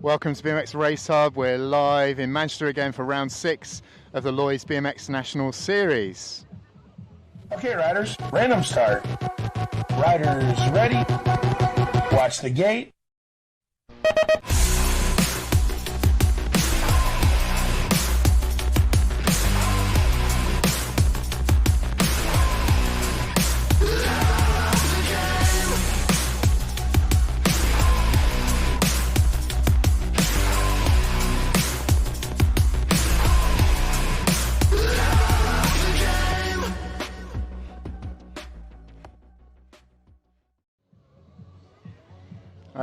Welcome to BMX Race Hub. We're live in Manchester again for round 6 of the Lloyds BMX National Series. Okay, riders, random start. Riders ready? Watch the gate.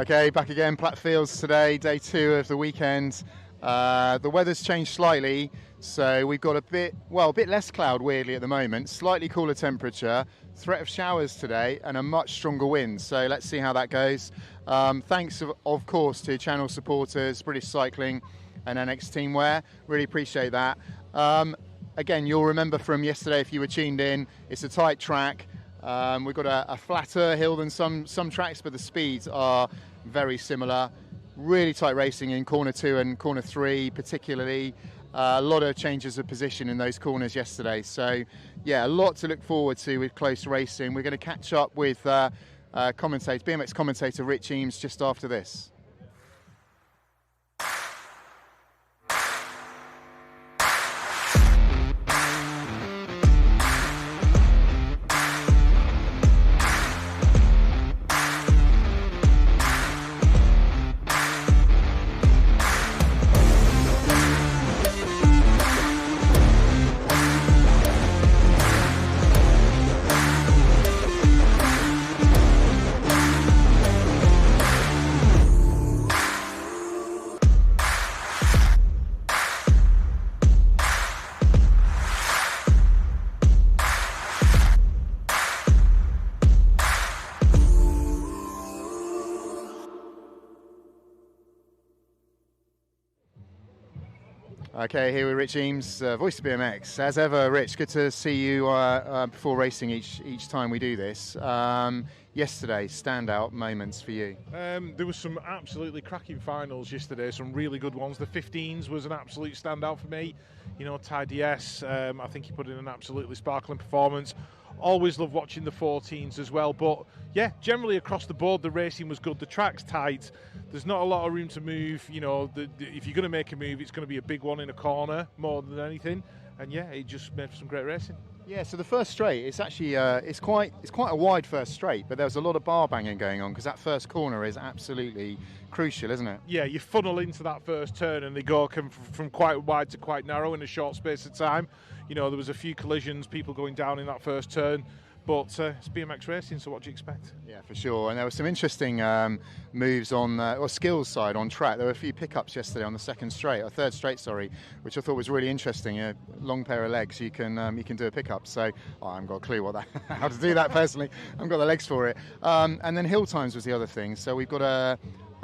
Okay, back again, Platt Fields today, day 2 of the weekend. The weather's changed slightly, so we've got a bit less cloud weirdly at the moment, slightly cooler temperature, threat of showers today and a much stronger wind, so let's see how that goes. Thanks of course to channel supporters, British Cycling and NX Teamwear, really appreciate that. Again, you'll remember from yesterday if you were tuned in, it's a tight track. We've got a flatter hill than some tracks, but the speeds are very similar. Really tight racing in corner 2 and corner 3 particularly. A lot of changes of position in those corners yesterday. So yeah, a lot to look forward to with close racing. We're going to catch up with BMX commentator Rich Eames just after this. Okay, here with Rich Eames, voice of BMX. As ever, Rich, good to see you before racing each time we do this. Yesterday, standout moments for you? There was some absolutely cracking finals yesterday, some really good ones. The 15s was an absolute standout for me. You know, Ty DS, I think he put in an absolutely sparkling performance. Always love watching the 14s as well, but yeah, generally across the board the racing was good. The track's tight, there's not a lot of room to move. You know, if you're going to make a move, it's going to be a big one in a corner more than anything, and yeah, it just made for some great racing. Yeah, so the first straight, it's actually it's quite a wide first straight, but there was a lot of bar banging going on because that first corner is absolutely crucial, isn't it? Yeah, you funnel into that first turn and they go from quite wide to quite narrow in a short space of time. You know, there was a few collisions, people going down in that first turn, but it's BMX racing, so what do you expect? Yeah, for sure. And there were some interesting moves on, or skills side on track. There were a few pickups yesterday on the third straight, which I thought was really interesting. A long pair of legs, you can do a pickup. So I haven't got a clue how to do that personally. I haven't got the legs for it. And then hill times was the other thing. So we've got a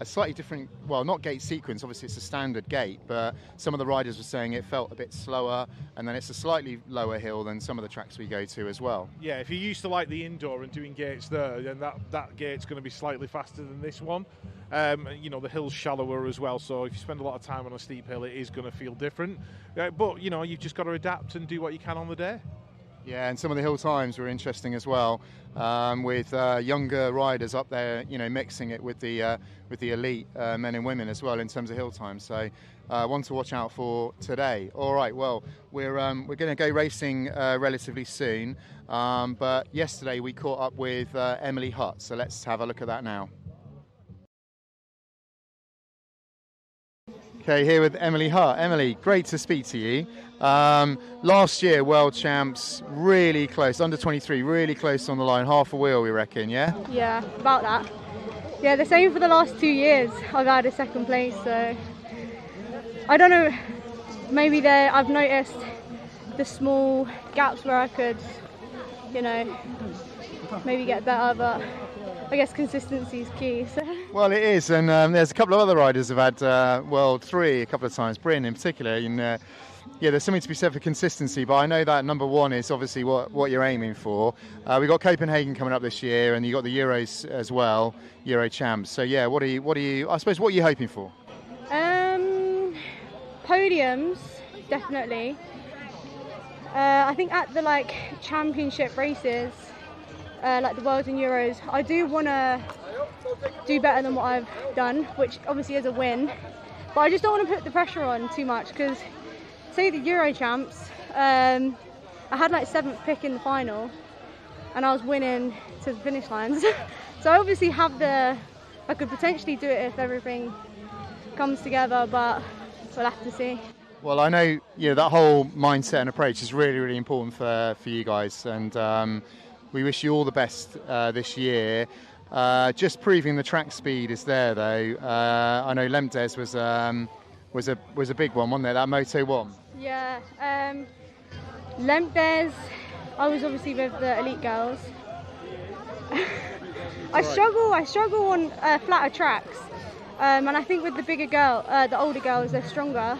slightly different, well, not gate sequence, obviously it's a standard gate, but some of the riders were saying it felt a bit slower, and then it's a slightly lower hill than some of the tracks we go to as well. Yeah, if you're used to like the indoor and doing gates there, then that gate's going to be slightly faster than this one. You know, the hill's shallower as well, so if you spend a lot of time on a steep hill, it is going to feel different. But, you know, you've just got to adapt and do what you can on the day. Yeah, and some of the hill times were interesting as well, with younger riders up there, you know, mixing it with the elite men and women as well in terms of hill times. So one to watch out for today. All right, well, we're going to go racing relatively soon, but yesterday we caught up with Emily Hutt, so let's have a look at that now. Okay, here with Emily Hutt. Emily, great to speak to you. Last year, world champs, really close, under 23, really close on the line, half a wheel, we reckon, yeah? Yeah, about that. Yeah, the same for the last 2 years. I've had a second place, so I don't know, maybe I've noticed the small gaps where I could, you know, maybe get better, but I guess consistency is key. So. Well, it is, and there's a couple of other riders who've had World 3 a couple of times, Bryn in particular, and yeah, there's something to be said for consistency, but I know that number one is obviously what you're aiming for. We've got Copenhagen coming up this year, and you've got the Euros as well, Euro champs. So yeah, what are you, I suppose, what are you hoping for? Podiums, definitely. I think at the championship races, like the Worlds and Euros, I do want to do better than what I've done, which obviously is a win, but I just don't want to put the pressure on too much, because say the Euro champs, I had 7th pick in the final and I was winning to the finish lines. So I obviously I could potentially do it if everything comes together, but we'll have to see. Well, I know that whole mindset and approach is really, really important for you guys, and we wish you all the best this year. Just proving the track speed is there, though. I know Lemdes was was a big one, wasn't it? That Moto 1. Yeah. Length days, I was obviously with the elite girls. I struggle on flatter tracks, and I think with the the older girls, they're stronger.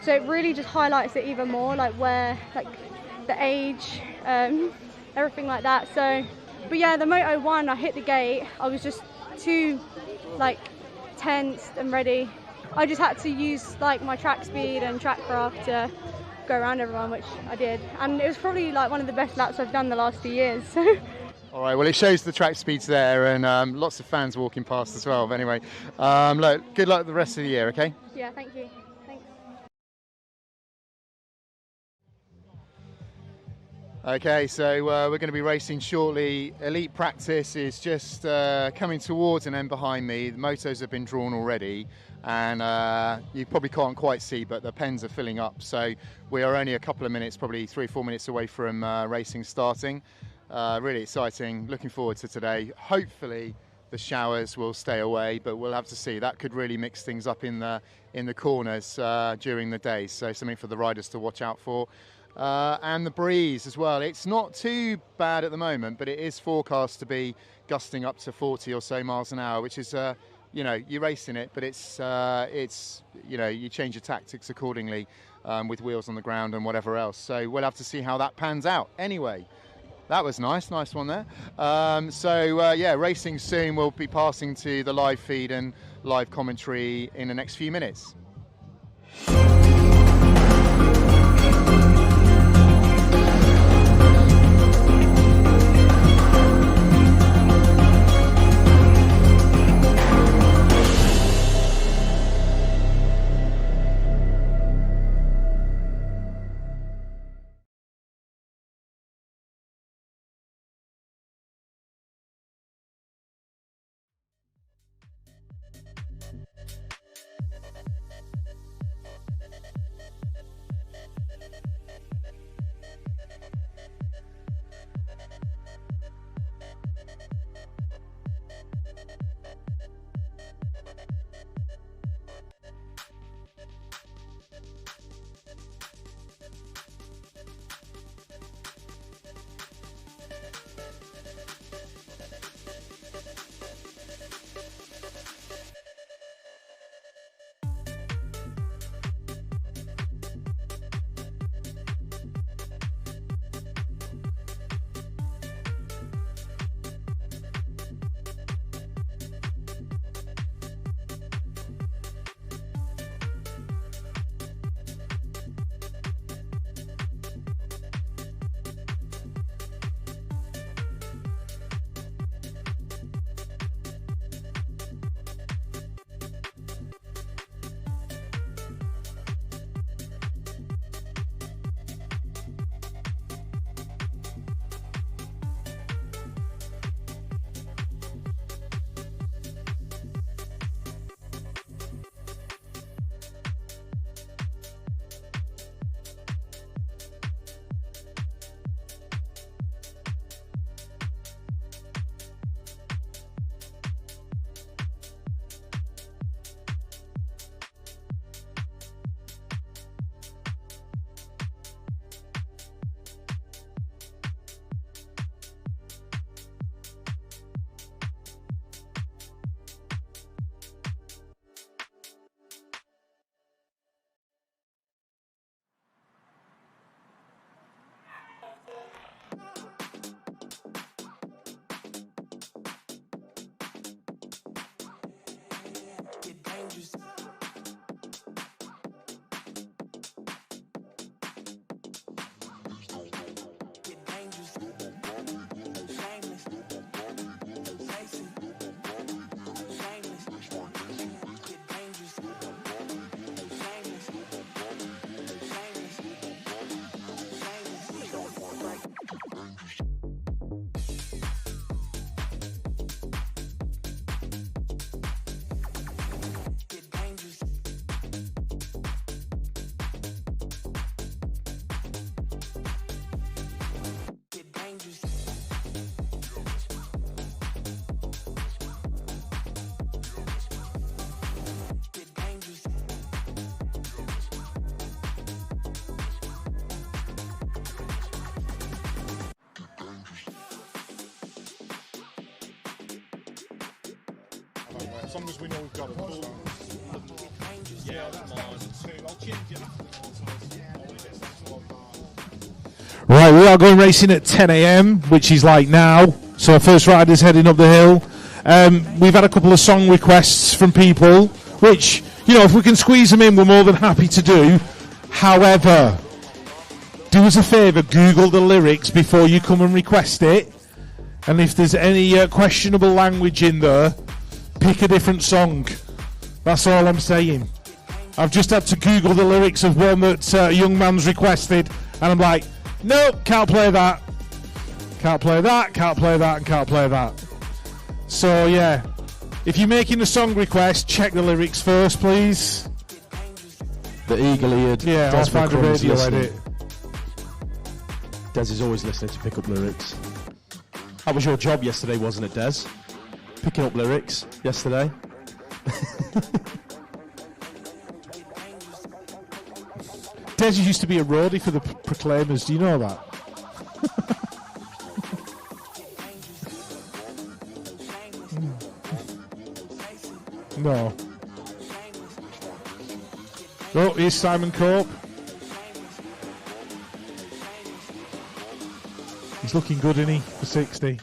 So it really just highlights it even more, like the age, everything like that. So, but yeah, the Moto 1, I hit the gate. I was just too tensed and ready. I just had to use my track speed and track craft to go around everyone, which I did. And it was probably one of the best laps I've done the last 2 years. All right, well, it shows the track speeds there, and lots of fans walking past as well. But anyway, look, good luck the rest of the year, okay? Yeah, thank you. Thanks. Okay, so we're going to be racing shortly. Elite practice is just coming towards an end behind me. The motos have been drawn already, and you probably can't quite see, but the pens are filling up. So we are only a couple of minutes, probably 3 or 4 minutes away from racing starting. Really exciting. Looking forward to today. Hopefully the showers will stay away, but we'll have to see. That could really mix things up in the corners during the day. So something for the riders to watch out for. And the breeze as well. It's not too bad at the moment, but it is forecast to be gusting up to 40 or so miles an hour, which is, you're racing it, but it's you change your tactics accordingly with wheels on the ground and whatever else. So we'll have to see how that pans out. Anyway, that was nice one there. Racing soon. We'll be passing to the live feed and live commentary in the next few minutes. As long as we know we've got it. Yeah, that's mine. I'll change it. Right, we are going racing at 10 a.m, which is like now. So our first rider's heading up the hill. We've had a couple of song requests from people, which, you know, if we can squeeze them in, we're more than happy to do. However, do us a favour, Google the lyrics before you come and request it. And if there's any questionable language in there, pick a different song. That's all I'm saying. I've just had to Google the lyrics of one that a young man's requested, and I'm like, nope, can't play that. Can't play that, can't play that, and can't play that. So, yeah, if you're making a song request, check the lyrics first, please. The eagle-eared. Yeah, I'll find a radio edit. Des is always listening to pick up lyrics. That was your job yesterday, wasn't it, Des? Picking up lyrics yesterday. Des used to be a roadie for the Proclaimers. Do you know that? No. Oh, here's Simon Cope. He's looking good, isn't he, for 60?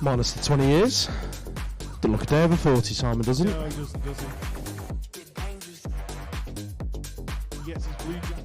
Minus the 20 years. Doesn't look a day over 40, Simon, does he? No, he doesn't, does he? He gets his blue jacket.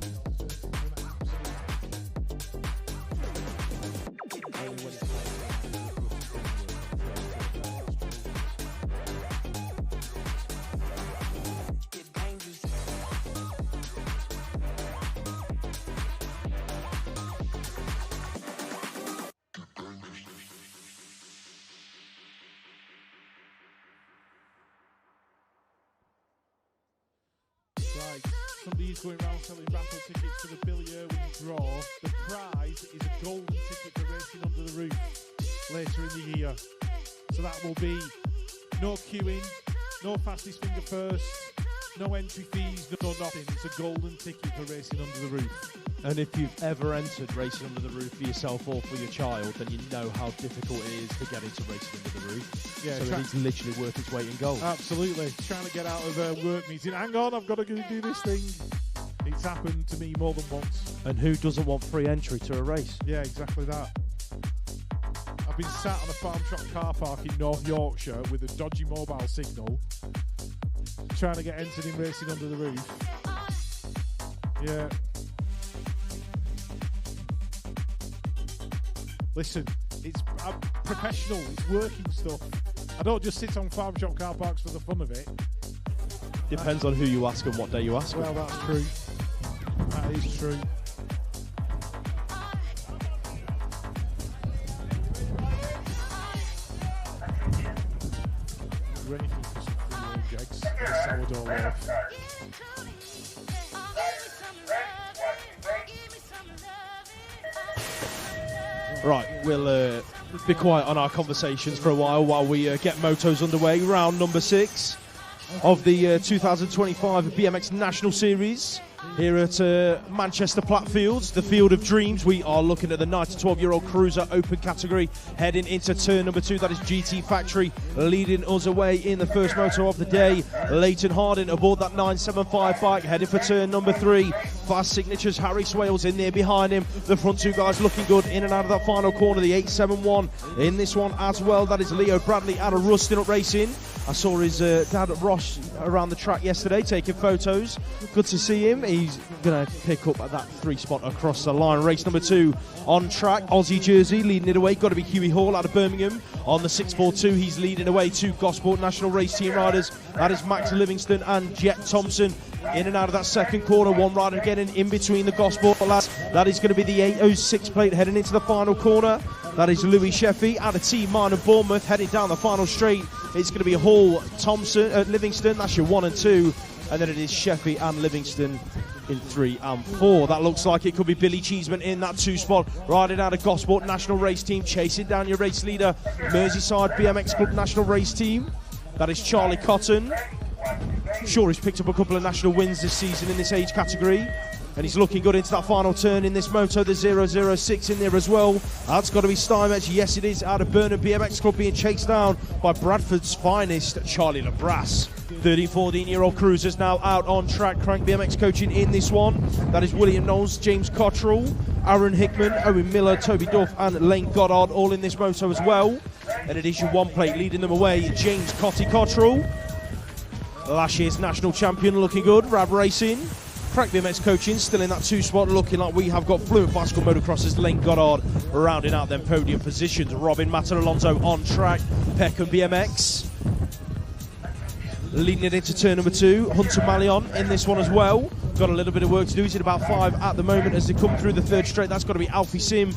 Somebody's going around selling raffle tickets for the Billy Irwin draw. The prize is a golden ticket for Racing Under the Roof later in the year. So that will be no queuing, no fastest finger first, no entry fees, no nothing. It's a golden ticket for Racing Under the Roof. And if you've ever entered Racing Under the Roof for yourself or for your child, then you know how difficult it is to get into Racing Under the Roof. Yeah, so it's literally worth its weight in gold. Absolutely. Trying to get out of a work meeting. Hang on, I've got to go do this thing. It's happened to me more than once. And who doesn't want free entry to a race? Yeah, exactly that. I've been sat on a farm shop car park in North Yorkshire with a dodgy mobile signal, trying to get entered in Racing Under the Roof. Yeah. Listen, it's professional, it's working stuff. I don't just sit on farm shop car parks for the fun of it. Depends on who you ask and what day you ask. Well, that's true. That is true. Ready for some free range eggs and a sourdough loaf. Right, we'll be quiet on our conversations for a while we get motos underway. Round number 6 of the 2025 BMX National Series here at Manchester Platt Fields, the Field of Dreams. We are looking at the 9 to 12-year-old cruiser open category, heading into turn number 2. That is GT Factory leading us away in the first moto of the day. Leighton Harding aboard that 975 bike, heading for turn number 3. Fast Signatures, Harry Swales in there behind him. The front two guys looking good in and out of that final corner. The 871 in this one as well. That is Leo Bradley out of Rustin Up Racing. I saw his dad Ross around the track yesterday taking photos. Good to see him. He's going to pick up that 3 spot across the line. Race number 2 on track. Aussie jersey leading it away. Got to be Huey Hall out of Birmingham. On the 642, he's leading away 2 Gosport National Race Team riders. That is Max Livingston and Jet Thompson. In and out of that second corner, one rider getting in between the Gosport lads. That is going to be the 806 plate heading into the final corner. That is Louis Sheffy out of Team Mine of Bournemouth heading down the final straight. It's going to be Hall, Thompson, Livingston. That's your 1 and 2. And then it is Sheffy and Livingston in 3 and 4. That looks like it could be Billy Cheeseman in that 2 spot. Riding out of Gosport National Race Team, chasing down your race leader, Merseyside BMX Club National Race Team. That is Charlie Cotton. Sure, he's picked up a couple of national wins this season in this age category. And he's looking good into that final turn in this moto. The 006 in there as well. That's got to be Steinmetz. Yes, it is. Out of Burnham BMX Club, being chased down by Bradford's finest, Charlie Labras. 13, 14-year-old cruisers now out on track. Crank BMX coaching in this one. That is William Knowles, James Cottrell, Aaron Hickman, Owen Miller, Toby Duff and Lane Goddard all in this moto as well. And it is your one plate leading them away, James Cottrell. Last year's national champion, looking good. Rab Racing. Crank BMX coaching still in that 2 spot, looking like we have got fluent bicycle motocrossers Lane Goddard rounding out them podium positions. Robin Matter Alonso on track. Peckham BMX leading it into turn number 2. Hunter Malion in this one as well. Got a little bit of work to do. He's at about 5 at the moment as they come through the 3rd straight. That's got to be Alfie Sim.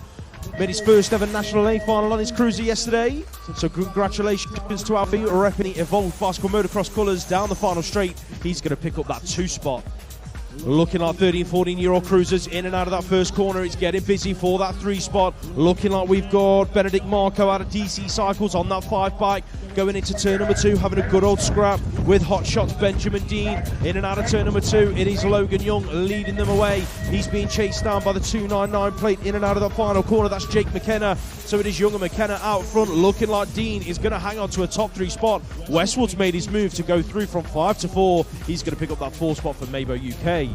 Made his first ever National A final on his cruiser yesterday. So congratulations to Alfie, repping the Evolved Bicycle Motocross colours down the final straight. He's going to pick up that 2 spot. Looking like 13, 14-year-old cruisers in and out of that first corner. It's getting busy for that 3 spot. Looking like we've got Benedict Marco out of DC Cycles on that 5 bike. Going into turn number 2, having a good old scrap with Hot Shots Benjamin Dean. In and out of turn number 2, it is Logan Young leading them away. He's being chased down by the 299 plate in and out of that final corner. That's Jake McKenna. So it is Young and McKenna out front. Looking like Dean is going to hang on to a top 3 spot. Westwood's made his move to go through from 5 to 4. He's going to pick up that 4 spot for Mabo UK.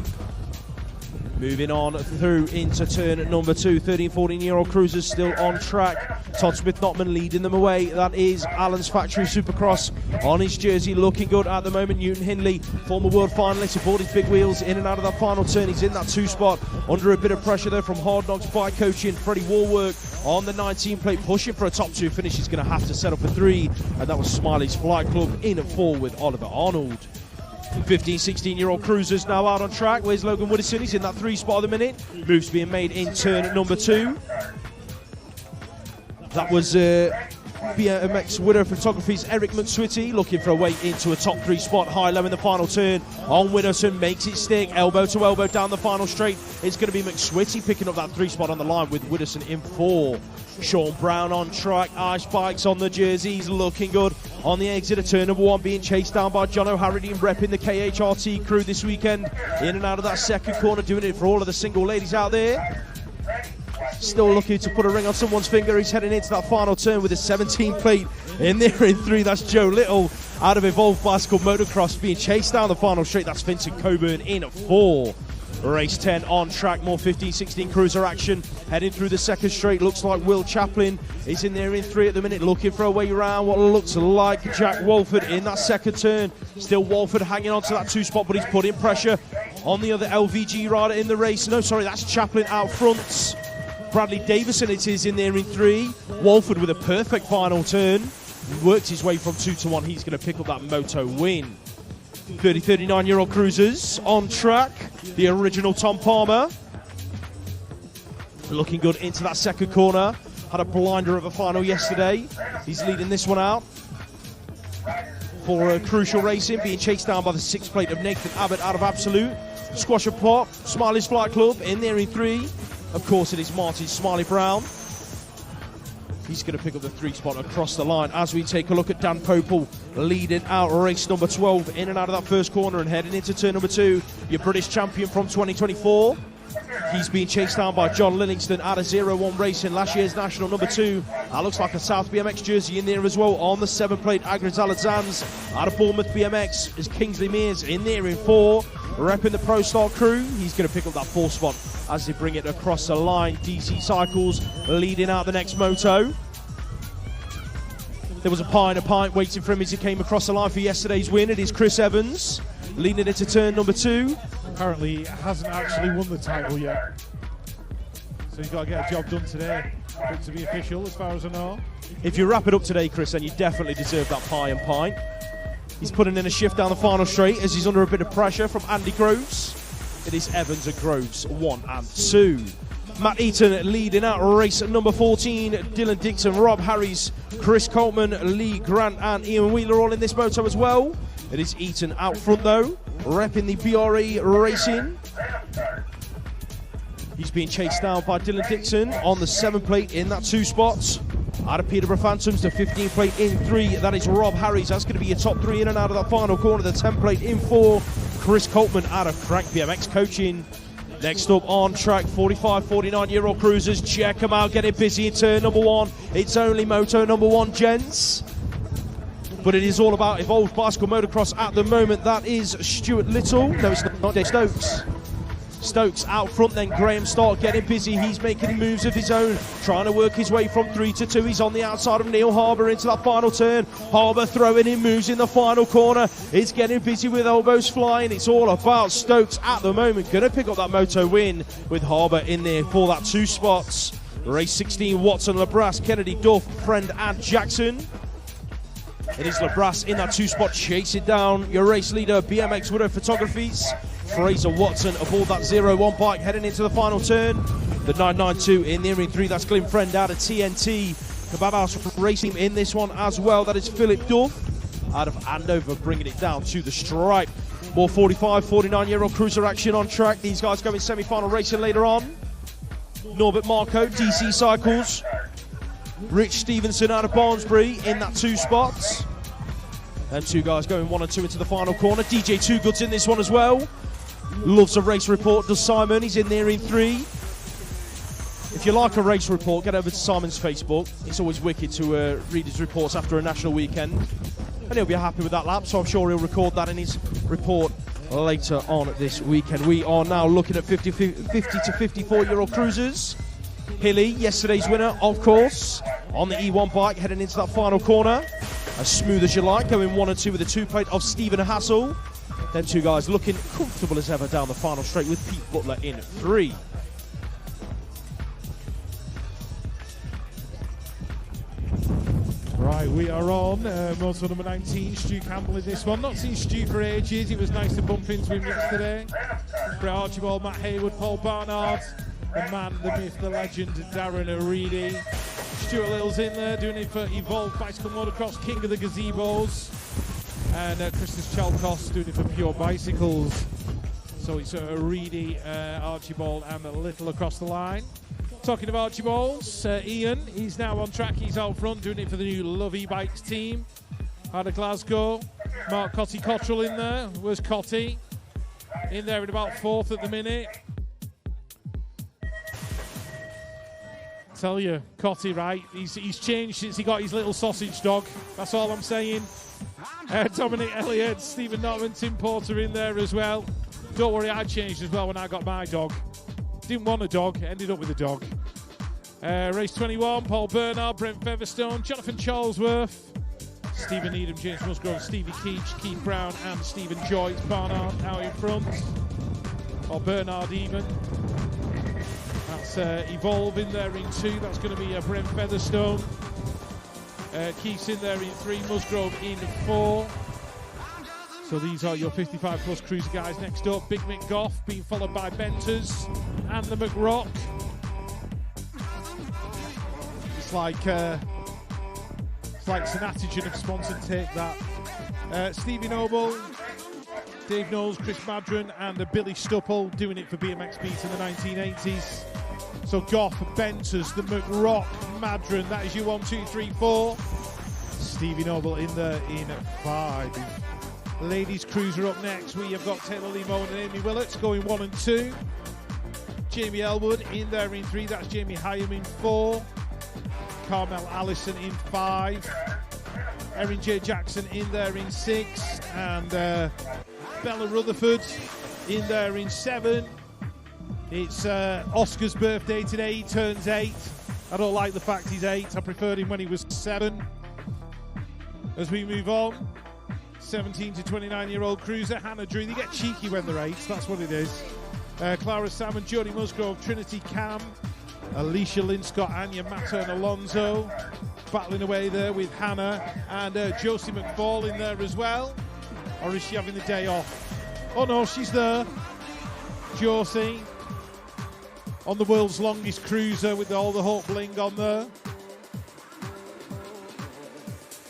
Moving on through into turn number 2, 13, 14-year-old cruisers still on track. Todd Smith-Notman leading them away. That is Allen's Factory Supercross on his jersey, looking good at the moment. Newton Hindley, former world finalist, aboard his big wheels in and out of that final turn. He's in that 2 spot, under a bit of pressure there from Hard Knocks Bike Coaching. Freddie Warwork on the 19 plate, pushing for a top 2 finish. He's going to have to settle for 3, and that was Smiley's Flight Club in at 4 with Oliver Arnold. 15, 16-year-old cruisers now out on track. Where's Logan Woodison? He's in that 3 spot at the minute. Moves being made in turn number 2. That was BMX Winner Photography's Eric McSwitty looking for a way into a top 3 spot. High-low in the final turn on Widdowson, makes it stick. Elbow to elbow down the final straight. It's going to be McSwitty picking up that 3 spot on the line with Widdowson in 4. Sean Brown on track. Ice Bikes on the jerseys, looking good. On the exit of turn number 1, being chased down by John O'Harridy, repping the KHRT crew this weekend. In and out of that second corner, doing it for all of the single ladies out there. Still looking to put a ring on someone's finger. He's heading into that final turn with a 17 plate in there in 3. That's Joe Little out of Evolved Bicycle Motocross, being chased down the final straight. That's Vincent Coburn in at 4. Race 10 on track, more 15-16 cruiser action. Heading through the second straight, looks like Will Chaplin is in there in 3 at the minute, looking for a way around what looks like Jack Walford in that second turn. Still Walford hanging on to that 2 spot, but he's putting pressure on the other LVG rider in the race. No, sorry, that's Chaplin out front. Bradley Davison it is in there in 3. Walford with a perfect final turn. Works his way from 2 to 1. He's going to pick up that moto win. 30, 39-year-old cruisers on track. The original Tom Palmer. Looking good into that second corner. Had a blinder of a final yesterday. He's leading this one out. For Crucial Racing, being chased down by the 6 plate of Nathan Abbott out of Absolute. Squash and Pop, Smiley's Flight Club in there in 3. Of course, it is Martin Smiley Brown. He's going to pick up the 3 spot across the line as we take a look at Dan Popel leading out race number 12 in and out of that first corner and heading into turn number 2. Your British champion from 2024. He's being chased down by John Livingston out of 01 Racing, last year's national number 2. That looks like a South BMX jersey in there as well. On the 7 plate, Agnes Aladzans out of Bournemouth BMX is Kingsley Mears in there in 4. Repping the Pro Star crew, he's going to pick up that 4 spot as they bring it across the line. DC Cycles leading out the next moto. There was a pie and a pint waiting for him as he came across the line for yesterday's win. It is Chris Evans leading into turn number 2. Apparently hasn't actually won the title yet, so he's got to get a job done today for it to be official as far as I know. If you wrap it up today, Chris, then you definitely deserve that pie and pint. He's putting in a shift down the final straight as he's under a bit of pressure from Andy Groves. It is Evans and Groves 1 and 2. Matt Eaton leading out race number 14. Dylan Dixon, Rob Harris, Chris Coltman, Lee Grant and Ian Wheeler all in this moto as well. It is Eaton out front though, repping the BRE Racing. He's being chased down by Dylan Dixon on the 7 plate in that 2 spots. Out of Peterborough Phantoms, the 15 plate in 3. That is Rob Harris. That's going to be your top 3 in and out of that final corner. The 10 plate in 4. Chris Coltman out of Crank BMX Coaching. Next up on track, 45, 49-year-old cruisers. Check them out, getting busy in turn number 1. It's only moto number 1, gents. But it is all about Evolved Bicycle Motocross at the moment. That is Stuart Little. No, it's not. Dave Stokes. Stokes out front, then Graham Stark getting busy. He's making moves of his own, trying to work his way from 3 to 2. He's on the outside of Neil Harbour into that final turn. Harbour throwing in moves in the final corner. It's getting busy with elbows flying. It's all about Stokes at the moment. Going to pick up that moto win with Harbour in there for that 2 spots. Race 16, Watson, Labras, Kennedy, Duff, Friend and Jackson. It is Labras in that 2 spot, chasing down your race leader, BMX Widow Photographies. Fraser Watson aboard that 01 bike heading into the final turn. The 992 in there in 3, that's Glenn Friend out of TNT. Kebab House Racing in this one as well, that is Philip Duff out of Andover, bringing it down to the stripe. More 45, 49-year-old cruiser action on track. These guys going semi-final racing later on. Norbert Marco, DC Cycles. Rich Stevenson out of Barnsbury in that 2 spots. And 2 guys going 1 and 2 into the final corner. DJ Two Goods in this one as well. Loves a race report, does Simon. He's in there in 3. If you like a race report, get over to Simon's Facebook. It's always wicked to read his reports after a national weekend. And he'll be happy with that lap, so I'm sure he'll record that in his report later on this weekend. We are now looking at 50 to 54-year-old cruisers. Hilly, yesterday's winner, of course, on the E1 bike, heading into that final corner. As smooth as you like, going 1 and 2 with a 2-plate of Stephen Hassel. Them 2 guys looking comfortable as ever down the final straight with Pete Butler in 3. Right, we are on motor number 19, Stu Campbell in this one. Not seen Stu for ages. It was nice to bump into him yesterday. Brett Archibald, Matt Hayward, Paul Barnard, the man, the myth, the legend, Darren O'Reilly. Stuart Little's in there doing it for Evolved Bicycle Motocross, King of the Gazebos. And Christus Chalkos doing it for Pure Bicycles. So it's O'Reilly, Archibald and Little across the line. Talking of Archibalds, Ian, he's now on track. He's out front doing it for the new Love E-Bikes team out of Glasgow. Mark Cotty Cottrell in there. Where's Cotty? In there at about 4th at the minute. Tell you, Cotty, right? He's changed since he got his little sausage dog. That's all I'm saying. Dominic Elliott, Stephen Norman, Tim Porter in there as well. Don't worry, I changed as well when I got my dog. Didn't want a dog, ended up with a dog. Race 21, Paul Bernard, Brent Featherstone, Jonathan Charlesworth, Stephen Needham, James Musgrove, Stevie Keach, Keith Brown and Stephen Joyce. Barnard out in front. Or Bernard even. That's Evolve in there in 2. That's going to be Brent Featherstone. Keith's in there in 3. Musgrove in 4. So these are your 55 plus cruiser guys. Next up, Big Mick Goff, being followed by Benters and the McRock. It's like Synatigen have sponsored Take That. Stevie Noble, Dave Knowles, Chris Madron and Billy Stupple doing it for BMX Beat in the 1980s. So Goff, Benters, the McRock, Madron, that is your 1, 2, 3, 4. Stevie Noble in there in 5. Ladies cruiser up next. We have got Taylor Lee Moen and Amy Willets going 1 and 2. Jamie Elwood in there in 3. That's Jamie Hyam in 4. Carmel Allison in 5. Erin J. Jackson in there in 6. And Bella Rutherford in there in 7. It's Oscar's birthday today. He turns 8. I don't like the fact he's 8. I preferred him when he was 7. As we move on, 17 to 29-year-old cruiser, Hannah Drew. They get cheeky when they're 8, that's what it is. Clara Salmon, Jodie Musgrove, Trinity Cam, Alicia Linscott, Anya Matter and Alonso. Battling away there with Hannah and Josie McFall in there as well. Or is she having the day off? Oh no, she's there. Josie on the world's longest cruiser with all the Hawk bling on there.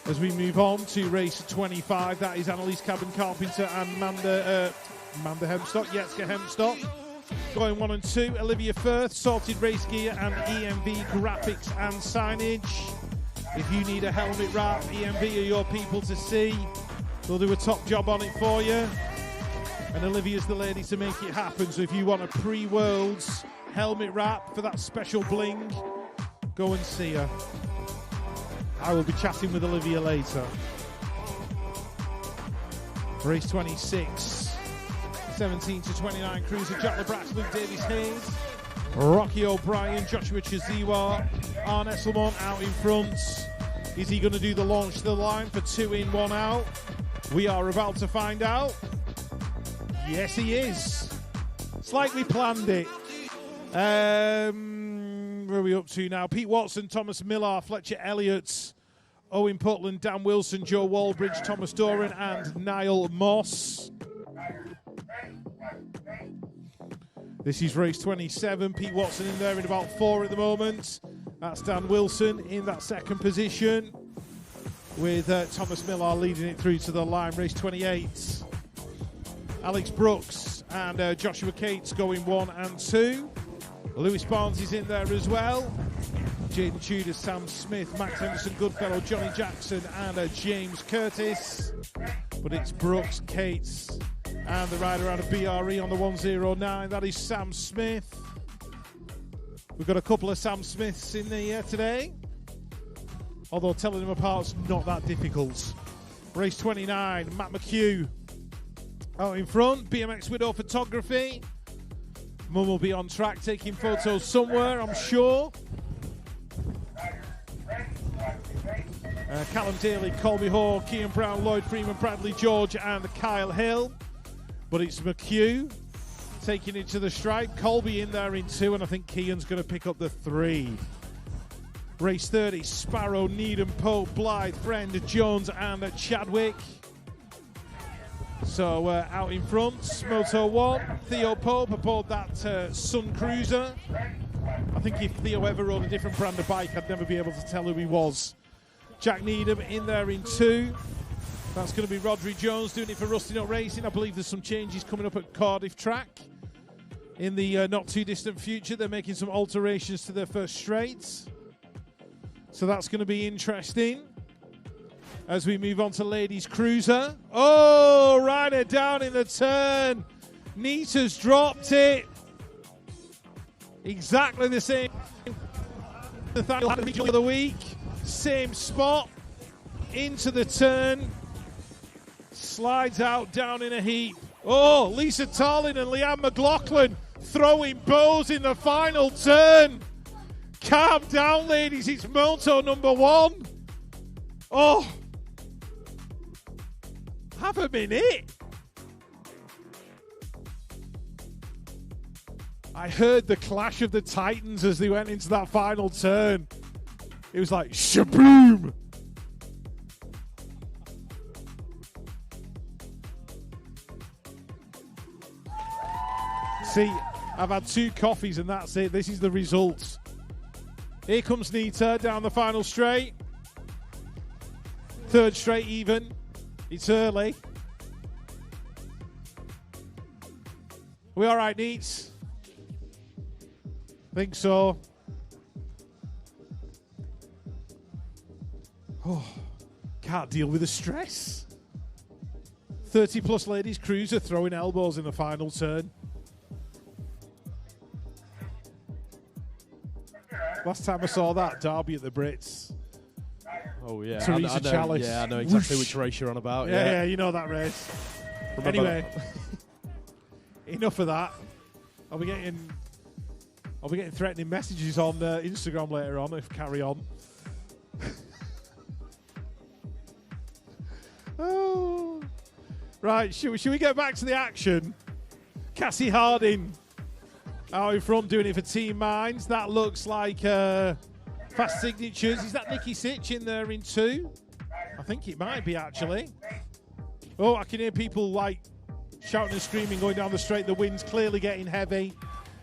As we move on to race 25, that is Annalise Cabin Carpenter and Amanda Hemstock, Yetska Hemstock. Going 1 and 2, Olivia Firth, Sorted Race Gear and EMV Graphics and Signage. If you need a helmet wrap, EMV are your people to see. They'll do a top job on it for you. And Olivia's the lady to make it happen. So if you want a pre-Worlds helmet wrap for that special bling, go and see her. I will be chatting with Olivia later. Race 26. 17 to 29 cruiser. Jack LeBrax, Luke Davies-Hayes, Rocky O'Brien, Joshua Chiziwa, Arne Esselmont out in front. Is he going to do the launch to the line for 2 in, 1 out? We are about to find out. Yes, he is. It's like we planned it. Where are we up to now? Pete Watson, Thomas Millar, Fletcher Elliott, Owen Putland, Dan Wilson, Joe Walbridge, Thomas Doran, and Niall Moss. This is race 27. Pete Watson in there in about 4 at the moment. That's Dan Wilson in that second position, with Thomas Millar leading it through to the line. Race 28. Alex Brooks and Joshua Cates going 1 and 2. Lewis Barnes is in there as well. Jaden Tudor, Sam Smith, Max Henderson, Goodfellow, Johnny Jackson, and James Curtis. But it's Brooks, Cates, and the rider out of BRE on the 109. That is Sam Smith. We've got a couple of Sam Smiths in there today, although telling them apart's not that difficult. Race 29, Matt McHugh out in front. BMX Widow Photography. Mum will be on track taking photos somewhere, I'm sure. Callum Daly, Colby Hall, Kean Brown, Lloyd Freeman, Bradley George, and Kyle Hill. But it's McHugh taking it to the stripe. Colby in there in 2, and I think Kean's going to pick up the 3. Race 30, Sparrow, Needham, Pope, Blythe, Friend, Jones, and Chadwick. So out in front, Moto 1, Theo Pope aboard that Sun Cruiser. I think if Theo ever rode a different brand of bike, I'd never be able to tell who he was. Jack Needham in there in 2. That's going to be Rodri Jones doing it for Rusty Nut Racing. I believe there's some changes coming up at Cardiff track in the not too distant future. They're making some alterations to their first straights. So that's going to be interesting. As we move on to Ladies Cruiser. Oh, rider down in the turn. Nita's dropped it. Exactly the same. The other week. Same spot. Into the turn. Slides out down in a heap. Oh, Lisa Tarlin and Leanne McLaughlin throwing bows in the final turn. Calm down, ladies. It's Moto number 1. Oh. Have a minute. I heard the clash of the Titans as they went into that final turn. It was like shaboom. See, I've had 2 coffees and that's it. This is the result. Here comes Nita down the final straight. 3rd straight even. It's early. We all right, Neats? Think so. Oh, can't deal with the stress. 30-plus ladies cruiser throwing elbows in the final turn. Last time I saw that, Derby at the Brits. Oh, yeah. Teresa Chalice. Yeah, I know exactly which race you're on about. Yeah, you know that race. Remember anyway, enough of that. I'll be getting threatening messages on Instagram later on if carry on. Oh. Right, should we get back to the action? Cassie Harding out in front doing it for Team Mines. That looks like Fast Signatures. Is that Nikki Sitch in there in 2? I think it might be, actually. Oh, I can hear people like shouting and screaming going down the straight. The wind's clearly getting heavy.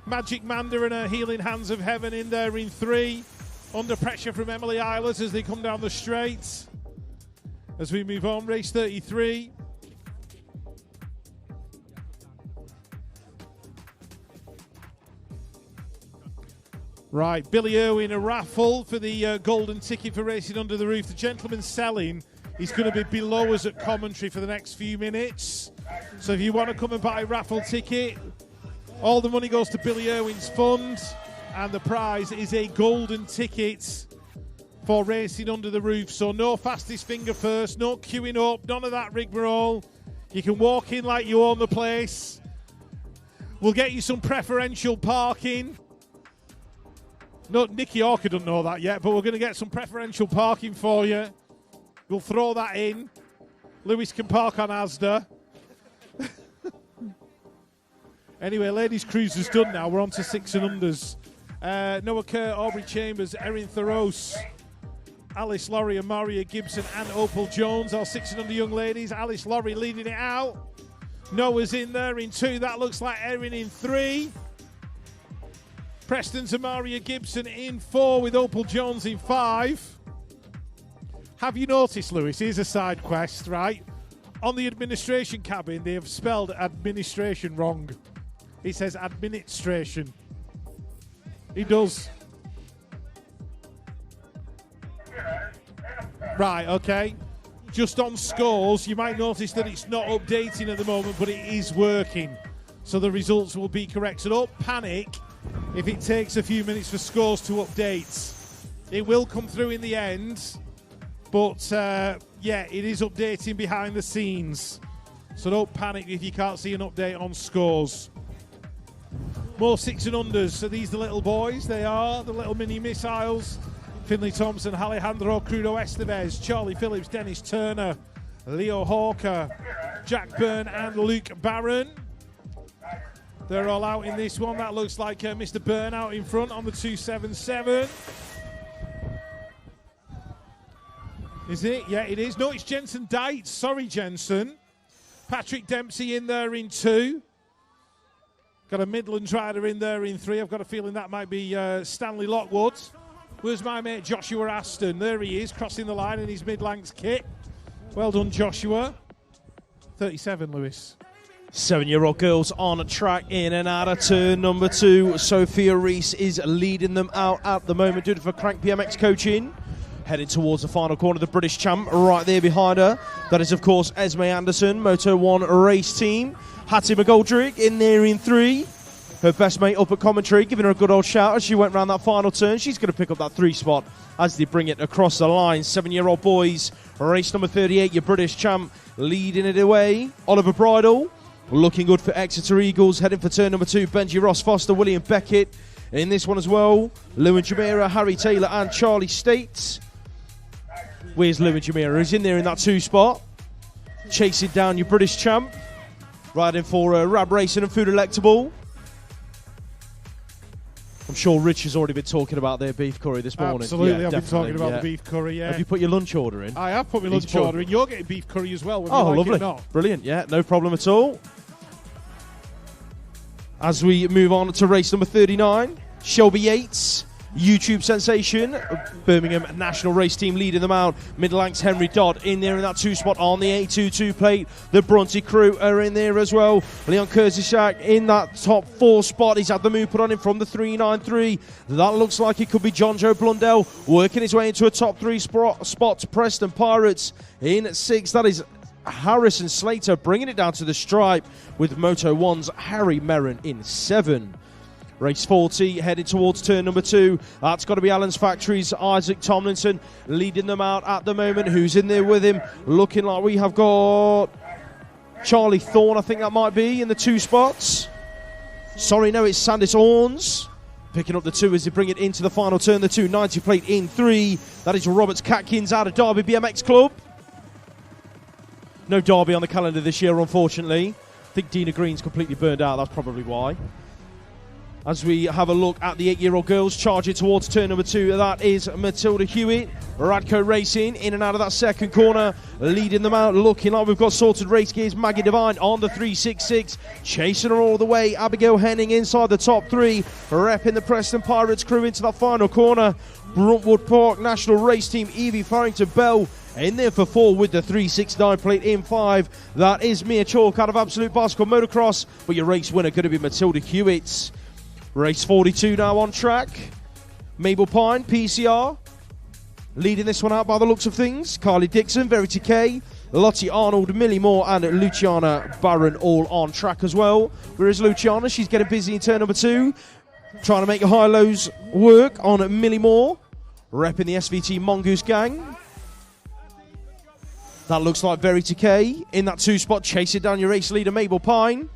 Magic Manda and her Healing Hands of Heaven in there in 3. Under pressure from Emily Eilers as they come down the straight. As we move on, race 33. Right, Billy Irwin, a raffle for the golden ticket for Racing Under the Roof. The gentleman selling is going to be below us at commentary for the next few minutes. So if you want to come and buy a raffle ticket, all the money goes to Billy Irwin's fund, and the prize is a golden ticket for racing under the roof. So no fastest finger first, no queuing up, none of that rigmarole. You can walk in like you own the place. We'll get you some preferential parking. No, Nicky Orker doesn't know that yet, but we're going to get some preferential parking for you. We'll throw that in. Lewis can park on Asda. Anyway, ladies' cruiser's done now. We're on to 6 and unders. Noah Kerr, Aubrey Chambers, Erin Thoros, Alice Laurie, and Maria Gibson, and Opal Jones, our 6 and under young ladies. Alice Laurie leading it out. Noah's in there in 2. That looks like Erin in 3. Preston's and Maria Gibson in 4 with Opal Jones in 5. Have you noticed, Lewis, here's a side quest, right? On the administration cabin, they have spelled administration wrong. It says administration. It does. Right, okay. Just on scores, you might notice that it's not updating at the moment, but it is working. So the results will be correct. So don't panic if it takes a few minutes for scores to update. It will come through in the end, but yeah, it is updating behind the scenes. So don't panic if you can't see an update on scores. More 6 and unders. So these are the little boys. They are the little mini missiles. Finley Thompson, Alejandro Crudo Estevez, Charlie Phillips, Dennis Turner, Leo Hawker, Jack Byrne and Luke Barron. They're all out in this one. That looks like Mr. Byrne out in front on the 277. Is it? Yeah, it is. No, it's Jensen Dites. Sorry, Jensen. Patrick Dempsey in there in 2. Got a Midlands rider in there in 3. I've got a feeling that might be Stanley Lockwood. Where's my mate Joshua Aston? There he is, crossing the line in his mid-length kit. Well done, Joshua. 37, Lewis. 7-year-old girls on a track in and out of turn number 2. Sophia Reese is leading them out at the moment, doing it for Crank BMX Coaching. Heading towards the final corner, the British champ right there behind her. That is, of course, Esme Anderson, Moto 1 race team. Hattie McGoldrick in there in 3. Her best mate up at commentary, giving her a good old shout as she went round that final turn. She's going to pick up that 3 spot as they bring it across the line. 7-year-old boys, race number 38, your British champ, leading it away. Oliver Bridle, looking good for Exeter Eagles, heading for turn number 2. Benji Ross Foster, William Beckett in this one as well. Lewin Jamira, Harry Taylor and Charlie States. Where's Lewin Jamira? He's in there in that 2 spot. Chasing down your British champ. Riding for Rab Racing and Food Electable. I'm sure Rich has already been talking about their beef curry this morning. Absolutely, I've been talking about the beef curry, yeah. Have you put your lunch order in? I have put my lunch order in. You're getting beef curry as well. Oh, lovely. Brilliant, yeah, no problem at all. As we move on to race number 39, Shelby Yates, YouTube sensation, Birmingham national race team leading them out. Mid-lengths Henry Dodd in there in that 2 spot on the 822 plate. The Bronte crew are in there as well. Leon Kurzishak in that top 4 spot. He's had the move put on him from the 393. That looks like it could be John Joe Blundell working his way into a top 3 spot. Preston Pirates in 6. That is Harrison Slater bringing it down to the stripe with Moto 1's Harry Merrin in 7. Race 40, headed towards turn number 2. That's got to be Allen's Factories. Isaac Tomlinson leading them out at the moment. Who's in there with him? Looking like we have got Charlie Thorne, I think that might be, in the 2 spots. Sorry, no, it's Sandis Orns. Picking up the 2 as they bring it into the final turn. The 290 plate in 3. That is Roberts Catkins out of Derby BMX Club. No Derby on the calendar this year, unfortunately. I think Dina Green's completely burned out. That's probably why. As we have a look at the 8-year-old girls charging towards turn number 2, that is Matilda Hewitt. Radco Racing in and out of that second corner, leading them out, looking like we've got sorted race gears. Maggie Devine on the 366, chasing her all the way. Abigail Henning inside the top 3, repping the Preston Pirates crew into that final corner. Bruntwood Park National Race Team, Evie Farrington Bell in there for 4 with the 369 plate in 5. That is Mia Chalk out of Absolute Bicycle Motocross, but your race winner going to be Matilda Hewitt. Race 42 now on track. Mabel Pine, PCR, leading this one out by the looks of things. Carly Dixon, Verity K, Lottie Arnold, Millie Moore and Luciana Barron all on track as well. Whereas Luciana, she's getting busy in turn number 2, trying to make the high-lows work on Millie Moore, repping the SVT Mongoose gang. That looks like Verity K in that 2 spot, chasing down your race leader Mabel Pine.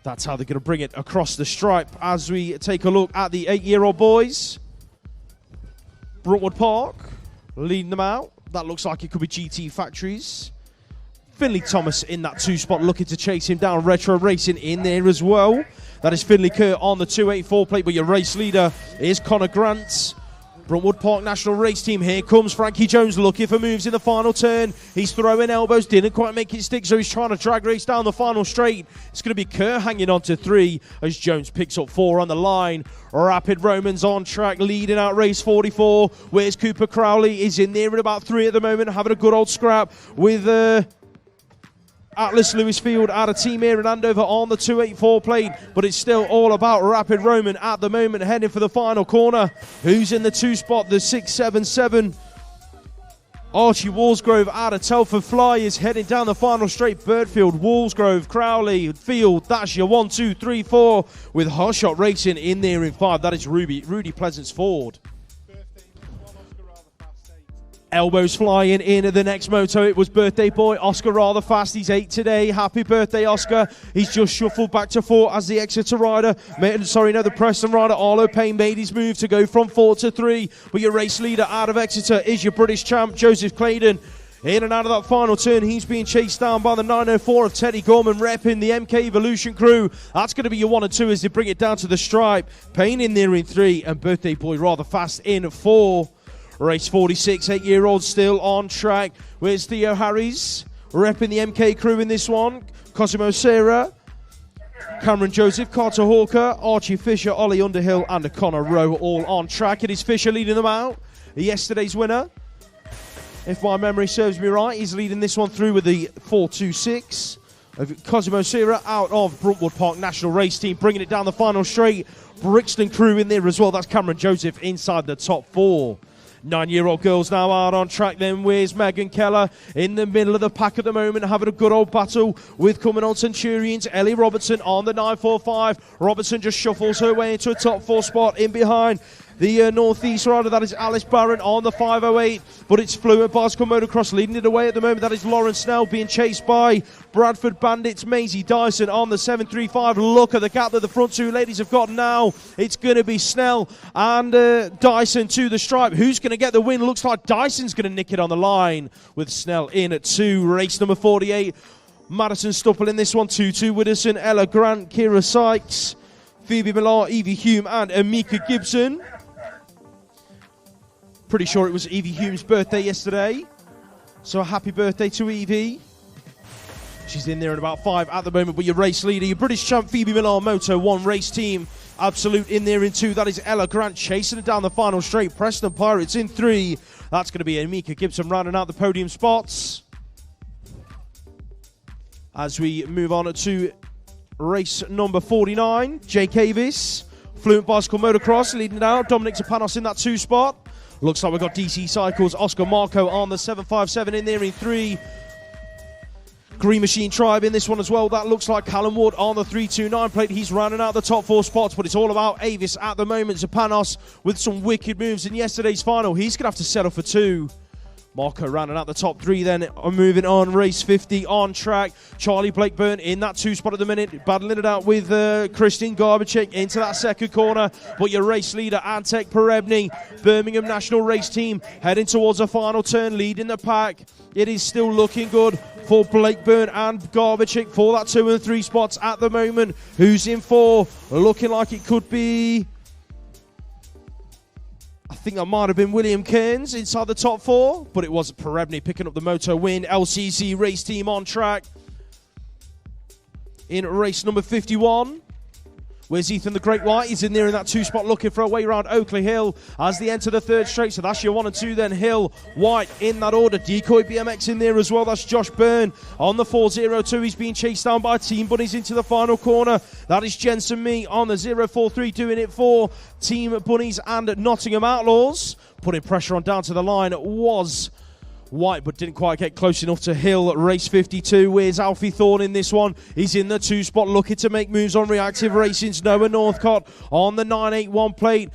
That's how they're going to bring it across the stripe as we take a look at the 8-year-old boys. Brookwood Park leading them out. That looks like it could be GT Factories. Finley Thomas in that 2 spot looking to chase him down. Retro Racing in there as well. That is Finley Kerr on the 284 plate, but your race leader is Connor Grant. Brookwood Park National Race Team, here comes Frankie Jones looking for moves in the final turn. He's throwing elbows, didn't quite make it stick, so he's trying to drag race down the final straight. It's going to be Kerr hanging on to 3 as Jones picks up 4 on the line. Rapid Romans on track, leading out race 44. Where's Cooper Crowley? Is in there at about 3 at the moment, having a good old scrap with Atlas Lewisfield out of Team here in Andover on the 284 plate, but it's still all about Rapid Roman at the moment, heading for the final corner. Who's in the 2 spot? The 677. Archie Walsgrove out of Telford Fly is heading down the final straight. Birdfield, Walsgrove, Crowley, Field. That's your 1, 2, 3, 4 with Hotshot Racing in there in 5. That is Rudy Pleasance Ford. Elbows flying in the next moto. It was birthday boy Oscar Rather Fast. He's 8 today. Happy birthday, Oscar. He's just shuffled back to 4 as the Exeter rider. The Preston rider Arlo Payne made his move to go from 4 to 3. But your race leader out of Exeter is your British champ, Joseph Claydon. In and out of that final turn, he's being chased down by the 904 of Teddy Gorman, repping the MK Evolution crew. That's going to be your 1 and 2 as they bring it down to the stripe. Payne in there in 3 and birthday boy Rather Fast in 4. Race 46, 8-year-old still on track. Where's Theo Harris? Repping the MK crew in this one. Cosimo Serra, Cameron Joseph, Carter Hawker, Archie Fisher, Ollie Underhill and Connor Rowe all on track. It is Fisher leading them out. Yesterday's winner, if my memory serves me right, he's leading this one through with the 426. Cosimo Serra out of Brookwood Park National Race Team, bringing it down the final straight. Brixton crew in there as well. That's Cameron Joseph inside the top 4. 9-year-old girls now out on track then. Where's Megan Keller in the middle of the pack at the moment, having a good old battle with coming on Centurions. Ellie Robertson on the 945. Robertson just shuffles her way into a top 4 spot in behind the northeast rider. That is Alice Barron on the 508, but it's Fluent Bicycle Motocross leading it away at the moment. That is Lauren Snell being chased by Bradford Bandits. Maisie Dyson on the 735. Look at the gap that the front 2 ladies have got now. It's going to be Snell and Dyson to the stripe. Who's going to get the win? Looks like Dyson's going to nick it on the line with Snell in at 2. Race number 48. Madison Stupple in this one. 2-2 Widdowson, Ella Grant, Kira Sykes, Phoebe Millar, Evie Hume and Amika Gibson. Pretty sure it was Evie Hume's birthday yesterday, so a happy birthday to Evie. She's in there at about 5 at the moment, but your race leader, your British champ Phoebe Millar Moto 1 race team, Absolute in there in 2. That is Ella Grant chasing it down the final straight. Preston Pirates in 3. That's going to be Amika Gibson rounding out the podium spots. As we move on to race number 49, Jake Avis, Fluent Bicycle Motocross leading it out. Dominic Zapanos in that 2 spot. Looks like we've got DC Cycles, Oscar Marco on the 757 in there in 3. Green Machine Tribe in this one as well. That looks like Callum Wood on the 329 plate. He's rounding out the top 4 spots, but it's all about Avis at the moment. Zapanos with some wicked moves in yesterday's final. He's going to have to settle for 2. Marco rounding out the top 3 then. Moving on, race 50 on track. Charlie Blakeburn in that 2 spot at the minute, battling it out with Christine Garbacek into that second corner. But your race leader, Antek Perebny, Birmingham National Race Team, heading towards a final turn, leading the pack. It is still looking good for Blakeburn and Garbacek for that 2 and 3 spots at the moment. Who's in 4? Looking like it could be... I think that might have been William Cairns inside the top 4, but it was Perebny picking up the moto win. LCC race team on track in race number 51. Where's Ethan the Great White? He's in there in that 2 spot looking for a way around Oakley Hill as they enter the 3rd straight. So that's your 1 and 2 then. Hill, White in that order. Decoy BMX in there as well. That's Josh Byrne on the 402. He's being chased down by Team Bunnies into the final corner. That is Jensen Mee on the 043 doing it for Team Bunnies and Nottingham Outlaws. Putting pressure on down to the line was White, but didn't quite get close enough to Hill. Race 52. Where's Alfie Thorne in this one? He's in the 2 spot, looking to make moves on Reactive Racing's Noah Northcott on the 981 plate.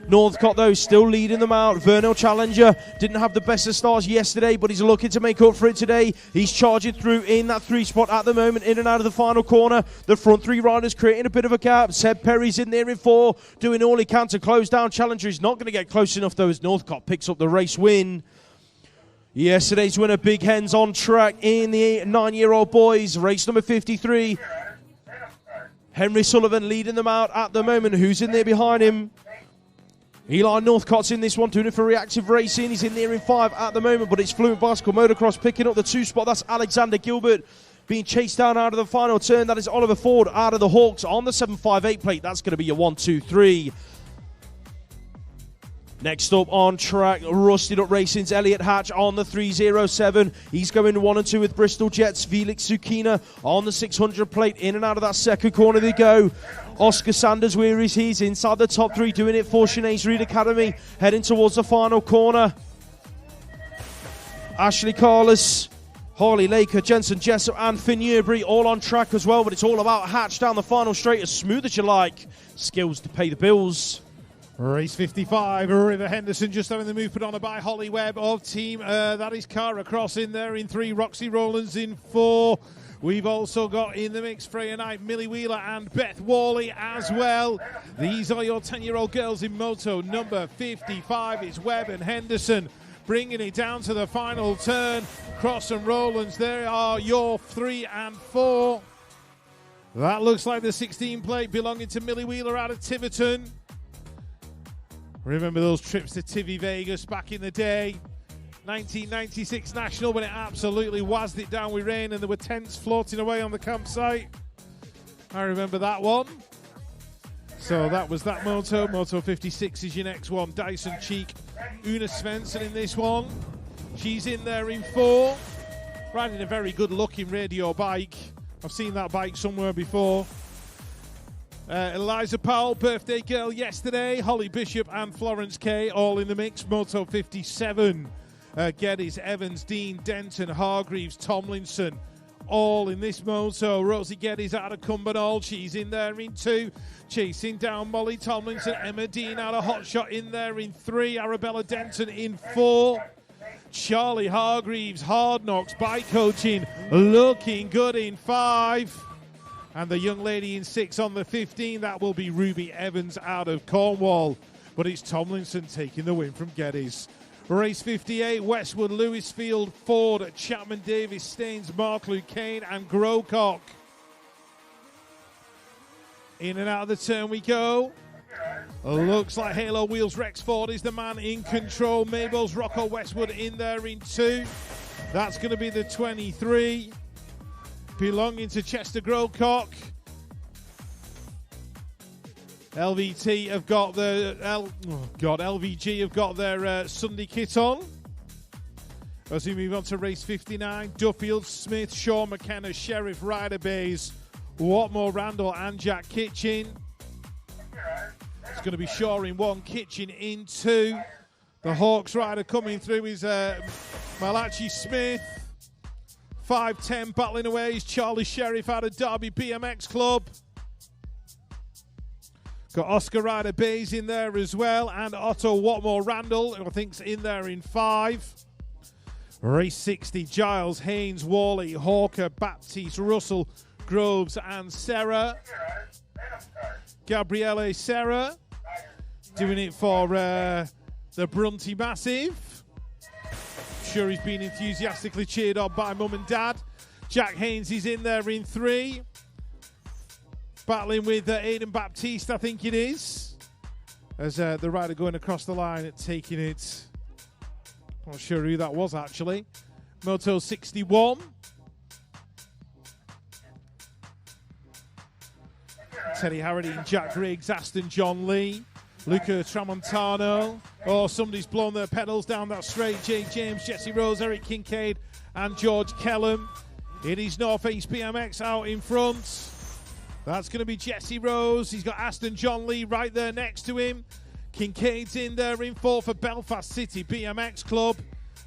Northcott, though, still leading them out. Vernal Challenger didn't have the best of starts yesterday, but he's looking to make up for it today. He's charging through in that 3 spot at the moment, in and out of the final corner. The front 3 riders creating a bit of a gap. Seb Perry's in there in 4, doing all he can to close down Challenger. He's not going to get close enough, though, as Northcott picks up the race win. Yesterday's winner, Big Hens, on track in the 9-year-old boys. Race number 53. Henry Sullivan leading them out at the moment. Who's in there behind him? Eli Northcott's in this one, doing it for Reactive Racing. He's in there in 5 at the moment, but it's Fluent Bicycle Motocross picking up the 2 spot. That's Alexander Gilbert being chased down out of the final turn. That is Oliver Ford out of the Hawks on the 758 plate. That's going to be your 1, 2, 3. Next up on track, Rusted Up Racing's Elliot Hatch on the 307. He's going 1 and 2 with Bristol Jets. Felix Zucchina on the 600 plate. In and out of that second corner they go. Oscar Sanders, where is he? He's inside the top 3, doing it for Sinead's Reed Academy. Heading towards the final corner. Ashley Carlos, Harley Laker, Jensen Jessup and Finn Newbury all on track as well. But it's all about Hatch down the final straight, as smooth as you like. Skills to pay the bills. Race 55, River Henderson just having the move put on by Holly Webb of team. That is Cara Cross in there in 3, Roxy Rowlands in 4. We've also got in the mix Freya Knight, Millie Wheeler and Beth Worley as well. These are your 10-year-old girls in moto. Number 55 is Webb and Henderson, bringing it down to the final turn. Cross and Rowlands, there are your 3 and 4. That looks like the 16 plate belonging to Millie Wheeler out of Tiverton. Remember those trips to Tivy Vegas back in the day? 1996 National, when it absolutely wazzed it down with rain and there were tents floating away on the campsite. I remember that one. So that was that moto. Moto 56 is your next one. Dyson Cheek, Una Svensson in this one. She's in there in 4. Riding a very good looking radio bike. I've seen that bike somewhere before. Eliza Powell, birthday girl yesterday. Holly Bishop and Florence Kay all in the mix. Moto 57. Geddes, Evans, Dean, Denton, Hargreaves, Tomlinson, all in this moto. Rosie Geddes out of Cumbernauld, she's in there in 2. Chasing down Molly Tomlinson, Emma Dean out of Hotshot in there in 3. Arabella Denton in 4. Charlie Hargreaves, Hard Knocks, bike coaching, looking good in 5. And the young lady in 6 on the 15, that will be Ruby Evans out of Cornwall. But it's Tomlinson taking the win from Geddes. Race 58, Westwood, Lewisfield, Ford, Chapman, Davis, Staines, Marklew, Kane and Grocock. In and out of the turn we go. Looks like Halo Wheels, Rex Ford is the man in control. Mabel's Rocco Westwood in there in 2. That's going to be the 23. Belonging to Chester Grocock. LVT have got the LVG have got their Sunday kit on. As we move on to race 59, Duffield, Smith, Shaw, McKenna, Sheriff, Ryder Bays, Watmore, Randall and Jack Kitchen. It's going to be Shaw in 1, Kitchen in 2. The Hawks rider coming through is Malachi Smith. 5'10", battling away is Charlie Sheriff out of Derby BMX Club. Got Oscar Ryder Bays in there as well, and Otto Watmore Randall, who I think's in there in 5. Race 60, Giles, Haynes, Worley, Hawker, Baptiste, Russell, Groves and Serra. Gabriele Serra doing it for the Brunty Massive. Sure, he's been enthusiastically cheered on by mum and dad. Jack Haynes is in there in 3. Battling with Aidan Baptiste, I think it is. As the rider going across the line and taking it. Not sure who that was, actually. Moto 61. Teddy Harrity, Jack Griggs, Aston John Lee. Luca Tramontano. Oh, somebody's blown their pedals down that straight. Jay James, Jesse Rose, Eric Kincaid and George Kellum. It is North East BMX out in front. That's going to be Jesse Rose. He's got Aston John Lee right there next to him. Kincaid's in there in 4 for Belfast City BMX Club.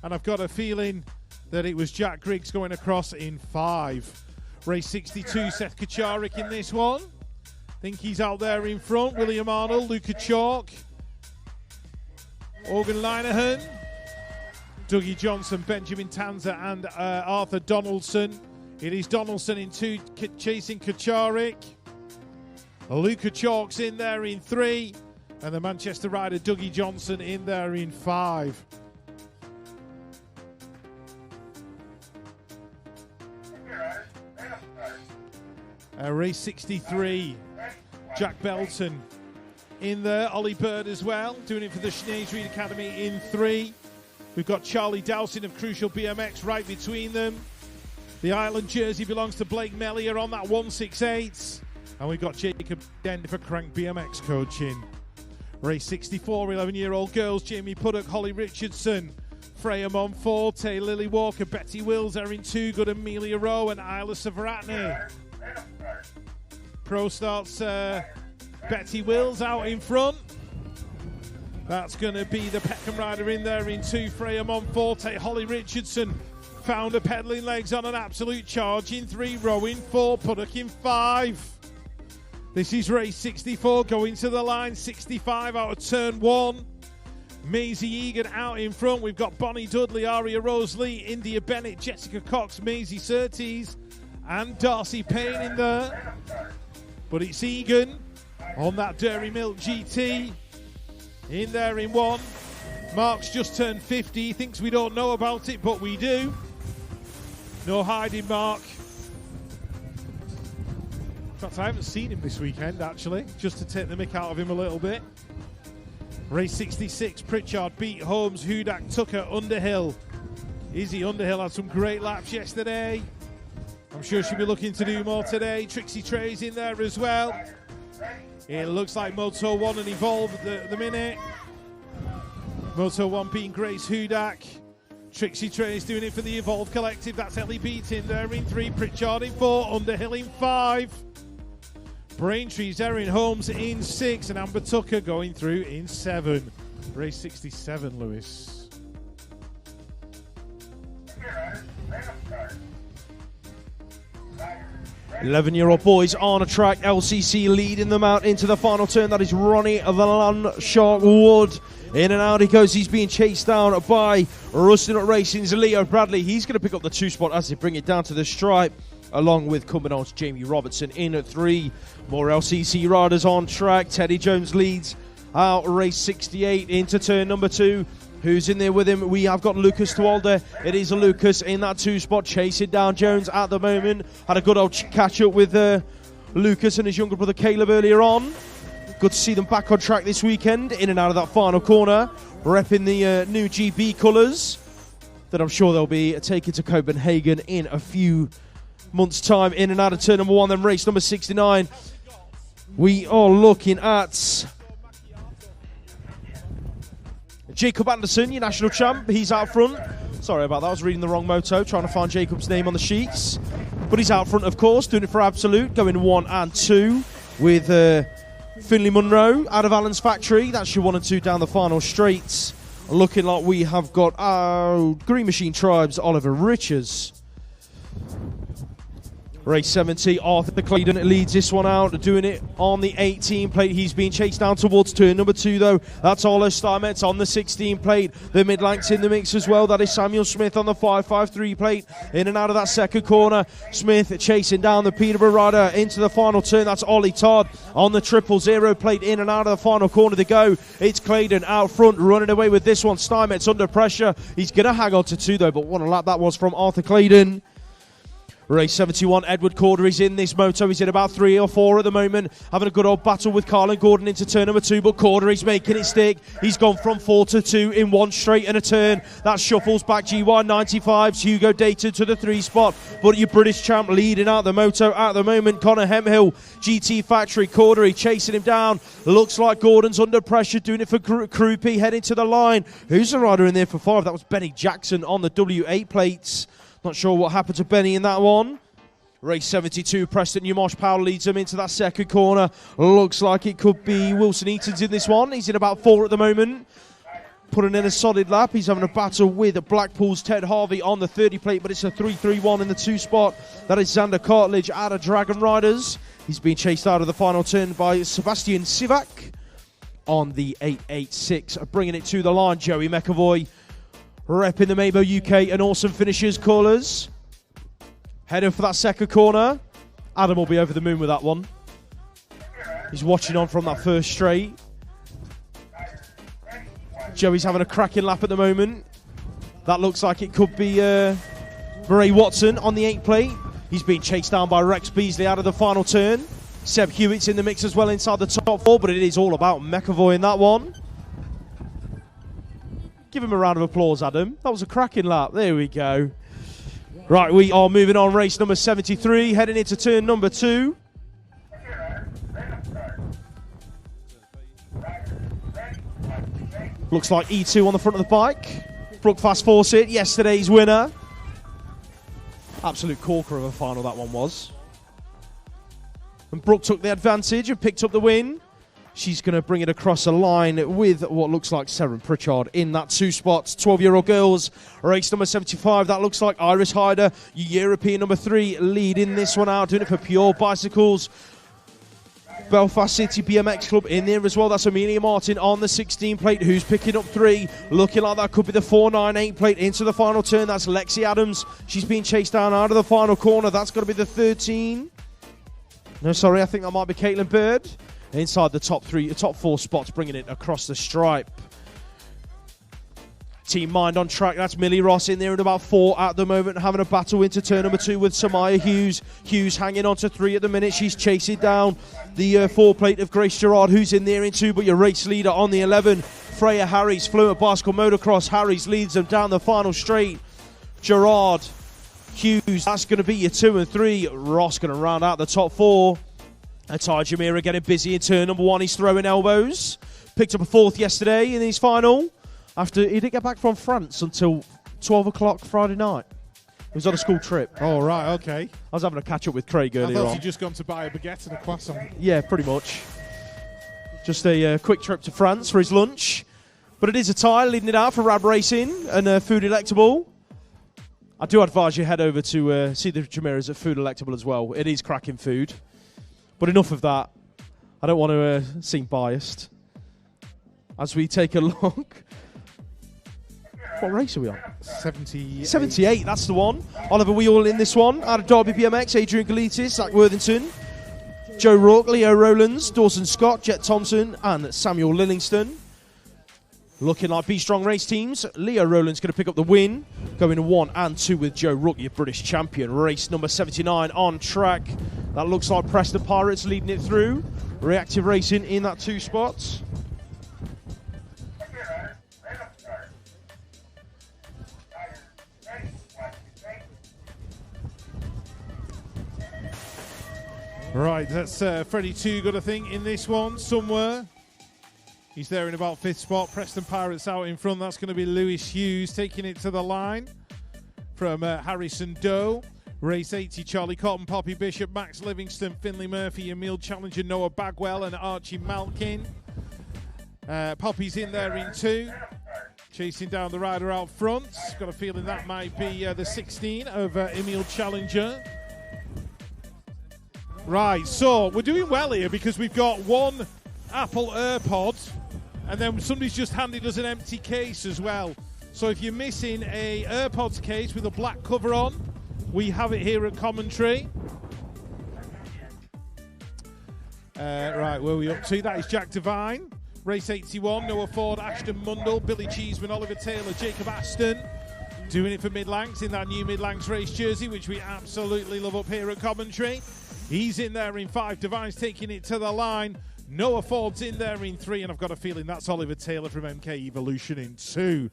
and I've got a feeling that it was Jack Griggs going across in 5. Race 62, Seth Kacharik in this one. Think he's out there in front. William Arnold, Luca Chalk, Organ Linehan, Dougie Johnson, Benjamin Tanzer, and Arthur Donaldson. It is Donaldson in 2, chasing Kacharik. Luca Chalk's in there in 3, and the Manchester rider Dougie Johnson in there in 5. Race 63, Jack Belton in there, Ollie Bird as well, doing it for the Sinead Reid Academy in 3. We've got Charlie Dowson of Crucial BMX right between them. The Ireland jersey belongs to Blake Mellier on that 168. And we've got Jacob Dend for Crank BMX coaching. Race 64, 11-year-old girls, Jamie Puddock, Holly Richardson, Freya Monforte, Lily Walker, Betty Wills are in 2, good Amelia Rowe and Isla Savaratney. Pro starts Betty Wills out in front. That's going to be the Peckham rider in there in 2, Freya Monforte, Holly Richardson. Found her pedalling legs on an absolute charge in 3, Rowe in 4, Puddock in 5. This is race 64, going to the line, 65 out of turn 1. Maisie Egan out in front. We've got Bonnie Dudley, Aria Rose Lee, India Bennett, Jessica Cox, Maisie Surtees, and Darcy Payne in there. But it's Egan on that Dairy Milk GT. In there in 1. Mark's just turned 50. He thinks we don't know about it, but we do. No hiding, Mark. In fact, I haven't seen him this weekend, actually, just to take the mick out of him a little bit. Race 66, Pritchard, Beat, Holmes, Hudak, Tucker, Underhill. Izzy Underhill had some great laps yesterday. I'm sure she'll be looking to do more today. Trixie Trey's in there as well. It looks like Moto 1 and Evolve at the minute. Moto 1 being Grace Hudak. Trixie Trey's doing it for the Evolve Collective. That's Ellie Beat in there in 3, Pritchard in 4, Underhill in 5. Braintree's Erin Holmes in 6, and Amber Tucker going through in 7. Race 67, Lewis. 11-year-old boys on a track, LCC leading them out into the final turn. That is Ronnie Van Shark Wood. In and out he goes. He's being chased down by Rustin Racing's Leo Bradley. He's going to pick up the 2 spot as they bring it down to the stripe, along with coming on Jamie Robertson in at 3. More LCC riders on track. Teddy Jones leads out race 68 into turn number 2. Who's in there with him? We have got Lucas Tuolda. It is Lucas in that 2 spot, chasing down Jones at the moment. Had a good old catch up with Lucas and his younger brother Caleb earlier on. Good to see them back on track this weekend, in and out of that final corner, repping the new GB colours that I'm sure they'll be taking to Copenhagen in a few months' time. In and out of turn number 1, then race number 69. We are looking at Jacob Anderson, your national champ. He's out front. Sorry about that, I was reading the wrong moto, trying to find Jacob's name on the sheets. But he's out front, of course, doing it for Absolute, going 1 and 2 with Finley Munro out of Allen's factory. That's your 1 and 2 down the final straights. Looking like we have got Green Machine Tribes, Oliver Richards. Race 70, Arthur Claydon leads this one out, doing it on the 18 plate. He's being chased down towards turn number 2, though. That's Ola Steinmetz on the 16 plate. The mid-length's in the mix as well. That is Samuel Smith on the 553 plate. In and out of that second corner. Smith chasing down the Peterborough rider into the final turn. That's Ollie Todd on the 000 plate. In and out of the final corner to go. It's Claydon out front, running away with this one. Steinmetz under pressure. He's going to hang on to 2, though, but what a lap that was from Arthur Claydon. Race 71, Edward Cordery's in this moto. He's in about 3 or 4 at the moment, having a good old battle with Carlin Gordon into turn number 2, but Cordery's making it stick. He's gone from 4 to 2 in 1 straight and a turn. That shuffles back GY95's Hugo Dayton to the 3 spot, but your British champ leading out the moto at the moment, Connor Hemhill, GT Factory. Cordery chasing him down. Looks like Gordon's under pressure, doing it for Krupe, heading to the line. Who's the rider in there for 5? That was Benny Jackson on the W8 plates. Not sure what happened to Benny in that one. Race 72, Preston Newmarsh Powell leads him into that second corner. Looks like it could be Wilson Eaton's in this one. He's in about 4 at the moment. putting in a solid lap. He's having a battle with Blackpool's Ted Harvey on the 30 plate, but it's a 3-3-1 in the 2 spot. That is Xander Cartledge out of Dragon Riders. He's being chased out of the final turn by Sebastian Sivak on the 886, bringing it to the line. Joey McAvoy repping the Mabo UK, an awesome finishers callers. Heading for that second corner. Adam will be over the moon with that one. He's watching on from that first straight. Joey's having a cracking lap at the moment. That looks like it could be Murray Watson on the 8 plate. He's being chased down by Rex Beasley out of the final turn. Seb Hewitt's in the mix as well inside the top 4, but it is all about McAvoy in that one. Give him a round of applause, Adam. That was a cracking lap. There we go. Right, we are moving on. Race number 73, heading into turn number 2. Looks like E2 on the front of the bike. Brooke Fast Fawcett, yesterday's winner. Absolute corker of a final that one was. And Brooke took the advantage and picked up the win. She's going to bring it across the line with what looks like Seren Pritchard in that 2 spots. 12-year-old girls, race number 75. That looks like Iris Hyder, European number 3, leading this one out, doing it for Pure Bicycles. Belfast City BMX Club in there as well. That's Amelia Martin on the 16 plate, who's picking up 3. Looking like that could be the 498 plate into the final turn. That's Lexi Adams. She's being chased down out of the final corner. That's got to be the 13. No, sorry, I think that might be Caitlin Bird. Inside the top 4 spots, bringing it across the stripe. Team Mind on track. That's Millie Ross in there at about 4 at the moment, having a battle into turn number 2 with Samaya Hughes. Hughes hanging on to 3 at the minute. She's chasing down the 4 plate of Grace Gerard, who's in there in 2, but your race leader on the 11, Freya Harries, Fluent Bicycle Motocross. Harries leads them down the final straight. Gerard, Hughes, that's going to be your 2 and 3. Ross going to round out the top 4. Ty Jamira getting busy in turn number 1. He's throwing elbows. Picked up a 4th yesterday in his final. After he didn't get back from France until 12 o'clock Friday night. He was on a school trip. Oh, right, okay. I was having a catch up with Craig earlier on. I thought you'd just gone to buy a baguette and a croissant. Yeah, pretty much. Just a quick trip to France for his lunch. But it is a tie leading it out for Rab Racing and Food Electable. I do advise you head over to see the Jamiras at Food Electable as well. It is cracking food. But enough of that. I don't want to seem biased. As we take a look. What race are we on? 78, that's the one. Oliver Wheel in this one. Out of Derby BMX, Adrian Galitis, Zach Worthington, Joe Rourke, Leo Rowlands, Dawson Scott, Jet Thompson, and Samuel Lillingston. Looking like B-Strong race teams. Leo Rowland's going to pick up the win. Going 1 and 2 with Joe Rook, your British champion. Race number 79 on track. That looks like Preston Pirates leading it through. Reactive Racing in that 2 spots. Right, that's Freddie Toogood, I think, in this one somewhere. He's there in about 5th spot. Preston Pirates out in front. That's going to be Lewis Hughes taking it to the line from Harrison Doe. Race 80, Charlie Cotton, Poppy Bishop, Max Livingston, Finley Murphy, Emil Challenger, Noah Bagwell, and Archie Malkin. Poppy's in there in 2. Chasing down the rider out front. Got a feeling that might be the 16 of Emil Challenger. Right, so we're doing well here because we've got 1 Apple AirPod, and then somebody's just handed us an empty case as well. So if you're missing a AirPods case with a black cover on, we have it here at Commentary. Right, where are we up to? That is Jack Devine. Race 81, Noah Ford, Ashton Mundell, Billy Cheeseman, Oliver Taylor, Jacob Aston. Doing it for Midlands in that new Midlands race jersey, which we absolutely love up here at Commentary. He's in there in 5. Devine's taking it to the line. Noah Ford's in there in 3, and I've got a feeling that's Oliver Taylor from MK Evolution in 2.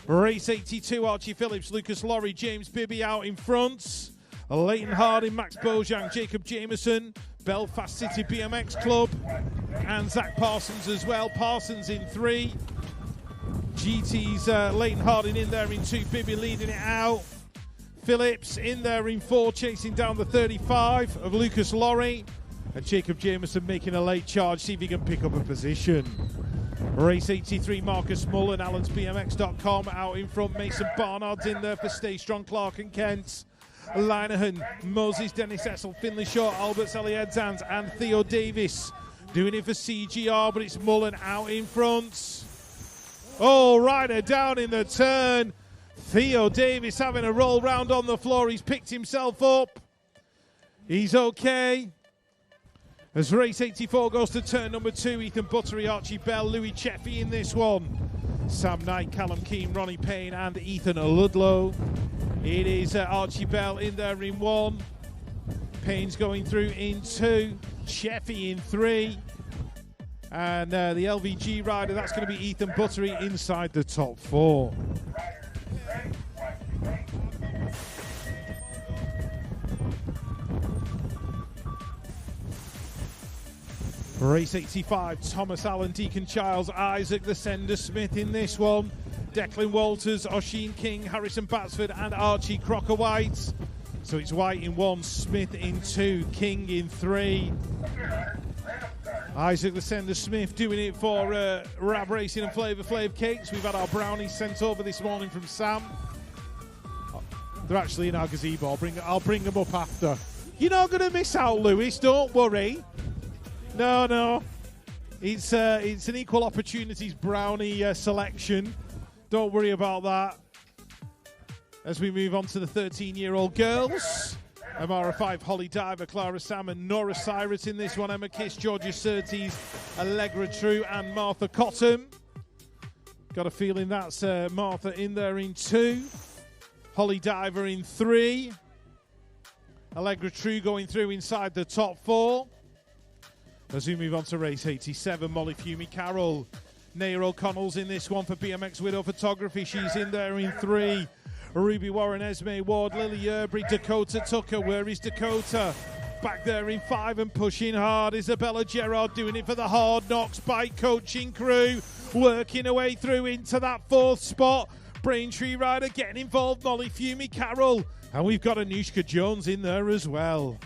Race 82, Archie Phillips, Lucas Laurie, James Bibby out in front. Leighton Harding, Max Bojang, Jacob Jameson, Belfast City BMX Club, and Zach Parsons as well. Parsons in 3. GT's Leighton Harding in there in 2, Bibby leading it out. Phillips in there in 4, chasing down the 35 of Lucas Laurie. And Jacob Jameson making a late charge, see if he can pick up a position. Race 83, Marcus Mullen, Allen'sBMX.com. Out in front, Mason Barnard's in there for Stay Strong, Clark and Kent. Linehan, Moses, Dennis Essel, Finley Shaw, Albert Sally-Edzans, and Theo Davis doing it for CGR, but it's Mullen out in front. Oh, Ryder down in the turn. Theo Davis having a roll round on the floor. He's picked himself up. He's okay. As race 84 goes to turn number 2, Ethan Buttery, Archie Bell, Louis Cheffy in this one. Sam Knight, Callum Keane, Ronnie Payne, and Ethan Ludlow. It is Archie Bell in there in 1. Payne's going through in 2. Cheffy in 3. And the LVG rider, that's going to be Ethan Buttery inside the top 4. Race 85, Thomas Allen, Deacon Childs, Isaac the Sender Smith in this one. Declan Walters, Oisin King, Harrison Batsford, and Archie Crocker White. So it's White in 1, Smith in 2, King in 3. Isaac the Sender Smith doing it for Rab Racing and Flavor Flav Cakes. We've had our brownies sent over this morning from Sam. They're actually in our gazebo. I'll bring them up after. You're not going to miss out, Lewis. Don't worry. No. It's an equal opportunities brownie selection. Don't worry about that. As we move on to the 13-year-old girls. Amara 5, Holly Diver, Clara Salmon, Nora Cyrus in this one, Emma Kiss, Georgia Surtees, Allegra True, and Martha Cotton. Got a feeling that's Martha in there in 2. Holly Diver in 3. Allegra True going through inside the top 4. As we move on to race 87, Molly Fumey Carroll. Naya O'Connell's in this one for BMX Widow Photography. She's in there in 3. Ruby Warren, Esme Ward, Lily Yerbury, Dakota Tucker. Where is Dakota? Back there in 5 and pushing hard. Isabella Gerard doing it for the Hard Knocks bike coaching crew. Working her way through into that 4th spot. Braintree rider getting involved, Molly Fumey Carroll. And we've got Anushka Jones in there as well.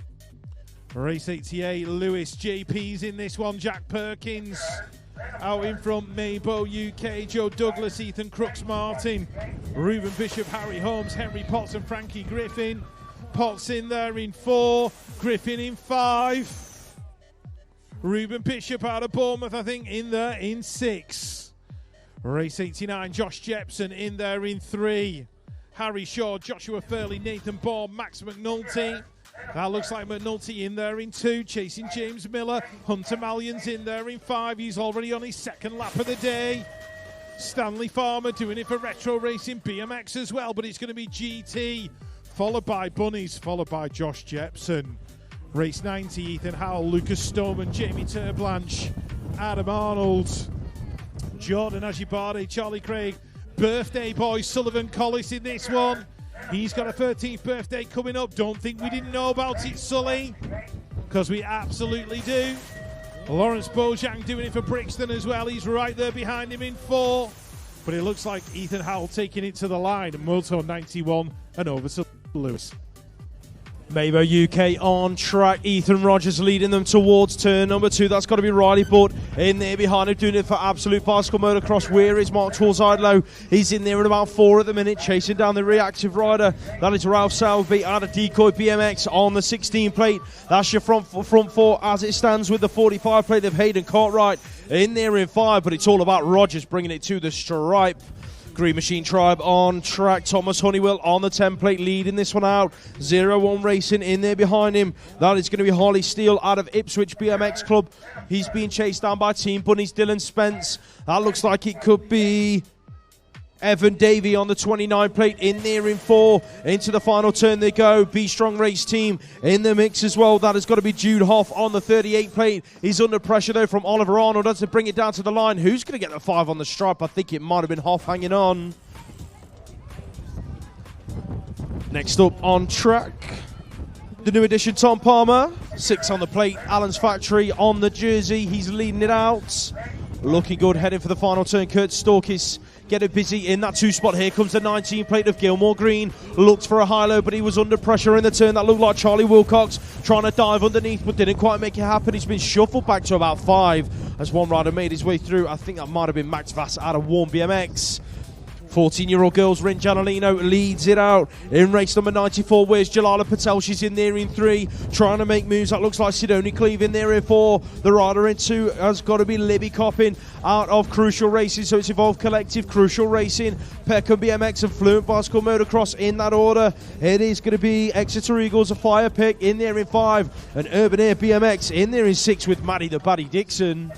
Race 88, Lewis JP's in this one, Jack Perkins. Out in front, Maybo UK, Joe Douglas, Ethan Crooks Martin, Reuben Bishop, Harry Holmes, Henry Potts and Frankie Griffin. Potts in there in 4, Griffin in 5. Reuben Bishop out of Bournemouth, I think, in there in 6. Race 89, Josh Jepson in there in 3. Harry Shaw, Joshua Furley, Nathan Baum, Max McNulty. That looks like McNulty in there in 2, chasing James Miller. Hunter Mallion's in there in 5. He's already on his 2nd lap of the day. Stanley Farmer doing it for Retro Racing BMX as well, but it's going to be GT, followed by Bunnies, followed by Josh Jepson. Race 90, Ethan Howell, Lucas Stoneman, Jamie Turblanche, Adam Arnold, Jordan Ajibade, Charlie Craig, birthday boy Sullivan Collis in this one. He's got a 13th birthday coming up. Don't think we didn't know about it, Sully, because we absolutely do. Lawrence Bojang doing it for Brixton as well. He's right there behind him in 4. But it looks like Ethan Howell taking it to the line. Moto 91 and over to Lewis. Maybo UK on track. Ethan Rogers leading them towards turn number 2. That's got to be Riley Budd in there behind him, doing it for Absolute Bicycle Motocross. Where is Mark Torzidlow? He's in there at about 4 at the minute, chasing down the reactive rider. That is Ralph Southby out of Decoy BMX on the 16 plate. That's your front 4 as it stands, with the 45 plate of Hayden Cartwright in there in 5. But it's all about Rogers bringing it to the stripe. Green Machine Tribe on track. Thomas Honeywell on the template, leading this one out. 0-1 Racing in there behind him. That is going to be Harley Steele out of Ipswich BMX Club. He's being chased down by Team Bunnies, Dylan Spence. That looks like it could be Evan Davey on the 29 plate in there in 4. Into the final turn they go. Be Strong Race Team in the mix as well. That has got to be Jude Hoff on the 38 plate. He's under pressure though from Oliver Arnold as to bring it down to the line. Who's going to get the 5 on the stripe? I think it might have been Hoff hanging on. Next up on track, the new addition, Tom Palmer. 6 on the plate. Allen's Factory on the jersey. He's leading it out. Looking good, heading for the final turn. Kurt Storkis get it busy in that 2 spot. Here comes the 19 plate of Gilmore Green. Looks for a high-low, but he was under pressure in the turn. That looked like Charlie Wilcox trying to dive underneath, but didn't quite make it happen. He's been shuffled back to about 5 as one rider made his way through. I think that might have been Max Vass out of Warm BMX. 14-year-old girls, Rin Giannolino leads it out in race number 94. Where's Jalala Patel? She's in there in 3, trying to make moves. That looks like Sidonie Cleve in there in 4. The rider in 2 has got to be Libby Coppin out of Crucial Racing. So it's Evolve Collective, Crucial Racing, Peckham BMX and Fluent Bicycle Motocross in that order. It is going to be Exeter Eagles, a Fire Pick in there in 5, and Urban Air BMX in there in 6 with Maddie the Buddy Dixon.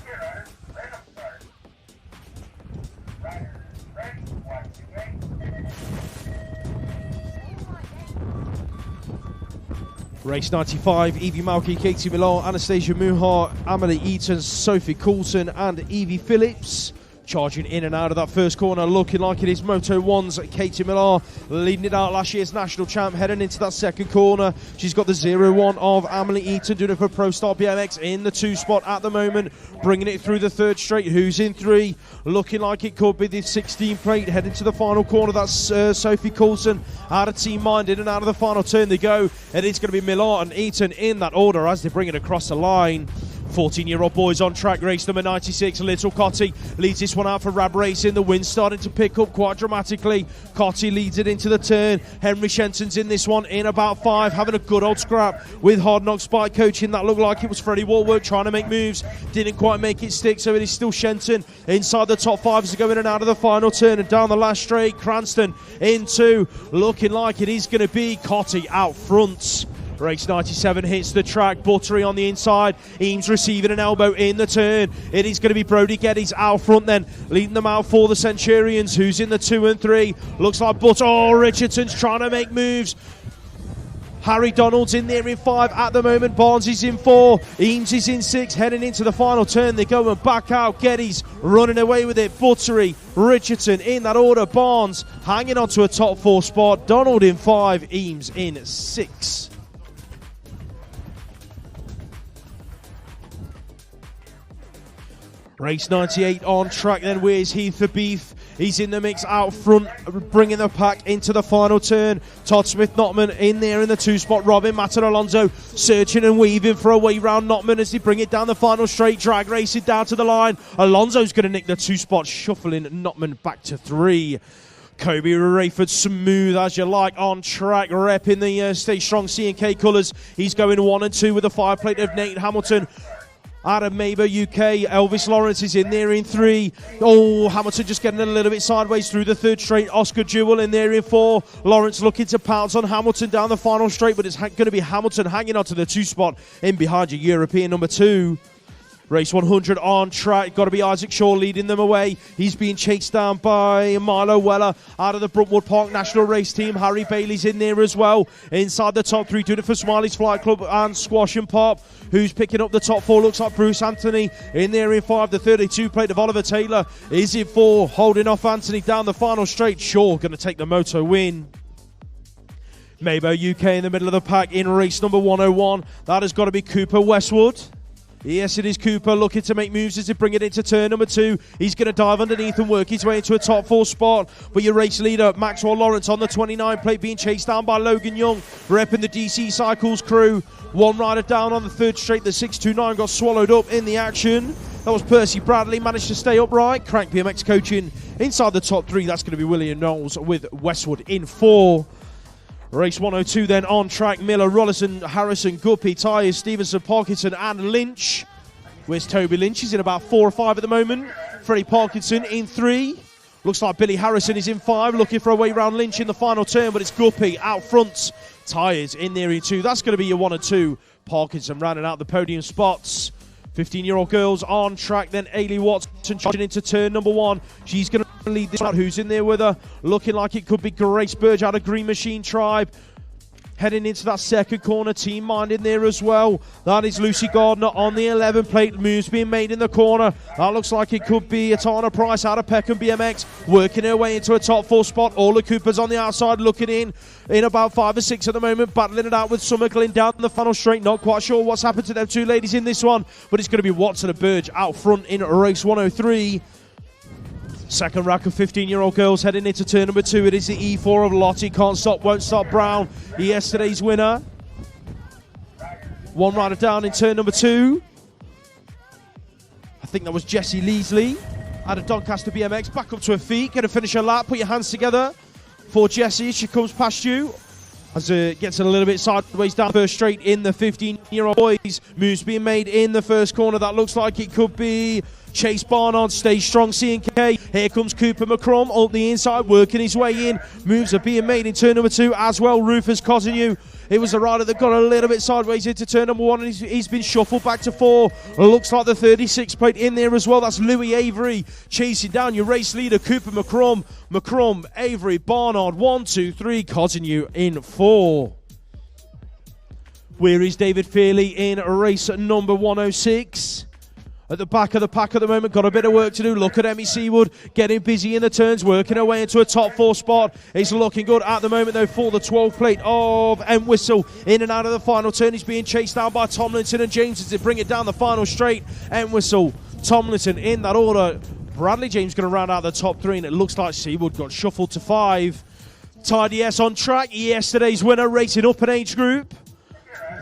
Race 95, Evie Malky, Katie Millar, Anastasia Muhar, Amelie Eaton, Sophie Coulson and Evie Phillips. Charging in and out of that first corner, looking like it is Moto 1's Katie Millar, leading it out, last year's national champ, heading into that second corner. She's got the 0-1 of Amelie Eaton, doing it for Pro Star BMX in the 2 spot at the moment, bringing it through the 3rd straight. Who's in 3? Looking like it could be the 16 plate, heading to the final corner. That's Sophie Coulson out of Team Mind, in and out of the final turn they go, and it's going to be Millar and Eaton in that order as they bring it across the line. 14-year-old boys on track, race number 96. Little Cotty leads this one out for Rab Racing. The wind's starting to pick up quite dramatically. Cotty leads it into the turn. Henry Shenton's in this one in about 5, having a good old scrap with Hard Knocks Bike Coaching. That looked like it was Freddie Walworth trying to make moves. Didn't quite make it stick, so it is still Shenton inside the top 5 as they go in and out of the final turn. And down the last straight, Cranston in 2. Looking like it is going to be Cotty out front. Race 97 hits the track, Buttery on the inside, Eames receiving an elbow in the turn. It is going to be Brody Geddes out front then, leading them out for the Centurions, who's in the 2 and 3. Looks like Richardson's trying to make moves. Harry Donald's in there in 5 at the moment. Barnes is in 4. Eames is in 6. Heading into the final turn. They're going back out. Geddes running away with it. Buttery, Richardson in that order. Barnes hanging on to a top 4 spot. Donald in 5. Eames in 6. Race 98 on track then. Where's Heath the Beef? He's in the mix out front, bringing the pack into the final turn. Todd Smith-Notman in there in the 2 spot. Robin Matter Alonso searching and weaving for a way round Notman as they bring it down the final straight. Drag racing down to the line. Alonso's going to nick the 2 spot, shuffling Notman back to 3. Kobe Rayford, smooth as you like, on track, repping the Stay Strong C&K colours. He's going 1 and 2 with a 5 plate of Nate Hamilton. Out of Mabel UK, Elvis Lawrence is in there in 3. Oh, Hamilton just getting a little bit sideways through the 3rd straight. Oscar Jewell in there in 4. Lawrence looking to pounce on Hamilton down the final straight, but it's going to be Hamilton hanging on to the 2 spot in behind your European number 2. Race 100 on track. Got to be Isaac Shaw leading them away. He's being chased down by Milo Weller out of the Brookwood Park National Race Team. Harry Bailey's in there as well. Inside the top 3, doing it for Smiley's Flight Club and Squash and Pop. Who's picking up the top 4? Looks like Bruce Anthony in there in 5. The 32 plate of Oliver Taylor is in 4. Holding off Anthony down the final straight. Shaw going to take the moto win. Mabo UK in the middle of the pack in race number 101. That has got to be Cooper Westwood. Yes, it is Cooper looking to make moves as they bring it into turn number 2. He's going to dive underneath and work his way into a top 4 spot. But your race leader, Maxwell Lawrence, on the 29 plate, being chased down by Logan Young, repping the DC Cycles crew. One rider down on the 3rd straight. The 629 got swallowed up in the action. That was Percy Bradley, managed to stay upright. Crank BMX coaching inside the top 3. That's going to be William Knowles with Westwood in 4. Race 102 then on track. Miller, Rollison, Harrison, Guppy, Tyres, Stevenson, Parkinson and Lynch. Where's Toby Lynch? He's in about 4 or 5 at the moment. Freddie Parkinson in 3. Looks like Billy Harrison is in 5, looking for a way round Lynch in the final turn, but it's Guppy out front. Tyres in there in 2. That's going to be your 1 and 2. Parkinson rounding out the podium spots. 15-year-old girls on track, then Ailey Watson charging into turn number 1. She's going to lead this out. Who's in there with her? Looking like it could be Grace Burge out of Green Machine Tribe. Heading into that second corner, Team Mind in there as well. That is Lucy Gardner on the 11 plate. Moves being made in the corner. That looks like it could be Atana Price out of Peckham BMX, working her way into a top 4 spot. Orla Cooper's on the outside looking in about 5 or 6 at the moment, battling it out with Summer Glynn down the final straight. Not quite sure what's happened to them 2 ladies in this one, but it's going to be Watson and Burge out front in race 103. Second rack of 15-year-old girls heading into turn number 2. It is the E4 of Lottie. Can't Stop, Won't Stop Brown, yesterday's winner. One rider down in turn number 2. I think that was Jessie Leasley out of Doncaster BMX. Back up to her feet, get a finish her lap, put your hands together for Jessie. She comes past you. As it gets a little bit sideways down first straight in the 15-year-old boys. Moves being made in the first corner. That looks like it could be Chase Barnard. Stay strong, C&K. Here comes Cooper McCrum up the inside, working his way in. Moves are being made in turn number 2 as well. Rufus Cosinu. It was the rider that got a little bit sideways into turn number 1, and he's been shuffled back to 4. Looks like the 36 plate in there as well. That's Louis Avery chasing down your race leader, Cooper McCrum. McCrum, Avery, Barnard, 1, 2, 3. Cosinu in 4. Where is David Fearley in race number 106? At the back of the pack at the moment, got a bit of work to do. Look at Emmy Seawood getting busy in the turns, working her way into a top 4 spot. It's looking good at the moment, though, for the 12 plate of Entwistle. In and out of the final turn, he's being chased down by Tomlinson and James to bring it down the final straight. Entwistle, Tomlinson in that order. Bradley James going to round out the top 3, and it looks like Seawood got shuffled to 5. Tidy S on track, yesterday's winner, racing up an age group.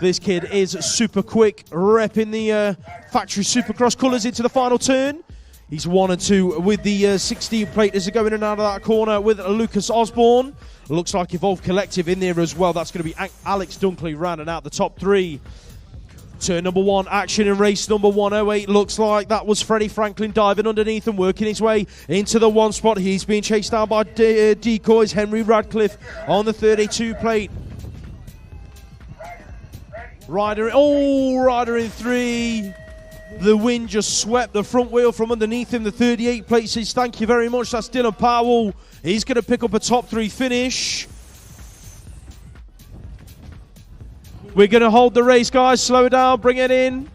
This kid is super quick, repping the factory Supercross colours into the final turn. He's 1 and 2 with the 16 plate as they go in and out of that corner with Lucas Osborne. Looks like Evolve Collective in there as well. That's going to be Alex Dunkley rounding out the top 3. Turn number 1, action in race number 108. Looks like that was Freddie Franklin diving underneath and working his way into the 1 spot. He's being chased down by decoys. Henry Radcliffe on the 32 plate. Rider in 3. The wind just swept the front wheel from underneath him. The 38 plate says, thank you very much. That's Dylan Powell. He's going to pick up a top 3 finish. We're going to hold the race, guys. Slow it down. Bring it in.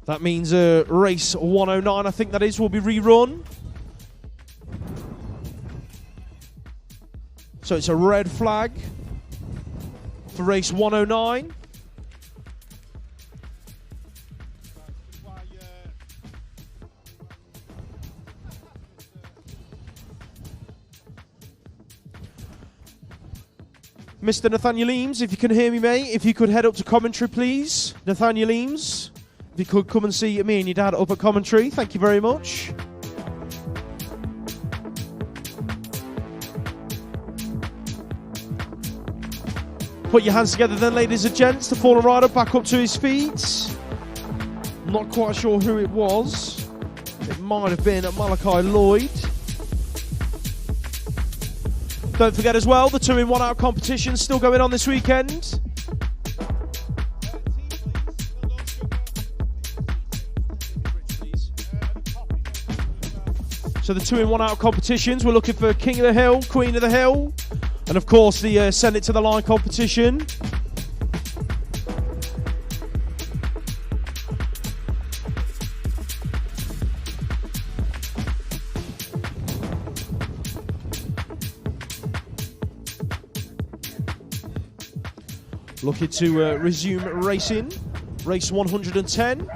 That means race 109, I think that is, will be rerun. So it's a red flag for race 109. Mr. Nathaniel Eames, if you can hear me, mate, if you could head up to commentary, please. Nathaniel Eames, if you could come and see me and your dad up at commentary. Thank you very much. Put your hands together then, ladies and gents. The fallen rider back up to his feet. Not quite sure who it was. It might have been Malachi Lloyd. Don't forget as well, the 2-in-1 out competition still going on this weekend. So the 2-in-1 out competitions, we're looking for King of the Hill, Queen of the Hill, and of course the Send It to the Line competition. Looking to resume racing, race 110.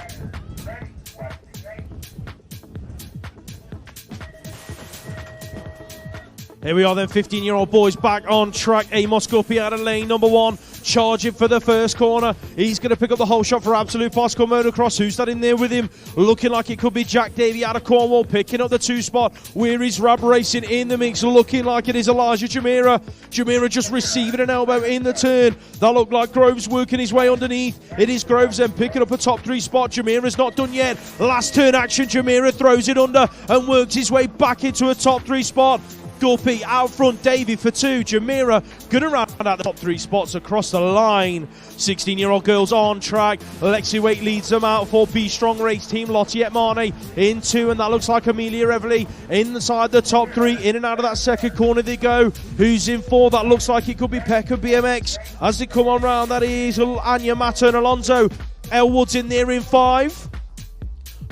Here we are then, 15-year-old boys back on track. Amos Guppy out of lane number 1, charging for the first corner. He's going to pick up the whole shot for Absolute Bicycle Motocross. Who's that in there with him? Looking like it could be Jack Davey out of Cornwall, picking up the 2 spot. Where is Rab Racing in the mix? Looking like it is Elijah Jamira. Jamira just receiving an elbow in the turn. That looked like Groves working his way underneath. It is Groves then picking up a top 3 spot. Jamira's not done yet. Last turn action. Jamira throws it under and works his way back into a top 3 spot. Guppy out front, Davey for 2. Jamira gonna round out the top 3 spots across the line. 16-year-old girls on track. Lexi Waite leads them out for B Strong Race Team. Lottiette Marnie in 2, and that looks like Amelia Everly inside the top 3. In and out of that second corner they go. Who's in 4? That looks like it could be Peckham BMX. As they come on round, that is Anya Mata and Alonso. Elwood's in there in 5.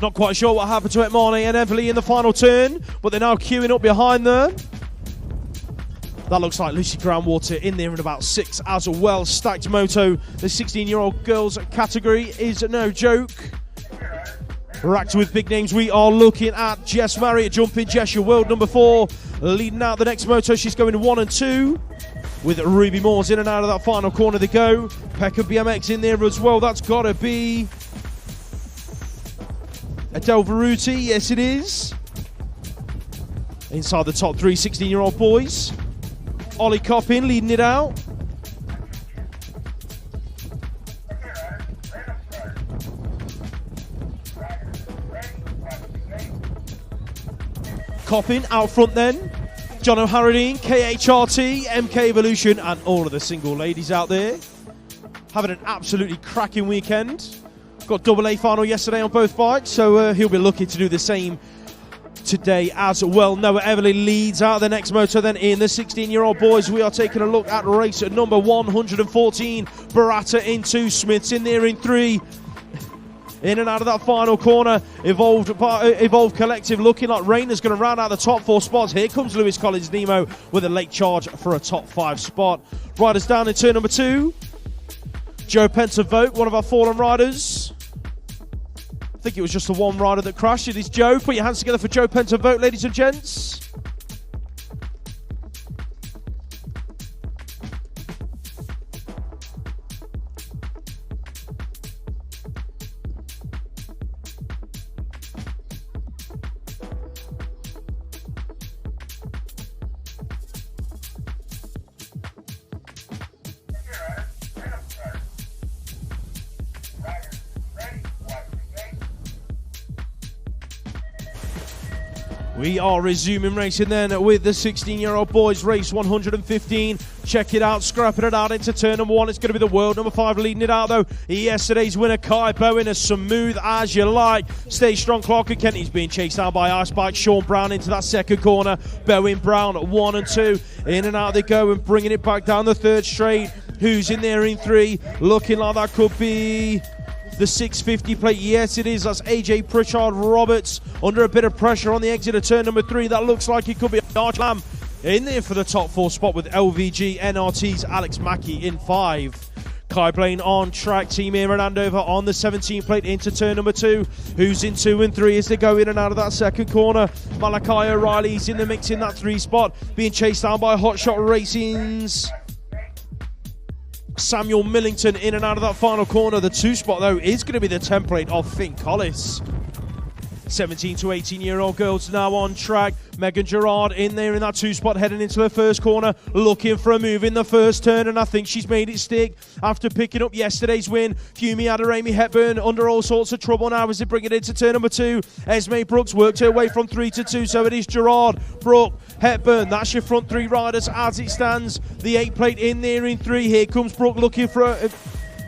Not quite sure what happened to Marnie and Everly in the final turn, but they're now queuing up behind them. That looks like Lucy Groundwater in there in about 6 as well. Stacked moto. The 16-year-old girls category is no joke. Racked with big names, we are looking at Jess Marriott, jumping Jess, your world number 4, leading out the next moto. She's going 1 and 2 with Ruby Moores in and out of that final corner to go. Pekka BMX in there as well. That's got to be Adele Veruti. Yes, it is. Inside the top 3, 16-year-old boys. Ollie Coppin leading it out. Coppin out front then. John O'Harradine, KHRT, MK Evolution, and all of the single ladies out there. Having an absolutely cracking weekend. Got double A final yesterday on both bikes, so he'll be looking to do the same today as well. Noah Everly leads out the next moto then in the 16-year-old boys. We are taking a look at race at number 114. Barata in 2, Smith's in there in 3. In and out of that final corner, Evolved Collective looking like Rayner's going to round out the top 4 spots. Here comes Lewis Collins Nemo with a late charge for a top 5 spot. Riders down in turn number 2. Joe Pentavote, one of our fallen riders. I think it was just the one rider that crashed. It is Joe. Put your hands together for Joe Pentavote, ladies and gents. We are resuming racing then with the 16-year-old boys, race 115. Check it out, scrapping it out into turn number 1. It's going to be the world number 5 leading it out though. Yesterday's winner, Kai Bowen, as smooth as you like. Stay strong, Clark and Kent. He's being chased down by Ice Bike. Sean Brown into that second corner. Bowen Brown 1 and 2. In and out they go and bringing it back down the third straight. Who's in there in 3? Looking like that could be the 650 plate. Yes, it is. That's AJ Pritchard Roberts under a bit of pressure on the exit of turn number 3. That looks like it could be Arch Lamb in there for the top 4 spot with LVG NRT's Alex Mackey in 5. Kai Blaine on track. Team Aaron Andover on the 17 plate into turn number 2. Who's in 2 and 3 as they go in and out of that second corner. Malachi O'Reilly's in the mix in that 3 spot, being chased down by Hotshot Racing's Samuel Millington in and out of that final corner. The 2 spot though is going to be the template of Finn Collis. 17 to 18-year-old girls now on track. Megan Gerard in there in that 2 spot heading into the first corner, looking for a move in the first turn, and I think she's made it stick after picking up yesterday's win. Humi Adarami Hepburn under all sorts of trouble now as they bring it into turn number 2. Esme Brooks worked her way from 3 to 2, so it is Gerard, Brooke, Hepburn. That's your front 3 riders as it stands. The 8 plate in there in 3. Here comes Brooke looking for a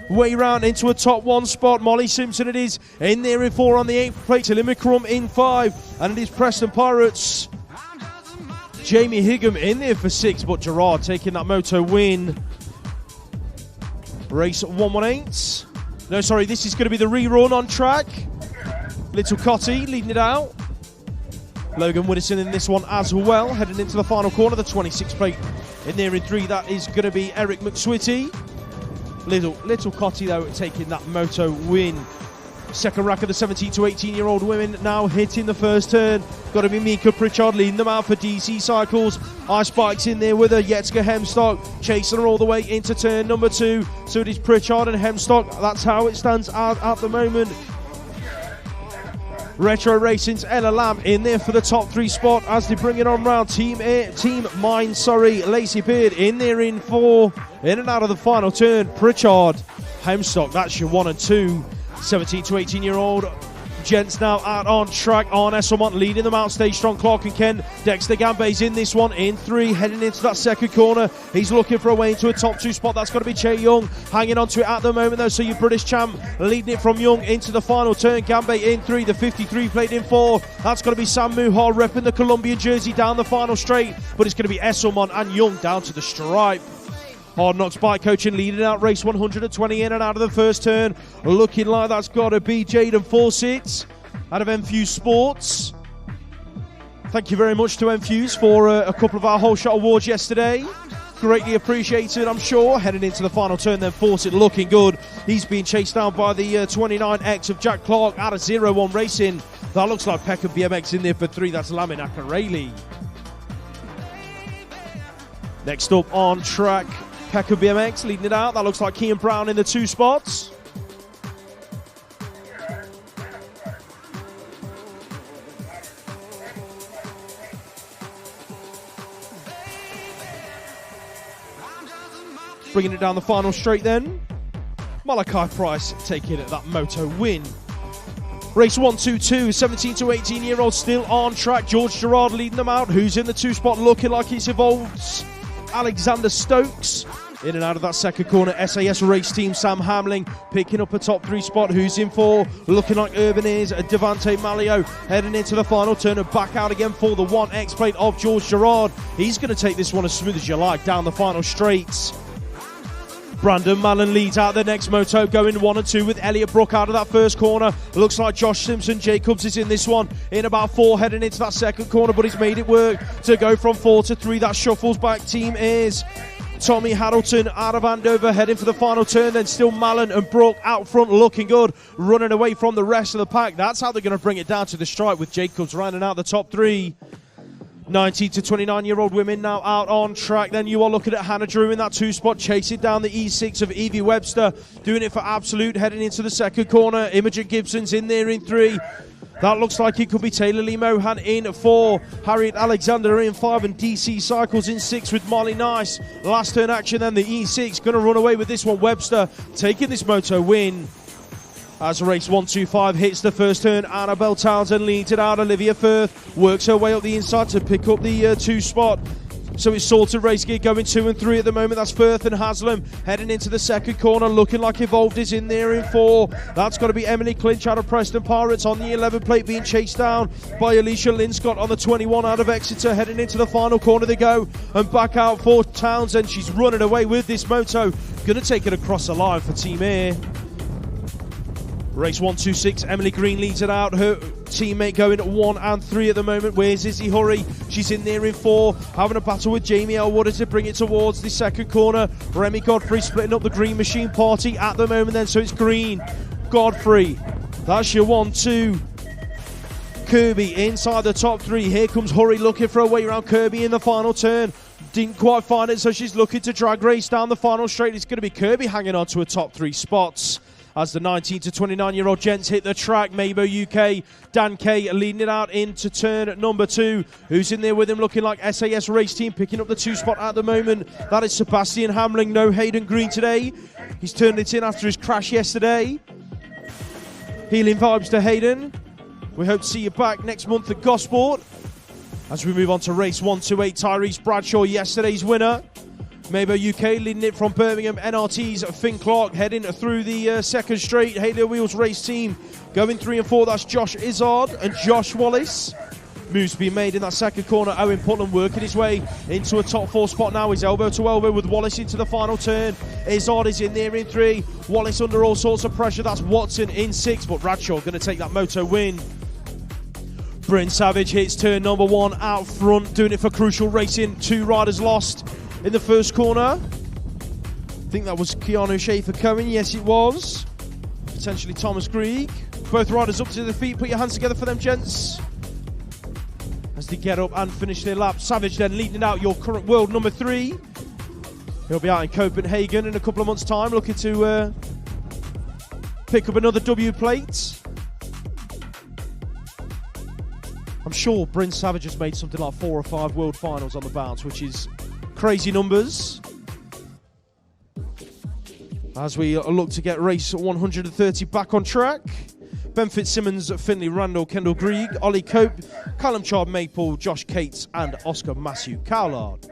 way round into a top 1 spot. Molly Simpson it is in there in 4 on the 8 plate. Tillimicrum in 5, and it is Preston Pirates. Jamie Higham in there for 6, but Gerard taking that moto win. Race 118. No, sorry, this is going to be the rerun on track. Little Cotty leading it out. Logan Widdowson in this one as well, heading into the final corner. The 26 plate in there in 3. That is going to be Eric McSwitty. Little Cotty though taking that moto win. Second rack of the 17 to 18-year-old women now hitting the first turn. Got to be Mika Pritchard leading them out for DC Cycles. Ice Bike's in there with her. Yetska Hemstock chasing her all the way into turn number 2. So it is Pritchard and Hemstock. That's how it stands at the moment. Retro Racing's Ella Lamb in there for the top 3 spot as they bring it on round. Team Mine, Lacey Beard in there in 4. In and out of the final turn, Pritchard, Hemstock, that's your 1 and 2. 17 to 18-year-old gents now out on track. Arne Esselmont leading them out. Stay strong, Clark and Ken. Dexter Gambay's in this one in 3, heading into that second corner. He's looking for a way into a top 2 spot. That's got to be Che Young hanging on to it at the moment though. So your British champ leading it from Young into the final turn. Gambay in 3, the 53 plate in 4. That's got to be Sam Muhal repping the Colombian jersey down the final straight. But it's going to be Esselmont and Young down to the stripe. Hard Knocks Bike Coaching leading out race 120 in and out of the first turn. Looking like that's got to be Jaden Fawcett out of Enfuse Sports. Thank you very much to Enfuse for a couple of our whole shot awards yesterday. greatly appreciated, I'm sure. Heading into the final turn, then Fawcett looking good. He's being chased down by the 29X of Jack Clark out of 0-1 Racing. That looks like Peckham BMX in there for 3. That's Lamin Akareli. Next up on track, Peckham BMX leading it out. That looks like Kean Brown in the 2 spots. Bringing it down the final straight then. Malachi Price taking it that moto win. Race 1-2-2, 17 to 18-year-olds still on track. George Gerard leading them out. Who's in the 2 spot looking like he's evolved? Alexander Stokes. In and out of that second corner, SAS race team, Sam Hamling picking up a top 3 spot. Who's in 4? Looking like Urban is Devante Malio heading into the final turn and back out again for the 1X plate of George Gerard. He's going to take this one as smooth as you like down the final straights. Brandon Mallon leads out the next moto, going 1 and 2 with Elliot Brook out of that first corner. Looks like Josh Simpson Jacobs is in this one in about 4, heading into that second corner, but he's made it work to go from 4 to 3. That shuffles back. Team is Tommy Harrelton out of Andover, heading for the final turn. Then still Mallon and Brook out front, looking good, running away from the rest of the pack. That's how they're going to bring it down to the stripe, with Jacobs rounding out the top 3. 19 to 29-year-old women now out on track. Then you are looking at Hannah Drew in that 2 spot, chasing down the E6 of Evie Webster, doing it for Absolute, heading into the second corner. Imogen Gibson's in there in 3. That looks like it could be Taylor Lee Mohan in 4. Harriet Alexander in 5, and DC Cycles in 6 with Molly Nice. Last turn action then, the E6 going to run away with this one. Webster taking this moto win. As race 1-2-5 hits the first turn, Annabelle Townsend leads it out. Olivia Firth works her way up the inside to pick up the 2 spot. So it's sorted race gear going 2 and 3 at the moment. That's Firth and Haslam heading into the second corner, looking like Evolved is in there in 4. That's got to be Emily Clinch out of Preston Pirates on the 11 plate, being chased down by Alicia Linscott on the 21 out of Exeter. Heading into the final corner they go, and back out for Townsend. She's running away with this moto, going to take it across the line for Team Air. Race 1-2-6, Emily Green leads it out. Her teammate going 1 and 3 at the moment. Where's Izzy Hurry? She's in there in 4, having a battle with Jamie Elwood to bring it towards the second corner. Remy Godfrey splitting up the Green Machine party at the moment then. So it's Green, Godfrey. That's your 1-2. Kirby inside the top 3. Here comes Hurry looking for a way around Kirby in the final turn. Didn't quite find it, so she's looking to drag race down the final straight. It's going to be Kirby hanging on to a top 3 spots. As the 19 to 29-year-old gents hit the track, Mabo UK, Dan Kay leading it out into turn number 2. Who's in there with him looking like SAS race team, picking up the 2 spot at the moment. That is Sebastian Hamling. No Hayden Green today. He's turned it in after his crash yesterday. Healing vibes to Hayden. We hope to see you back next month at Gosport. As we move on to race 1-2-8, Tyrese Bradshaw, yesterday's winner. Mabo UK leading it from Birmingham. NRT's Finn Clark heading through the second straight. Haley Wheels race team going 3 and 4. That's Josh Izzard and Josh Wallace. Moves being made in that second corner. Owen Putnam working his way into a top 4 spot now. He's elbow to elbow with Wallace into the final turn. Izzard is in there in 3. Wallace under all sorts of pressure. That's Watson in 6. But Bradshaw going to take that moto win. Bryn Savage hits turn number 1 out front, doing it for Crucial Racing. 2 riders lost in the first corner. I think that was Keanu Schaefer Cohen. Yes, it was. Potentially Thomas Grieg. Both riders up to their feet. Put your hands together for them, gents, as they get up and finish their lap. Savage then leading out, your current world number 3. He'll be out in Copenhagen in a couple of months' time, looking to pick up another W plate. I'm sure Bryn Savage has made something like 4 or 5 world finals on the bounce, which is crazy numbers. As we look to get race 130 back on track. Ben Fitzsimmons, Finley Randall, Kendall Grieg, Ollie Cope, Callum Chard Maple, Josh Cates and Oscar Matthew Cowlard.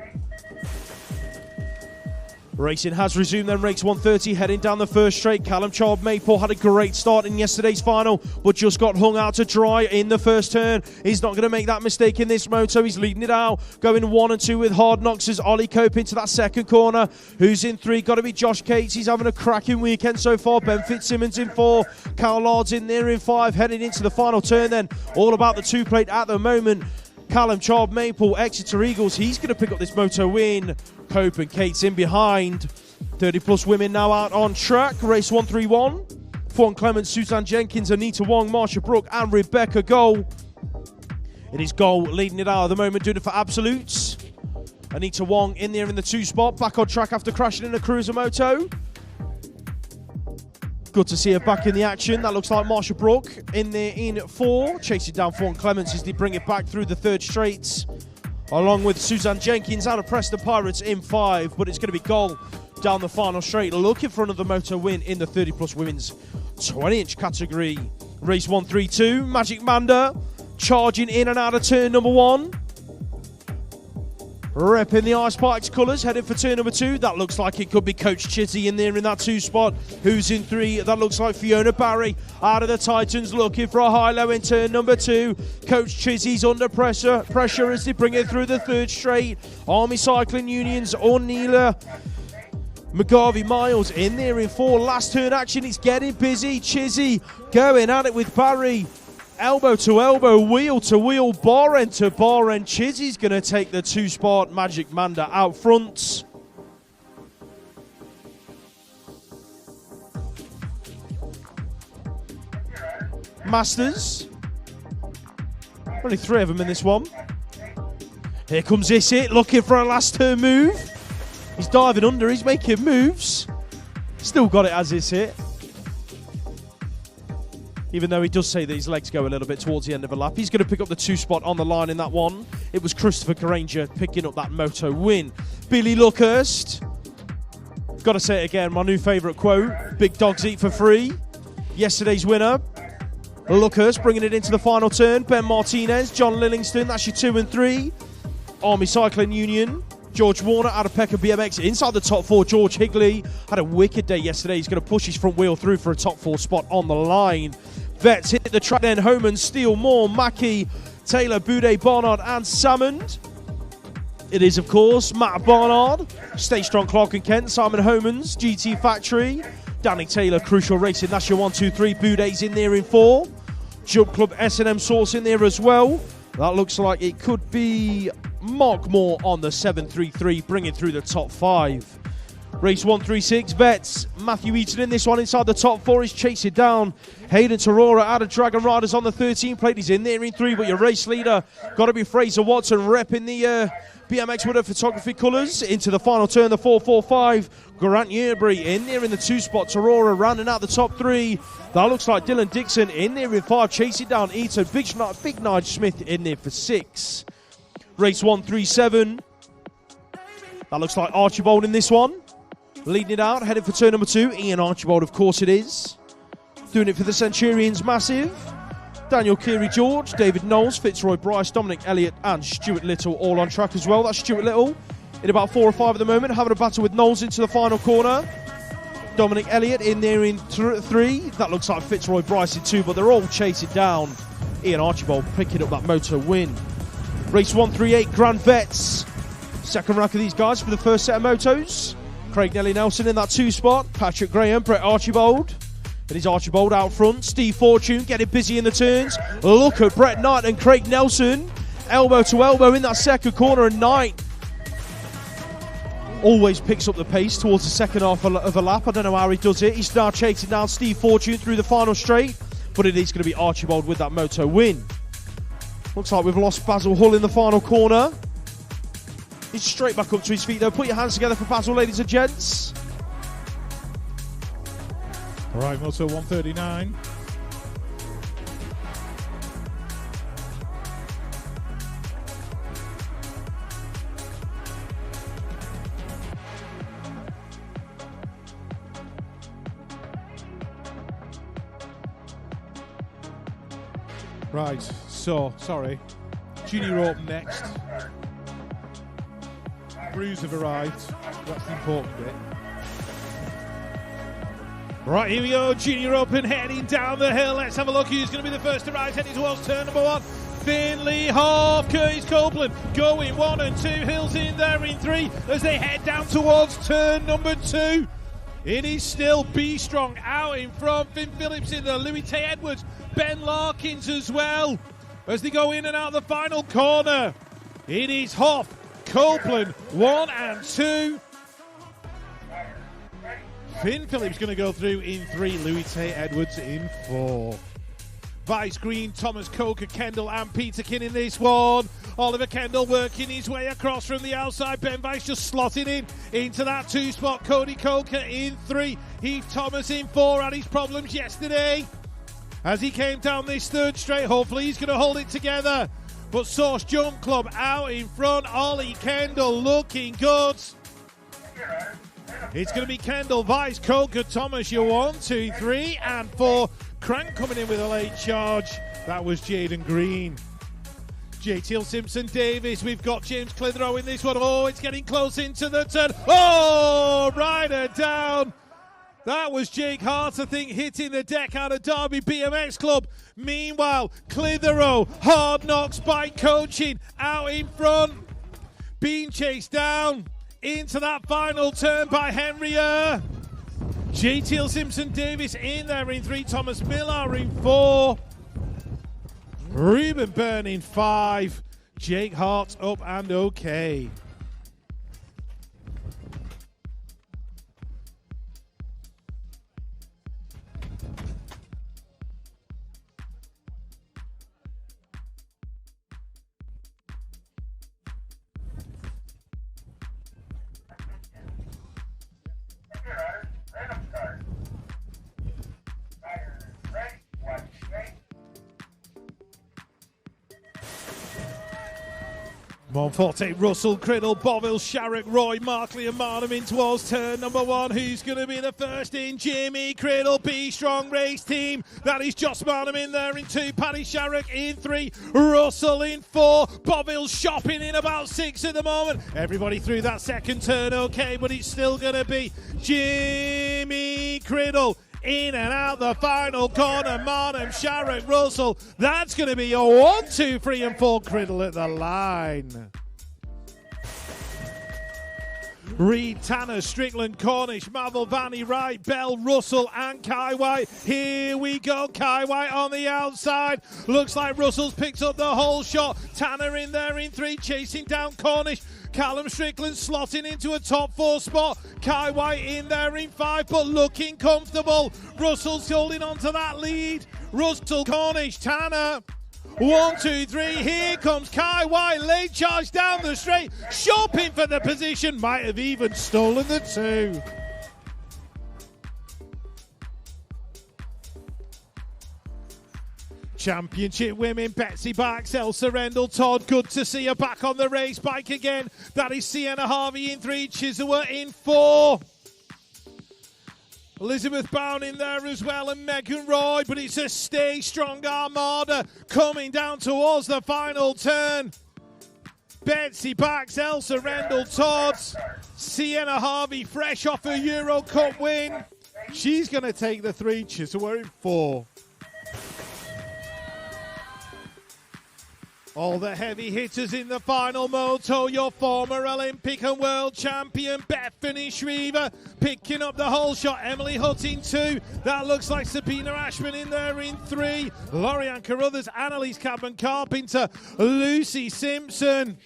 Racing has resumed then, race 130, heading down the first straight. Callum Chard Maple had a great start in yesterday's final, but just got hung out to dry in the first turn. He's not going to make that mistake in this moto. He's leading it out, going 1 and 2 with Hard Knocks as Ollie Cope into that second corner. Who's in 3? Got to be Josh Cates. He's having a cracking weekend so far. Ben Fitzsimmons in 4. Cowlard's in there in 5, heading into the final turn then. All about the 2 plate at the moment. Callum Child Maple, Exeter Eagles. He's going to pick up this moto win. Cope and Kate's in behind. 30-plus women now out on track. Race 131. Fawn Clements, Suzanne Jenkins, Anita Wong, Marsha Brook, and Rebecca Goal. It is Goal leading it out at the moment, doing it for Absolutes. Anita Wong in there in the 2 spot, back on track after crashing in a cruiser moto. Good to see her back in the action. That looks like Marsha Brook in there in 4. Chasing down Fawn Clements as they bring it back through the 3rd straights. Along with Suzanne Jenkins out of Preston Pirates in 5. But it's going to be Goal down the final straight, looking for another moto win in the 30-plus women's 20-inch category. Race 132, Magic Manda charging in and out of turn number 1. Repping the Ice Pikes colours, heading for turn number 2. That looks like it could be Coach Chizzy in there in that 2 spot. Who's in 3? That looks like Fiona Barry out of the Titans, looking for a high-low in turn number 2. Coach Chizzy's under pressure as they bring it through the 3rd straight. Army Cycling Union's Ornella McGarvey Miles in there in 4. Last turn action, it's getting busy. Chizzy going at it with Barry. Elbow to elbow, wheel to wheel, bar end to bar end. Chizzy's going to take the 2 spot. Magic Manda out front. Masters. Only 3 of them in this one. Here comes Issit, looking for a last turn move. He's diving under, he's making moves. Still got it as Issit. Even though he does say that his legs go a little bit towards the end of a lap. He's going to pick up the 2 spot on the line in that one. It was Christopher Granger picking up that moto win. Billy Luckhurst. Got to say it again, my new favourite quote. Big dogs eat for free. Yesterday's winner. Luckhurst bringing it into the final turn. Ben Martinez, John Lillingston, that's your 2 and 3. Army Cycling Union. George Warner out of Peckham BMX inside the top 4. George Higley had a wicked day yesterday. He's going to push his front wheel through for a top 4 spot on the line. Vets hit the track then. Homan, Steele, Moore, Mackey, Taylor, Boudet, Barnard and Salmond. It is, of course, Matt Barnard, Stay Strong, Clark and Kent, Simon Homans, GT Factory, Danny Taylor, Crucial Racing. That's your 1, 2, 3. Boudet's in there in 4. Jump Club S&M Source in there as well. That looks like it could be Mark Moore on the 733, bringing through the top 5. Race 136, Vets. Matthew Eaton in this one inside the top 4. He's chasing down Hayden Tarora out of Dragon Riders on the 13 plate. He's in there in 3, but your race leader got to be Fraser Watson, repping the BMX Widow Photography colours. Into the final turn, the 445. Grant Yearbury in there in the 2 spot. Tarora rounding out the top 3. That looks like Dylan Dixon in there in 5, chasing down Eaton. Big Nige Smith in there for 6. Race 137. That looks like Archibald in this one. Leading it out, headed for turn number 2. Ian Archibald, of course it is. Doing it for the Centurions Massive. Daniel Keary George, David Knowles, Fitzroy Bryce, Dominic Elliott and Stuart Little all on track as well. That's Stuart Little in about 4 or 5 at the moment, having a battle with Knowles into the final corner. Dominic Elliott in there in 3. That looks like Fitzroy Bryce in 2, but they're all chasing down Ian Archibald, picking up that moto win. Race 138, Grand Vets. Second rank of these guys for the first set of motos. Craig Nelly Nelson in that 2 spot. Patrick Graham, Brett Archibald. It is Archibald out front. Steve Fortune getting busy in the turns. Look at Brett Knight and Craig Nelson. Elbow to elbow in that second corner, and Knight always picks up the pace towards the second half of a lap. I don't know how he does it. He's now chasing down Steve Fortune through the final straight, but it is going to be Archibald with that moto win. Looks like we've lost Basil Hull in the final corner. He's straight back up to his feet though. Put your hands together for Basil, ladies and gents. All right, Moto 139. Right, so, sorry. Junior Open next. Brews have arrived. That's the important bit. Right, here we go. Junior Open heading down the hill. Let's have a look who's going to be the first to rise, heading towards turn number 1. Finley Half, Curtis Copeland going 1 and 2. Hills in there in 3 as they head down towards turn number 2. It is still Be Strong out in front. Finn Phillips in there. Louis Tay Edwards. Ben Larkins as well. as they go in and out the final corner. It is Hoff, Copeland, 1 and 2. Finn Phillips going to go through in 3. Louis Tate Edwards in 4. Vice Green, Thomas Coker, Kendall and Peterkin in this one. Oliver Kendall working his way across from the outside. Ben Vice just slotting in into that 2 spot. Cody Coker in 3. Heath Thomas in 4. Had his problems yesterday as he came down this 3rd straight. Hopefully he's going to hold it together. But Source Jump Club out in front. Ollie Kendall looking good. It's going to be Kendall, Vice, Coker, Thomas, your 1, 2, 3 and 4. Crank coming in with a late charge. That was Jaden Green. JTL Simpson Davis. We've got James Clitheroe in this one. Oh, it's getting close into the turn. Oh, rider down. That was Jake Hart, I think, hitting the deck out of Derby BMX Club. Meanwhile, Clitheroe, Hard Knocks Bike Coaching out in front. Being chased down into that final turn by Henrier. JTL Simpson Davis in there in 3. Thomas Millar in 4. Ruben Byrne in 5. Jake Hart up and okay. Monforte, Russell, Criddle, Boville, Sharrock, Roy, Markley and Marnham in towards turn number 1. Who's going to be the first in? Jimmy Criddle, B-Strong Race Team. That is Joss Marnham in there in 2. Paddy Sharrock in 3. Russell in 4. Boville shopping in about 6 at the moment. Everybody through that second turn okay, but it's still going to be Jimmy Criddle. In and out the final corner, Marnham, Sharrock, Russell. That's going to be a 1, 2, 3 and 4. Criddle at the line. Reed, Tanner, Strickland, Cornish, Mavel, Vanny, Wright, Bell, Russell and Kai White. Here we go, Kai White on the outside. Looks like Russell's picked up the whole shot. Tanner in there in 3, chasing down Cornish. Callum Strickland slotting into a top 4 spot. Kai White in there in 5, but looking comfortable. Russell's holding on to that lead. Russell, Cornish, Tanner. 1, 2, 3. Here comes Kai White. Late charge down the straight. Shopping for the position. Might have even stolen the 2. Championship women, Betsy Backs, Elsa Rendell, Todd, good to see her back on the race bike again. That is Sienna Harvey in 3, Chisua in 4. Elizabeth Bowen in there as well and Megan Roy, but it's a Stay Strong Armada coming down towards the final turn. Betsy Backs, Elsa Rendell, Todd, Sienna Harvey fresh off a Euro Cup win. She's going to take the 3, Chisua in 4. All the heavy hitters in the final moto, your former Olympic and world champion Bethany Shriver picking up the whole shot. Emily Hutt in 2. That looks like Sabina Ashman in there in 3. Lorianne Carruthers, Annalise Cadman Carpenter, Lucy Simpson.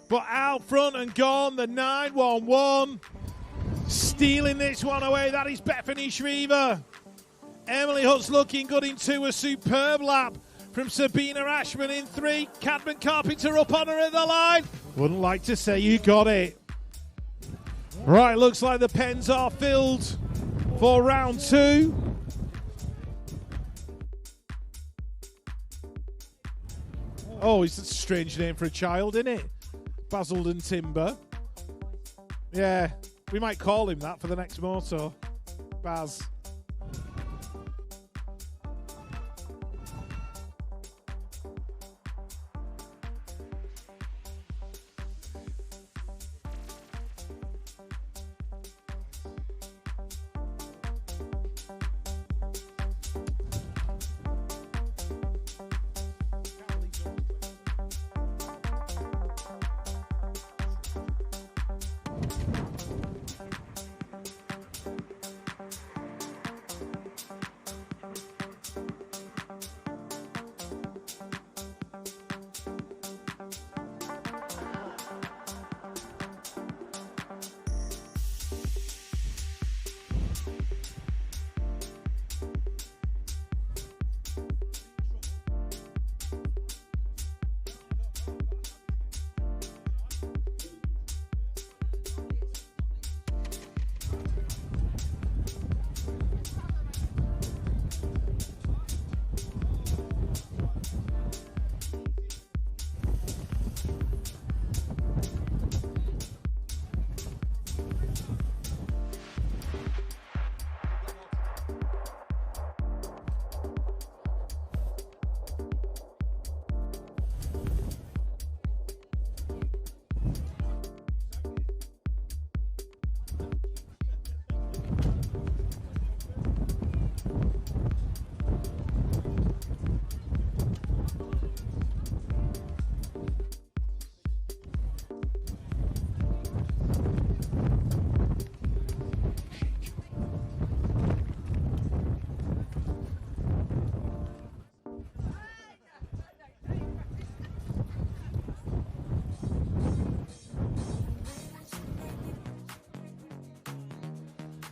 But out front and gone, the 911. Stealing this one away, that is Bethany Shriver. Emily Hutt's looking good in 2, a superb lap from Sabina Ashman in 3. Cadman Carpenter up on her at the line. Wouldn't like to say you got it. Right, looks like the pens are filled for round 2. Oh, it's a strange name for a child, isn't it? Basildon Timber. Yeah, we might call him that for the next moto. Baz.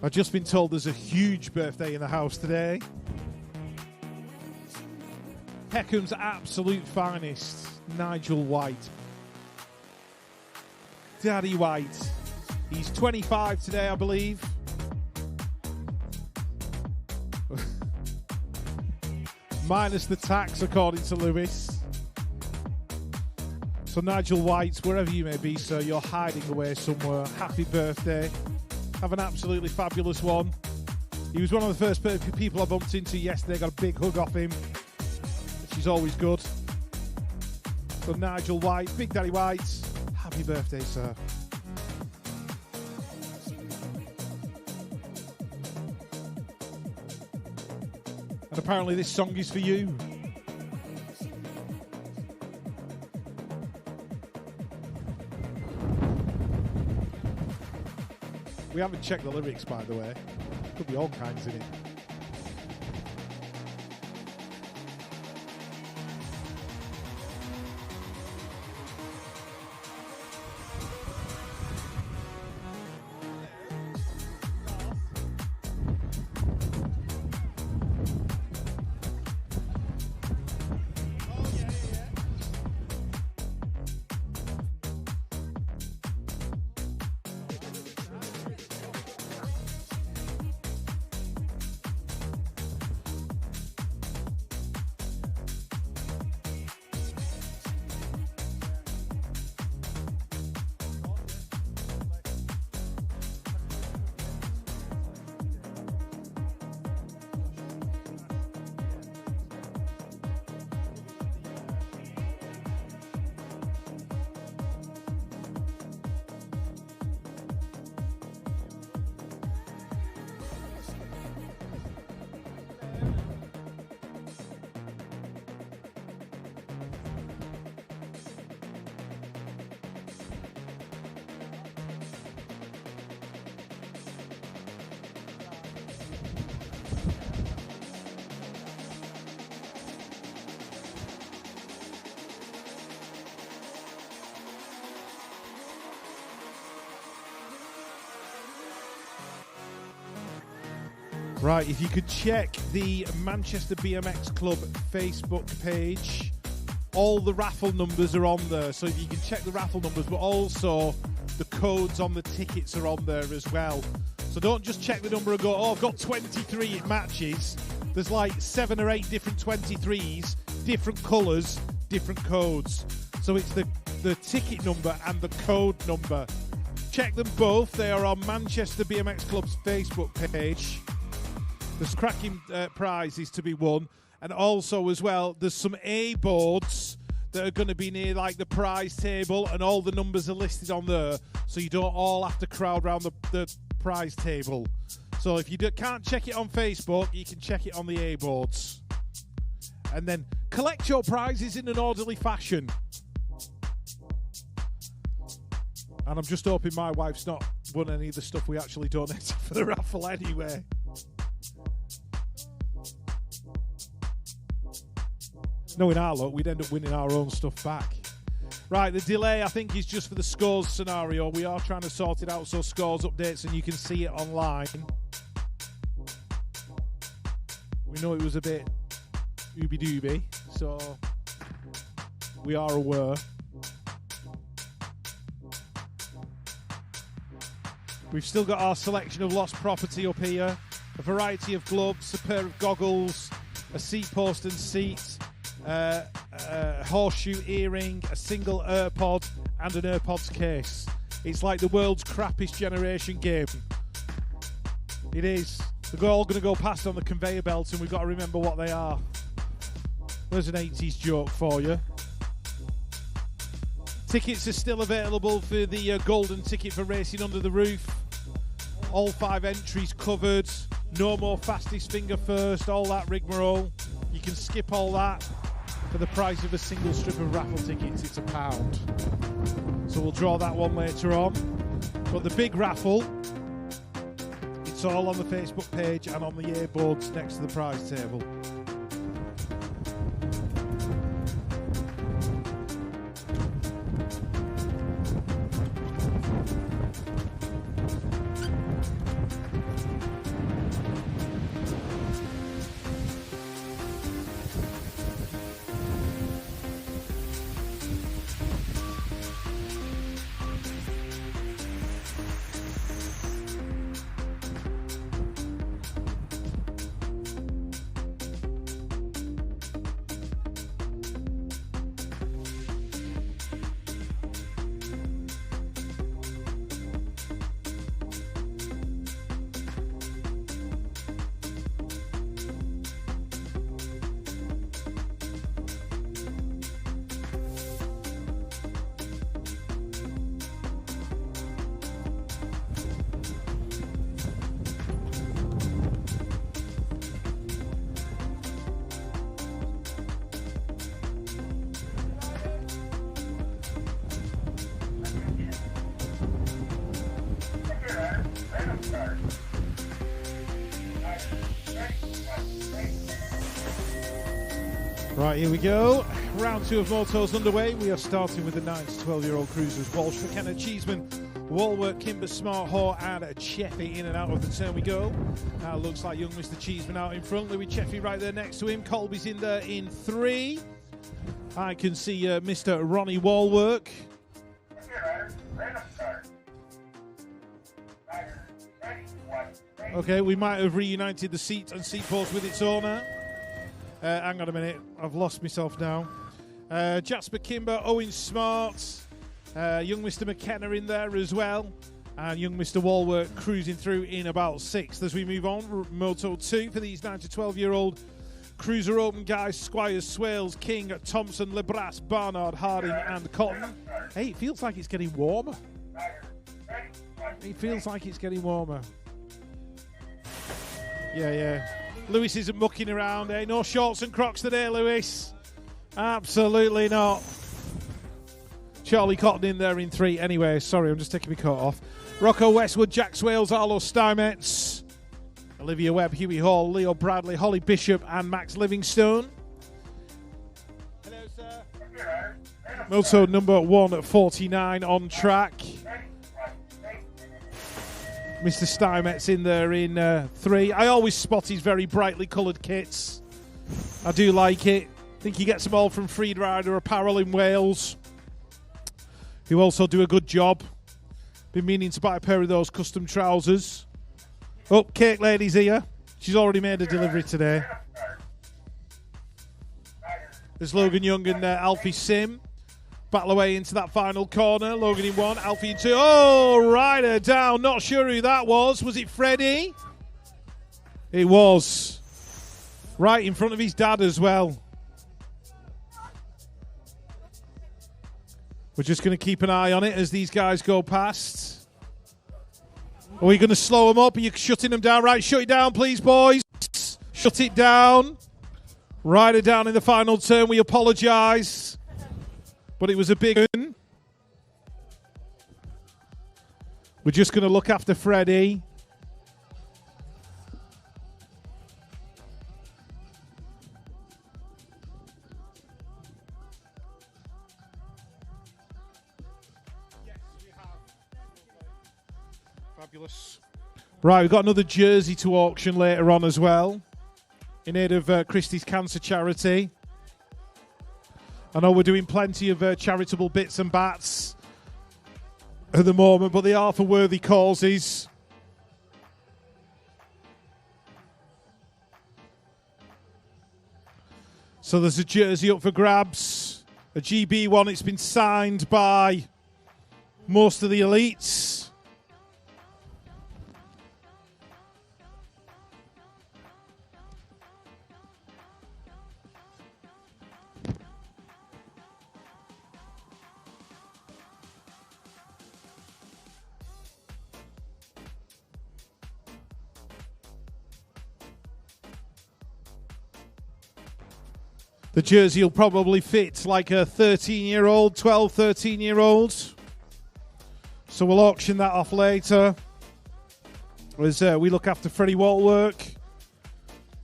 I've just been told there's a huge birthday in the house today. Peckham's absolute finest, Nigel White. Daddy White. He's 25 today, I believe. Minus the tax, according to Lewis. So Nigel White, wherever you may be, sir, you're hiding away somewhere. Happy birthday. Have an absolutely fabulous one. He was one of the first people I bumped into yesterday. Got a big hug off him, which is always good. So Nigel White, Big Daddy White, happy birthday, sir. And apparently this song is for you. We haven't checked the lyrics, by the way. Could be all kinds in it. Right, if you could check the Manchester BMX Club Facebook page, all the raffle numbers are on there. So if you can check the raffle numbers, but also the codes on the tickets are on there as well. So don't just check the number and go, oh, I've got 23, it matches. There's like 7 or 8 different 23s, different colours, different codes. So it's the ticket number and the code number. Check them both. They are on Manchester BMX Club's Facebook page. There's cracking prizes to be won. And also as well, there's some A boards that are going to be near like the prize table, and all the numbers are listed on there, so you don't all have to crowd around the prize table. So if you can't check it on Facebook, you can check it on the A boards. And then collect your prizes in an orderly fashion. And I'm just hoping my wife's not won any of the stuff we actually donated for the raffle anyway. Knowing our luck, we'd end up winning our own stuff back. Right, the delay I think is just for the scores scenario. We are trying to sort it out so scores updates and you can see it online. We know it was a bit ooby-dooby, so we are aware. We've still got our selection of lost property up here. A variety of gloves, a pair of goggles, a seat post and seat, a horseshoe earring, a single AirPod, and an AirPods case. It's like the world's crappiest generation game. It is. They're all going to go past on the conveyor belt, and we've got to remember what they are. There's an 80s joke for you. Tickets are still available for the golden ticket for Racing Under the Roof. All 5 entries covered. No more fastest finger first, all that rigmarole. You can skip all that for the price of a single strip of raffle tickets. It's £1. So we'll draw that one later on. But the big raffle, it's all on the Facebook page and on the A boards next to the prize table. Right, here we go. Round 2 of motos underway. We are starting with the 9 to 12-year-old cruisers. Walsh, McKenna, Cheeseman, Walworth, Kimber, Smart, Haw, and Cheffy in and out of the turn we go. Now looks like young Mr. Cheeseman out in front. Louis Cheffy right there next to him. Colby's in there in 3. I can see Mr. Ronnie Walworth. Okay, we might have reunited the seat and seat post with its owner. Hang on a minute, I've lost myself now. Jasper Kimber, Owen Smart, young Mr. McKenna in there as well, and young Mr. Walworth cruising through in about 6th. As we move on, Moto 2 for these 9 to 12-year-old Cruiser Open guys: Squires, Swales, King, Thompson, Lebras, Barnard, Harding, and Cotton. Hey, it feels like it's getting warmer. It feels like it's getting warmer. Yeah. Lewis isn't mucking around, eh? No shorts and Crocs today, Lewis. Absolutely not. Charlie Cotton in there in 3. Anyway, sorry, I'm just taking my coat off. Rocco Westwood, Jack Swales, Arlo Steinmetz, Olivia Webb, Huey Hall, Leo Bradley, Holly Bishop, and Max Livingstone. Hello, sir. Moto number 149 on track. Mr. Steinmetz in there in 3. I always spot his very brightly coloured kits. I do like it. I think he gets them all from Freerider Apparel in Wales, who also do a good job. Been meaning to buy a pair of those custom trousers. Oh, Cake Lady's here. She's already made a delivery today. There's Logan Young and Alfie Sim. Battle away into that final corner. Logan in 1, Alfie in 2. Oh, rider down. Not sure who that was. Was it Freddie? It was. Right in front of his dad as well. We're just going to keep an eye on it as these guys go past. Are we going to slow them up? Are you shutting them down? Right, shut it down, please, boys. Shut it down. Rider down in the final turn. We apologise. But it was a big one. We're just going to look after Freddie. Yes, we have. Fabulous. Right, we've got another jersey to auction later on as well, in aid of Christie's Cancer Charity. I know we're doing plenty of charitable bits and bats at the moment, but they are for worthy causes. So there's a jersey up for grabs, a GB one. It's been signed by most of the elites. The jersey will probably fit like a 13-year-old, 12, 13-year-old. So we'll auction that off later. As we look after Freddie Walworth.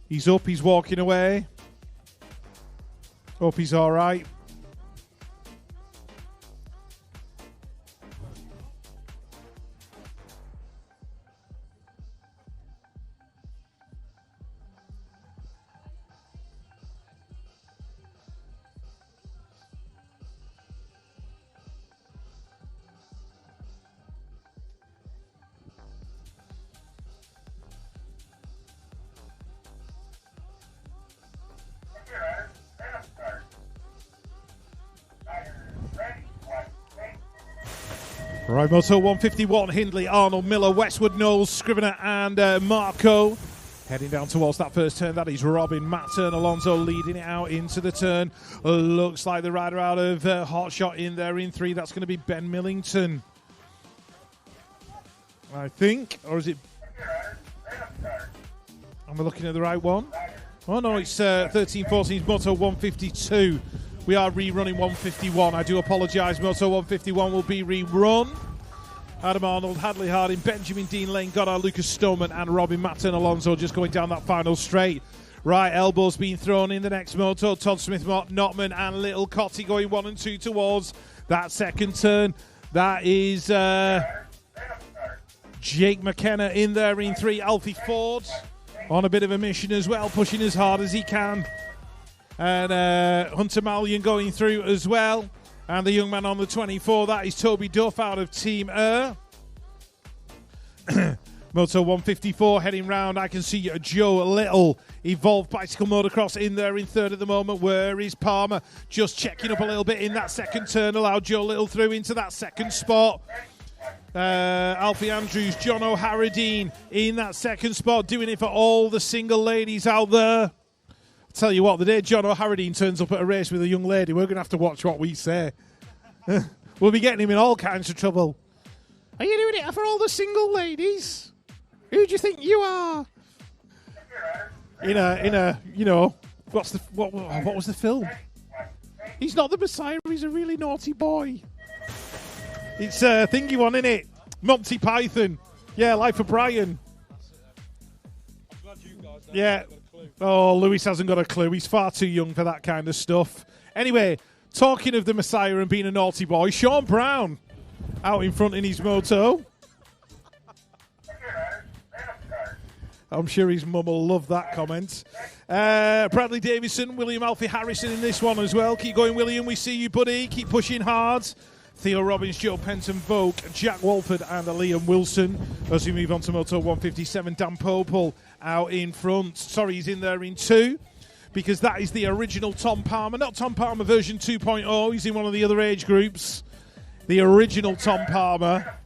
He's up, he's walking away. Hope he's all right. Right, Moto 151, Hindley, Arnold, Miller, Westwood, Knowles, Scrivener, and Marco. Heading down towards that first turn. That is Robin, Matt Turn, Alonso leading it out into the turn. Looks like the rider out of Hot Shot in there in 3. That's going to be Ben Millington, I think. Or is it... Am I looking at the right one? Oh, no, it's 13-14's Moto 152. We are rerunning 151. I do apologise. Moto 151 will be rerun. Adam Arnold, Hadley Harding, Benjamin Dean Lane, Goddard, Lucas Stoneman, and Robin Matten Alonso just going down that final straight. Right elbows being thrown in the next moto. Todd Smith, Notman, and Little Cotty going 1 and 2 towards that second turn. That is Jake McKenna in there in 3. Alfie Ford on a bit of a mission as well, pushing as hard as he can. And Hunter Mallion going through as well. And the young man on the 24, that is Toby Duff out of Team Moto 154 heading round. I can see Joe Little, Evolved Bicycle Motocross, in there in 3rd at the moment. Where is Palmer? Just checking up a little bit in that second turn. Allowed Joe Little through into that second spot. Alfie Andrews, John O'Harradine in that second spot, doing it for all the single ladies out there. I'll tell you what, the day John O'Harradine turns up at a race with a young lady, we're going to have to watch what we say. We'll be getting him in all kinds of trouble. Are you doing it for all the single ladies? Who do you think you are? In a, you know, what was the film? He's not the Messiah, he's a really naughty boy. It's a thingy one, isn't it? Monty Python. Yeah, Life of Brian. I'm glad you guys yeah. Oh, Lewis hasn't got a clue. He's far too young for that kind of stuff. Anyway, talking of the Messiah and being a naughty boy, Sean Brown out in front in his moto. I'm sure his mum will love that comment. Bradley Davison, William Alfie Harrison in this one as well. Keep going, William. We see you, buddy. Keep pushing hard. Theo Robbins, Joe Penton, Vogue, Jack Walford, and Liam Wilson. As we move on to Moto 157, Dan Popel out in front. Sorry, he's in there in 2, because that is the original Tom Palmer. Not Tom Palmer version 2.0. He's in one of the other age groups. The original Tom Palmer.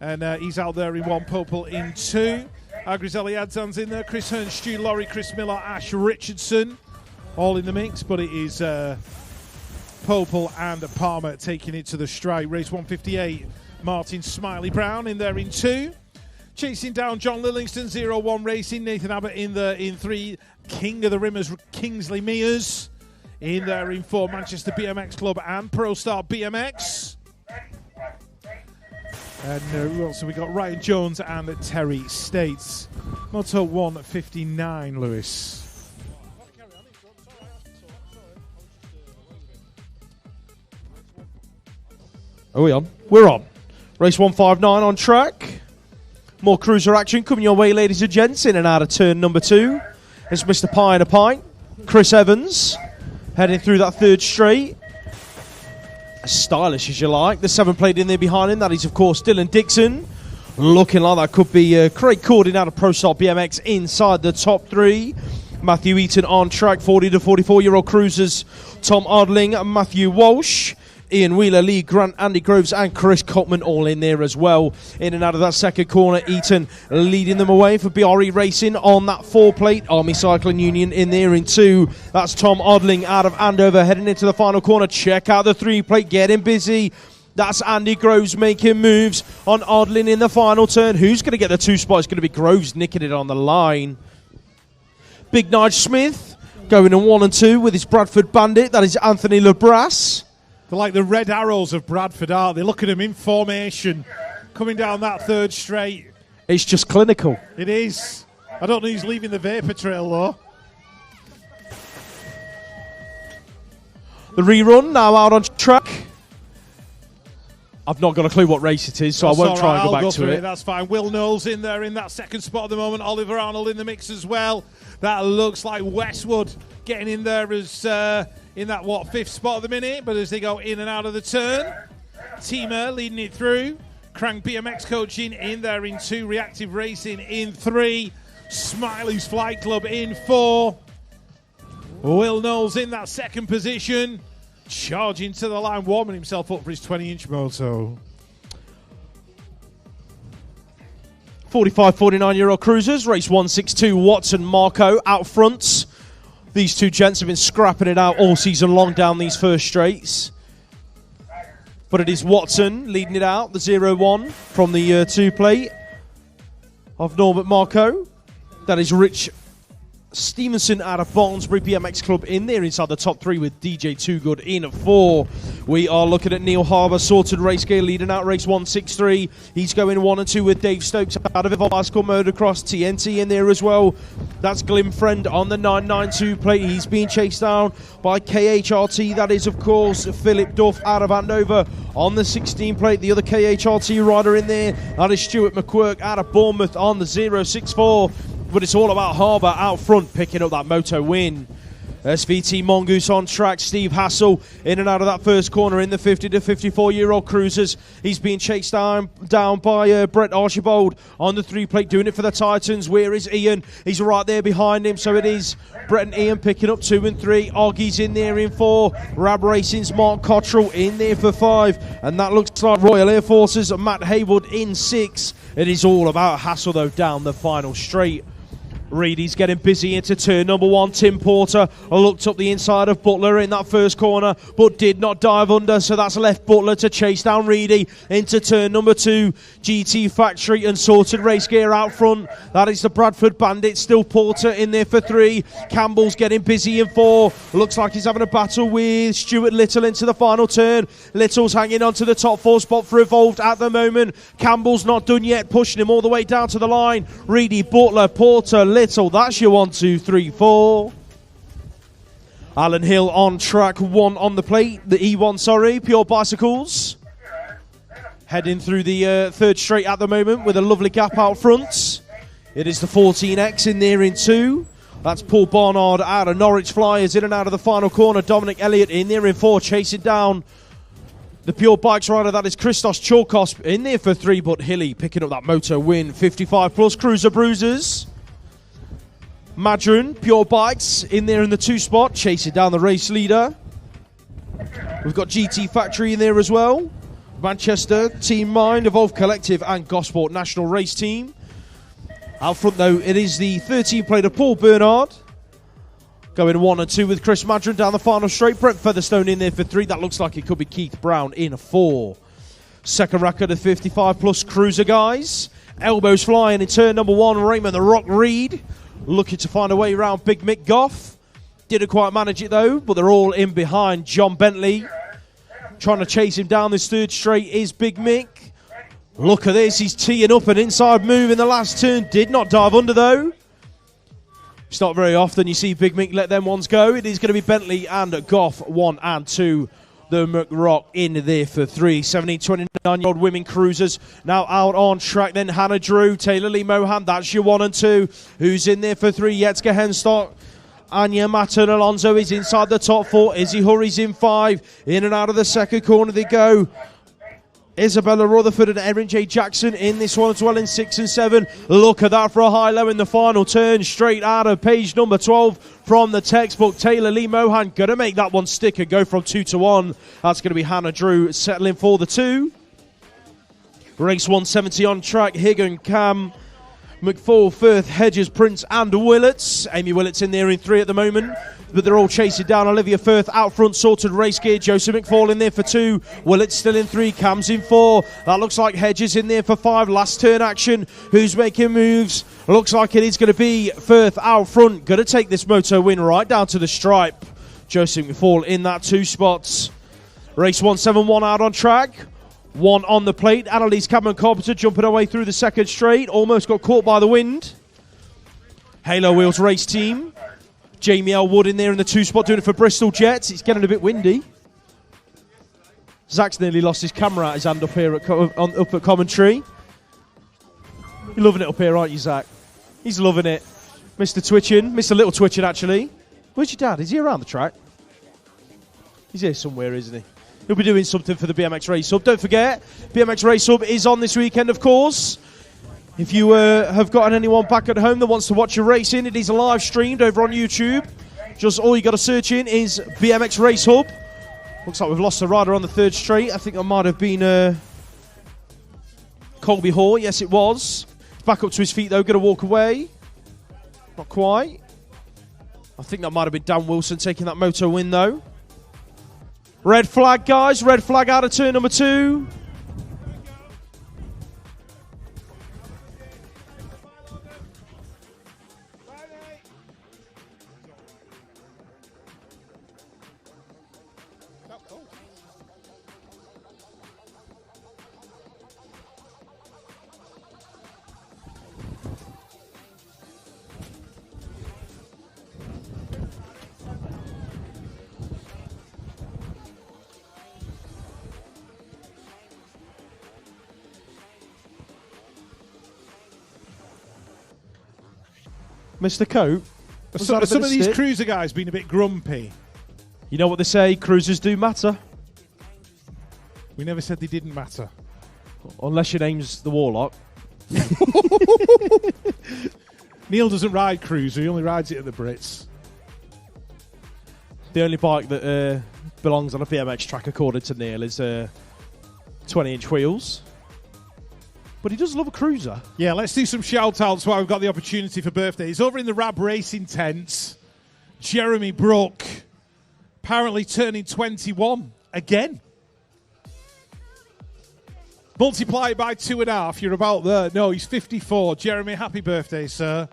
And he's out there in 1, Popel in 2. Agrizelli Adzan's in there. Chris Hearn, Stu Laurie, Chris Miller, Ash Richardson. All in the mix, but it is Popel and Palmer taking it to the strike. Race 158, Martin Smiley Brown in there in 2. Chasing down John Lillingston, 0-1 Racing. Nathan Abbott in 3. King of the Rimmers, Kingsley Mears in there in 4. Manchester BMX Club and Pro Star BMX. And who else have we got? Ryan Jones and Terry States. Moto 159, Lewis. Are we on? We're on. Race 159 on track. More cruiser action coming your way, ladies and gents, in and out of turn number 2. It's Mr. Pie and a Pint, Chris Evans, heading through that 3rd straight. As stylish as you like. The 7 plate in there behind him. That is, of course, Dylan Dixon. Looking like that could be Craig Cordin out of Pro Star BMX inside the top 3. Matthew Eaton on track, 40 to 44-year-old cruisers. Tom Ardling, Matthew Walsh, Ian Wheeler, Lee Grant, Andy Groves, and Chris Cotman all in there as well. In and out of that second corner, Eaton leading them away for BRE Racing on that 4 plate. Army Cycling Union in there in 2. That's Tom Odling out of Andover heading into the final corner. Check out the 3 plate, getting busy. That's Andy Groves making moves on Odling in the final turn. Who's going to get the 2 spot? It's going to be Groves nicking it on the line. Big Nige Smith going in 1 and 2 with his Bradford Bandit. That is Anthony Labras. They're like the red arrows of Bradford, aren't they? Look at him in formation, coming down that 3rd straight. It's just clinical. It is. I don't know who's leaving the vapor trail, though. The rerun now out on track. I've not got a clue what race it is, so I won't try and go back to it. That's fine. Will Knowles in there in that second spot at the moment. Oliver Arnold in the mix as well. That looks like Westwood getting in there as in that 5th spot at the minute. But as they go in and out of the turn, Teamer leading it through. Crank BMX Coaching in there in 2. Reactive Racing in 3. Smiley's Flight Club in 4. Will Knowles in that second position. Charging to the line, warming himself up for his 20-inch moto. 45, 49-year-old cruisers, race 162, Watson, Marco out front. These 2 gents have been scrapping it out all season long down these first straights. But it is Watson leading it out, the 0-1 from the 2 plate of Norbert Marco. That is Rich Stevenson out of Barnsbury BMX Club in there inside the top 3 with DJ Too Good in at 4. We are looking at Neil Harbour, sorted race gear, leading out race 163. He's going 1 and 2 with Dave Stokes out of Bicycle Motocross. TNT in there as well. That's Glimfriend on the 992 plate. He's being chased down by KHRT. That is, of course, Philip Duff out of Andover on the 16 plate. The other KHRT rider in there, that is Stuart McQuirk out of Bournemouth on the 064. But it's all about Harbour out front picking up that moto win. SVT Mongoose on track. Steve Hassel in and out of that first corner in the 50 to 54-year-old cruisers. He's being chased down by Brett Archibald on the 3 plate, doing it for the Titans. Where is Ian? He's right there behind him, so it is Brett and Ian picking up 2 and 3. Oggy's in there in 4. Rab Racing's Mark Cottrell in there for 5. And that looks like Royal Air Force's Matt Haywood in 6. It is all about Hassel, though, down the final straight. Reedy's getting busy into turn number 1. Tim Porter looked up the inside of Butler in that first corner, but did not dive under, so that's left Butler to chase down Reedy into turn number 2. GT Factory and Sorted Race Gear out front. That is the Bradford Bandit. Still Porter in there for 3. Campbell's getting busy in 4. Looks like he's having a battle with Stuart Little into the final turn. Little's hanging on to the top 4 spot for Evolved at the moment. Campbell's not done yet, pushing him all the way down to the line. Reedy, Butler, Porter, Little, that's your 1, 2, 3, 4. Alan Hill on track 1 on the plate. The E1, sorry, Pure Bicycles. Heading through the 3rd straight at the moment with a lovely gap out front. It is the 14X in there in 2. That's Paul Barnard out of Norwich Flyers in and out of the final corner. Dominic Elliott in there in 4, chasing down the Pure Bikes rider. That is Christos Chorkos in there for 3, but Hilly picking up that moto win. 55 plus Cruiser Bruisers. Madron, Pure Bikes, in there in the 2 spot, chasing down the race leader. We've got GT Factory in there as well. Manchester, Team Mind, Evolve Collective, and Gosport National Race Team. Out front, though, it is the 13 plate of Paul Bernard. Going 1 and 2 with Chris Madron down the final straight. Brett Featherstone in there for 3. That looks like it could be Keith Brown in a 4. Second record of 55 plus Cruiser guys. Elbows flying in turn number 1. Raymond the Rock Reed looking to find a way around Big Mick Goff. Didn't quite manage it, though, but they're all in behind John Bentley. Trying to chase him down this 3rd straight is Big Mick. Look at this, he's teeing up an inside move in the last turn. Did not dive under, though. It's not very often you see Big Mick let them ones go. It is going to be Bentley and Goff 1 and 2. The McRock in there for 3. 17, 29-year-old women cruisers now out on track. Then Hannah Drew, Taylor Lee Mohan, that's your 1 and 2. Who's in there for 3? Yetska Henstock. Anya Matten Alonso is inside the top 4. Izzy Hurry's in 5. In and out of the second corner they go. Isabella Rutherford and Erin J. Jackson in this one as well in 6 and 7. Look at that for a high-low in the final turn. Straight out of page number 12 from the textbook. Taylor Lee Mohan going to make that one stick and go from 2 to 1. That's going to be Hannah Drew settling for the 2. Race 170 on track. Higgin, Cam, McFall, Firth, Hedges, Prince and Willets. Amy Willets in there in 3 at the moment. But they're all chasing down Olivia Firth out front, Sorted Race Gear. Joseph McFall in there for 2. Willets still in 3. Cam's in 4. That looks like Hedges in there for 5. Last turn action. Who's making moves? Looks like it is going to be Firth out front. Going to take this moto win right down to the stripe. Joseph McFall in that 2 spots. Race 171 out on track. 1 on the plate. Annalise Cameron Carpenter jumping her way through the 2nd straight. Almost got caught by the wind. Halo Wheels race team. Jamie Elwood in there in the 2 spot doing it for Bristol Jets. It's getting a bit windy. Zach's nearly lost his camera out his hand up here up at commentary. You're loving it up here, aren't you, Zach? He's loving it. Mr. Twitching. Mr. Little Twitching, actually. Where's your dad? Is he around the track? He's here somewhere, isn't he? He'll be doing something for the BMX Race Hub. Don't forget, BMX Race Hub is on this weekend, of course. If you have gotten anyone back at home that wants to watch your racing, it is live streamed over on YouTube. Just all you got to search in is BMX Race Hub. Looks like we've lost a rider on the 3rd straight. I think that might have been Colby Hall. Yes, it was. Back up to his feet, though. Going to walk away. Not quite. I think that might have been Dan Wilson taking that moto win, though. Red flag, guys. Red flag out of turn number 2. Mr. Coat. Some of these cruiser guys been a bit grumpy. You know what they say, cruisers do matter. We never said they didn't matter. Unless your name's the Warlock. Neil doesn't ride cruiser, he only rides it at the Brits. The only bike that belongs on a BMX track, according to Neil, is 20-inch wheels. But he does love a cruiser. Yeah, let's do some shout-outs while we've got the opportunity for birthdays. Over in the Rab Racing tents, Jeremy Brook, apparently turning 21 again. Multiply it by 2.5, you're about there. No, he's 54. Jeremy, happy birthday, sir.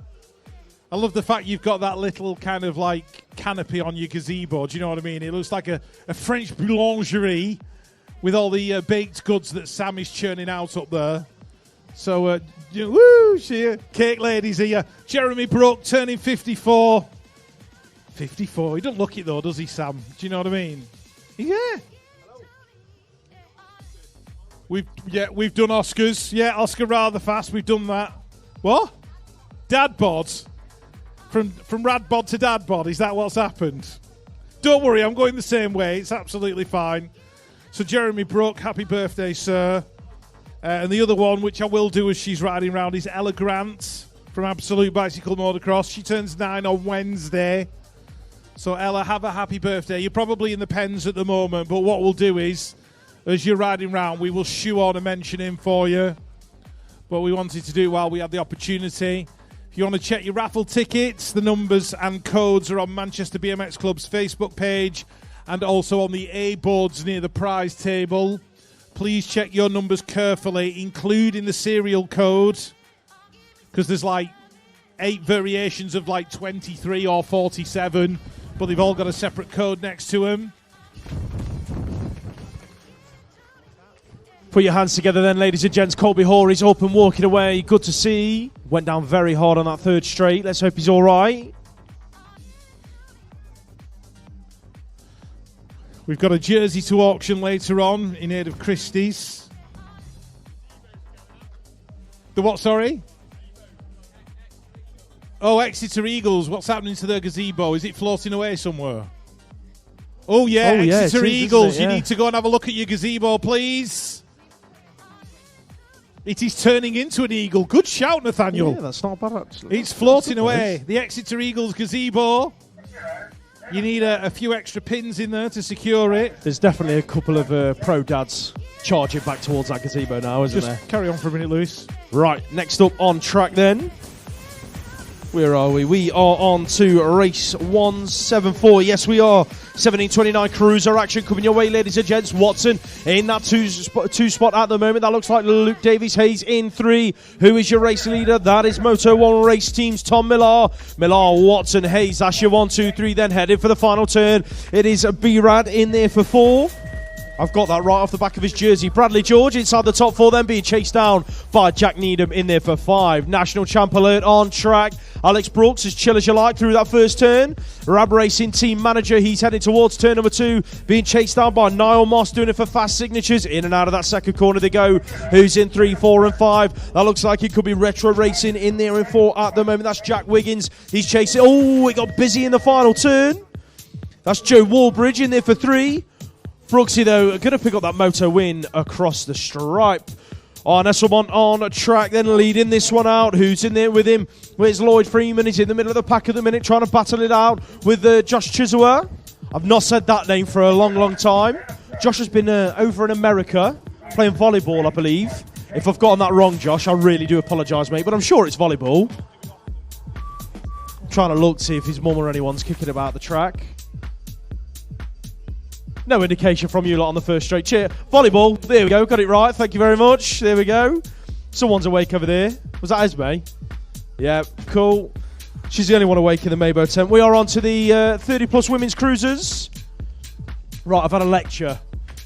I love the fact you've got that little kind of like canopy on your gazebo. Do you know what I mean? It looks like a French boulangerie with all the baked goods that Sam is churning out up there. So, woo, cake ladies here. Jeremy Brook turning 54. 54. He doesn't look it though, does he, Sam? Do you know what I mean? Yeah. We've done Oscars. Yeah, Oscar rather fast. We've done that. What? Dad bod. From rad bod to dad bod. Is that what's happened? Don't worry, I'm going the same way. It's absolutely fine. So Jeremy Brook, happy birthday, sir. And the other one, which I will do as she's riding around, is Ella Grant from Absolute Bicycle Motocross. She turns 9 on Wednesday. So Ella, have a happy birthday. You're probably in the pens at the moment, but what we'll do is, as you're riding around, we will shoe on a mention in for you. But we wanted to do it while we had the opportunity. If you want to check your raffle tickets, the numbers and codes are on Manchester BMX Club's Facebook page and also on the A boards near the prize table. Please check your numbers carefully, including the serial code, because there's like 8 variations of like 23 or 47, but they've all got a separate code next to them. Put your hands together then, ladies and gents. Colby Hoary's up and walking away. Good to see. Went down very hard on that third straight. Let's hope he's all right. We've got a jersey to auction later on in aid of Christie's. The what, sorry? Oh, Exeter Eagles. What's happening to their gazebo? Is it floating away somewhere? Oh, yeah, Exeter Eagles. You need to go and have a look at your gazebo, please. It is turning into an eagle. Good shout, Nathaniel. Yeah, that's not bad, actually. It's floating away. The Exeter Eagles gazebo. You need a few extra pins in there to secure it. There's definitely a couple of pro dads charging back towards that gazebo now, isn't there? Just carry on for a minute, Lewis. Right, next up on track then. Where are we? We are on to race 174. Yes, we are. 1729 cruiser action coming your way, ladies and gents. Watson in that two spot at the moment. That looks like Luke Davies. Hayes in 3. Who is your race leader? That is Moto 1 Race Team's Tom Millar. Millar, Watson, Hayes. That's your 1, 2, 3. Then headed for the final turn. It is B-Rad in there for 4. I've got that right off the back of his jersey. Bradley George inside the top 4, then being chased down by Jack Needham in there for 5. National Champ Alert on track. Alex Brooks, as chill as you like through that first turn. Rab Racing team manager, he's heading towards turn number 2, being chased down by Niall Moss, doing it for fast signatures. In and out of that second corner they go. Who's in 3, 4 and 5? That looks like it could be Retro Racing in there in 4 at the moment. That's Jack Wiggins. He's chasing. Oh, it got busy in the final turn. That's Joe Warbridge in there for 3. Brooksy, though, going to pick up that moto win across the stripe. Nesselmont on track, then leading this one out. Who's in there with him? Where's Lloyd Freeman? He's in the middle of the pack at the minute, trying to battle it out with Josh Chisua. I've not said that name for a long, long time. Josh has been over in America playing volleyball, I believe. If I've gotten that wrong, Josh, I really do apologise, mate, but I'm sure it's volleyball. I'm trying to look to see if his mum or anyone's kicking about the track. No indication from you lot on the first straight. Cheer. Volleyball. There we go. Got it right. Thank you very much. There we go. Someone's awake over there. Was that Esme? Yeah, cool. She's the only one awake in the Maybo tent. We are on to the 30-plus women's cruisers. Right, I've had a lecture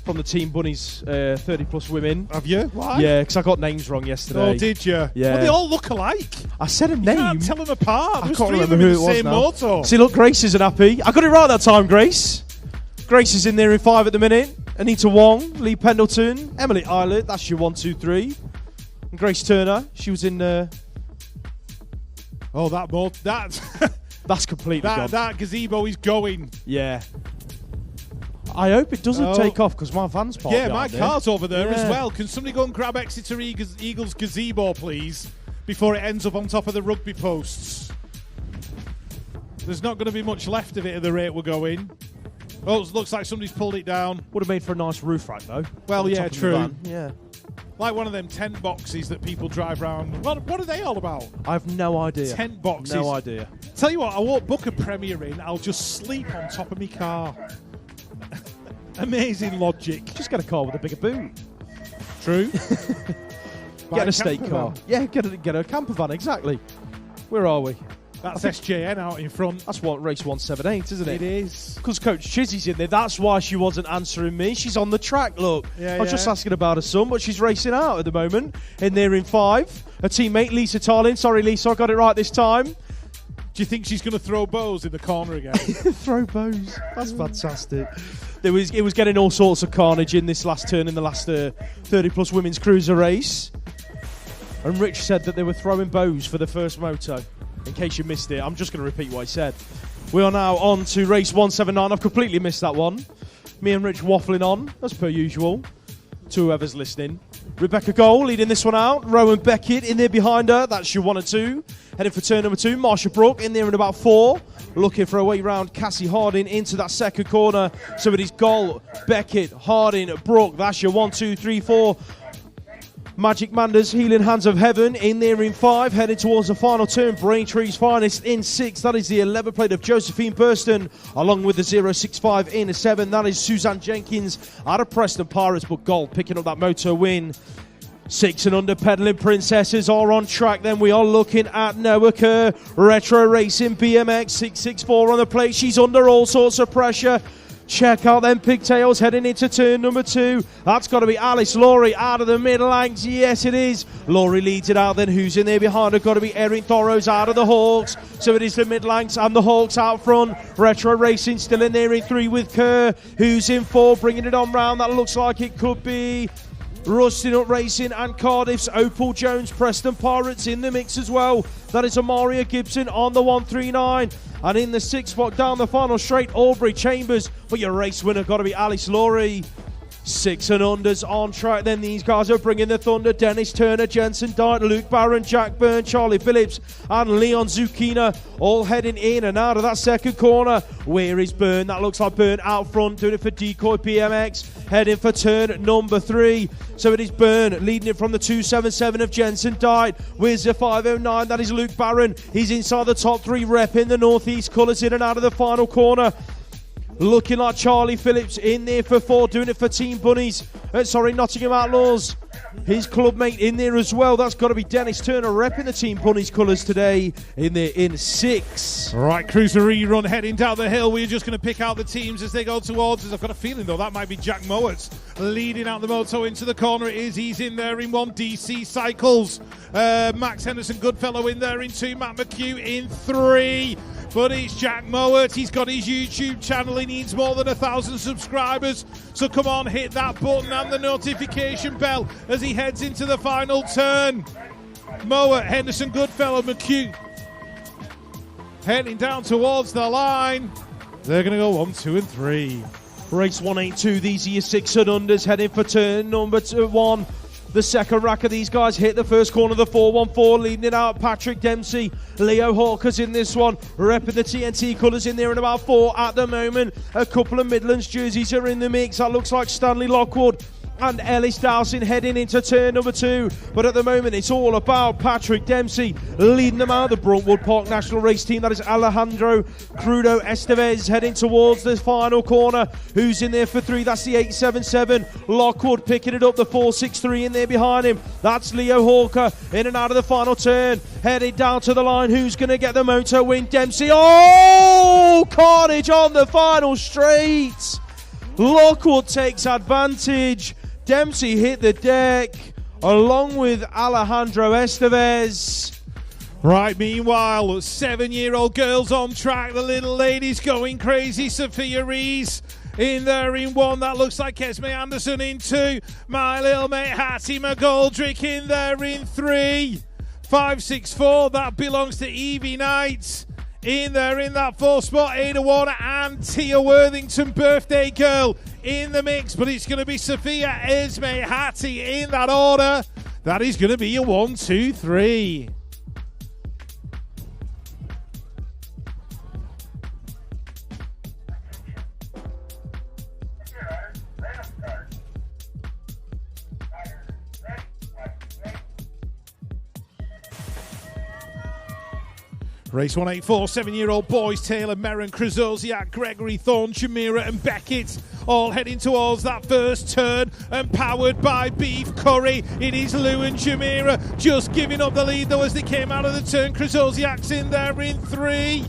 from the Team Bunnies 30-plus women. Have you? Why? Yeah, because I got names wrong yesterday. Oh, did you? Yeah. Well, they all look alike. I said a name. You can't tell them apart. I can't remember who it was now. Moto. See, look, Grace isn't happy. I got it right that time, Grace. Grace is in there in 5 at the minute. Anita Wong, Lee Pendleton, Emily Eilert, that's your 1, 2, 3. And Grace Turner, she was in Oh, That's completely gone. That gazebo is going. Yeah. I hope it doesn't take off because my van's parked Yeah, my car's over there as Yeah. well. Can somebody go and grab Exeter Eagles gazebo, please, before it ends up on top of the rugby posts? There's not going to be much left of it at the rate we're going. Oh, it looks like somebody's pulled it down. Would have made for a nice roof rack, though. Well, yeah, true. Yeah. Like one of them tent boxes that people drive around. What are they all about? I have no idea. Tent boxes. No idea. Tell you what, I won't book a Premier in. I'll just sleep on top of my car. Amazing logic. Just get a car with a bigger boot. True. Get a state car. Yeah, get a camper van, exactly. Where are we? That's SJN out in front. That's what race 178, isn't it? It is. Because Coach Chizzy's in there. That's why she wasn't answering me. She's on the track, look. Yeah, I was just asking about her son, but she's racing out at the moment. In there in 5. Her teammate, Lisa Tarlin. Sorry, Lisa, I got it right this time. Do you think she's going to throw bows in the corner again? Throw bows. That's fantastic. It was getting all sorts of carnage in this last turn in the last 30-plus women's cruiser race. And Rich said that they were throwing bows for the first moto. In case you missed it, I'm just going to repeat what he said. We are now on to race 179. I've completely missed that one. Me and Rich waffling on, as per usual, to whoever's listening. Rebecca Gold leading this one out. Rowan Beckett in there behind her. That's your 1 and 2. Heading for turn number 2. Marsha Brook in there in about 4. Looking for a way round Cassie Harding into that second corner. So it is Gold, Beckett, Harding, Brook. That's your 1, 2, 3, 4. Magic Manders, Healing Hands of Heaven in there in 5, heading towards the final turn. Braintree's finest in 6. That is the 11 plate of Josephine Burston, along with the 065 in 7. That is Suzanne Jenkins out of Preston Pirates, but Gold picking up that moto win. 6 and under pedaling princesses are on track. Then we are looking at Noah Kerr, Retro Racing BMX 664 on the plate. She's under all sorts of pressure. Check out them pigtails heading into turn number 2. That's got to be Alice Laurie out of the mid-lanks. Yes, it is. Laurie leads it out. Then who's in there behind her? Got to be Erin Thorrows out of the Hawks. So it is the mid-lanks and the Hawks out front. Retro Racing still in there in 3 with Kerr. Who's in 4? Bringing it on round. That looks like it could be Rusting Up Racing and Cardiff's Opal Jones. Preston Pirates in the mix as well. That is Amaria Gibson on the 139. And in the 6th spot down the final straight, Aubrey Chambers. But your race winner got to be Alice Laurie. 6 and unders on track. Then these guys are bringing the thunder. Dennis Turner, Jensen Dart, Luke Barron, Jack Byrne, Charlie Phillips, and Leon Zucchina all heading in and out of that second corner. Where is Byrne? That looks like Byrne out front, doing it for Decoy BMX, heading for turn number 3. So it is Byrne leading it from the 277 of Jensen Dart. Where's the 509? That is Luke Barron. He's inside the top 3, repping the Northeast colours in and out of the final corner. Looking like Charlie Phillips in there for 4, doing it for Team Bunnies. Nottingham Outlaws. His club mate in there as well. That's got to be Dennis Turner repping the Team Bunnies colours today in there in 6. Right, cruiser rerun heading down the hill. We're just going to pick out the teams as they go towards us. I've got a feeling, though, that might be Jack Mowat leading out the moto into the corner. It is. He's in there in 1. DC Cycles. Max Henderson Goodfellow in there in 2. Matt McHugh in 3. But it's Jack Mowat. He's got his YouTube channel. He needs more than 1,000 subscribers. So come on, hit that button and the notification bell as he heads into the final turn. Mowat, Henderson, Goodfellow, McHugh heading down towards the line. They're going to go 1, 2, and 3. Race 182. These are your 6 and unders heading for turn number 1. The second rack of these guys hit the first corner of the 414, leading it out. Patrick Dempsey, Leo Hawkers in this one, repping the TNT colours in there in about 4 at the moment. A couple of Midlands jerseys are in the mix. That looks like Stanley Lockwood and Ellis Dowson heading into turn number 2. But at the moment, it's all about Patrick Dempsey leading them out. The Bruntwood Park National Race Team, that is Alejandro Crudo Estevez heading towards the final corner. Who's in there for 3? That's the 877. Lockwood picking it up, the 463 in there behind him. That's Leo Hawker in and out of the final turn. Headed down to the line. Who's going to get the moto win? Dempsey. Oh! Carnage on the final straight. Lockwood takes advantage. Dempsey hit the deck along with Alejandro Estevez. Right, meanwhile, 7-year-old girls on track. The little lady's going crazy. Sophia Rees in there in 1. That looks like Esme Anderson in 2. My little mate Hattie McGoldrick in there in 3. 564, that belongs to Evie Knight. In there in that 4th spot, Ada Warner and Tia Worthington, birthday girl, in the mix. But it's going to be Sophia Esme Hattie in that order. That is going to be your 1, 2, 3. Race 184, 7-year-old boys, Taylor, Merrin, Krasosiak, Gregory, Thorne, Shamira and Beckett, all heading towards that first turn, and powered by Beef Curry. It is Lou and Shamira just giving up the lead, though, as they came out of the turn. Krasosiak's in there in 3.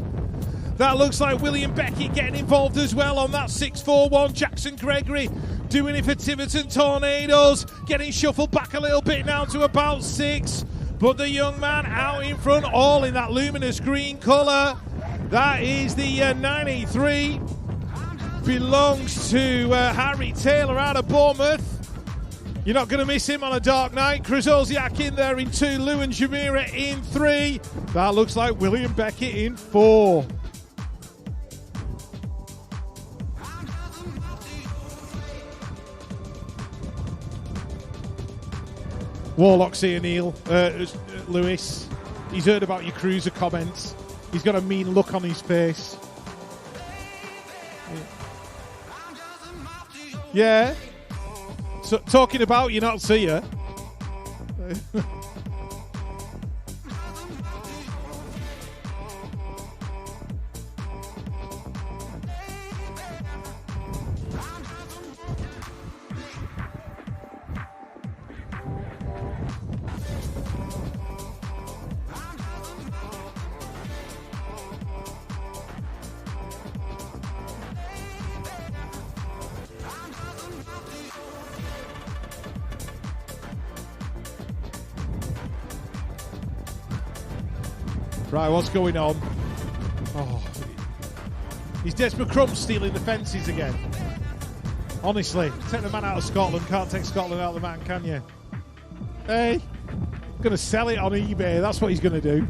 That looks like William Beckett getting involved as well on that 641. Jackson Gregory doing it for Tiverton Tornadoes, getting shuffled back a little bit now to about 6. But the young man out in front, all in that luminous green colour. That is the 983. Belongs to Harry Taylor out of Bournemouth. You're not going to miss him on a dark night. Krasosiak in there in 2. Lou and Jamira in 3. That looks like William Beckett in 4. Warlock here, Neil. Lewis, he's heard about your cruiser comments. He's got a mean look on his face. Yeah. So, talking about you, not see ya. Right, what's going on? Oh, he's Desmond Crump stealing the fences again. Honestly, take the man out of Scotland. Can't take Scotland out of the man, can you? Hey, gonna sell it on eBay. That's what he's gonna do.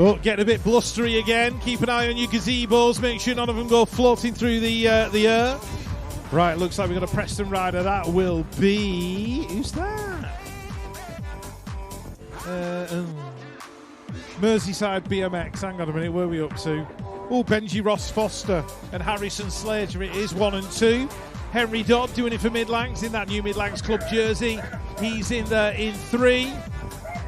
Oh, getting a bit blustery again. Keep an eye on your gazebos. Make sure none of them go floating through the air. Right, looks like we've got a Preston rider. That will be... Who's that? Merseyside BMX. Hang on a minute, where are we up to? Oh, Benji Ross Foster and Harrison Slater. It is 1 and 2. Henry Dodd doing it for Midlands in that new Midlands Club jersey. He's in there in 3.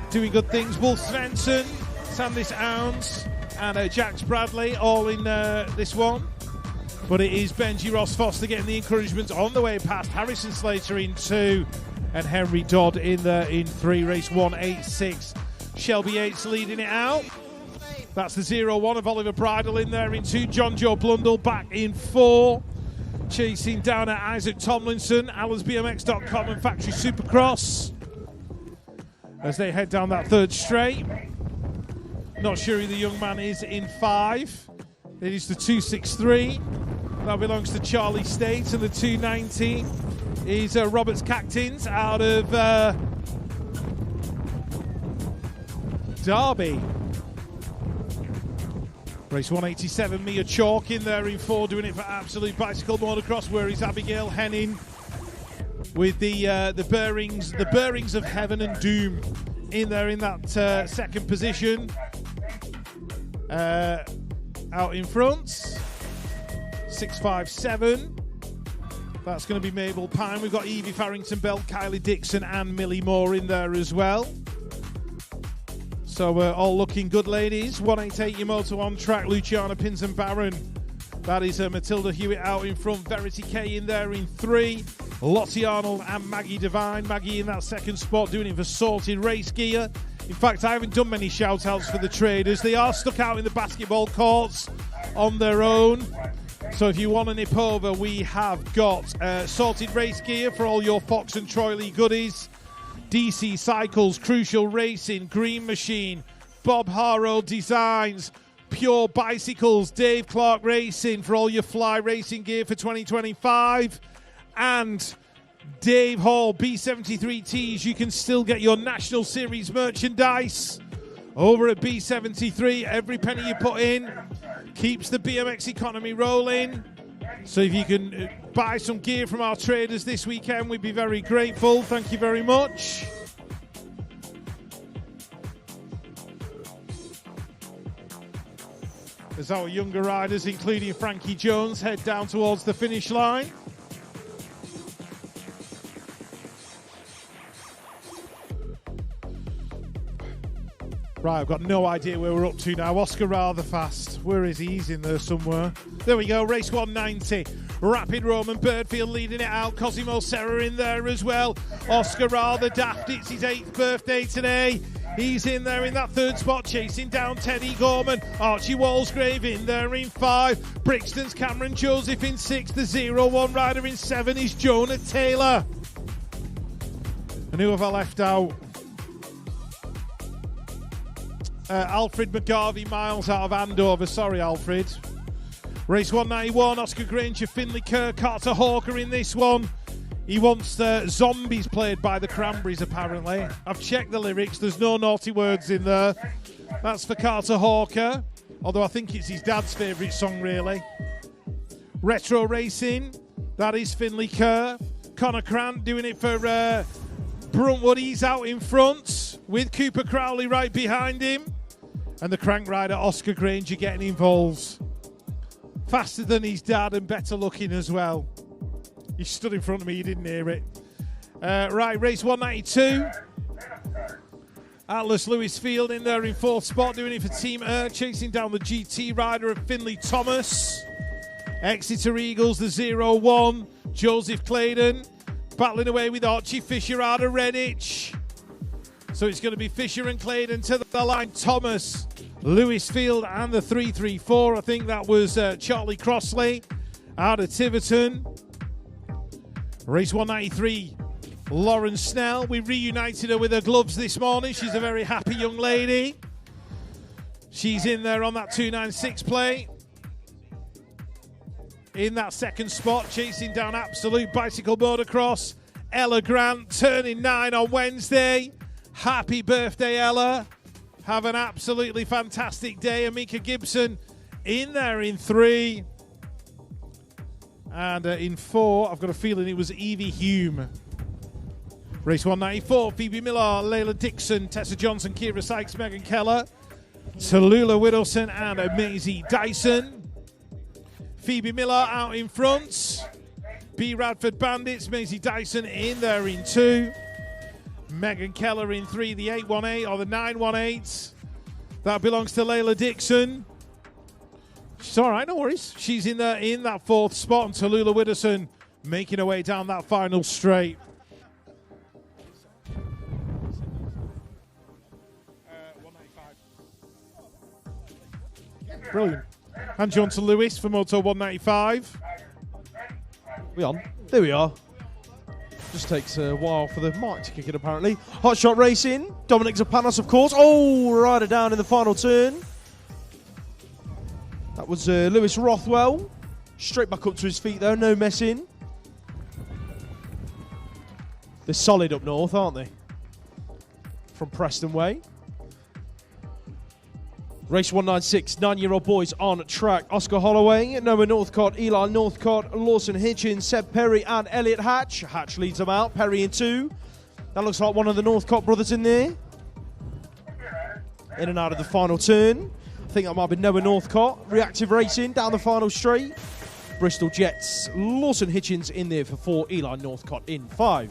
Doing good things. Wolf Svensson, Sandis Ounds and Jax Bradley all in this one. But it is Benji Ross Foster getting the encouragement on the way past. Harrison Slater in 2 and Henry Dodd in there in 3. Race 186. Shelby Yates leading it out. That's the 0-1 of Oliver Bridle in there in 2. John Joe Blundell back in 4. Chasing down at Isaac Tomlinson, AlansBMX.com and Factory Supercross as they head down that 3rd straight. Not sure who the young man is in 5. It is the 263. That belongs to Charlie State. And the 290 is Roberts Cactins out of Derby. Race 187, Mia Chalk in there in 4, doing it for Absolute Bicycle Motocross. Where is Abigail Henning with the bearings of heaven and doom in there in that 2nd position. Out in front, 657. That's going to be Mabel Pine. We've got Evie Farrington Bell, Kylie Dixon, and Millie Moore in there as well. So we're all looking good, ladies. 188 Yamoto on track. Luciana Pins and Baron. That is Matilda Hewitt out in front. Verity K in there in 3. Lottie Arnold and Maggie Devine. Maggie in that second spot doing it for Sorted Race Gear. In fact, I haven't done many shout-outs for the traders. They are stuck out in the basketball courts on their own. So if you want to nip over, we have got Sorted Race Gear for all your Fox and Troy Lee goodies. DC Cycles, Crucial Racing, Green Machine, Bob Harrow Designs, Pure Bicycles, Dave Clark Racing for all your fly racing gear for 2025, and Dave Hall B73Ts. You can still get your National Series merchandise over at B73. Every penny you put in keeps the BMX economy rolling. So if you can buy some gear from our traders this weekend, we'd be very grateful. Thank you very much. As our younger riders, including Frankie Jones, head down towards the finish line. Right, I've got no idea where we're up to now. Oscar rather fast. Where is he? He's in there somewhere. There we go, race 190. Rapid Roman Birdfield leading it out. Cosimo Serra in there as well. Oscar rather daft. It's his 8th birthday today. He's in there in that 3rd spot, chasing down Teddy Gorman. Archie Walsgrave in there in 5. Brixton's Cameron Joseph in 6. The 0-1 rider in 7 is Jonah Taylor. And who have I left out? Alfred McGarvey, miles out of Andover. Sorry, Alfred. Race 191, Oscar Granger, Finley Kerr, Carter Hawker in this one. He wants Zombies played by the Cranberries, apparently. I've checked the lyrics. There's no naughty words in there. That's for Carter Hawker, although I think it's his dad's favourite song, really. Retro Racing, that is Finley Kerr. Connor Crant doing it for Bruntwood. He's out in front with Cooper Crowley right behind him. And the crank rider, Oscar Granger, getting involved. Faster than his dad and better looking as well. He stood in front of me, you didn't hear it. Right, race 192. Atlas Lewis Field in there in 4th spot, doing it for Team chasing down the GT rider of Finley Thomas. Exeter Eagles, the 0-1. Joseph Claydon battling away with Archie Fisher out of Redditch. So it's going to be Fisher and Claydon to the line. Thomas, Lewis Field and the 334. I think that was Charlie Crossley out of Tiverton. Race 193, Lauren Snell. We reunited her with her gloves this morning. She's a very happy young lady. She's in there on that 296 plate. In that 2nd spot, chasing down Absolute Bicycle Motocross. Ella Grant, turning 9 on Wednesday. Happy birthday, Ella. Have an absolutely fantastic day. Amika Gibson in there in 3. And in 4, I've got a feeling it was Evie Hume. Race 194, Phoebe Miller, Layla Dixon, Tessa Johnson, Kira Sykes, Megan Keller, Tallulah Whittleson and Maisie Dyson. Phoebe Miller out in front. B. Radford Bandits, Maisie Dyson in there in 2. Megan Keller in 3, the 818 or the 918. That belongs to Layla Dixon. She's all right, no worries. She's in there in that 4th spot, and Tallulah Whittleson making her way down that final straight. Brilliant. And Johnson Lewis for Moto 195. We on? There we are. Just takes a while for the mic to kick it, apparently. Hot Shot Racing. Dominic Zapanos, of course. Oh, rider down in the final turn. That was Lewis Rothwell. Straight back up to his feet, though. No messing. They're solid up north, aren't they? From Preston Way. Race 196, 9-year-old boys on track. Oscar Holloway, Noah Northcott, Eli Northcott, Lawson Hitchens, Seb Perry and Elliot Hatch. Hatch leads them out, Perry in 2. That looks like one of the Northcott brothers in there. In and out of the final turn. I think that might be Noah Northcott. Reactive Racing down the final straight. Bristol Jets, Lawson Hitchens in there for 4, Eli Northcott in 5.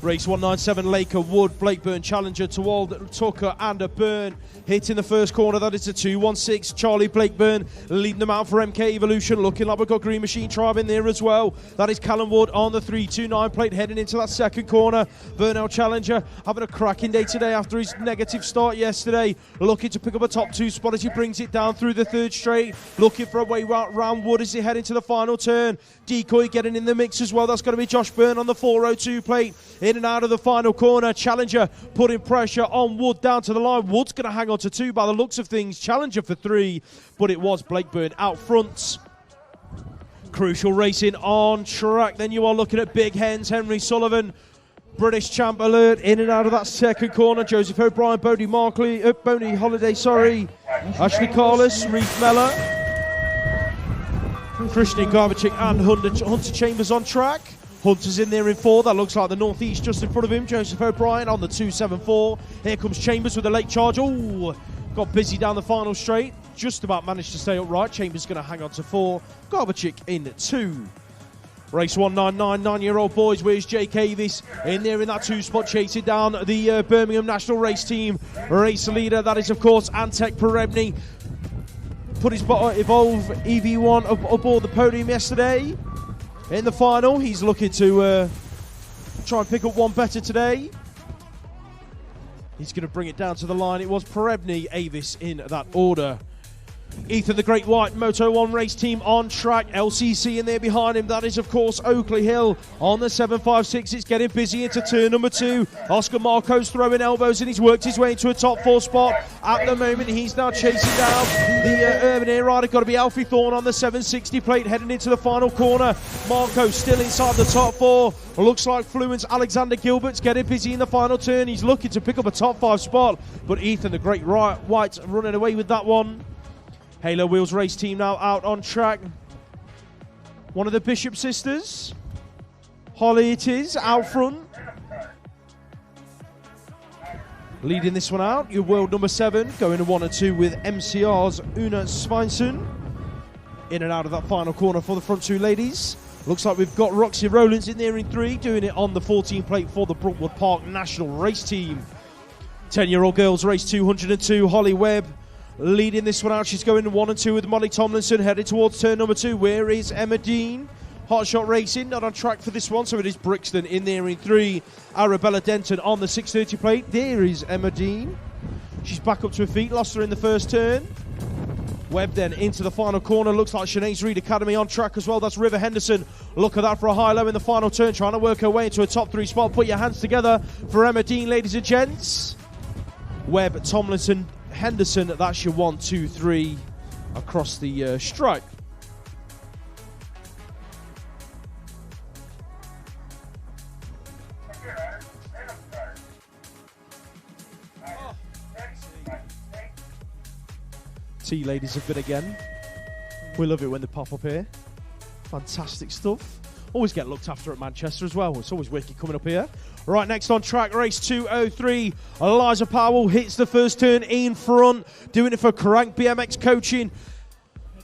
Race 197, Laker, Wood, Blakeburn, Challenger, Towald, Tucker and a Burn. Hit in the first corner, that is a 216. Charlie Blakeburn leading them out for MK Evolution. Looking like we've got Green Machine Tribe in there as well. That is Callum Wood on the 329 plate heading into that second corner. Burnell Challenger having a cracking day today after his negative start yesterday. Looking to pick up a top 2 spot as he brings it down through the third straight. Looking for a way round Wood as he head into the final turn. Decoy getting in the mix as well. That's going to be Josh Byrne on the 402 plate. In and out of the final corner. Challenger putting pressure on Wood down to the line. Wood's going to hang on to 2 by the looks of things. Challenger for 3, but it was Blakeburn out front. Crucial racing on track. Then you are looking at Big Hens, Henry Sullivan. British champ alert in and out of that second corner. Joseph O'Brien, Bodie Markley, Boney Holiday, Ashley Carlos, Reef Mellor. Christian Garbachik and Hunter Chambers on track. Hunter's in there in 4. That looks like the Northeast just in front of him. Joseph O'Brien on the 274. Here comes Chambers with a late charge. Oh, got busy down the final straight. Just about managed to stay upright. Chambers going to hang on to 4. Garbachik in 2. Race 199, 9-year-old boys. Where's Jake Avis? In there in that 2 spot, chasing down the Birmingham National Race Team. Race leader, that is, of course, Antek Perebny. Put his Evolve EV1 aboard the podium yesterday. In the final, he's looking to try and pick up one better today. He's going to bring it down to the line. It was Perebny, Avis in that order. Ethan the Great White, Moto 1 race team on track. LCC in there behind him. That is, of course, Oakley Hill on the 756. It's getting busy into turn number 2. Oscar Marcos throwing elbows and he's worked his way into a top 4 spot. At the moment, he's now chasing down the Urban Air Rider. Got to be Alfie Thorne on the 760 plate heading into the final corner. Marcos still inside the top 4. Looks like Fluence Alexander Gilbert's getting busy in the final turn. He's looking to pick up a top 5 spot, but Ethan the Great White running away with that one. Halo Wheels race team now out on track. One of the Bishop sisters. Holly it is, out front. Leading this one out, your world number 7, going to 1 and 2 with MCR's Una Svensson. In and out of that final corner for the front 2 ladies. Looks like we've got Roxy Rowlands in there in 3, doing it on the 14 plate for the Brookwood Park National Race Team. 10-year-old girls race 202, Holly Webb. Leading this one out, she's going 1 and 2 with Molly Tomlinson, headed towards turn number 2. Where is Emma Dean? Hotshot Racing, not on track for this one, so it is Brixton in there in 3. Arabella Denton on the 630 plate. There is Emma Dean. She's back up to her feet, lost her in the first turn. Webb then into the final corner. Looks like Sinead's Reed Academy on track as well. That's River Henderson. Look at that for a high-low in the final turn, trying to work her way into a top 3 spot. Put your hands together for Emma Dean, ladies and gents. Webb, Tomlinson, Henderson, that's your 1, 2, 3 across the stripe. Tea ladies have been again. We love it when they pop up here. Fantastic stuff. Always get looked after at Manchester as well. It's always wicked coming up here. Right, next on track, race 203. Eliza Powell hits the first turn in front, doing it for Crank BMX Coaching.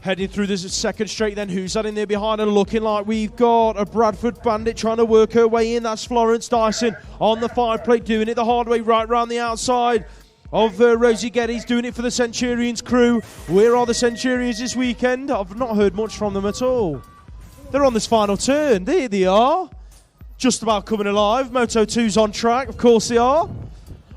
Heading through the second straight then, who's that in there behind her? Looking like we've got a Bradford Bandit trying to work her way in. That's Florence Dyson on the 5 plate, doing it the hard way right round the outside of Rosie Geddes, doing it for the Centurions crew. Where are the Centurions this weekend? I've not heard much from them at all. They're on this final turn. There they are. Just about coming alive. Moto 2's on track. Of course they are.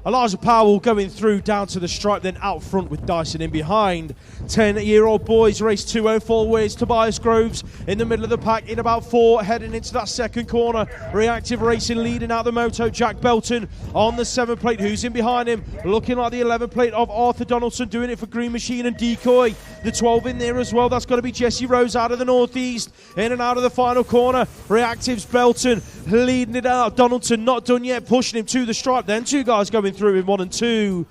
Eliza Powell going through down to the stripe, then out front with Dyson in behind. 10-year-old boys race 204. Where's Tobias Groves in the middle of the pack in about 4, heading into that second corner. Reactive Racing leading out the moto. Jack Belton on the 7 plate. Who's in behind him? Looking like the 11 plate of Arthur Donaldson, doing it for Green Machine and Decoy. The 12 in there as well. That's got to be Jessie Rose out of the northeast. In and out of the final corner. Reactive's Belton leading it out. Donaldson not done yet, pushing him to the stripe. Then 2 guys going through in 1 and 2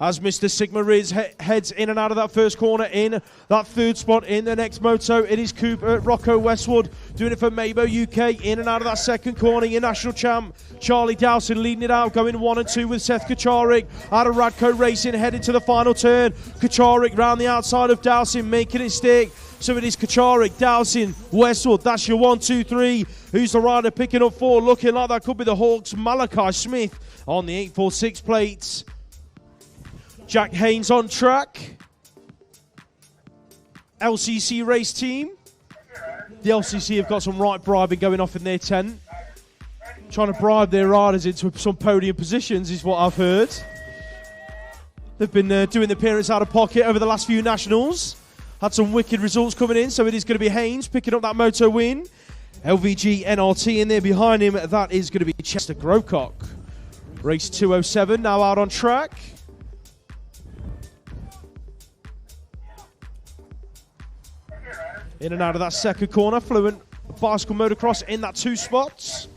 as Mr. Sigma Riz heads in and out of that first corner in that 3rd spot in the next moto. It is Cooper Rocco Westwood doing it for Mabo UK in and out of that second corner. Your national champ Charlie Dowson leading it out, going 1 and 2 with Seth Kacharik out of Radco Racing, headed to the final turn. Kacharik round the outside of Dowson, making it stick. So it is Kacharik, Dowsing, Westwood. That's your 1, 2, 3. Who's the rider picking up 4? Looking like that could be the Hawks. Malachi Smith on the 846 plates. Jack Haynes on track. LCC race team. The LCC have got some right bribing going off in their tent. Trying to bribe their riders into some podium positions is what I've heard. They've been doing the appearance out of pocket over the last few nationals. Had some wicked results coming in, so it is going to be Haynes picking up that moto win. LVG NRT in there behind him. That is going to be Chester Grocock. Race 207 now out on track. In and out of that second corner. Fluent bicycle motocross in that 2 spots.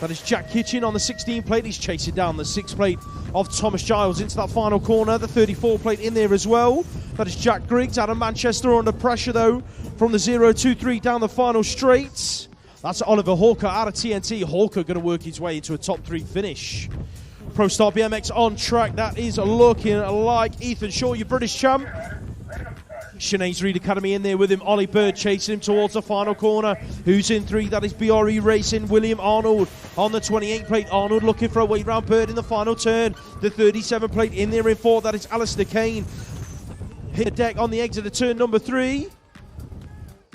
That is Jack Kitchen on the 16 plate. He's chasing down the 6 plate of Thomas Giles into that final corner. The 34 plate in there as well. That is Jack Griggs out of Manchester under pressure though from the 0-2-3 down the final straight. That's Oliver Hawker out of TNT. Hawker going to work his way into a top 3 finish. Pro Star BMX on track. That is looking like Ethan Shaw, your British champ. Sinead's Reed Academy in there with him. Ollie Bird chasing him towards the final corner. Who's in 3? That is BRE Racing. William Arnold on the 28 plate. Arnold looking for a way round Bird in the final turn. The 37 plate in there in 4. That is Alistair Kane. Hit the deck on the exit of turn number 3.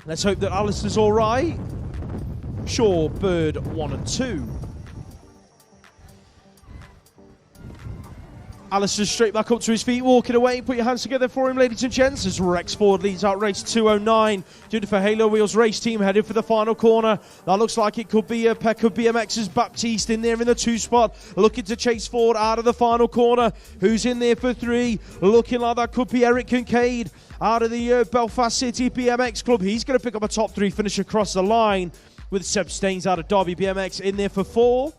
Let's hope that Alistair's all right. Shaw, Bird 1 and 2. Alistair straight back up to his feet, walking away. Put your hands together for him, ladies and gents, as Rex Ford leads out race 209. Doing it for Halo Wheels race team, headed for the final corner. That looks like it could be a peck of BMX's Baptiste in there in the 2 spot. Looking to chase forward out of the final corner. Who's in there for 3? Looking like that could be Eric Kincaid out of the Belfast City BMX Club. He's going to pick up a top 3 finish across the line with Seb Staines out of Derby BMX in there for 4.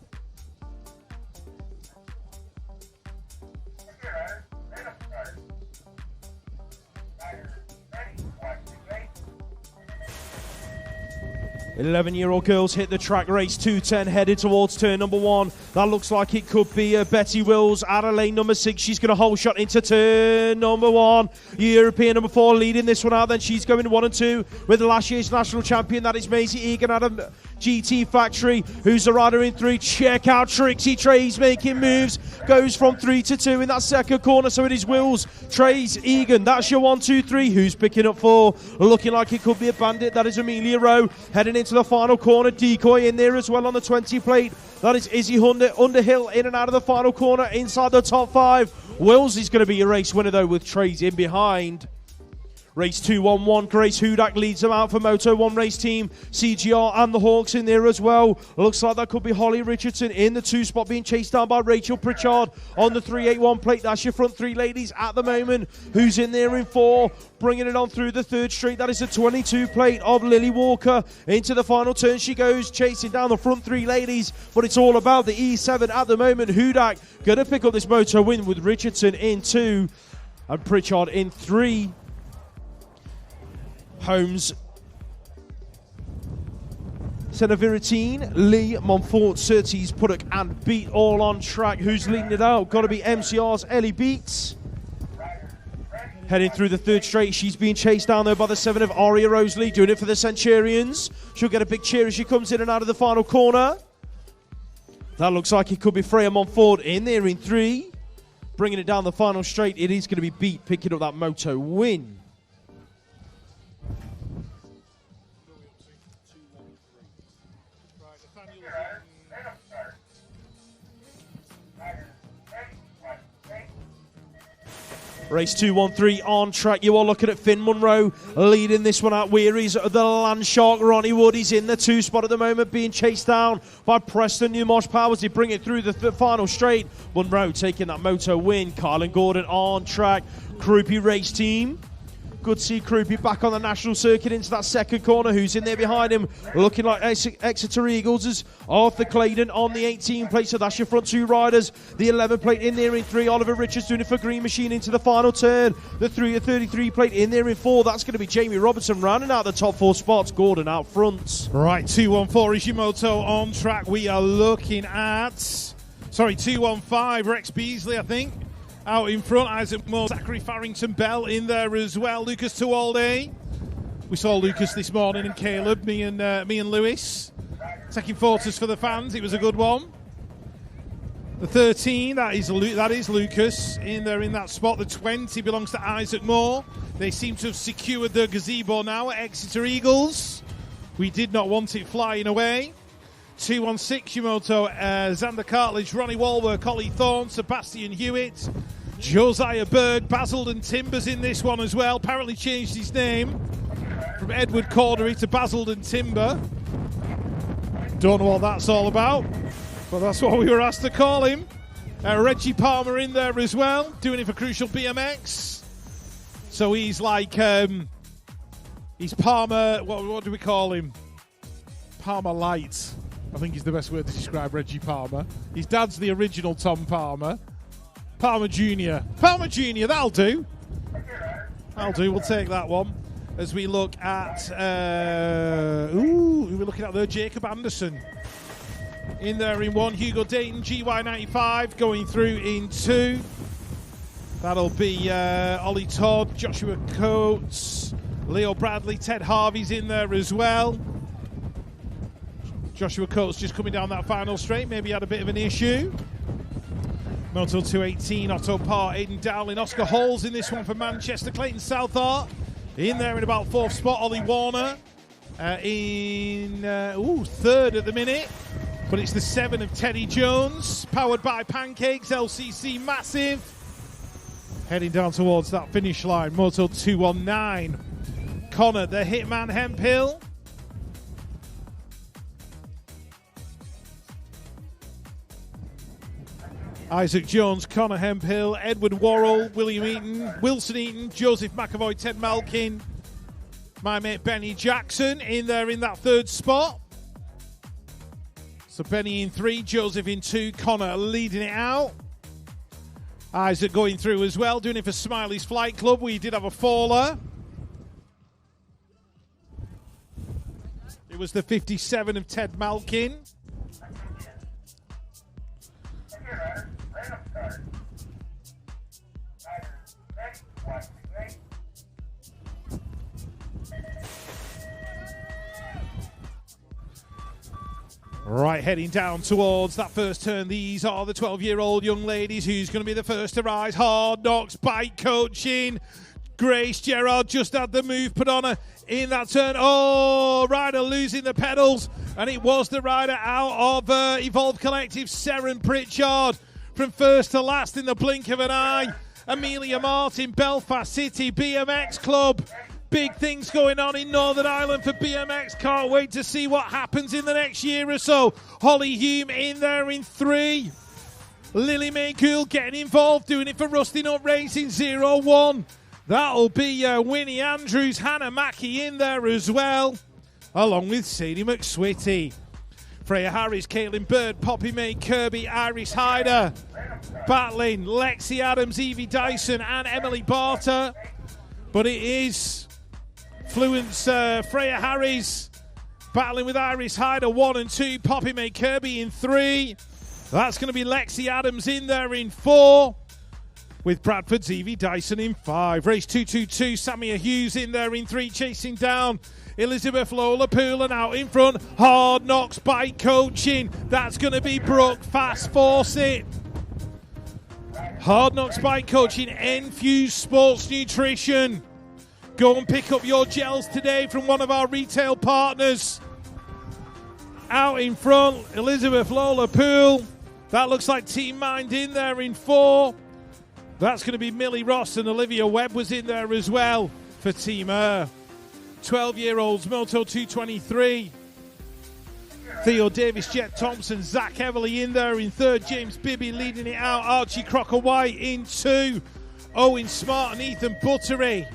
"11-year-old girls hit the track, race 210, headed towards turn number 1. That looks like it could be Betty Wills out of lane number 6. She's going to hold shot into turn number 1. European number 4 leading this one out. Then she's going 1 and 2 with the last year's national champion. That is Maisie Egan out of GT Factory. Who's the rider in 3? Check out Trixie Trays making moves. Goes from 3 to 2 in that second corner. So it is Wills, Trays, Egan. That's your 1, 2, 3. Who's picking up 4? Looking like it could be a bandit. That is Amelia Rowe heading into the final corner. Decoy in there as well on the 20 plate. That is Izzy Underhill in and out of the final corner inside the top 5. Wills is going to be a race winner though with Trays in behind. Race 211, Grace Hudak leads them out for Moto 1 race team. CGR and the Hawks in there as well. Looks like that could be Holly Richardson in the 2 spot being chased down by Rachel Pritchard on the 381 plate. That's your front 3 ladies at the moment. Who's in there in 4? Bringing it on through the 3rd straight. That is the 22 plate of Lily Walker. Into the final turn she goes, chasing down the front 3 ladies. But it's all about the E7 at the moment. Hudak going to pick up this Moto win with Richardson in 2 and Pritchard in 3. Holmes, Senaviratine, Lee, Montfort, Surtees, Puddock and Beat all on track. Who's leading it out? Got to be MCR's Ellie Beats. Heading through the 3rd straight. She's being chased down there by the 7 of Aria Rosalie. Doing it for the Centurions. She'll get a big cheer as she comes in and out of the final corner. That looks like it could be Freya Montfort in there in 3. Bringing it down the final straight. It is going to be Beat picking up that Moto win. Race 213 on track. You are looking at Finn Munro leading this one out. Weary's the Landshark. Ronnie Wood is in the 2 spot at the moment, being chased down by Preston Newmarsh Powers. They bring it through the final straight. Munro taking that Moto win. Carlin Gordon on track. Croupy race team. Good to see Croupy back on the national circuit into that second corner. Who's in there behind him? Looking like Exeter Eagles is Arthur Claydon on the 18 plate. So that's your front 2 riders. The 11 plate in there in 3. Oliver Richards doing it for Green Machine into the final turn. The 33 plate in there in 4. That's going to be Jamie Robertson rounding out the top 4 spots. Gordon out front. Right, 214 Ishimoto on track. We are looking at, 215 Rex Beasley, I think. Out in front, Isaac Moore, Zachary Farrington Bell in there as well. Lucas Tuolde We saw Lucas this morning and Caleb, me and Lewis, taking photos for the fans. It was a good one. The 13, that is Lucas in there in that spot. The 20 belongs to Isaac Moore. They seem to have secured the gazebo now at Exeter Eagles. We did not want it flying away. 216 Yumoto, Xander Cartledge, Ronnie Walworth, Ollie Thorne, Sebastian Hewitt, Josiah Berg, Basildon Timbers in this one as well. Apparently changed his name from Edward Cordery to Basildon Timber. Don't know what that's all about, but that's what we were asked to call him. Reggie Palmer in there as well, doing it for Crucial BMX. So he's like, he's Palmer, what do we call him? Palmer Light, I think is the best word to describe Reggie Palmer. His dad's the original Tom Palmer. Palmer Jr. Palmer Jr., that'll do. That'll do, we'll take that one. As we look at, who we're looking at there? Jacob Anderson. In there in one, Hugo Dayton, GY95 going through in two. That'll be Ollie Todd, Joshua Coates, Leo Bradley, Ted Harvey's in there as well. Joshua Coates just coming down that final straight, maybe had a bit of an issue. Moto 218, Otto Parr, Aidan Dowling, Oscar Halls in this one for Manchester, Clayton Southart in there in about fourth spot, Ollie Warner in third at the minute, but it's the 7 of Teddy Jones, powered by Pancakes, LCC Massive, heading down towards that finish line. Moto 219, Connor the Hitman Hemphill. Isaac Jones, Connor Hemphill, Edward Worrell, William Eaton, Wilson Eaton, Joseph McAvoy, Ted Malkin, my mate Benny Jackson in there in that third spot. So Benny in 3, Joseph in 2, Connor leading it out. Isaac going through as well, doing it for Smiley's Flight Club. We did have a faller. It was the 57 of Ted Malkin. Right, heading down towards that first turn. These are the 12-year-old young ladies. Who's going to be the first to rise? Hard Knocks Bike Coaching. Grace Gerard just had the move put on her in that turn. Oh, rider losing the pedals. And it was the rider out of Evolve Collective, Seren Pritchard. From first to last in the blink of an eye. Amelia Martin, Belfast City BMX Club. Big things going on in Northern Ireland for BMX. Can't wait to see what happens in the next year or so. Holly Hume in there in 3. Lily Maycool getting involved, doing it for Rusty Nut Racing 01. That'll be Winnie Andrews, Hannah Mackey in there as well, along with Sadie McSwitty. Freya Harris, Caitlin Bird, Poppy May Kirby, Iris Hyder, battling Lexi Adams, Evie Dyson and Emily Barter. But it is Fluence Freya Harris battling with Iris Hyder 1 and 2, Poppy May Kirby in 3. That's going to be Lexi Adams in there in 4, with Bradford's Evie Dyson in 5. Race 222, Samia Hughes in there in 3, chasing down Elizabeth Lola Poole, and out in front, Hard Knocks Bike Coaching. That's going to be Brooke Fast Fawcett. Hard Knocks Bike Coaching, Enfuse Sports Nutrition. Go and pick up your gels today from one of our retail partners. Out in front, Elizabeth Lola Poole. That looks like Team Mind in there in 4. That's going to be Millie Ross, and Olivia Webb was in there as well for Team Air. 12-year-olds, Moto 223. Theo Davis, Jet Thompson, Zach Everly in there in 3rd. James Bibby leading it out. Archie Crocker White in 2. Owen Smart and Ethan Buttery.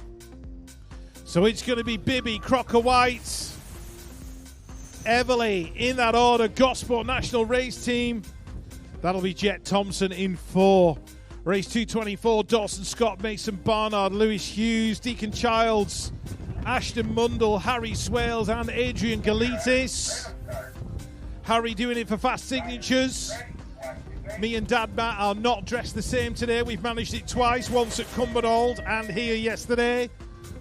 So it's going to be Bibby, Crocker White, Everly in that order. Gosport National Race Team. That'll be Jet Thompson in 4. Race 224, Dawson Scott, Mason Barnard, Lewis Hughes, Deacon Childs, Ashton Mundell, Harry Swales and Adrian Galitis. Harry doing it for Fast Signatures. Me and Dad Matt are not dressed the same today. We've managed it twice, once at Cumbernauld and here yesterday.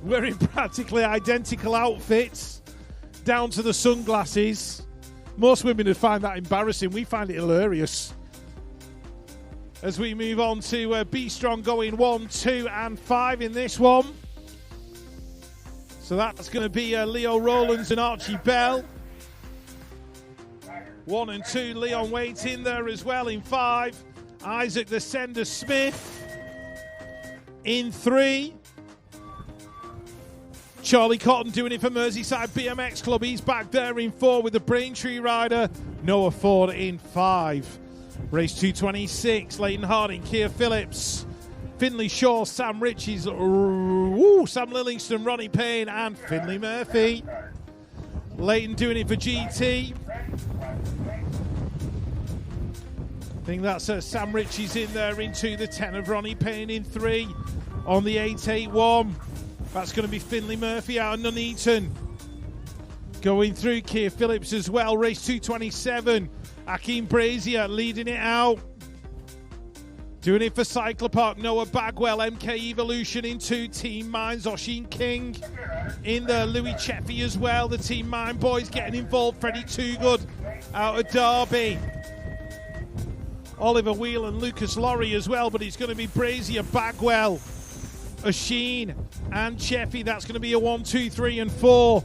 wearing practically identical outfits, down to the sunglasses. Most women would find that embarrassing. We find it hilarious. As we move on to Be Strong going 1, 2 and 5 in this one. So that's going to be Leo Rowlands and Archie Bell. 1 and 2, Leon Waite in there as well in 5. Isaac the Sender Smith in 3. Charlie Cotton doing it for Merseyside BMX Club. He's back there in 4 with the Braintree rider. Noah Ford in 5. Race 226, Leighton Harding, Keir Phillips, Finley Shaw, Sam Riches, Sam Lillingston, Ronnie Payne and Finley Murphy. Leighton doing it for GT. I think that's Sam Riches in there into the 10 of Ronnie Payne in 3. On the 881, that's going to be Finley Murphy out of Nuneaton. Going through Keir Phillips as well, race 227. Akeem Brazier leading it out. Doing it for Cyclopark, Noah Bagwell, MK Evolution in 2, Team Mines, Oshin King in there, Louis Cheffy as well, the Team Mine boys getting involved, Freddie Toogood out of Derby. Oliver Wheel and Lucas Laurie as well, but it's going to be Brazier, Bagwell, Oshin and Cheffy. That's going to be a 1, 2, 3 and 4.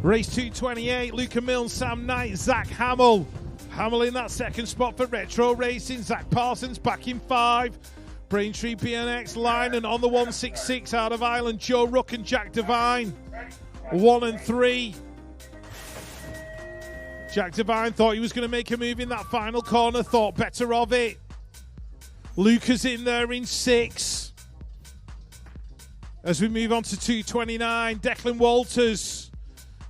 Race 228, Luca Milne, Sam Knight, Zach Hamill. Hamill in that second spot for Retro Racing. Zach Parsons back in 5. Braintree BMX line and on the 166 out of Ireland, Joe Ruck and Jack Devine. 1 and 3. Jack Devine thought he was going to make a move in that final corner, thought better of it. Lucas in there in 6. As we move on to 229, Declan Walters,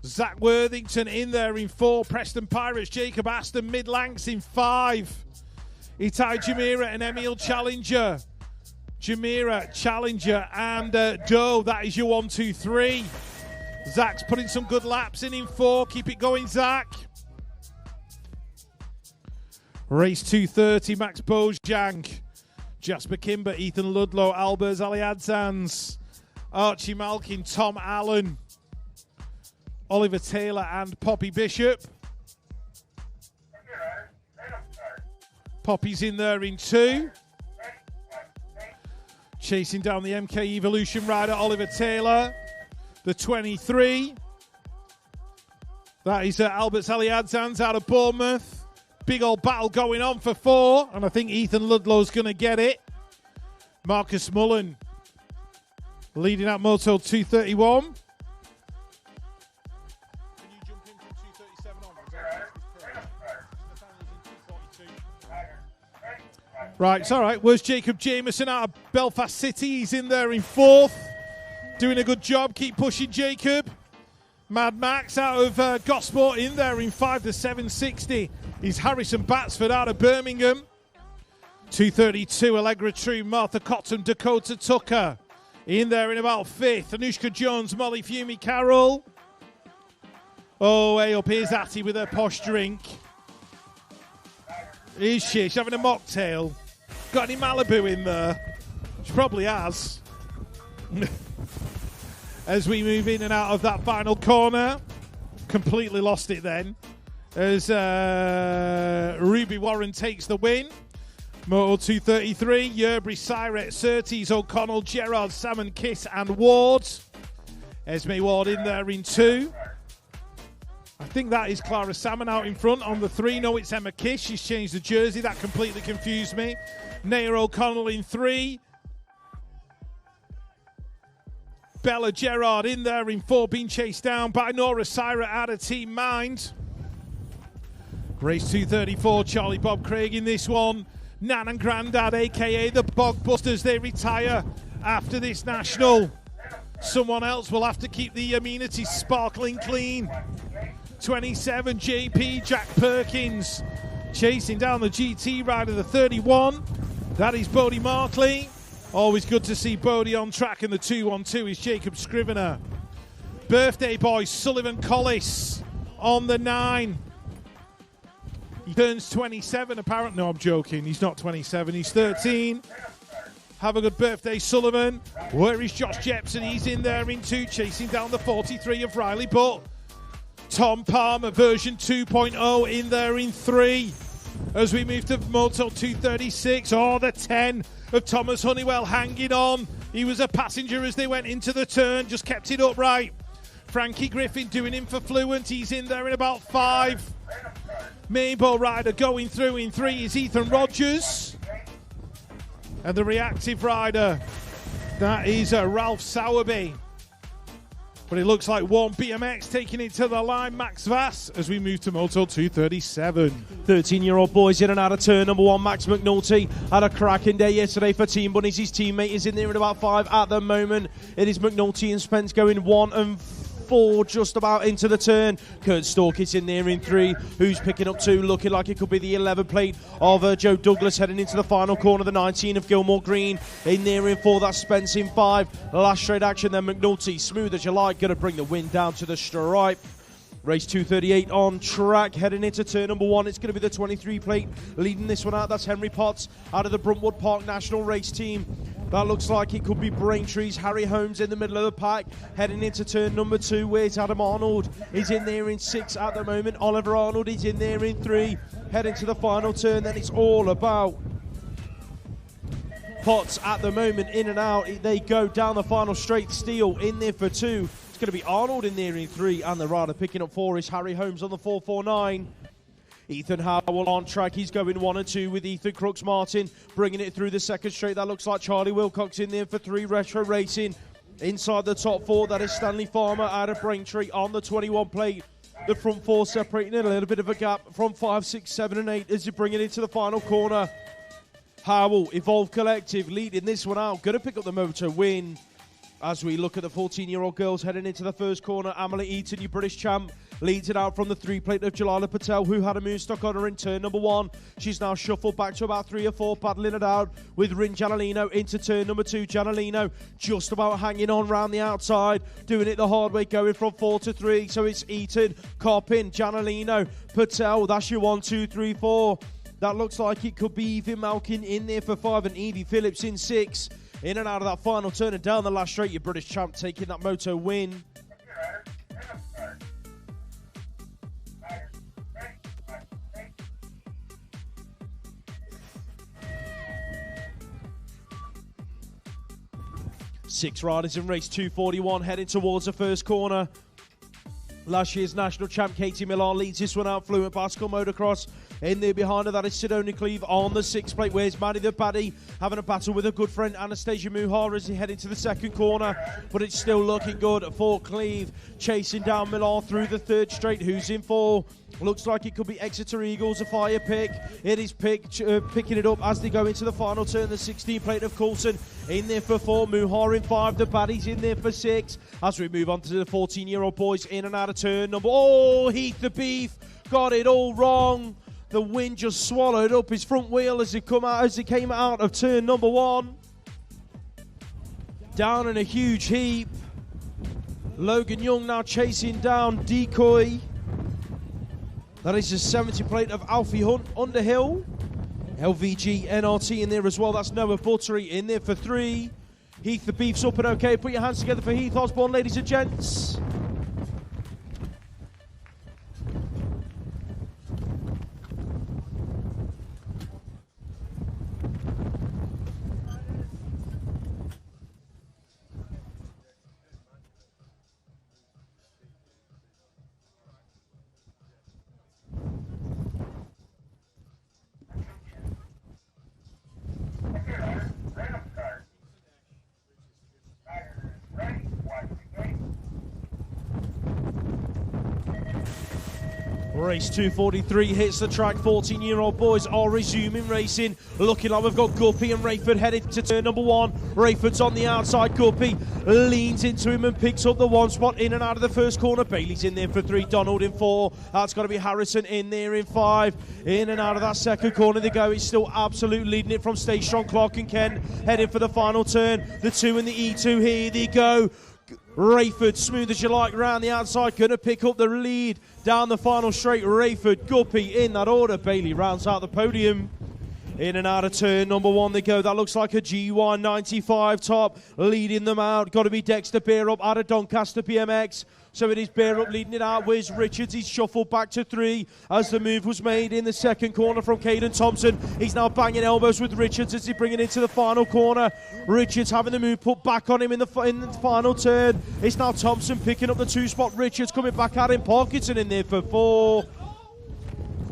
Zach Worthington in there in 4. Preston Pirates, Jacob Aston, Mid-Lancs in 5. Itai Jamira and Emil Challenger. Jamira, Challenger and Doe. That is your 1, 2, 3. Zach's putting some good laps in 4. Keep it going, Zach. Race 230, Max Bojang, Jasper Kimber, Ethan Ludlow, Albers Aliadzans, Archie Malkin, Tom Allen, Oliver Taylor and Poppy Bishop. Poppy's in there in 2. Chasing down the MK Evolution rider, Oliver Taylor. The 23. That is Albert Aliadzans out of Bournemouth. Big old battle going on for 4. And I think Ethan Ludlow's going to get it. Marcus Mullen leading at Moto 231. Right, it's all right. Where's Jacob Jameson out of Belfast City? He's in there in 4th. Doing a good job. Keep pushing, Jacob. Mad Max out of Gosport in there in 5. The 760 is Harrison Batsford out of Birmingham. 232, Allegra True, Martha Cotton, Dakota Tucker. In there in about 5th. Anushka Jones, Molly Fumey Carroll. Oh, way up here's Atty with her posh drink. Is she? She's having a mocktail. Got any Malibu in there? She probably has. As we move in and out of that final corner. Completely lost it then. As Ruby Warren takes the win. Moto 233, Yerbury, Syret, Surtees, O'Connell, Gerard, Salmon, Kiss and Ward. Esme Ward in there in 2. I think that is Clara Salmon out in front on the 3. No, it's Emma Kiss. She's changed the jersey. That completely confused me. Naya O'Connell in 3. Bella Gerard in there in 4, being chased down by Nora Syra out of Team Mind. Race 234, Charlie Bob Craig in this one. Nan and Grandad, a.k.a. the Bogbusters, they retire after this national. Someone else will have to keep the amenities sparkling clean. 27, JP, Jack Perkins, chasing down the GT rider, the 31. That is Bodie Markley. Always good to see Bodie on track, and the 212 is Jacob Scrivener. Birthday boy, Sullivan Collis on the 9. He turns 27 apparently. No, I'm joking. He's not 27. He's 13. Have a good birthday, Sullivan. Where is Josh Jepson? He's in there in 2, chasing down the 43 of Riley Butt. Tom Palmer, version 2.0, in there in 3. As we move to Moto 236, the 10 of Thomas Honeywell hanging on. He was a passenger as they went into the turn, just kept it upright. Frankie Griffin doing him for Fluent. He's in there in about 5. Maybo rider going through in 3 is Ethan Rogers. And the reactive rider, that is Ralph Sowerby. But it looks like one BMX taking it to the line, Max Vass, as we move to Moto 237. 13-year-old boys in and out of turn number 1. Max McNulty had a cracking day yesterday for Team Bunnies. His teammate is in there at about 5 at the moment. It is McNulty and Spence going 1 and 4 just about into the turn. Kurt Stork is in there in 3. Who's picking up 2? Looking like it could be the 11 plate of Joe Douglas heading into the final corner. The 19 of Gilmore Green in there in 4. That's Spence in 5. Last straight action then McNulty, smooth as you like, going to bring the win down to the stripe. Race 238 on track, heading into turn number 1. It's going to be the 23 plate leading this one out. That's Henry Potts out of the Bruntwood Park National Race Team. That looks like it could be Braintree's Harry Holmes in the middle of the pack, heading into turn number 2. Where's Adam Arnold? He's in there in 6 at the moment. Oliver Arnold is in there in 3, heading to the final turn. Then it's all about Potts at the moment, in and out. They go down the final straight. Steele in there for 2. It's going to be Arnold in there in 3, and the rider picking up 4 is Harry Holmes on the 449. Ethan Howell on track. He's going 1 and 2 with Ethan Crooks Martin, bringing it through the second straight. That looks like Charlie Wilcox in there for 3. Retro Racing inside the top 4. That is Stanley Farmer out of Braintree on the 21 plate. The front 4 separating in a little bit of a gap from 5, 6, 7 and 8 as you bring it into the final corner. Howell, Evolve Collective leading this one out. Going to pick up the moto win. As we look at the 14-year-old girls heading into the first corner, Emily Eaton, your British champ, leads it out from the 3 plate of Jalala Patel, who had a moonstock on her in turn number 1. She's now shuffled back to about 3 or 4, paddling it out with Rin Janalino into turn number 2. Janalino just about hanging on round the outside, doing it the hard way, going from 4 to 3. So it's Eaton, Coppin, Janalino, Patel. That's your 1, 2, 3, 4. That looks like it could be Evie Malkin in there for 5 and Evie Phillips in 6. In and out of that final turn and down the last straight, your British champ taking that moto win. Six riders in race 241 heading towards the first corner. Last year's national champ Katie Millar leads this one out. Fluent Bicycle Motocross. In there behind her, that is Sidonia Cleve on the 6 plate. Where's Maddie the Baddie having a battle with a good friend Anastasia Muhara as he head into the second corner. But it's still looking good for Cleve. Chasing down Millar through the 3rd straight. Who's in 4? Looks like it could be Exeter Eagles, a fire pick. It is picking it up as they go into the final turn. The 16 plate of Coulson in there for 4. Muhar in 5. The Baddie's in there for 6. As we move on to the 14-year-old boys in and out of turn number. Oh, Heath the Beef got it all wrong. The wind just swallowed up his front wheel as he came out of turn number 1. Down in a huge heap. Logan Young now chasing down Decoy. That is the 70 plate of Alfie Hunt Underhill. LVG NRT in there as well. That's Noah Buttery in there for 3. Heath the Beef's up and okay. Put your hands together for Heath Osborne, ladies and gents. Race 243 hits the track. 14-year-old boys are resuming racing. Looking like we've got Guppy and Rayford headed to turn number 1. Rayford's on the outside. Guppy leans into him and picks up the 1 spot in and out of the first corner. Bailey's in there for 3. Donald in 4. That's got to be Harrison in there in 5. In and out of that second corner they go. It's still absolute leading it from Stay Strong. Clark and Ken heading for the final turn. The 2 and the E2. Here they go. Rayford, smooth as you like, round the outside, going to pick up the lead down the final straight. Rayford, Guppy in that order. Bailey rounds out the podium. In and out of turn number 1 they go. That looks like a GY95 top. Leading them out. Got to be Dexter Bear up out of Doncaster BMX. So it is Bear up leading it out. Where's Richards? He's shuffled back to 3 as the move was made in the second corner from Caden Thompson. He's now banging elbows with Richards as he bring it into the final corner. Richards having the move put back on him in the final turn. It's now Thompson picking up the 2 spot. Richards coming back at him. Parkinson in there for 4.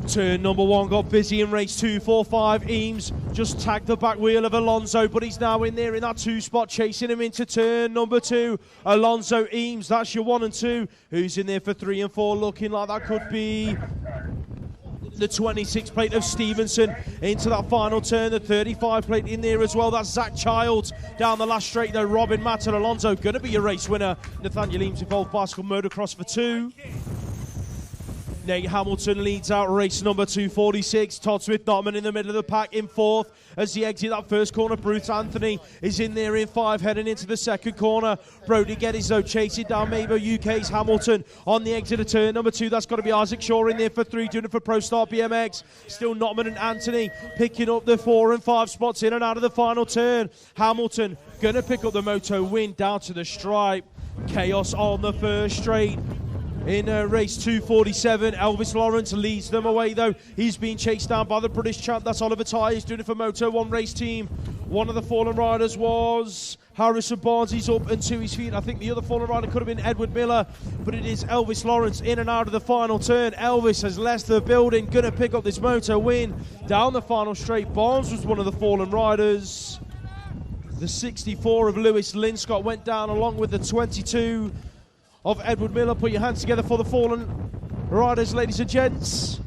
Turn number 1 got busy in race 2, 4, 5. Eames just tagged the back wheel of Alonso, but he's now in there in that 2 spot, chasing him into turn number 2. Alonso, Eames, that's your 1 and 2. Who's in there for 3 and 4? Looking like that could be the 26 plate of Stevenson into that final turn. The 35 plate in there as well. That's Zach Childs down the last straight though. Robin Matt and Alonso going to be a race winner. Nathaniel Eames involved bicycle motocross for 2. Nate Hamilton leads out race number 246. Todd Smith-Notman in the middle of the pack in 4th. As he exits that first corner, Bruce Anthony is in there in 5, heading into the second corner. Brody Geddes, though, chasing down Mabo UK's Hamilton on the exit of turn number 2. That's got to be Isaac Shaw in there for 3, doing it for Pro Star BMX. Still Notman and Anthony picking up the 4 and 5 spots in and out of the final turn. Hamilton going to pick up the moto win down to the stripe. Chaos on the first straight. In race 247, Elvis Lawrence leads them away though. He's being chased down by the British champ. That's Oliver Ty. He's doing it for Moto 1 race team. One of the fallen riders was Harrison Barnes. He's up and to his feet. I think the other fallen rider could have been Edward Miller, but it is Elvis Lawrence in and out of the final turn. Elvis has left the building, going to pick up this Moto win down the final straight. Barnes was one of the fallen riders. The 64 of Lewis Linscott went down along with the 22 of Edward Miller. Put your hands together for the fallen riders, ladies and gents.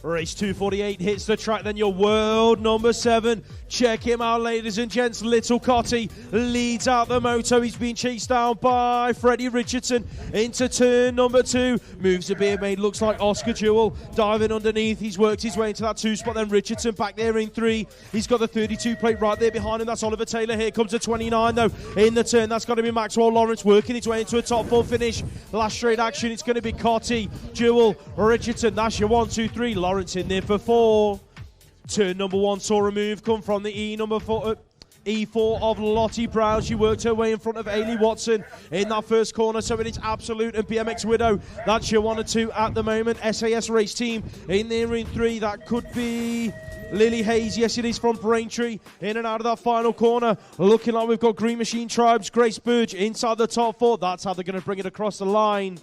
Race 248 hits the track, then your world number 7. Check him out, ladies and gents. Little Cotty leads out the moto. He's been chased down by Freddie Richardson into turn number 2. Moves a beer made, looks like Oscar Jewell diving underneath. He's worked his way into that 2 spot. Then Richardson back there in 3. He's got the 32 plate right there behind him. That's Oliver Taylor. Here comes a 29 though in the turn. That's got to be Maxwell Lawrence working his way into a top 4 finish. Last straight action. It's going to be Cotty, Jewell, Richardson. That's your 1, 2, 3. Lawrence in there for 4. Turn number 1 saw a move come from the E4 of Lottie Brown. She worked her way in front of Ailey Watson in that first corner. So it is Absolute and BMX Widow. That's your 1 and 2 at the moment. SAS race team in there in 3. That could be Lily Hayes. Yes, it is from Braintree. In and out of that final corner. Looking like we've got Green Machine Tribes. Grace Burge inside the top 4. That's how they're going to bring it across the line.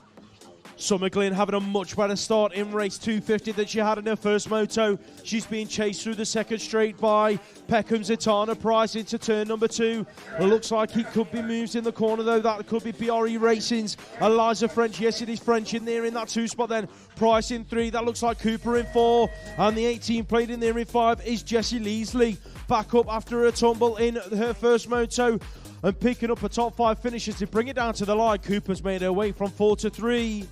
Summer Glynn having a much better start in race 250 than she had in her first moto. She's being chased through the second straight by Peckham Zitana Price into turn number 2. It looks like he could be moves in the corner though. That could be BRE Racing's Eliza French. Yes, it is French in there in that 2 spot then. Price in 3. That looks like Cooper in 4. And the 18 plate in there in 5 is Jessie Leasley. Back up after a tumble in her first moto and picking up a top 5 finishes to bring it down to the line. Cooper's made her way from 4 to 3.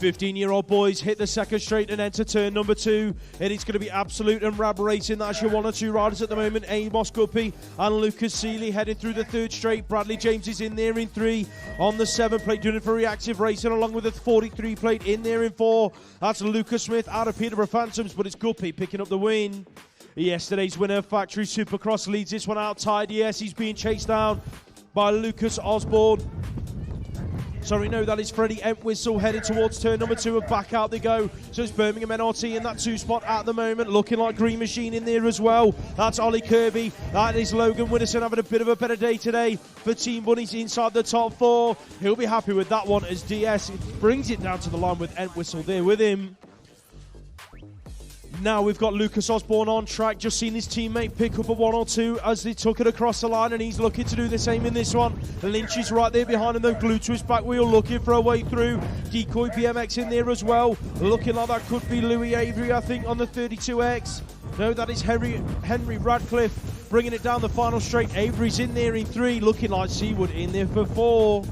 15-year-old boys hit the second straight and enter turn number 2. And it's going to be Absolute and Rab Racing. That's your 1 or 2 riders at the moment. Amos Guppy and Lucas Seeley heading through the third straight. Bradley James is in there in 3. On the 7 plate, doing it for Reactive Racing, along with the 43 plate in there in 4. That's Lucas Smith out of Peterborough Phantoms, but it's Guppy picking up the win. Yesterday's winner, Factory Supercross, leads this one out. Tidy. Yes, he's being chased down by Lucas Osborne. Sorry, no, that is Freddie Entwistle heading towards turn number 2 and back out they go. So it's Birmingham NRT in that 2 spot at the moment, looking like Green Machine in there as well. That's Ollie Kirby. That is Logan Widdowson having a bit of a better day today for Team Bunnies inside the top 4. He'll be happy with that one as DS brings it down to the line with Entwistle there with him. Now we've got Lucas Osborne on track. Just seen his teammate pick up a 1 or 2 as they took it across the line, and he's looking to do the same in this one. Lynch is right there behind him, though. Glued to his back wheel, looking for a way through. Decoy BMX in there as well. Looking like that could be Louis Avery, I think, on the 32X. No, that is Henry Radcliffe bringing it down the final straight. Avery's in there in 3, looking like Seawood in there for 4.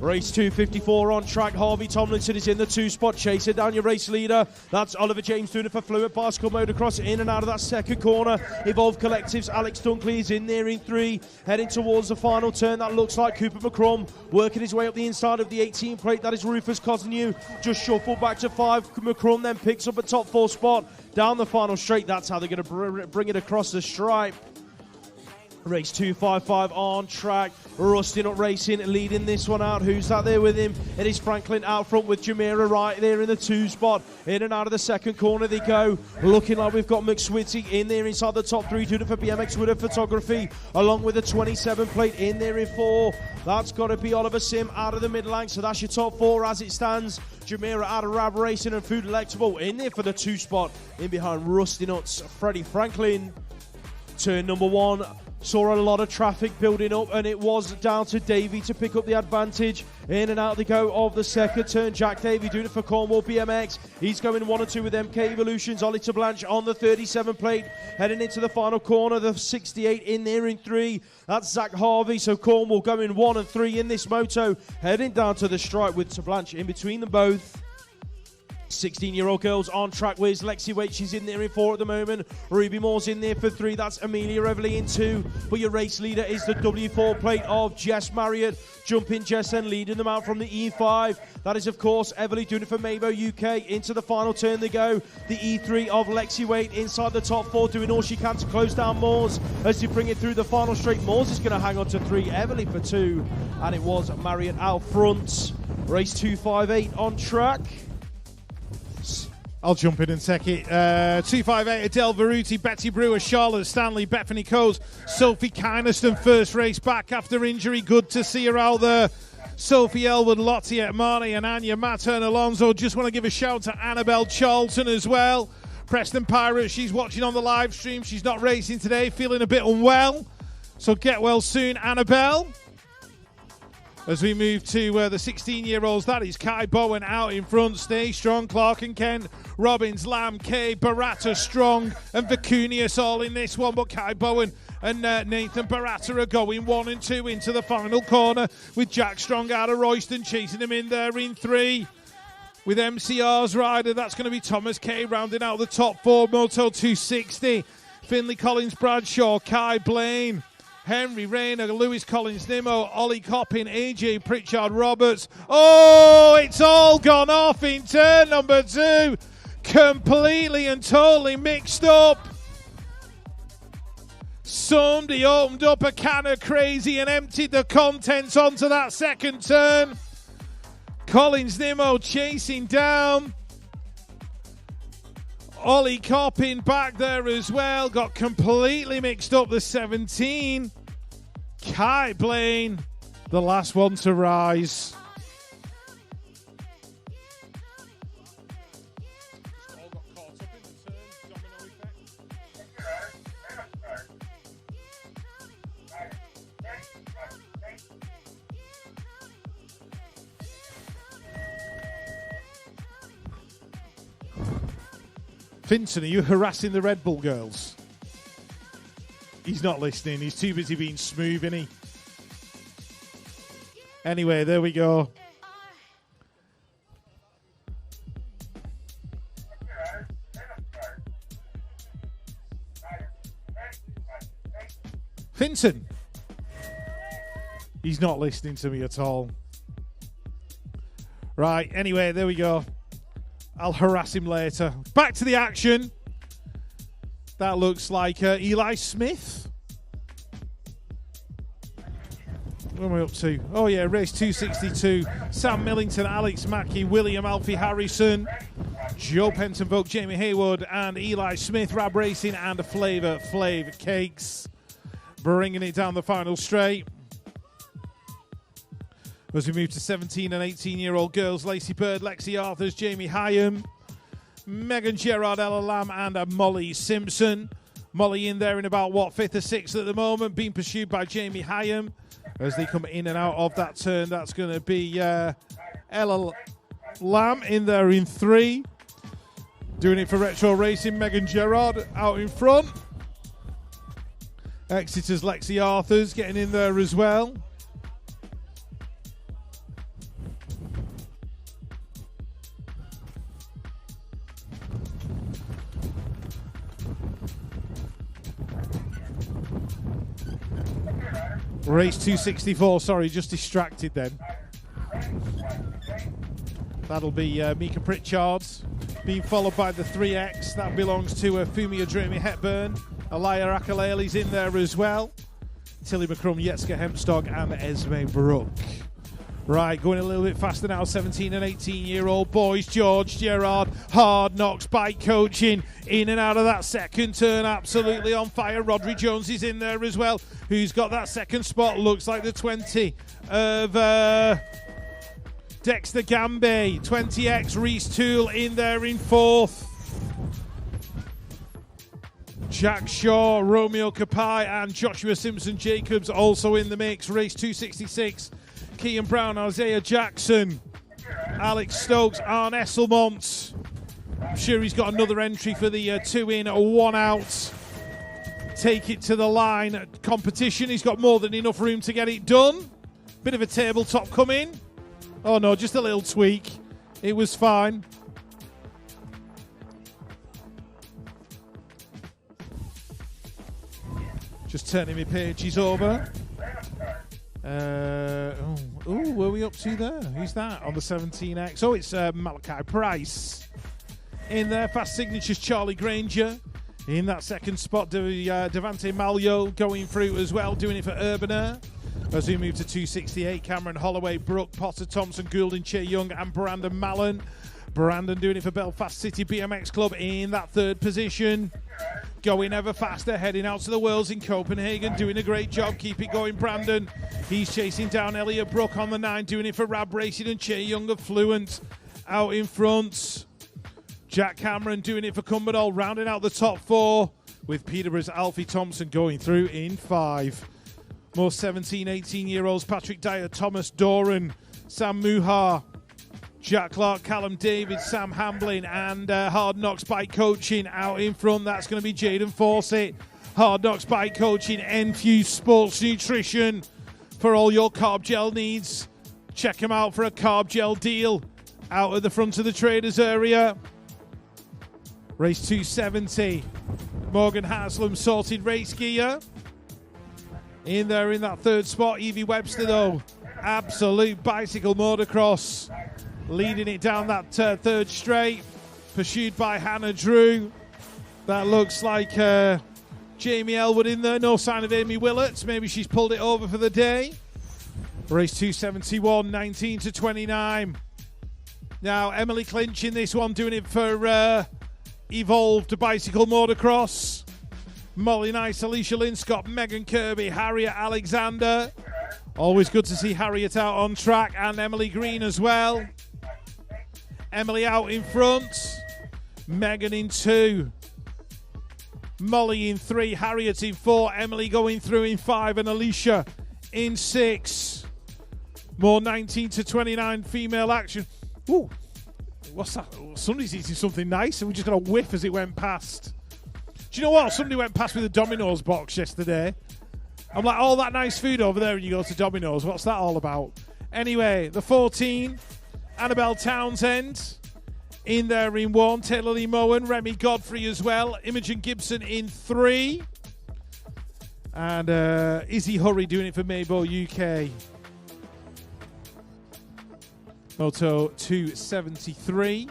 Race 254 on track. Harvey Tomlinson is in the 2-spot. Chasing down your race leader. That's Oliver James doing it for Fluid Bicycle Motocross. In and out of that second corner. Evolve Collectives. Alex Dunkley is in there in 3. Heading towards the final turn. That looks like Cooper McCrum working his way up the inside of the 18 plate. That is Rufus Cosnew. Just shuffled back to 5. McCrum then picks up a top 4 spot down the final straight. That's how they're going to bring it across the stripe. Race 255 on track. Rusty Nut Racing leading this one out. Who's that there with him? It is Franklin out front with Jamira right there in the 2 spot. In and out of the second corner they go. Looking like we've got McSwitty in there inside the top 3. Doing it for BMX with a photography. Along with the 27 plate in there in 4. That's got to be Oliver Sim out of the mid-length. So that's your top 4 as it stands. Jamira out of Rab Racing and Food Electable in there for the 2 spot. In behind Rusty Nuts, Freddie Franklin. Turn number 1. Saw a lot of traffic building up, and it was down to Davey to pick up the advantage. In and out they go of the second turn. Jack Davey doing it for Cornwall BMX. He's going 1 and 2 with MK Evolutions. Ollie Blanche on the 37 plate. Heading into the final corner. The 68 in there in 3. That's Zach Harvey. So Cornwall going 1 and 3 in this moto. Heading down to the stripe with Blanche in between them both. 16-year-old girls on track. Where's Lexi Waite? She's in there in 4 at the moment. Ruby Moore's in there for 3. That's Amelia Everly in 2. But your race leader is the W4 plate of Jess Marriott. Jumping Jess and leading them out from the E5. That is, of course, Everly doing it for Mabo UK. Into the final turn they go. The E3 of Lexi Waite inside the top 4, doing all she can to close down Moores as they bring it through the final straight. Moores is going to hang on to 3. Everly for 2. And it was Marriott out front. Race 258 on track. I'll jump in and take it. 258, Adele Veruti, Betty Brewer, Charlotte Stanley, Bethany Coles, Sophie Kynaston, first race back after injury. Good to see her out there. Sophie Elwood, Lottie Marnie and Anya Mattern Alonso. Just want to give a shout to Annabelle Charlton as well. Preston Pirate, she's watching on the live stream. She's not racing today, feeling a bit unwell. So get well soon, Annabelle. As we move to the 16-year-olds, that is Kai Bowen out in front. Stay Strong, Clark and Kent, Robbins, Lamb, Kay, Baratta, Strong and Vicunius all in this one. But Kai Bowen and Nathan Baratta are going 1 and 2 into the final corner with Jack Strong out of Royston chasing him in there in 3. With MCR's rider, that's going to be Thomas Kay rounding out the top 4. Moto 260, Finley Collins, Bradshaw, Kai Blaine, Henry Rayner, Lewis Collins, Nimmo, Ollie Coppin, AJ Pritchard Roberts. Oh, it's all gone off in turn number 2. Completely and totally mixed up. Somebody opened up a can of crazy and emptied the contents onto that second turn. Collins Nimmo chasing down. Ollie Coppin back there as well. Got completely mixed up the 17. Kai Blaine, the last one to rise. Finton, are you harassing the Red Bull girls? He's not listening. He's too busy being smooth, isn't he? Anyway, there we go. Finton. He's not listening to me at all. Right, anyway, there we go. I'll harass him later. Back to the action. That looks like Eli Smith. What am I up to? Oh, yeah, race 262. Sam Millington, Alex Mackey, William Alfie Harrison, Joe Penton-Vogt, Jamie Haywood, and Eli Smith, Rab Racing, and Flavor Flav Cakes. Bringing it down the final straight. As we move to 17 and 18-year-old girls, Lacey Bird, Lexi Arthurs, Jamie Hyam, Megan Gerard, Ella Lamb, and Molly Simpson. Molly in there in about, 5th or 6th at the moment, being pursued by Jamie Hyam. As they come in and out of that turn, that's going to be Ella Lamb in there in 3. Doing it for Retro Racing, Megan Gerard out in front. Exeter's Lexi Arthurs getting in there as well. Race 264, sorry, just distracted then. That'll be Mika Pritchard, being followed by the 3X. That belongs to Fumi Adremi Hepburn. Alaya Akaleli's in there as well. Tilly McCrum, Yetska Hempstog, and Esme Brook. Right, going a little bit faster now, 17 and 18-year-old boys. George Gerard, Hard Knocks bike coaching, in and out of that second turn, absolutely on fire. Rodri Jones is in there as well, who's got that second spot. Looks like the 20 of Dexter Gambe. 20X, Reese Toole in there in fourth. Jack Shaw, Romeo Kapai, and Joshua Simpson-Jacobs also in the mix. Race 266. Kean Brown, Isaiah Jackson, Alex Stokes, Arne Esselmont. I'm sure he's got another entry for the 2 in, 1 out. Take it to the line competition. He's got more than enough room to get it done. Bit of a tabletop coming. Oh no, just a little tweak. It was fine. Just turning my pages over. Where are we up to there? Who's that on the 17X? Oh, it's Malachi Price. In there, Fast Signatures, Charlie Granger. In that second spot, Devante Malio going through as well, doing it for Urbaner. As we move to 268, Cameron Holloway, Brooke Potter, Thompson, Goulden, Che Young, and Brandon Mallon. Brandon doing it for Belfast City BMX Club in that third position. Going ever faster, heading out to the Worlds in Copenhagen, doing a great job. Keep it going, Brandon. He's chasing down Elliot Brook on the 9, doing it for Rab Racing, and Che Young of Fluent out in front. Jack Cameron doing it for Cumbernauld, rounding out the top 4, with Peterborough's Alfie Thompson going through in 5. More 17, 18-year-olds, Patrick Dyer, Thomas Doran, Sam Muhar, Jack Clark, Callum David, Sam Hamblin, and Hard Knocks Bike Coaching out in front. That's going to be Jaden Fawcett. Hard Knocks Bike Coaching, Enfuse Sports Nutrition for all your carb gel needs. Check them out for a carb gel deal out at the front of the traders area. Race 270. Morgan Haslam, Sorted Race Gear. In there in that third spot, Evie Webster though. Absolute bicycle motocross. Leading it down that third straight, pursued by Hannah Drew. That looks like Jamie Elwood in there. No sign of Amy Willett. Maybe she's pulled it over for the day. Race 271, 19 to 29. Now, Emily Clinch in this one, doing it for Evolved Bicycle Motocross. Molly Nice, Alicia Linscott, Megan Kirby, Harriet Alexander. Always good to see Harriet out on track, and Emily Green as well. Emily out in front, Megan in 2, Molly in 3, Harriet in 4, Emily going through in 5, and Alicia in 6. More 19 to 29 female action. Ooh, what's that? Somebody's eating something nice, and we just got a whiff as it went past. Do you know what? Somebody went past with a Domino's box yesterday. I'm like, all that nice food over there, and you go to Domino's. What's that all about? Anyway, the 14, Annabelle Townsend in there in 1. Taylor Lee Moen, Remy Godfrey as well. Imogen Gibson in 3. And Izzy Hurry doing it for Maybo UK. Moto 273.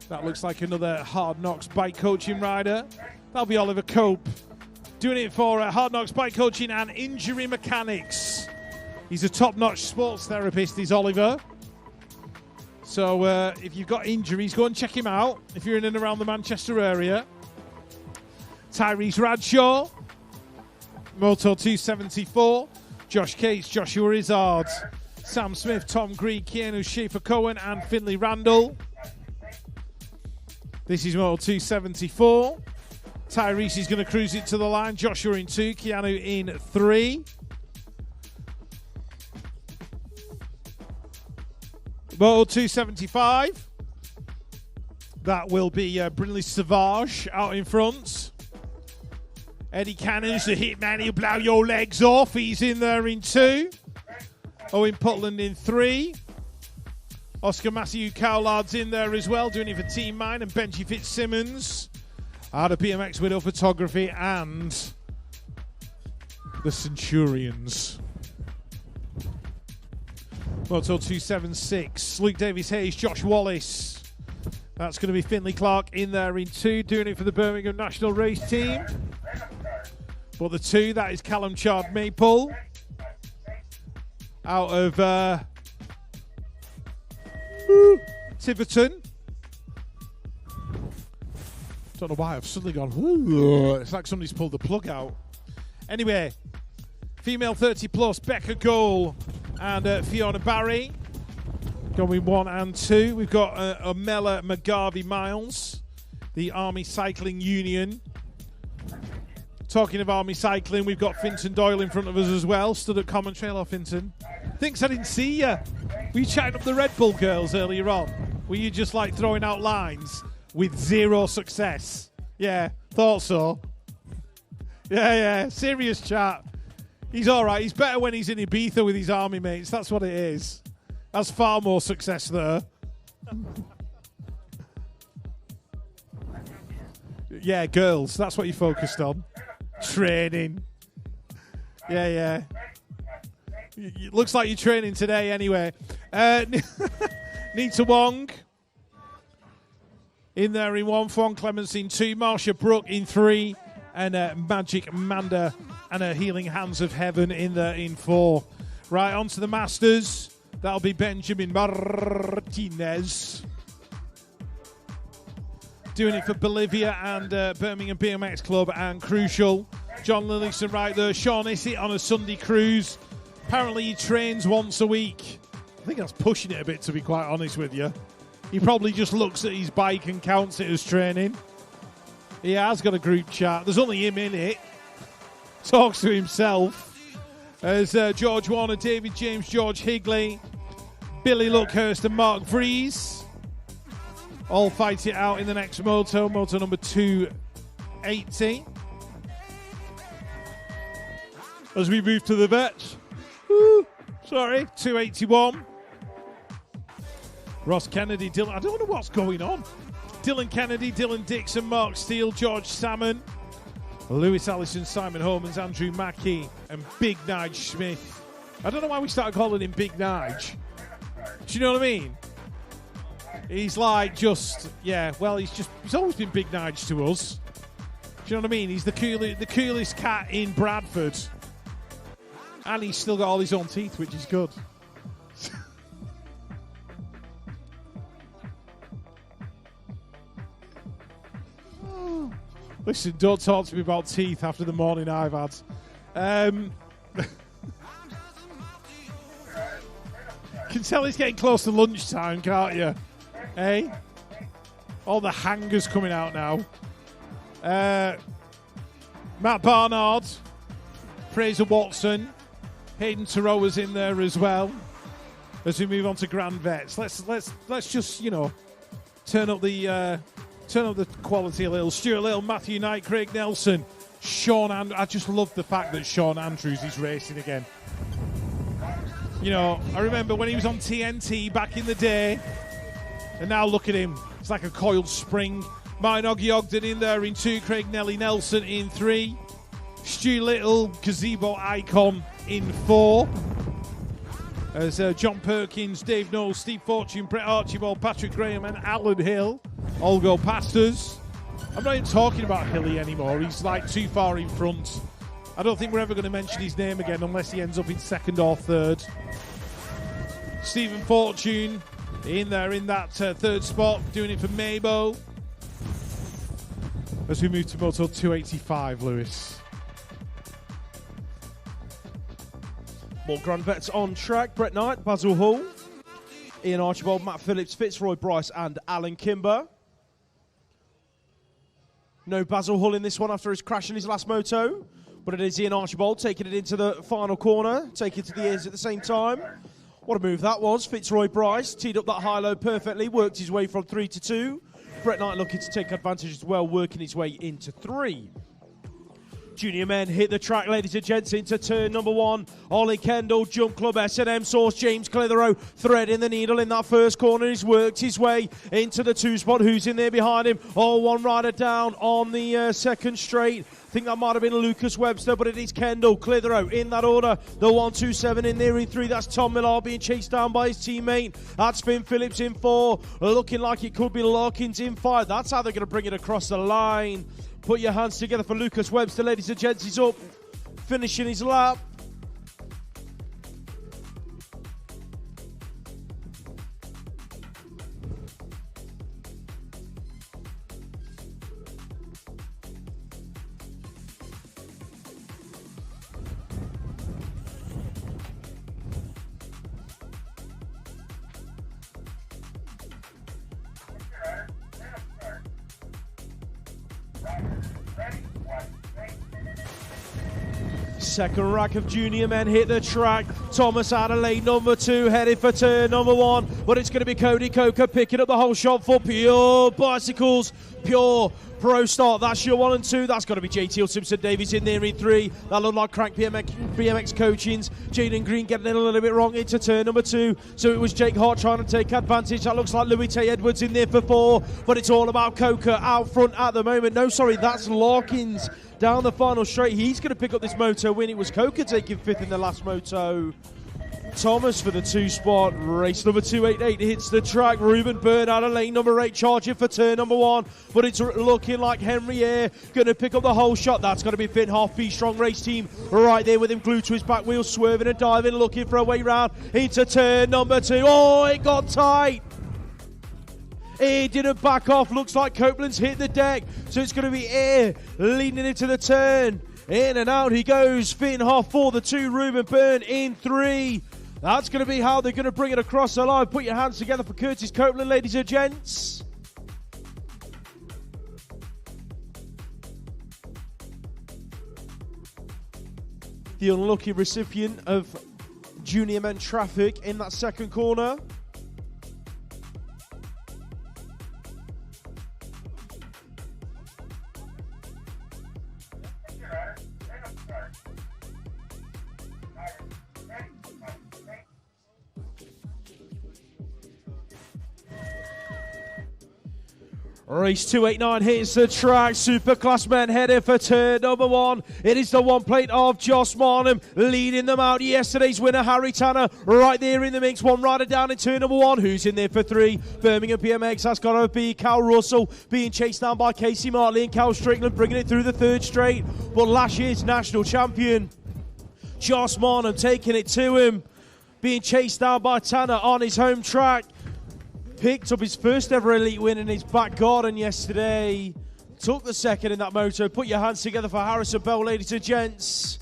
That looks like another Hard Knocks bike coaching rider. That'll be Oliver Cope. Doing it for Hard Knocks Bike Coaching and Injury Mechanics. He's a top-notch sports therapist, is Oliver. So if you've got injuries, go and check him out if you're in and around the Manchester area. Tyrese Bradshaw, Moto 274. Josh Cates, Joshua Izzard, Sam Smith, Tom Greig, Keanu Schaefer-Cohen, and Finley Randall. This is Moto 274. Tyrese is going to cruise it to the line. Joshua in 2, Keanu in 3. Moto 275. That will be Brinley Savage out in front. Eddie Cannon's the hitman. He'll blow your legs off. He's in there in 2. Owen Putland in 3. Oscar Matthew Cowlard's in there as well, doing it for Team Mine, and Benji Fitzsimmons out of BMX Widow Photography, and The Centurions. Moto 276. Luke Davies-Hayes, Josh Wallace. That's going to be Finley Clark in there in 2, doing it for the Birmingham National Race Team. But the 2, that is Callum Chard Maple. Out of Tiverton. Don't know why I've suddenly gone, it's like somebody's pulled the plug out. Anyway, female 30 plus, Becca Goal and Fiona Barry. Going 1 and 2. We've got Amela McGarvey Miles, the Army Cycling Union. Talking of Army Cycling, we've got Finton Doyle in front of us as well. Stood at Commentator. Hello, Finton. Thinks I didn't see you. Were you chatting up the Red Bull girls earlier on? Were you just like throwing out lines with 0 success? Yeah, thought so. Yeah, serious chat. He's all right. He's better when he's in Ibiza with his army mates. That's what it is. That's far more success there. Yeah, girls. That's what you focused on. Training. Yeah. It looks like you're training today anyway. Nita Wong. In there in 1, Fawn Clements in 2, Marsha Brook in 3, and Magic Manda and her Healing Hands of Heaven in there in 4. Right, on to the Masters. That'll be Benjamin Martinez. Doing it for Bolivia and Birmingham BMX Club and Crucial. John Lillison right there. Sean Issett on a Sunday cruise. Apparently he trains once a week. I think that's pushing it a bit, to be quite honest with you. He probably just looks at his bike and counts it as training. He has got a group chat. There's only him in it. Talks to himself. There's George Warner, David James, George Higley, Billy Luckhurst and Mark Vries. All fight it out in the next moto number 280. As we move to the vets. 281. Ross Kennedy, Dylan, I don't know what's going on. Dylan Kennedy, Dylan Dixon, Mark Steele, George Salmon, Lewis Allison, Simon Homans, Andrew Mackey, and Big Nige Smith. I don't know why we started calling him Big Nige. Do you know what I mean? He's like he's always been Big Nige to us. Do you know what I mean? He's the coolest cat in Bradford. And he's still got all his own teeth, which is good. Listen, don't talk to me about teeth after the morning I've had. Can tell it's getting close to lunchtime, can't you? Hey? All the hangers coming out now. Matt Barnard, Fraser Watson, Hayden Thoreau's in there as well. As we move on to Grand Vets, let's just turn up the quality a little. Stuart Little, Matthew Knight, Craig Nelson, Sean Andrews. I just love the fact that Sean Andrews is racing again. I remember when he was on TNT back in the day, and now look at him. It's like a coiled spring. Martin Oggy Ogden in there in 2, Craig Nelson in 3, Stu Little, Gazebo Icon in 4. As John Perkins, Dave Knowles, Steve Fortune, Brett Archibald, Patrick Graham and Alan Hill all go past us. I'm not even talking about Hilly anymore. He's like too far in front. I don't think we're ever going to mention his name again unless he ends up in 2nd or 3rd. Stephen Fortune in there in that 3rd spot, doing it for Mabo. As we move to Moto 285, Lewis. More Grand Vets on track. Brett Knight, Basil Hall, Ian Archibald, Matt Phillips, Fitzroy Bryce and Alan Kimber. No Basil Hull in this one after his crash in his last moto, but it is Ian Archibald taking it into the final corner, taking it to the ears at the same time. What a move that was. Fitzroy Bryce teed up that high-low perfectly, worked his way from 3 to 2. Brett Knight looking to take advantage as well, working his way into 3. Junior men hit the track, ladies and gents, into turn number 1. Ollie Kendall, Jump Club, S&M Source, James Clitheroe, threading the needle in that first corner. He's worked his way into the 2 spot. Who's in there behind him? Oh, one rider down on the second straight. think that might have been Lucas Webster, but it is Kendall Clitheroe in that order. The 1-2-7 in there in 3. That's Tom Millar being chased down by his teammate. That's Finn Phillips in 4. Looking like it could be Larkins in 5. That's how they're going to bring it across the line. Put your hands together for Lucas Webster, ladies and gents. He's up, finishing his lap. Second rack of junior men hit the track. Thomas out of lane number 2, headed for turn number 1. But it's going to be Cody Coker picking up the whole shot for Pure Bicycles. Pure Pro Start. That's your 1 and 2. That's got to be JT Simpson Davies in there in 3. That looked like Crank BMX coachings. Jaden Green getting it a little bit wrong into turn number 2. So it was Jake Hart trying to take advantage. That looks like Louis Tay Edwards in there for 4. But it's all about Coker out front at the moment. No, sorry, that's Larkins down the final straight. He's going to pick up this moto win. It was Coker taking 5th in the last moto. Thomas for the 2 spot. Race number 288 hits the track. Ruben Byrne out of lane number 8, charging for turn number 1. But it's looking like Henry Eyre going to pick up the whole shot. That's going to be Finn Half B Strong Race Team right there with him glued to his back wheel, swerving and diving, looking for a way round into turn number 2. Oh, it got tight. He didn't back off. Looks like Copeland's hit the deck. So it's going to be Eyre leading into the turn. In and out he goes. Finn Hoff for the 2. Ruben Byrne in 3. That's going to be how they're going to bring it across the line. Put your hands together for Curtis Copeland, ladies and gents. The unlucky recipient of junior men traffic in that second corner. Race 289 hits the track. Superclass men headed for turn number 1. It is the 1 plate of Josh Marnham leading them out. Yesterday's winner, Harry Tanner, right there in the mix. 1 rider down in turn number 1. Who's in there for 3? Birmingham BMX. That's got to be Cal Russell being chased down by Casey Martley and Cal Strickland bringing it through the 3rd straight. But last year's national champion, Josh Marnham, taking it to him. Being chased down by Tanner on his home track. Picked up his first ever elite win in his back garden yesterday. Took the 2nd in that moto. Put your hands together for Harrison Bell, ladies and gents.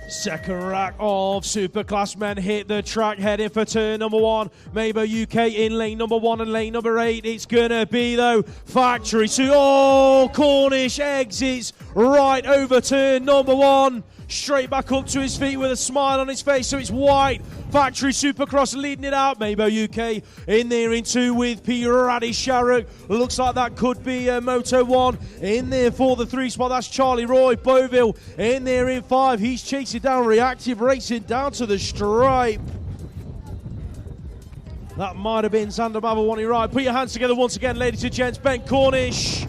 Second rack of Superclass men hit the track, heading for turn number 1. Mabo UK in lane number 1 and lane number 8. It's gonna be, though, Factory. Oh, Cornish exits right over turn number 1. Straight back up to his feet with a smile on his face. So it's White, Factory Supercross leading it out. Mabo UK in there in 2 with Pirati Sharrock. Looks like that could be Moto 1. In there for the 3 spot, that's Charlie Roy. Boville in there in 5. He's chasing down Reactive Racing down to the stripe. That might have been Xander Mabawani right. Put your hands together once again, ladies and gents. Ben Cornish.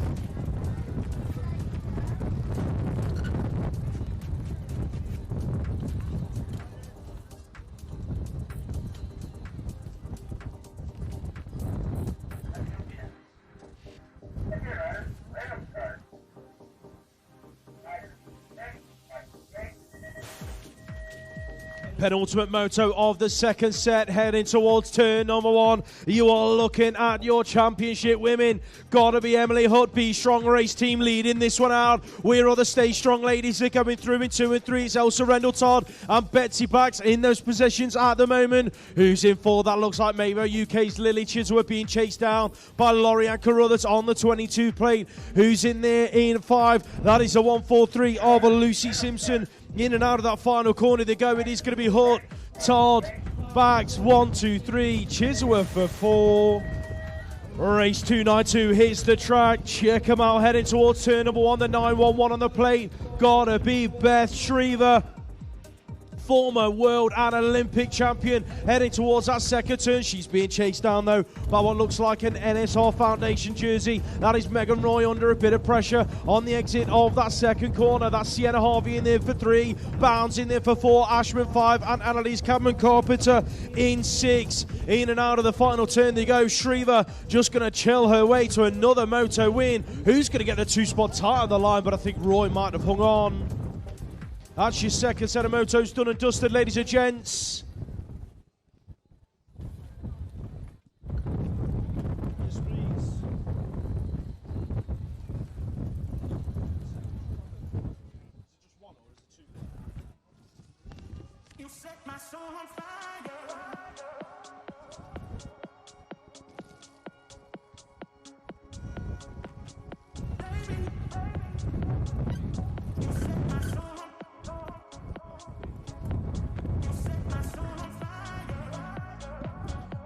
Penultimate moto of the 2nd set, heading towards turn number 1. You are looking at your championship women. Gotta be Emily Hutt, B Strong Race Team leading this one out. We're other Stay Strong ladies are coming through in 2 and 3. It's Elsa Rendell Todd and Betsy Bax in those positions at the moment. Who's in 4? That looks like Mabo UK's Lily Chisholm being chased down by Lorianne Carruthers on the 22 plate. Who's in there in 5? That is the 143 of Lucy Simpson. In and out of that final corner they go. It is going to be Hutt, Todd, Bags, 1, 2, 3, Chisholm for 4. Race 292 hits the track. Check them out, heading towards turn number 1, the 911 on the plate. Gotta be Beth Shriver, former world and Olympic champion, heading towards that second turn. She's being chased down though by what looks like an NSR Foundation jersey. That is Megan Roy under a bit of pressure on the exit of that second corner. That's Sienna Harvey in there for 3, Bounds in there for 4, Ashman 5, and Annalise Cadman-Carpenter in 6. In and out of the final turn they go. Shriver just going to chill her way to another moto win. Who's going to get the 2-spot tie on the line? But I think Roy might have hung on. That's your second set of motos done and dusted, ladies and gents. Yes, please. You set my soul on fire.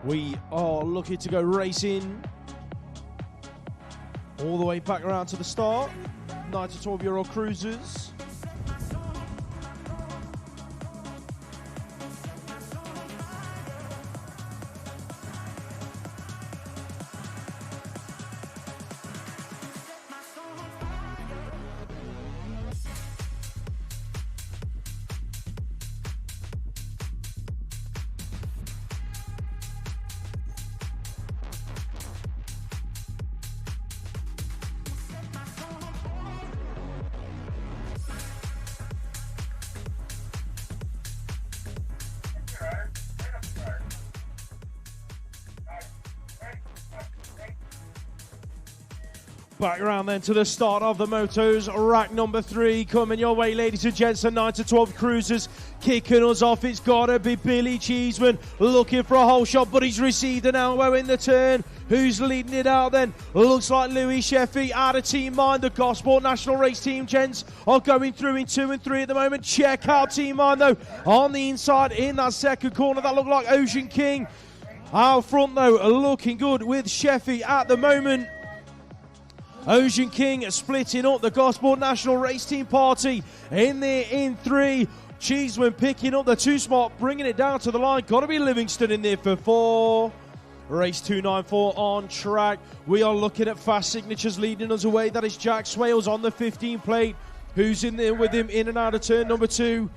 We are looking to go racing all the way back around to the start. 9 to 12-year-old cruisers. Back around then to the start of the motos. Rack number 3 coming your way, ladies and gents. The 9 to 12 cruisers kicking us off. It's got to be Billy Cheeseman looking for a hole shot, but he's received an elbow in the turn. Who's leading it out then? Looks like Louis Sheffy out of Team Mind. The Gosport National Race Team gents are going through in 2 and 3 at the moment. Check out Team Mind though on the inside in that second corner. That looked like Ocean King. Out front though, looking good with Sheffy at the moment. Ocean King splitting up the Gosport National Race Team party in there in 3. Cheeseman picking up the 2 spot, bringing it down to the line. Got to be Livingston in there for 4. Race 294 on track. We are looking at fast signatures leading us away. That is Jack Swales on the 15 plate. Who's in there with him in and out of turn number 2?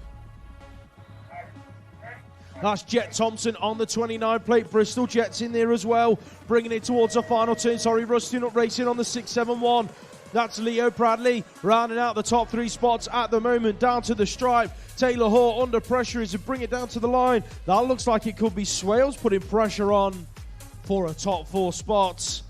That's Jet Thompson on the 29 plate. Bristol Jet's in there as well, bringing it towards the final turn. Rusty Nut racing on the 671. That's Leo Bradley rounding out the top 3 spots at the moment, down to the stripe. Taylor Hall under pressure as he bring it down to the line. That looks like it could be Swales putting pressure on for a top 4 spots.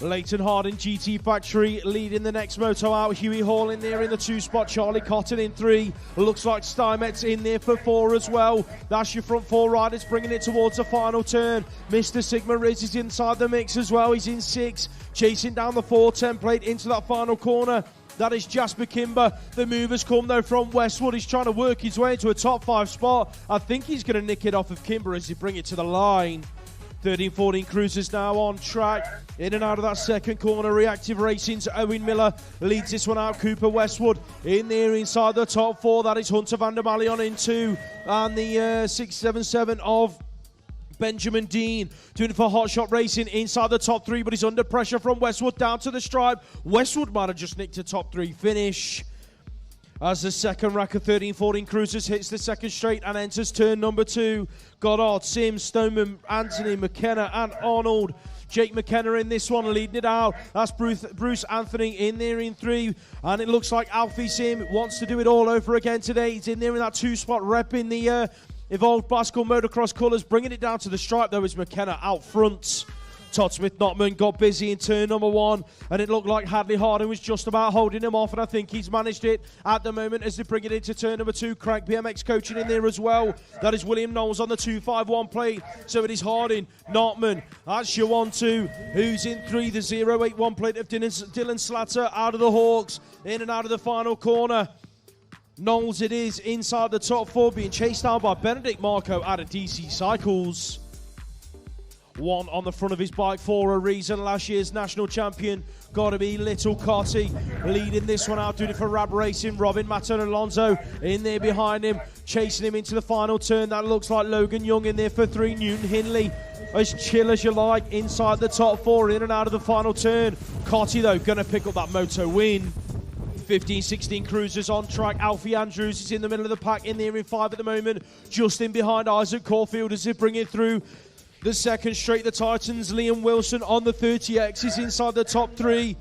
Leighton Harding GT Factory leading the next moto out. Huey Hall in there in the 2 spot. Charlie Cotton in 3. Looks like Steinmetz in there for 4 as well. That's your front 4 riders bringing it towards the final turn. Mr. Sigma Riz is inside the mix as well. He's in 6. Chasing down the 410 plate into that final corner. That is Jasper Kimber. The move has come though from Westwood. He's trying to work his way into a top 5 spot. I think he's going to nick it off of Kimber as he bring it to the line. 13-14 cruisers now on track. In and out of that second corner. Reactive Racing's Owen Miller leads this one out. Cooper Westwood in there inside the top 4. That is Hunter van der Malion in 2. And the 677 of Benjamin Dean doing it for Hot Shot Racing inside the top 3. But he's under pressure from Westwood down to the stripe. Westwood might have just nicked a top 3 finish. As the second rack of 13-14 cruisers hits the second straight and enters turn number 2. Goddard, Sims, Stoneman, Anthony, McKenna and Arnold. Jake McKenna in this one leading it out. That's Bruce Anthony in there in 3. And it looks like Alfie Sim wants to do it all over again today. He's in there in that 2 spot repping the Evolved Bicycle Motocross colours. Bringing it down to the stripe though is McKenna out front. Todd Smith-Notman got busy in turn number 1, and it looked like Hadley Harding was just about holding him off, and I think he's managed it at the moment as they bring it into turn number 2. Crank BMX coaching in there as well. That is William Knowles on the 251 plate. So it is Harding, Notman. That's your 1-2. Who's in 3? The 081 plate of Dylan Slatter out of the Hawks. In and out of the final corner. Knowles it is inside the top 4, being chased down by Benedict Marco out of DC Cycles. one on the front of his bike for a reason. Last year's national champion, got to be Little Cotty, leading this one out, doing it for Rab Racing. Robin Matter and Alonso in there behind him, chasing him into the final turn. That looks like Logan Young in there for 3. Newton Hindley, as chill as you like, inside the top 4, in and out of the final turn. Cotty, though, going to pick up that moto win. 15-16 cruisers on track. Alfie Andrews is in the middle of the pack, in there in 5 at the moment, just in behind Isaac Caulfield as they bring it through the second straight. The Titans, Liam Wilson on the 30X is inside the top 3.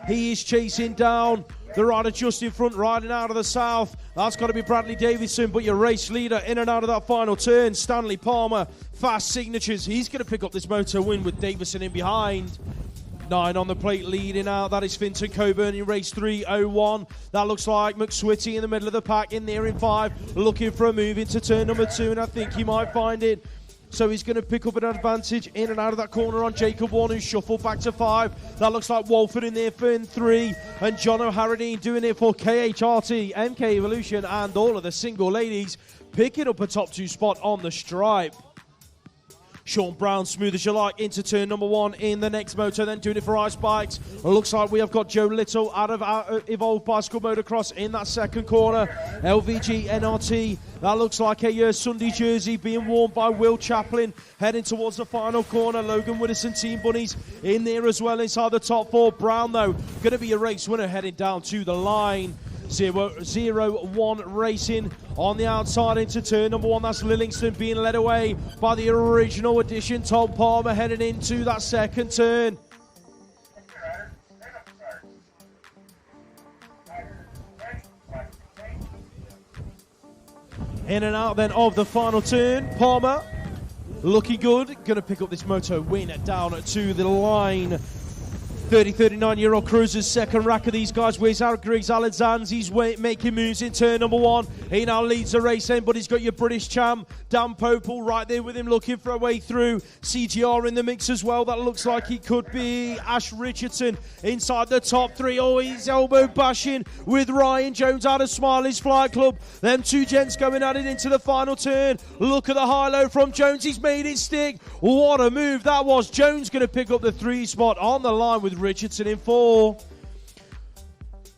He is chasing down the rider just in front, riding out of the south. That's got to be Bradley Davidson, but your race leader in and out of that final turn, Stanley Palmer, fast signatures. He's going to pick up this moto win with Davison in behind. 9 on the plate, leading out. That is Finton Coburn in race 3:01. That looks like McSwitty in the middle of the pack, in there in 5, looking for a move into turn number 2, and I think he might find it. So he's going to pick up an advantage in and out of that corner on Jacob Warne, who's shuffled back to 5. That looks like Walford in there for 3, and John O'Haradine doing it for KHRT, MK Evolution, and all of the single ladies, picking up a top 2 spot on the stripe. Sean Brown, smooth as you like, into turn number 1 in the next moto, then doing it for Ice Bikes. It looks like we have got Joe Little out of our Evolved Bicycle Motocross in that second corner. LVG NRT, that looks like a Sunday jersey being worn by Will Chaplin, heading towards the final corner. Logan Widdowson, Team Bunnies in there as well, inside the top 4. Brown, though, going to be a race winner heading down to the line. 0-1 Racing on the outside into turn number 1. That's Lillingston being led away by the original edition, Tom Palmer, heading into that second turn. In and out then of the final turn. Palmer looking good, going to pick up this moto win down to the line. 39-year-old cruisers, second rack of these guys. Where's our Griggs Alexands? He's making moves in turn number 1. He now leads the race in, but he's got your British champ, Dan Popel, right there with him, looking for a way through. CGR in the mix as well. That looks like it could be Ash Richardson inside the top 3. Oh, he's elbow bashing with Ryan Jones out of Smiley's Flight Club. Them 2 gents going at it into the final turn. Look at the high-low from Jones. He's made it stick. What a move that was. Jones going to pick up the 3 spot on the line with Richardson in 4.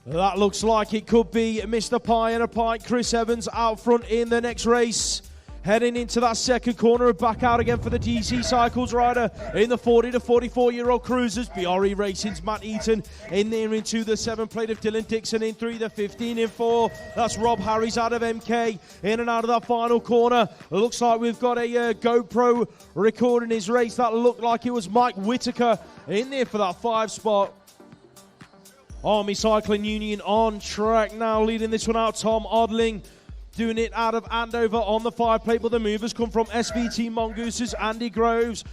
That looks like it could be Mr. Pie and a Pike. Chris Evans out front in the next race. Heading into that second corner and back out again for the DC Cycles rider in the 40 to 44-year-old cruisers. BRE Racing's Matt Eaton in there into the 7 plate of Dylan Dixon in 3, the 15 in 4. That's Rob Harris out of MK in and out of that final corner. Looks like we've got a GoPro recording his race. That looked like it was Mike Whitaker in there for that 5 spot. Army Cycling Union on track now, leading this one out. Tom Odling doing it out of Andover on the 5 plate, but the movers come from SVT Mongooses. Andy Groves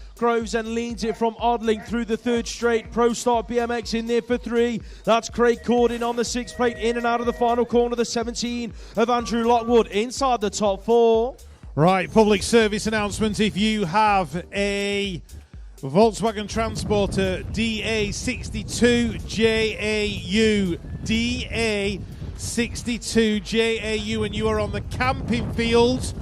then leads it from Odling through the 3rd straight. Pro Start BMX in there for 3. That's Craig Cordin on the 6 plate, in and out of the final corner. The 17 of Andrew Lockwood inside the top 4. Right, public service announcement. If you have a Volkswagen Transporter DA62JAU, DA62JAU, and you are on the camping field,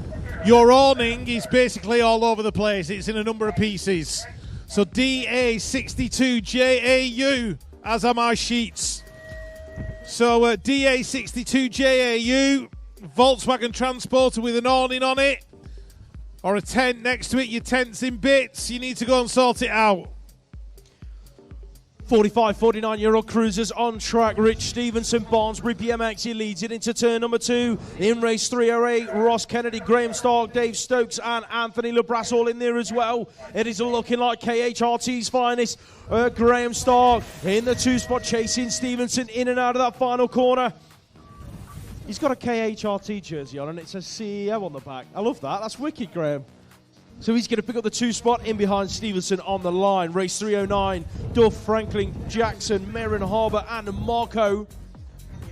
your awning is basically all over the place. It's in a number of pieces. So DA62JAU, as are my sheets. So DA62JAU, Volkswagen Transporter with an awning on it, or a tent next to it. Your tent's in bits. You need to go and sort it out. 45, 49-year-old cruisers on track. Rich Stevenson, Barnsbury BMX. He leads it into turn number 2. In race 308, Ross Kennedy, Graham Stark, Dave Stokes, and Anthony LeBras all in there as well. It is looking like KHRT's finest. Graham Stark in the 2 spot, chasing Stevenson in and out of that final corner. He's got a KHRT jersey on and it says CEO on the back. I love that. That's wicked, Graham. So he's going to pick up the 2 spot in behind Stevenson on the line. Race 309, Duff, Franklin, Jackson, Merrin, Harbour, and Marco.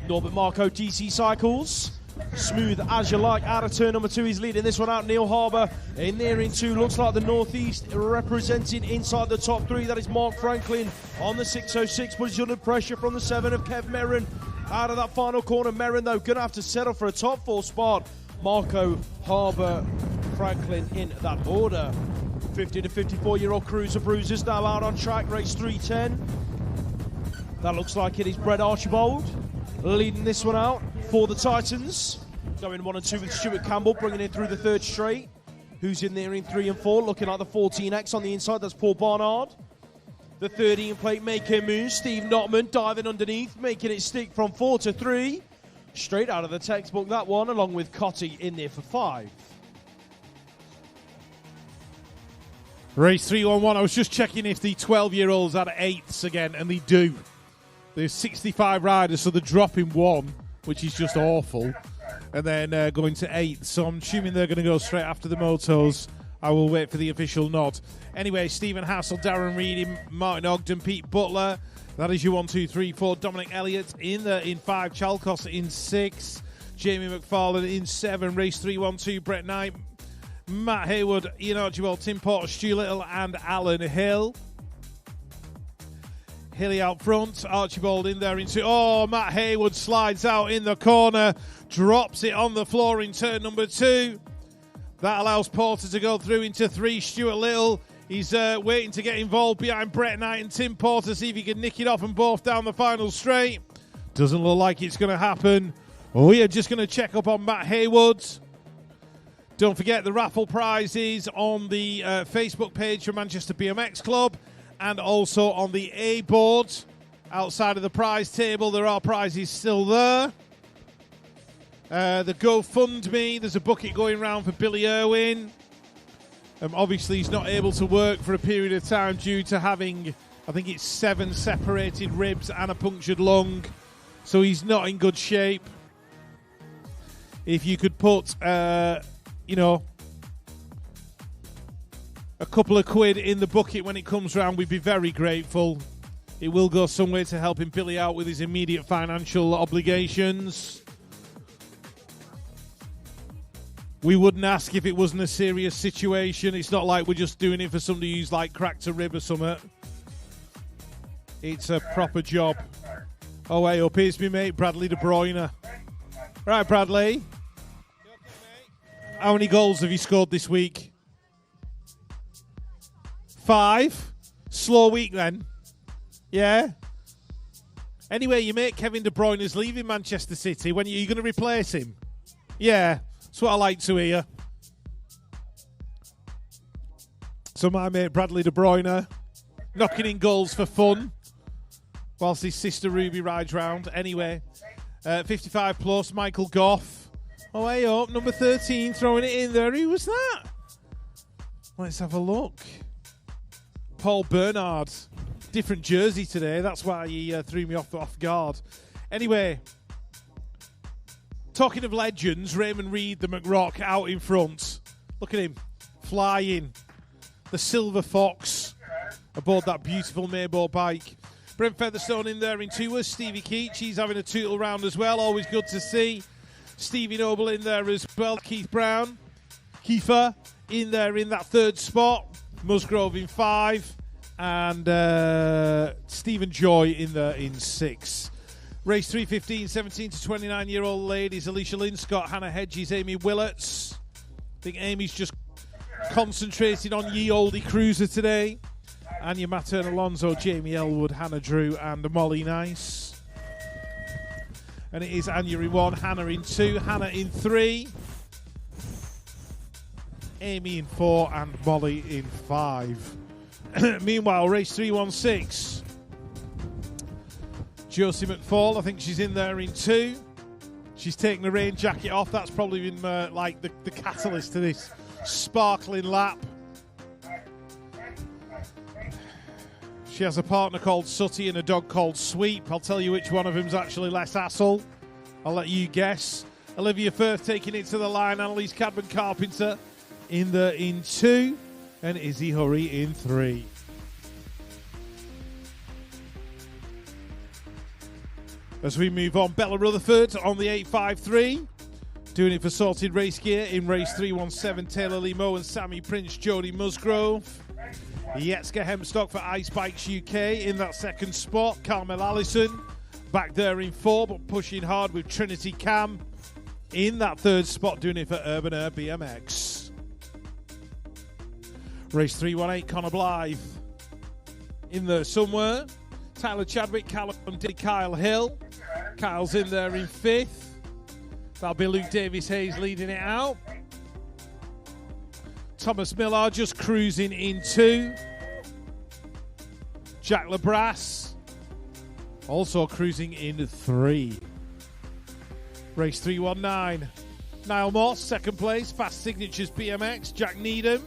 Norbert Marco, DC Cycles. Smooth as you like out of turn number 2. He's leading this one out. Neil Harbour in there in 2. Looks like the Northeast representing inside the top 3. That is Mark Franklin on the 606, but he's under pressure from the 7 of Kev Merrin. Out of that final corner, Merrin, though, going to have to settle for a top 4 spot. Marco, Harbour, Franklin in that order. 50 to 54-year-old cruiser bruisers now out on track, race 310. That looks like it is Brett Archibald leading this one out for the Titans. Going 1 and 2 with Stuart Campbell, bringing it through the third straight. Who's in there in 3 and 4? Looking like the 14X on the inside, that's Paul Barnard. The 13 plate making moves, Steve Notman diving underneath, making it stick from 4 to 3. Straight out of the textbook, that one, along with Cotty in there for 5. Race 311, I was just checking if the 12-year-olds had 8ths again, and they do. There's 65 riders, so they're dropping 1, which is just awful, and then going to 8th. So I'm assuming they're going to go straight after the motos. I will wait for the official nod. Anyway, Stephen Hassel, Darren Reedy, Martin Ogden, Pete Butler. That is your 1, 2, 3, 4. Dominic Elliott in 5. Chalkos in 6. Jamie McFarlane in 7. Race 312. Brett Knight, Matt Haywood, Ian Archibald, Tim Porter, Stu Little, and Alan Hill. Hilly out front. Archibald in there into. Oh, Matt Haywood slides out in the corner. Drops it on the floor in turn number 2. That allows Porter to go through into 3. Stuart Little, he's waiting to get involved behind Brett Knight and Tim Porter, see if he can nick it off and both down the final straight. Doesn't look like it's going to happen. We are just going to check up on Matt Haywood. Don't forget the raffle prizes on the Facebook page for Manchester BMX Club and also on the A board. Outside of the prize table, there are prizes still there. The GoFundMe, there's a bucket going round for Billy Irwin. Obviously, he's not able to work for a period of time due to having, I think it's 7 separated ribs and a punctured lung. So he's not in good shape. If you could put, a couple of quid in the bucket when it comes round, we'd be very grateful. It will go some way to helping Billy out with his immediate financial obligations. We wouldn't ask if it wasn't a serious situation. It's not like we're just doing it for somebody who's like cracked a rib or something. It's a proper job. Oh, hey, up here's me mate, Bradley De Bruyne. Right, Bradley. How many goals have you scored this week? 5? Slow week then. Yeah? Anyway, your mate Kevin De Bruyne is leaving Manchester City. When are you going to replace him? Yeah. That's what I like to hear. So my mate Bradley De Bruyne knocking in goals for fun whilst his sister Ruby rides round. Anyway, 55 plus, Michael Goff. Oh, hey up, number 13, throwing it in there. Who was that? Let's have a look. Paul Bernard. Different jersey today. That's why he threw me off guard. Anyway, talking of legends, Raymond Reed, the McRock, out in front. Look at him, flying. The Silver Fox aboard that beautiful Maybo bike. Brent Featherstone in there in 2. Stevie Keach, he's having a tootle round as well. Always good to see. Stevie Noble in there as well. Keith Brown. Kiefer in there in that 3rd spot. Musgrove in 5. And Stephen Joy in there in 6. Race 315, 17 to 29-year-old ladies, Alicia Linscott, Hannah Hedges, Amy Willets. I think Amy's just concentrated on ye olde cruiser today. Anya Mattern Alonso, Jamie Elwood, Hannah Drew, and Molly Nice. And it is Anya in 1, Hannah in 2, Hannah in 3, Amy in 4, and Molly in 5. Meanwhile, race 316. Josie McFall, I think she's in there in 2. She's taking the rain jacket off. That's probably been the catalyst to this sparkling lap. She has a partner called Sooty and a dog called Sweep. I'll tell you which one of them's actually less hassle. I'll let you guess. Olivia Firth taking it to the line. Annalise Cadman Carpenter in 2. And Izzy Hurry in 3. As we move on, Bella Rutherford on the 853. Doing it for Sorted Race Gear in race 317. Taylor Lee Moe and Sammy Prince, Jodie Musgrove. Yetska Hemstock for Ice Bikes UK in that 2nd spot. Carmel Allison back there in 4, but pushing hard with Trinity Cam in that 3rd spot, doing it for Urban Air BMX. Race 318, Connor Blythe in there somewhere. Tyler Chadwick, Callum D, Kyle Hill. Kyle's in there in 5th. That'll be Luke Davis-Hayes leading it out. Thomas Millar just cruising in 2. Jack LeBras also cruising in 3. Race 319. Niall Moss, 2nd place. Fast Signatures BMX. Jack Needham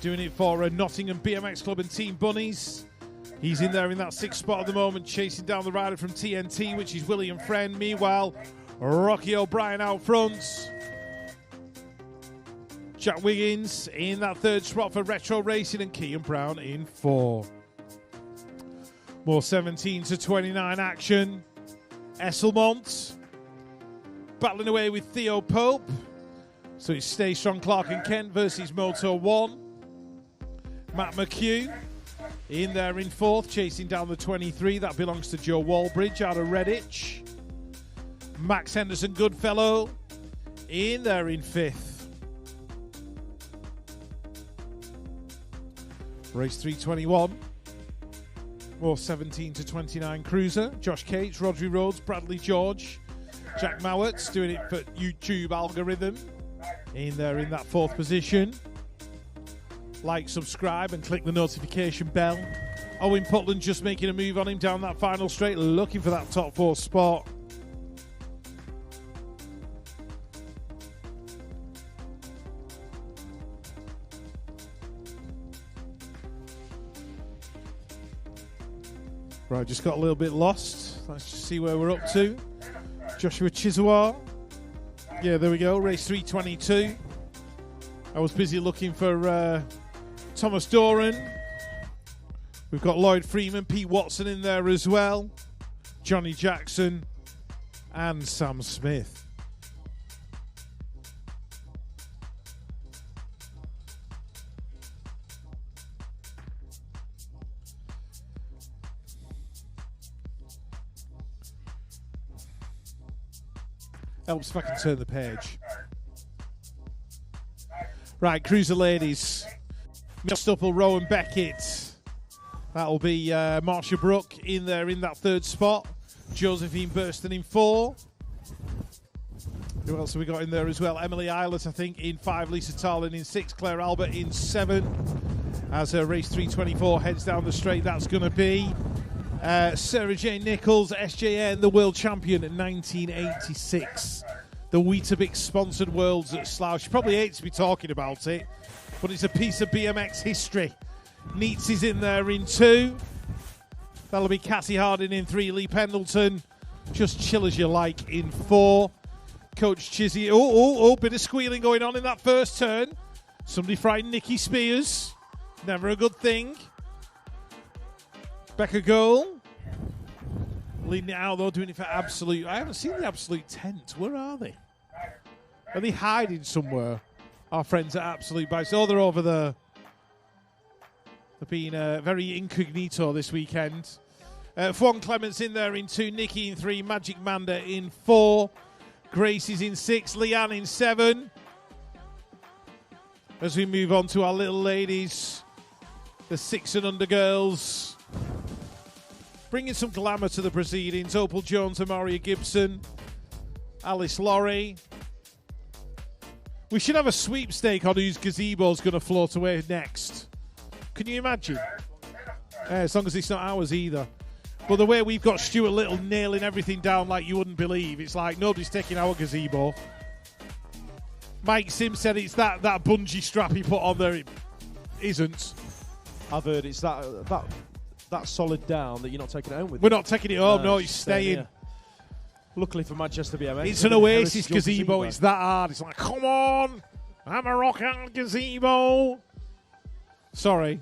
doing it for Nottingham BMX Club and Team Bunnies. He's in there in that 6th spot at the moment, chasing down the rider from TNT, which is William Friend. Meanwhile, Rocky O'Brien out front. Jack Wiggins in that 3rd spot for Retro Racing, and Kean Brown in 4. More 17 to 29 action. Esselmont battling away with Theo Pope. So it's Stay Strong, Clark and Kent versus Moto 1. Matt McHugh in there in 4th, chasing down the 23. That belongs to Joe Walbridge out of Redditch. Max Henderson Goodfellow in there in 5th. Race 321. More 17 to 29 cruiser. Josh Cates, Rodri Rhodes, Bradley George, Jack Mowatts doing it for YouTube Algorithm. In there in that 4th position. Like, subscribe, and click the notification bell. Owen Putland just making a move on him down that final straight, looking for that top 4 spot. Right, just got a little bit lost. Let's just see where we're up to. Joshua Chizawa. Yeah, there we go. Race 322. I was busy looking for Thomas Doran. We've got Lloyd Freeman, Pete Watson in there as well. Johnny Jackson and Sam Smith. Helps if I can turn the page. Right, cruiser ladies. Stupple, Rowan Beckett. That'll be Marcia Brook in there in that 3rd spot. Josephine Burston in 4. Who else have we got in there as well? Emily Eilert, I think, in 5. Lisa Tarlin in 6. Claire Albert in 7. As race 324 heads down the straight, that's going to be Sarah Jane Nichols, SJN, the world champion in 1986. The Weetabix sponsored Worlds at Slough. She probably hates me talking about it, but it's a piece of BMX history. Neats is in there in 2. That'll be Cassie Harding in 3. Lee Pendleton, just chill as you like, in 4. Coach Chizzy. Bit of squealing going on in that first turn. Somebody frightened Nikki Spears. Never a good thing. Becca Goal leading it out, though, doing it for Absolute. I haven't seen the Absolute tent. Where are they? Are they hiding somewhere? Our friends at Absolute Bikes. Oh, they're over there. They've been very incognito this weekend. Fwan Clements in there in 2. Nikki in 3. Magic Manda in 4. Grace is in 6. Leanne in 7. As we move on to our little ladies, the 6 and under girls. Bringing some glamour to the proceedings. Opal Jones, Amaria Gibson, Alice Laurie. We should have a sweepstake on whose gazebo's going to float away next. Can you imagine? As long as it's not ours either. But the way we've got Stuart Little nailing everything down like you wouldn't believe, it's like nobody's taking our gazebo. Mike Sims said it's that bungee strap he put on there. It isn't. I've heard it's that solid down that you're not taking it home with We're you. not taking it home, no, it's staying. Here. Luckily for Manchester BMX. It's an Oasis gazebo, it's that hard. It's like, come on, I'm a rock hard gazebo. Sorry.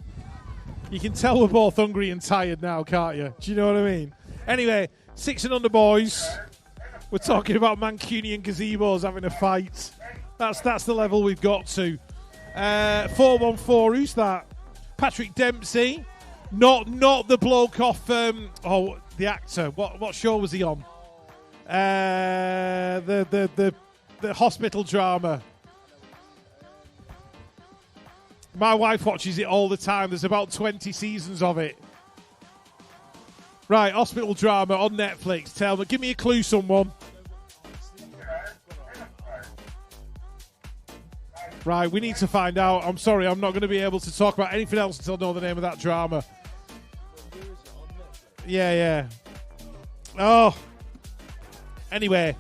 You can tell we're both hungry and tired now, can't you? Do you know what I mean? Anyway, 6 and under boys. We're talking about Mancunian gazebos having a fight. That's the level we've got to. 414, who's that? Patrick Dempsey. Not the bloke off, the actor. What show was he on? The hospital drama. My wife watches it all the time. There's about 20 seasons of it. Right, hospital drama on Netflix. Tell me, give me a clue, someone. Right, we need to find out. I'm sorry, I'm not going to be able to talk about anything else until I know the name of that drama. Yeah. Oh. Anyway,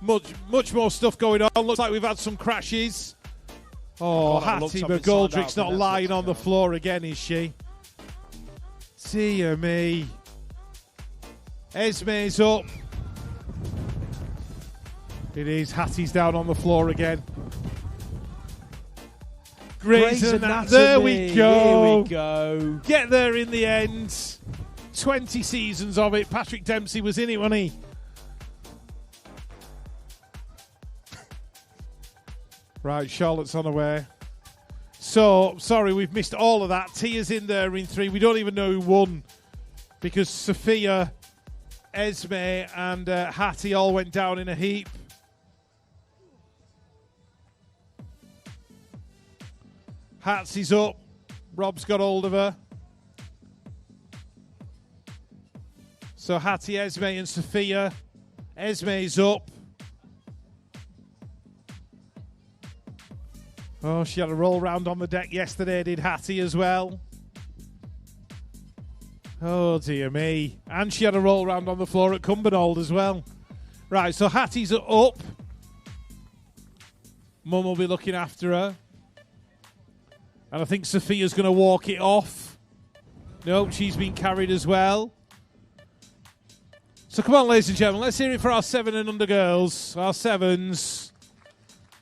much more stuff going on. Looks like we've had some crashes. Oh, Hattie McGoldrick's not lying on the floor again, is she? Dear me. Esme's up. It is. Hattie's down on the floor again. Grey's Anatomy. There we go. Here we go. Get there in the end. 20 seasons of it. Patrick Dempsey was in it, wasn't he? Right, Charlotte's on her way. So, sorry, we've missed all of that. Tia's in there in 3. We don't even know who won because Sophia, Esme, and Hattie all went down in a heap. Hattie's up. Rob's got hold of her. So Hattie, Esme, and Sophia. Esme's up. Oh, she had a roll round on the deck yesterday, did Hattie as well. Oh, dear me. And she had a roll round on the floor at Cumbernauld as well. Right, so Hattie's up. Mum will be looking after her. And I think Sophia's going to walk it off. Nope, she's been carried as well. So come on, ladies and gentlemen, let's hear it for our 7 and under girls. Our 7s.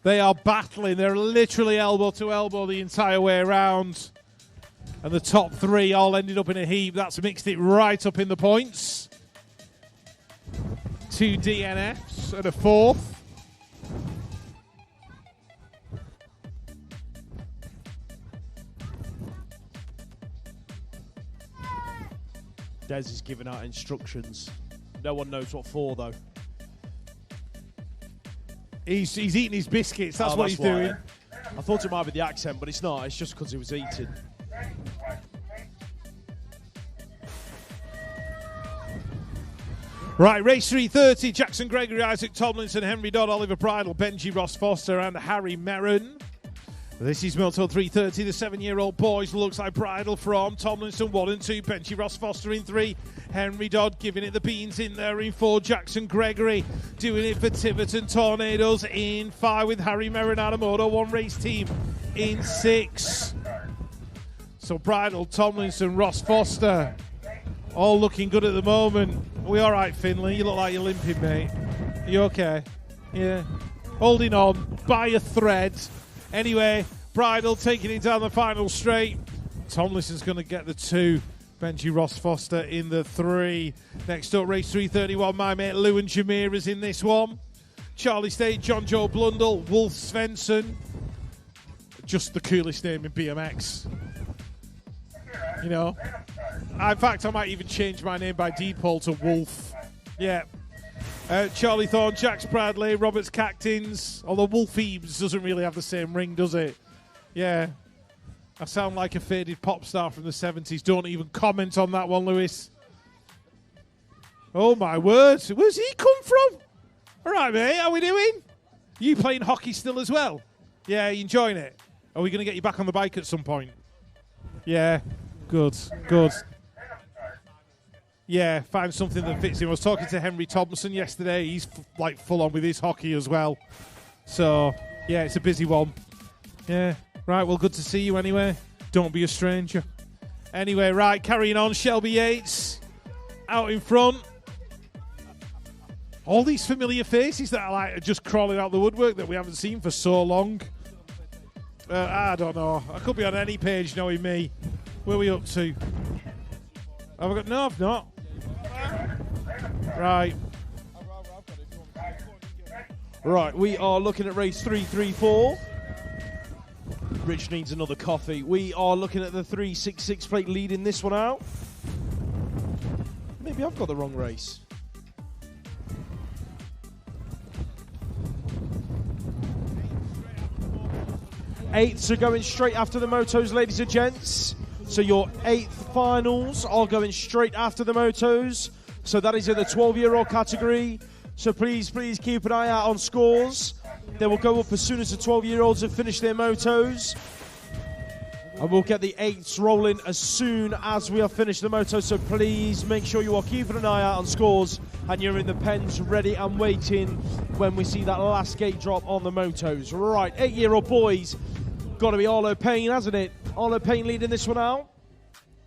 They are battling. They're literally elbow to elbow the entire way around. And the top 3 all ended up in a heap. That's mixed it right up in the points. 2 DNFs and a 4th. Des is giving out instructions. No one knows what for, though. He's eating his biscuits. That's what he's doing. I thought it might be the accent, but it's not. It's just because he was eating. Right, race 330. Jackson Gregory, Isaac Tomlinson, Henry Dodd, Oliver Bridle, Benji Ross Foster, and Harry Merrin. This is Moto 330. The 7-year-old boys looks like Bridle from Tomlinson 1 and 2. Benji Ross Foster in 3. Henry Dodd giving it the beans in there in 4. Jackson Gregory doing it for Tiverton Tornadoes in 5 with Harry Merrin out of Moto 1 race team in 6. So Bridle, Tomlinson, Ross Foster all looking good at the moment. Are we all right, Finley? You look like you're limping, mate. Are you okay? Yeah. Holding on by a thread. Anyway, Bridle taking it down the final straight. Tomlinson's going to get the 2. Benji Ross Foster in the 3. Next up, race 331. My mate Lou and Jameer is in this one. Charlie State, John Joe Blundell, Wolf Svensson. Just the coolest name in BMX. You know. In fact, I might even change my name by default to Wolf. Yeah. Charlie Thorne, Jax Bradley, Roberts Cactins. Although Wolf Eames doesn't really have the same ring, does it? Yeah. I sound like a faded pop star from the 70s. Don't even comment on that one, Lewis. Oh, my word. Where's he come from? All right, mate. How we doing? You playing hockey still as well? Yeah, you enjoying it? Are we going to get you back on the bike at some point? Yeah. Good. Yeah, find something that fits him. I was talking to Henry Thompson yesterday. He's like full on with his hockey as well. So, yeah, it's a busy one. Yeah. Right, well, good to see you anyway. Don't be a stranger. Anyway, right, carrying on. Shelby Yates out in front. All these familiar faces that are just crawling out the woodwork that we haven't seen for so long. I don't know. I could be on any page knowing me. Where are we up to? Have I got... No, I've not. Right. Right, we are looking at race 334. Rich needs another coffee. We are looking at the 366 plate leading this one out. Maybe I've got the wrong race. eighths are going straight after the motos, ladies and gents. So your eighth finals are going straight after the motos. So that is in the 12-year-old category. So please keep an eye out on scores. They will go up as soon as the 12-year-olds have finished their motos. And we'll get the eighths rolling as soon as we have finished the motos. So please make sure you are keeping an eye out on scores and you're in the pens ready and waiting when we see that last gate drop on the motos. Right, 8-year-old boys. Got to be Arlo Payne, hasn't it? Arlo Payne leading this one out.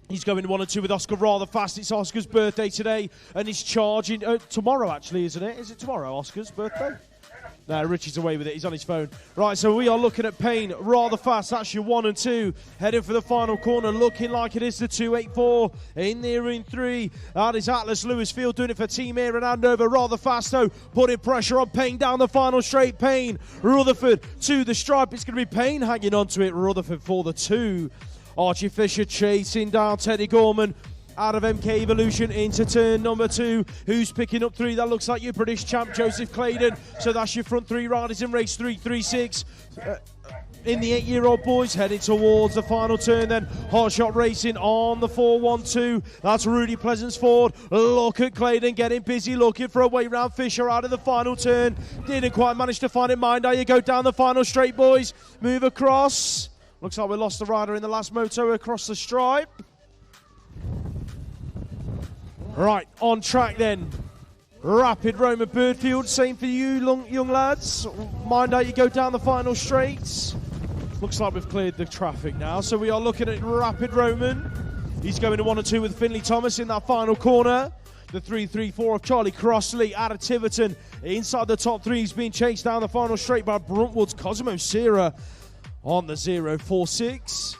He's going 1 and 2 with Oscar rather fast. It's Oscar's birthday today and he's charging tomorrow, actually, isn't it? Is it tomorrow, Oscar's birthday? No, Richie's away with it. He's on his phone. Right, so we are looking at Payne rather fast. That's your 1 and 2. Heading for the final corner, looking like it is the 284. In there in 3. That is Atlas Lewisfield doing it for Team Air and Andover. Rather fast, though. Putting pressure on Payne down the final straight. Payne, Rutherford to the stripe. It's going to be Payne hanging on to it. Rutherford for the 2. Archie Fisher chasing down Teddy Gorman. Out of MK Evolution into turn number 2. Who's picking up 3? That looks like your British champ, Joseph Claydon. So that's your front 3 riders in race 336. In the 8-year-old boys, heading towards the final turn then. Hot Shot Racing on the 412. That's Rudy Pleasance Ford. Look at Claydon getting busy, looking for a way round Fisher out of the final turn. Didn't quite manage to find it. Mind how you go down the final straight, boys. Move across. Looks like we lost the rider in the last moto across the stripe. Right, on track then. Rapid Roman Birdfield, same for you young lads. Mind how you go down the final straights. Looks like we've cleared the traffic now, so we are looking at Rapid Roman. He's going to 1 and 2 with Finley Thomas in that final corner. The 334 of Charlie Crossley out of Tiverton. Inside the top 3, he's being chased down the final straight by Bruntwood's Cosimo Sierra on the 046.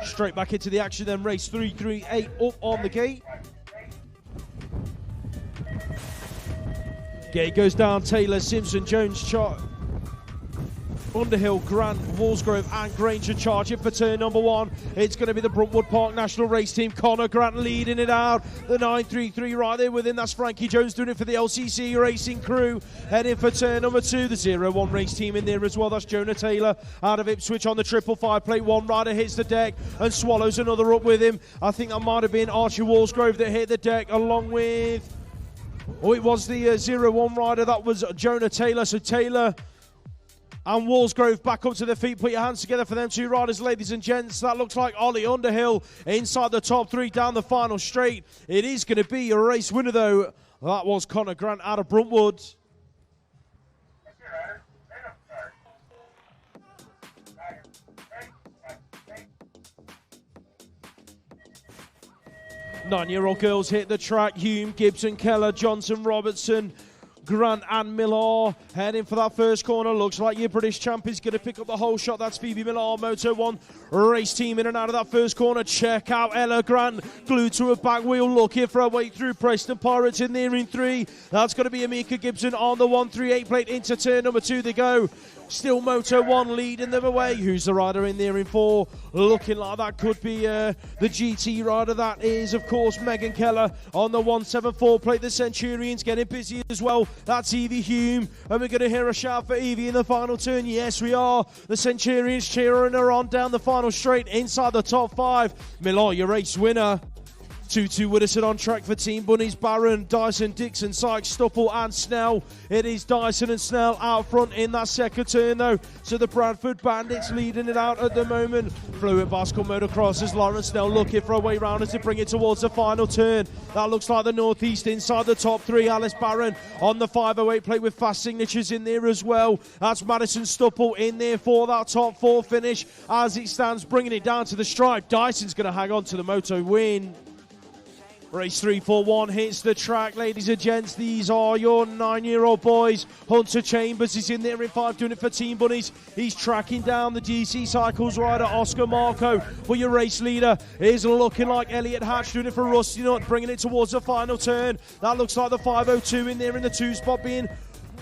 Straight back into the action then, race 338 up on the gate. Gate goes down, Taylor, Simpson, Jones, Underhill, Grant, Walsgrove and Granger charging for turn number 1. It's going to be the Bruntwood Park National Race Team. Connor Grant leading it out. The 933 right there with him. That's Frankie Jones doing it for the LCC Racing crew. Heading for turn number 2. The 01 race team in there as well. That's Jonah Taylor out of Ipswich on the 555 plate. One rider hits the deck and swallows another up with him. I think that might have been Archie Walsgrove that hit the deck along with... Oh, it was the 01 rider. That was Jonah Taylor. So Taylor... and Walsgrove back up to their feet. Put your hands together for them 2 riders, ladies and gents. That looks like Ollie Underhill inside the top 3 down the final straight. It is going to be a race winner, though. That was Connor Grant out of Bruntwood. Nine-year-old girls hit the track. Hume, Gibson, Keller, Johnson, Robertson, Grant and Millar heading for that first corner. Looks like your British champ is going to pick up the whole shot. That's Phoebe Millar, Moto 1 race team in and out of that first corner. Check out Ella Grant, glued to her back wheel, looking for a way through. Preston Pirates in there in 3. That's going to be Amika Gibson on the 138 plate into turn number 2 they go. Still Moto 1 leading them away. Who's the rider in there in 4? Looking like that could be the GT rider. That is, of course, Megan Keller on the 174 plate. The Centurions getting busy as well. That's Evie Hume. And we're going to hear a shout for Evie in the final turn. Yes, we are. The Centurions cheering her on down the final straight inside the top 5. Millar, your race winner. 2-2 Widdowson on track for Team Bunnies. Barron, Dyson, Dixon, Sykes, Stupple and Snell. It is Dyson and Snell out front in that second turn though. So the Bradford Bandits leading it out at the moment. Fluid Bicycle Motocross as Lawrence Snell looking for a way round as to bring it towards the final turn. That looks like the Northeast inside the top 3. Alice Barron on the 508 plate with fast signatures in there as well. That's Madison Stupple in there for that top 4 finish. As it stands, bringing it down to the stripe. Dyson's going to hang on to the moto win. Race 341 hits the track, ladies and gents. These are your 9-year-old boys. Hunter Chambers is in there in 5, doing it for Team Bunnies. He's tracking down the GC Cycles rider, Oscar Marco. But your race leader is looking like Elliot Hatch, doing it for Rusty Nut, bringing it towards the final turn. That looks like the 502 in there in the 2 spot being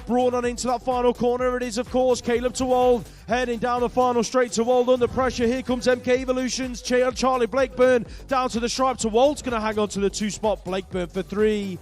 Brought on into that final corner. It is, of course, Caleb Twold heading down the final straight. Twold under pressure. Here comes MK Evolutions. Charlie Blakeburn down to the stripe. Twold's going to hang on to the 2 spot. Blakeburn for 3.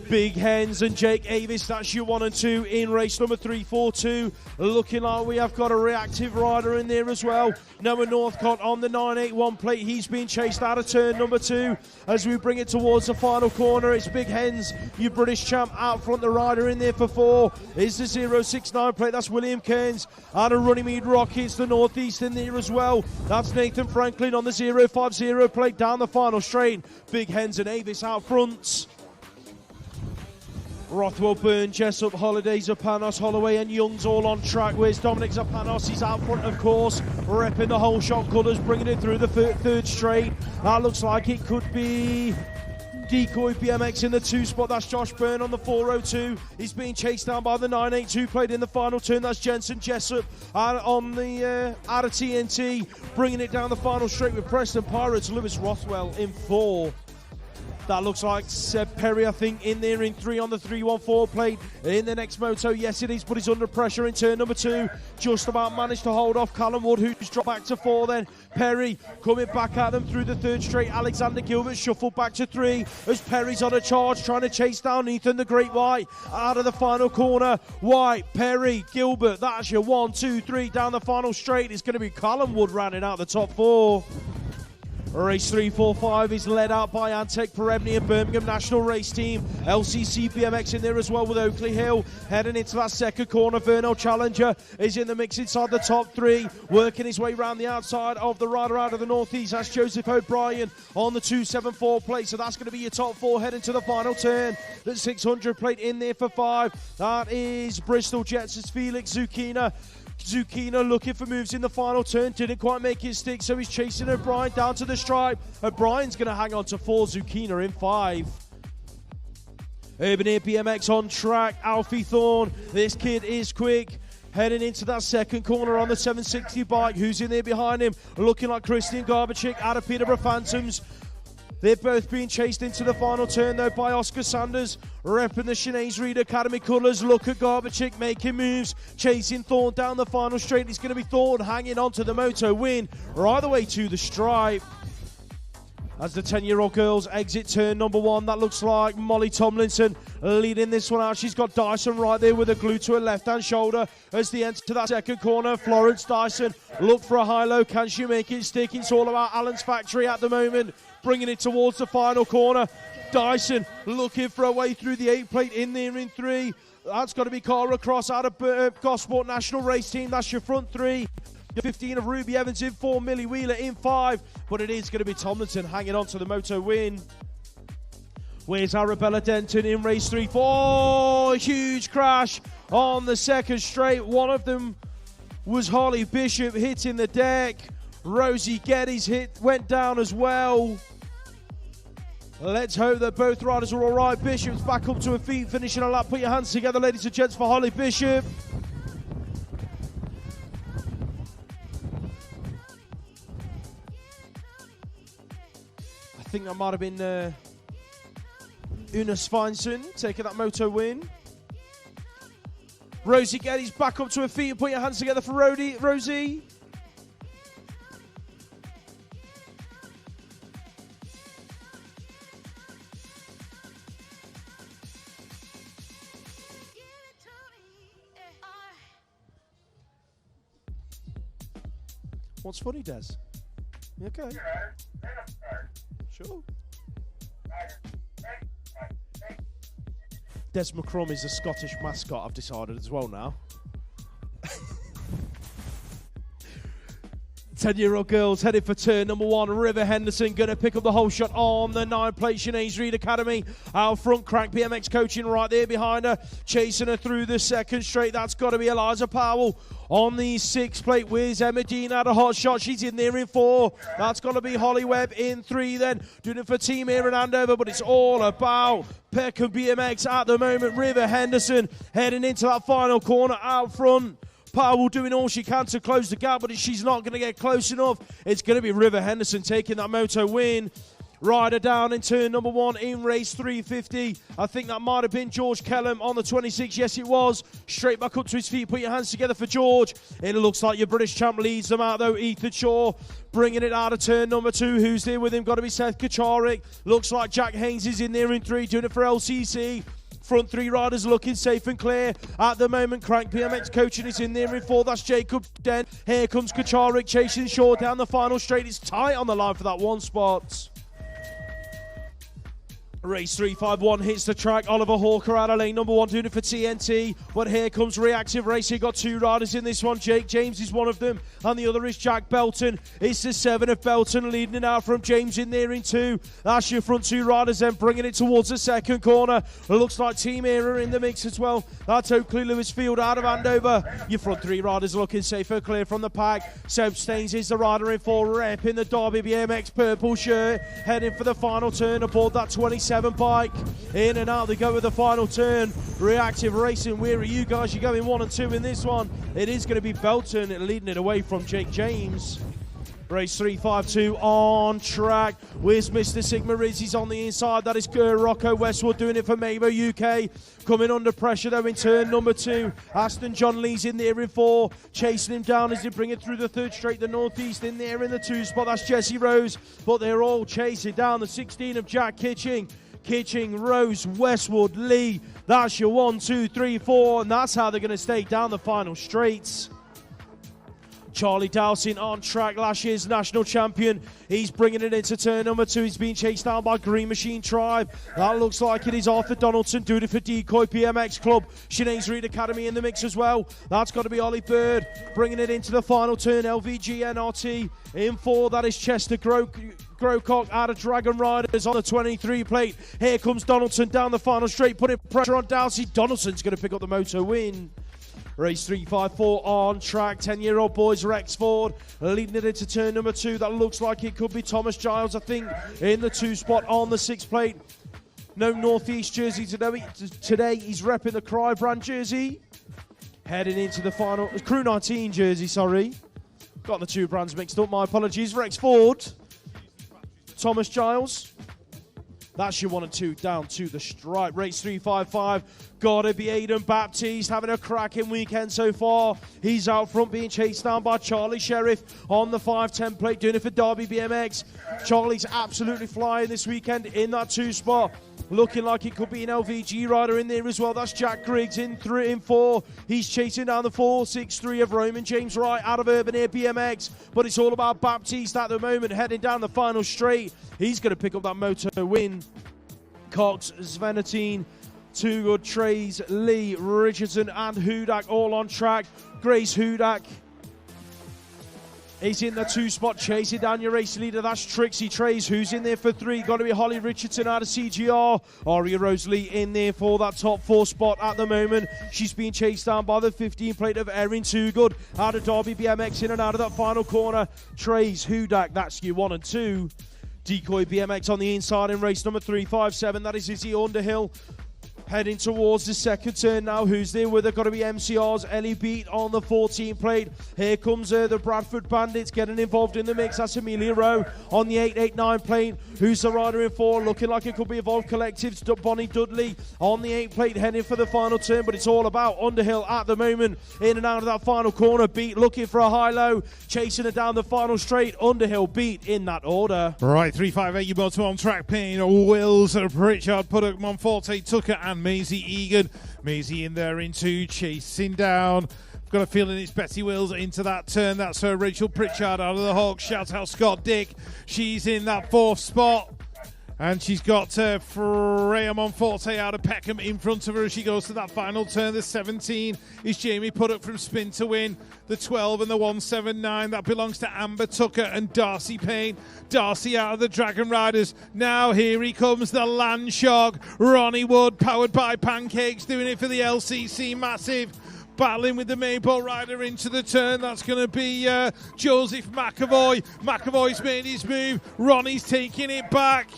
Big Hens and Jake Avis, that's your 1 and 2 in race number 342. Looking like we have got a reactive rider in there as well. Noah Northcott on the 981 plate. He's being chased out of turn number 2 as we bring it towards the final corner. It's Big Hens, your British champ, out front. The rider in there for 4 is the 069 plate. That's William Cairns out of Runnymede Rockets, the Northeast in there as well. That's Nathan Franklin on the 050 plate down the final straight. Big Hens and Avis out front. Rothwell, Byrne, Jessup, Holiday, Zapanos, Holloway and Young's all on track. Where's Dominic Zapanos? He's out front, of course, repping the whole shot colours, bringing it through the third straight. That looks like it could be Decoy BMX in the 2 spot. That's Josh Byrne on the 402. He's being chased down by the 982 plate in the final turn. That's Jensen Jessup on the out of TNT, bringing it down the final straight with Preston Pirates. Lewis Rothwell in 4. That looks like Seb Perry, I think, in there in 3 on the 314 plate. In the next moto, yes it is, but he's under pressure in turn number 2. Just about managed to hold off Callum Wood, who's dropped back to 4 then. Perry coming back at them through the third straight. Alexander Gilbert shuffled back to 3 as Perry's on a charge, trying to chase down Ethan the Great White out of the final corner. White, Perry, Gilbert, that's your 1, 2, 3 down the final straight. It's going to be Callum Wood rounding out the top 4. Race 345 is led out by Antec Perebny and Birmingham National Race Team. LCC BMX in there as well with Oakley Hill. Heading into that second corner, Verno Challenger is in the mix inside the top 3. Working his way around the outside of the rider out of the northeast. That's Joseph O'Brien on the 274 plate. So that's going to be your top 4 heading to the final turn. The 600 plate in there for 5. That is Bristol Jets' Felix Zucchina. Zucchina looking for moves in the final turn, didn't quite make it stick, so he's chasing O'Brien down to the stripe. O'Brien's going to hang on to 4, Zucchina in 5. Urban Air BMX on track, Alfie Thorne, this kid is quick. Heading into that second corner on the 760 bike, who's in there behind him? Looking like Christian Garbachik out of Peterborough Phantoms. They're both being chased into the final turn, though, by Oscar Sanders, repping the Sinead Reed Academy colours. Look at Garbachik making moves, chasing Thorne down the final straight. It's going to be Thorne hanging on to the moto win right the way to the stripe. As the 10-year-old girls exit turn number 1, that looks like Molly Tomlinson leading this one out. She's got Dyson right there with a glue to her left-hand shoulder as they enter that second corner. Florence Dyson, look for a high-low. Can she make it stick? It's all about Allen's Factory at the moment, bringing it towards the final corner. Dyson looking for a way through the 8 plate in there in 3. That's got to be Cara Cross out of Gosport National Race Team. That's your front 3. 15 of Ruby Evans in 4, Millie Wheeler in 5, but it is going to be Tomlinson hanging on to the moto win. Where's Arabella Denton in race 3? 4, huge crash on the second straight. One of them was Holly Bishop hitting the deck. Rosie Geddes went down as well. Let's hope that both riders are all right. Bishop's back up to her feet, finishing a lap. Put your hands together, ladies and gents, for Holly Bishop. I think that might have been Una Svensson taking that moto win. Rosie Geddes back up to her feet and put your hands together for Rosie. What's funny, Des? You okay? Sure. Des McCrum is a Scottish mascot, I've decided as well now. 10-year-old girls headed for turn number 1. River Henderson going to pick up the whole shot on the 9 plate. Sinead Reed Academy out front. Crank BMX coaching right there behind her. Chasing her through the second straight. That's got to be Eliza Powell on the 6 plate. Where's Emma Dean at a hot shot? She's in there in 4. That's got to be Holly Webb in 3 then. Doing it for Team here in Andover, but it's all about Peckham BMX at the moment. River Henderson heading into that final corner out front. Powell doing all she can to close the gap, but she's not going to get close enough. It's going to be River Henderson taking that moto win. Rider down in turn number 1 in race 350. I think that might have been George Kellum on the 26. Yes, it was. Straight back up to his feet. Put your hands together for George. It looks like your British champ leads them out, though. Ethan Shaw bringing it out of turn number 2. Who's there with him? Got to be Seth Kacharik. Looks like Jack Haynes is in there in 3, doing it for LCC. Front 3 riders looking safe and clear at the moment. Crank BMX coaching is in there in 4. That's Jacob Den. Here comes Kacharik chasing Shaw down the final straight. It's tight on the line for that 1 spot. Race 351 hits the track. Oliver Hawker out of lane number 1 doing it for TNT. But here comes Reactive Racing. Got 2 riders in this one. Jake James is one of them, and the other is Jack Belton. It's the 7 of Belton leading it out from James in there in 2. That's your front 2 riders then bringing it towards the second corner. It looks like Team Era in the mix as well. That's Oakley Lewis Field out of Andover. Your front 3 riders looking safer, clear from the pack. Seb Staines is the rider in 4, rep in the Derby BMX purple shirt, heading for the final turn aboard that 27 bike. In and out they go with the final turn. Reactive Racing, where are you guys? You're going 1 and 2 in this one. It is going to be Belton leading it away from Jake James. Race 352 on track. Where's Mr. Sigma Riz? He's on the inside. That is Rocco Westwood doing it for Mabo UK. Coming under pressure though in turn number 2. Aston John Lee's in there in 4. Chasing him down as they bring it through the 3rd straight. The northeast in there in the 2 spot. That's Jesse Rose. But they're all chasing down the 16 of Jack Kitching. Kitching, Rose, Westwood, Lee. That's your 1, 2, 3, 4. And that's how they're going to stay down the final straights. Charlie Dowsing on track, last year's national champion. He's bringing it into turn number 2. He's being chased down by Green Machine Tribe. That looks like it is Arthur Donaldson doing it for Decoy BMX Club. Sinead's Reed Academy in the mix as well. That's got to be Ollie Bird bringing it into the final turn. LVG NRT in 4. That is Chester Grocock out of Dragon Riders on the 23 plate. Here comes Donaldson down the final straight, putting pressure on Dowsey. Donaldson's going to pick up the moto win. Race 354 on track. 10-year-old boys Rexford leading it into turn number 2. That looks like it could be Thomas Giles, I think, in the 2 spot on the 6 plate. No Northeast jersey today. He's repping the Cry brand jersey. Heading into the final. Crew 19 jersey, sorry. Got the 2 brands mixed up. My apologies. Rexford. Thomas Giles. That's your 1 and 2 down to the stripe. Race 355. Gotta be Aidan Baptiste having a cracking weekend so far. He's out front being chased down by Charlie Sheriff on the 510 plate, doing it for Derby BMX. Charlie's absolutely flying this weekend in that 2 spot. Looking like it could be an LVG rider in there as well. That's Jack Griggs in 3 and 4. He's chasing down the 4.63 of Roman James Wright out of Urban Air BMX. But it's all about Baptiste at the moment, heading down the final straight. He's going to pick up that moto win. Cox, Svenatine, Too Good, Trays, Lee, Richardson and Hudak all on track. Grace Hudak is in the 2 spot, chasing down your race leader. That's Trixie Trays, who's in there for 3. Got to be Holly Richardson out of CGR. Aria Rosalie in there for that top 4 spot at the moment. She's being chased down by the 15 plate of Erin Too Good out of Derby BMX, in and out of that final corner. Trays, Hudak, that's your 1 and 2. Decoy BMX on the inside in race number 357. That is Izzy Underhill. Heading towards the second turn now. Who's there with her? Got to be MCR's Ellie Beat on the 14 plate. Here comes the Bradford Bandits getting involved in the mix. That's Amelia Rowe on the 889 plate. Who's the rider in 4? Looking like it could be Evolved Collectives. Bonnie Dudley on the 8 plate, heading for the final turn. But it's all about Underhill at the moment. In and out of that final corner. Beat looking for a high-low. Chasing it down the final straight. Underhill, Beat in that order. Right, 358, you bottom on track. Payne, Wills, Pritchard, Puddock, Monforte, Tucker, and Maisie Egan. Maisie in there in 2, chasing down. I've got a feeling it's Betty Wills into that turn. That's her Rachel Pritchard out of the Hawks. Shout out Scott Dick. She's in that 4th spot. And she's got Freya Monforte out of Peckham in front of her as she goes to that final turn. The 17 is Jamie Puddock from Spin to Win. The 12 and the 179, that belongs to Amber Tucker and Darcy Payne. Darcy out of the Dragon Riders. Now here he comes, the Land Shark. Ronnie Wood, powered by Pancakes, doing it for the LCC Massive. Battling with the Maypole rider into the turn. That's going to be Joseph McAvoy. McAvoy's made his move. Ronnie's taking it back.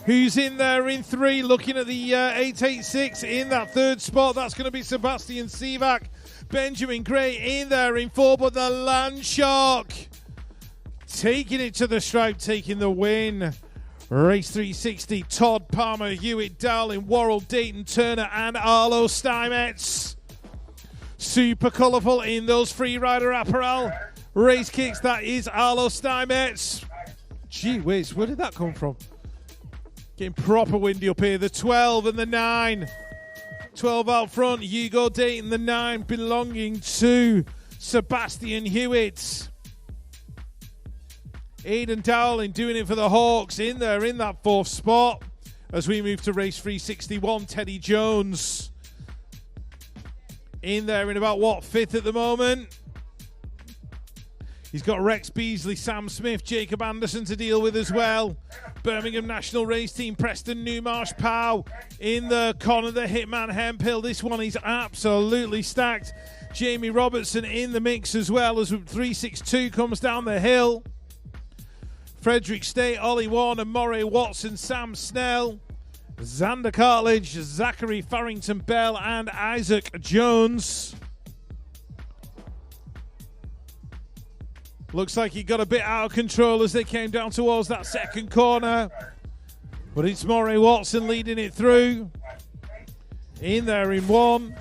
Who's in there in 3, looking at the 886 in that 3rd spot. That's going to be Sebastian Sivak. Benjamin Gray in there in 4, but the Land Shark taking it to the stripe, taking the win. Race 360, Todd, Palmer, Hewitt, Dowling, Worrell, Dayton, Turner, and Arlo Steinmetz. Super colourful in those free rider apparel. Race kicks, that is Arlo Steinmetz. Gee whiz, where did that come from? Getting proper windy up here. The 12 and the 9. 12 out front, Hugo Dayton, the 9 belonging to Sebastian Hewitt. Aidan Dowling doing it for the Hawks in there in that 4th spot. As we move to race 361, Teddy Jones in there in about 5th at the moment. He's got Rex Beasley, Sam Smith, Jacob Anderson to deal with as well. Birmingham National Race Team, Preston Newmarsh Pow in the Connor the Hitman Hemphill. This one is absolutely stacked. Jamie Robertson in the mix as well as 362 comes down the hill. Frederick State, Ollie Warner, Moray Watson, Sam Snell, Xander Cartledge, Zachary Farrington Bell, and Isaac Jones. Looks like he got a bit out of control as they came down towards that second corner. But it's Moray Watson leading it through. In there in 1.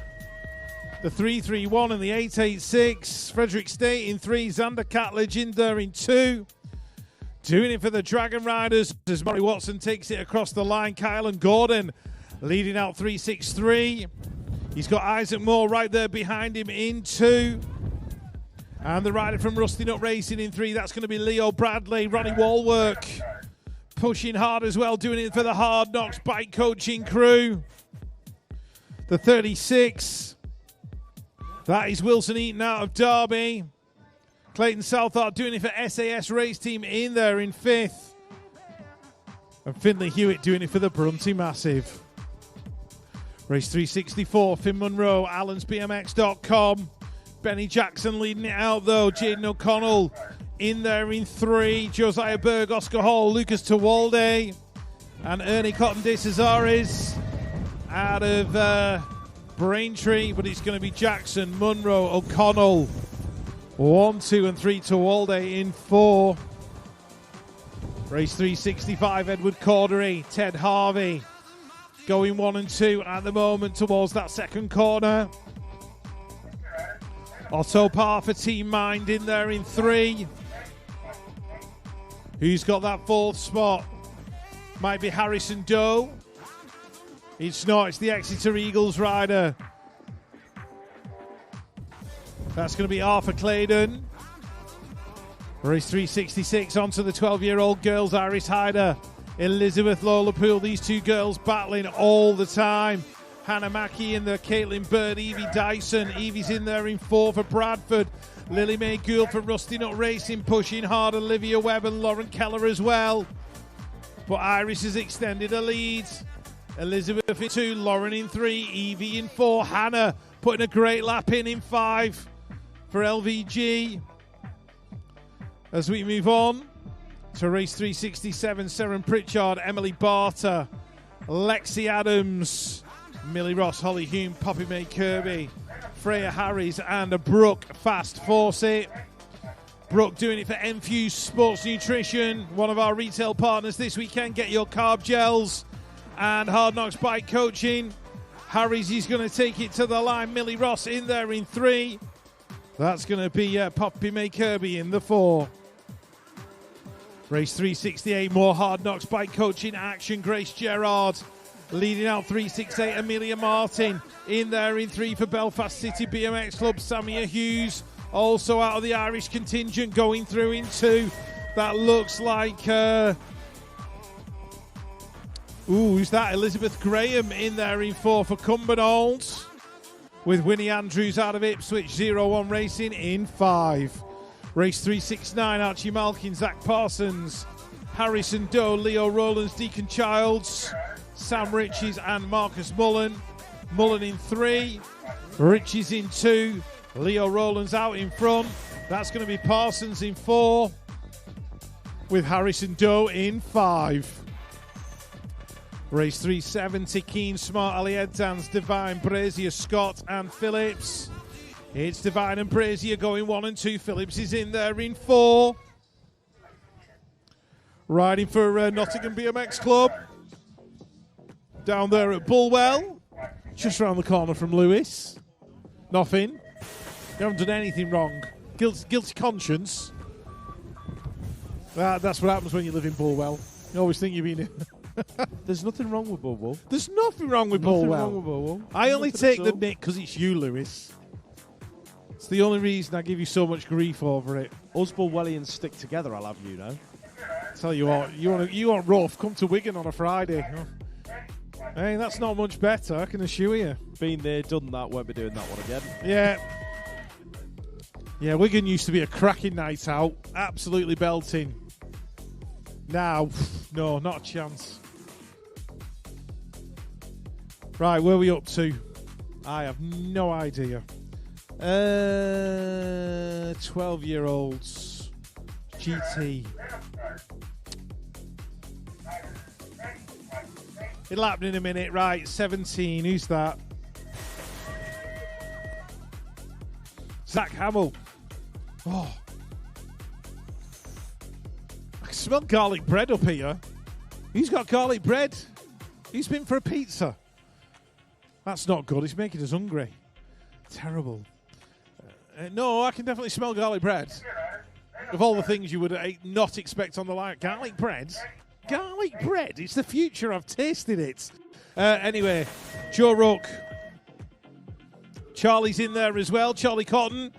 The 331 and the 886. Frederick State in 3. Xander Cartledge in there in 2. Doing it for the Dragon Riders as Moray Watson takes it across the line. Kyle and Gordon leading out 363. He's got Isaac Moore right there behind him in 2. And the rider from Rusty Nut Racing in 3. That's going to be Leo Bradley. Ronnie Wallwork pushing hard as well, doing it for the Hard Knocks bike coaching crew. The 36. That is Wilson Eaton out of Derby. Clayton Southart doing it for SAS Race Team in there in 5th. And Finlay Hewitt doing it for the Brunty Massive. Race 364, Finn Munro, allensbmx.com. Benny Jackson leading it out though. Jaden O'Connell in there in 3. Josiah Berg, Oscar Hall, Lucas Tawalde, and Ernie Cotton de Cesares out of Braintree. But it's going to be Jackson, Munro, O'Connell. 1, 2, and 3 Tawalde in 4. Race 365, Edward Cordery, Ted Harvey going 1 and 2 at the moment towards that second corner. Otto Parr for Team Mind in there in 3. Who's got that 4th spot? Might be Harrison Doe. It's not, it's the Exeter Eagles rider. That's going to be Arthur Claydon. Race 366 onto the 12-year-old girls, Iris Hyder, Elizabeth Lolapool. These two girls battling all the time. Hannah Mackey in there, Caitlin Bird, Evie Dyson. Evie's in there in 4 for Bradford. Lily Mae Gould for Rusty Nut Racing, pushing hard. Olivia Webb and Lauren Keller as well. But Iris has extended her lead. Elizabeth in 2, Lauren in 3, Evie in 4. Hannah putting a great lap in 5 for LVG. As we move on to race 367, Seren Pritchard, Emily Barter, Lexi Adams, Millie Ross, Holly Hume, Poppy Mae Kirby, Freya Harris, and a Brooke Fast Fawcett. Brooke doing it for Enfuse Sports Nutrition, one of our retail partners this weekend. Get your carb gels and Hard Knocks bike coaching. Harris is going to take it to the line. Millie Ross in there in 3. That's going to be Poppy Mae Kirby in the 4. Race 368, more Hard Knocks bike coaching action. Grace Gerard leading out 368. Amelia Martin in there in 3 for Belfast City BMX Club. Samia Hughes also out of the Irish contingent going through in 2. That looks like who's that? Elizabeth Graham in there in 4 for Cumbernauld, with Winnie Andrews out of Ipswich 01 Racing in 5. Race 369, Archie Malkin, Zach Parsons, Harrison Doe, Leo Rowlands, Deacon Childs, Sam Riches and Marcus Mullen. Mullen in 3, Riches in 2, Leo Rowlands out in front. That's going to be Parsons in 4, with Harrison Doe in 5. Race 370, Keen, Smart, Ali Edans, Divine, Brazier, Scott and Phillips. It's Divine and Brazier going 1 and 2. Phillips is in there in 4. riding for Nottingham BMX Club. Down there at Bulwell, just round the corner from Lewis. Nothing. You haven't done anything wrong. Guilty conscience. That's what happens when you live in Bulwell. You always think you've been... There's nothing wrong with Bulwell. There's nothing wrong with Bulwell. I only take the nick because it's you, Lewis. It's the only reason I give you so much grief over it. Us Bulwellians stick together, I'll have you know. Tell you what, you want rough, come to Wigan on a Friday. Hey, that's not much better, I can assure you. Been there, done that, won't be doing that one again. Yeah. Yeah, Wigan used to be a cracking night out. Absolutely belting. Now, no, not a chance. Right, where are we up to? I have no idea. 12-year-olds. GT. It'll happen in a minute. Right, 17. Who's that? Zach Hamill. Oh. I can smell garlic bread up here. Who's got garlic bread? Who's been for a pizza? That's not good. It's making us hungry. Terrible. No, I can definitely smell garlic bread. Of all the things you would not expect on the line. Garlic bread? Garlic bread? It's the future. I've tasted it. Anyway, Joe Rook. Charlie's in there as well. Charlie Cotton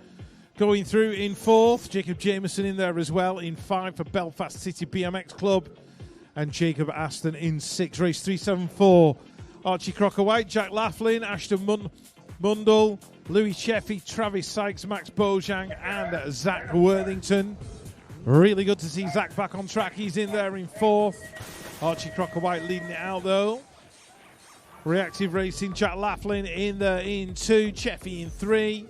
going through in 4th. Jacob Jameson in there as well in 5 for Belfast City BMX Club. And Jacob Aston in 6. Race 374. Archie Crocker-White, Jack Laughlin, Ashton Mundle, Louis Sheffy, Travis Sykes, Max Bojang, and Zach Worthington. Really good to see Zach back on track. He's in there in 4th. Archie Crocker-White leading it out though. Reactive Racing, Jack Laughlin in there in 2, Sheffy in 3,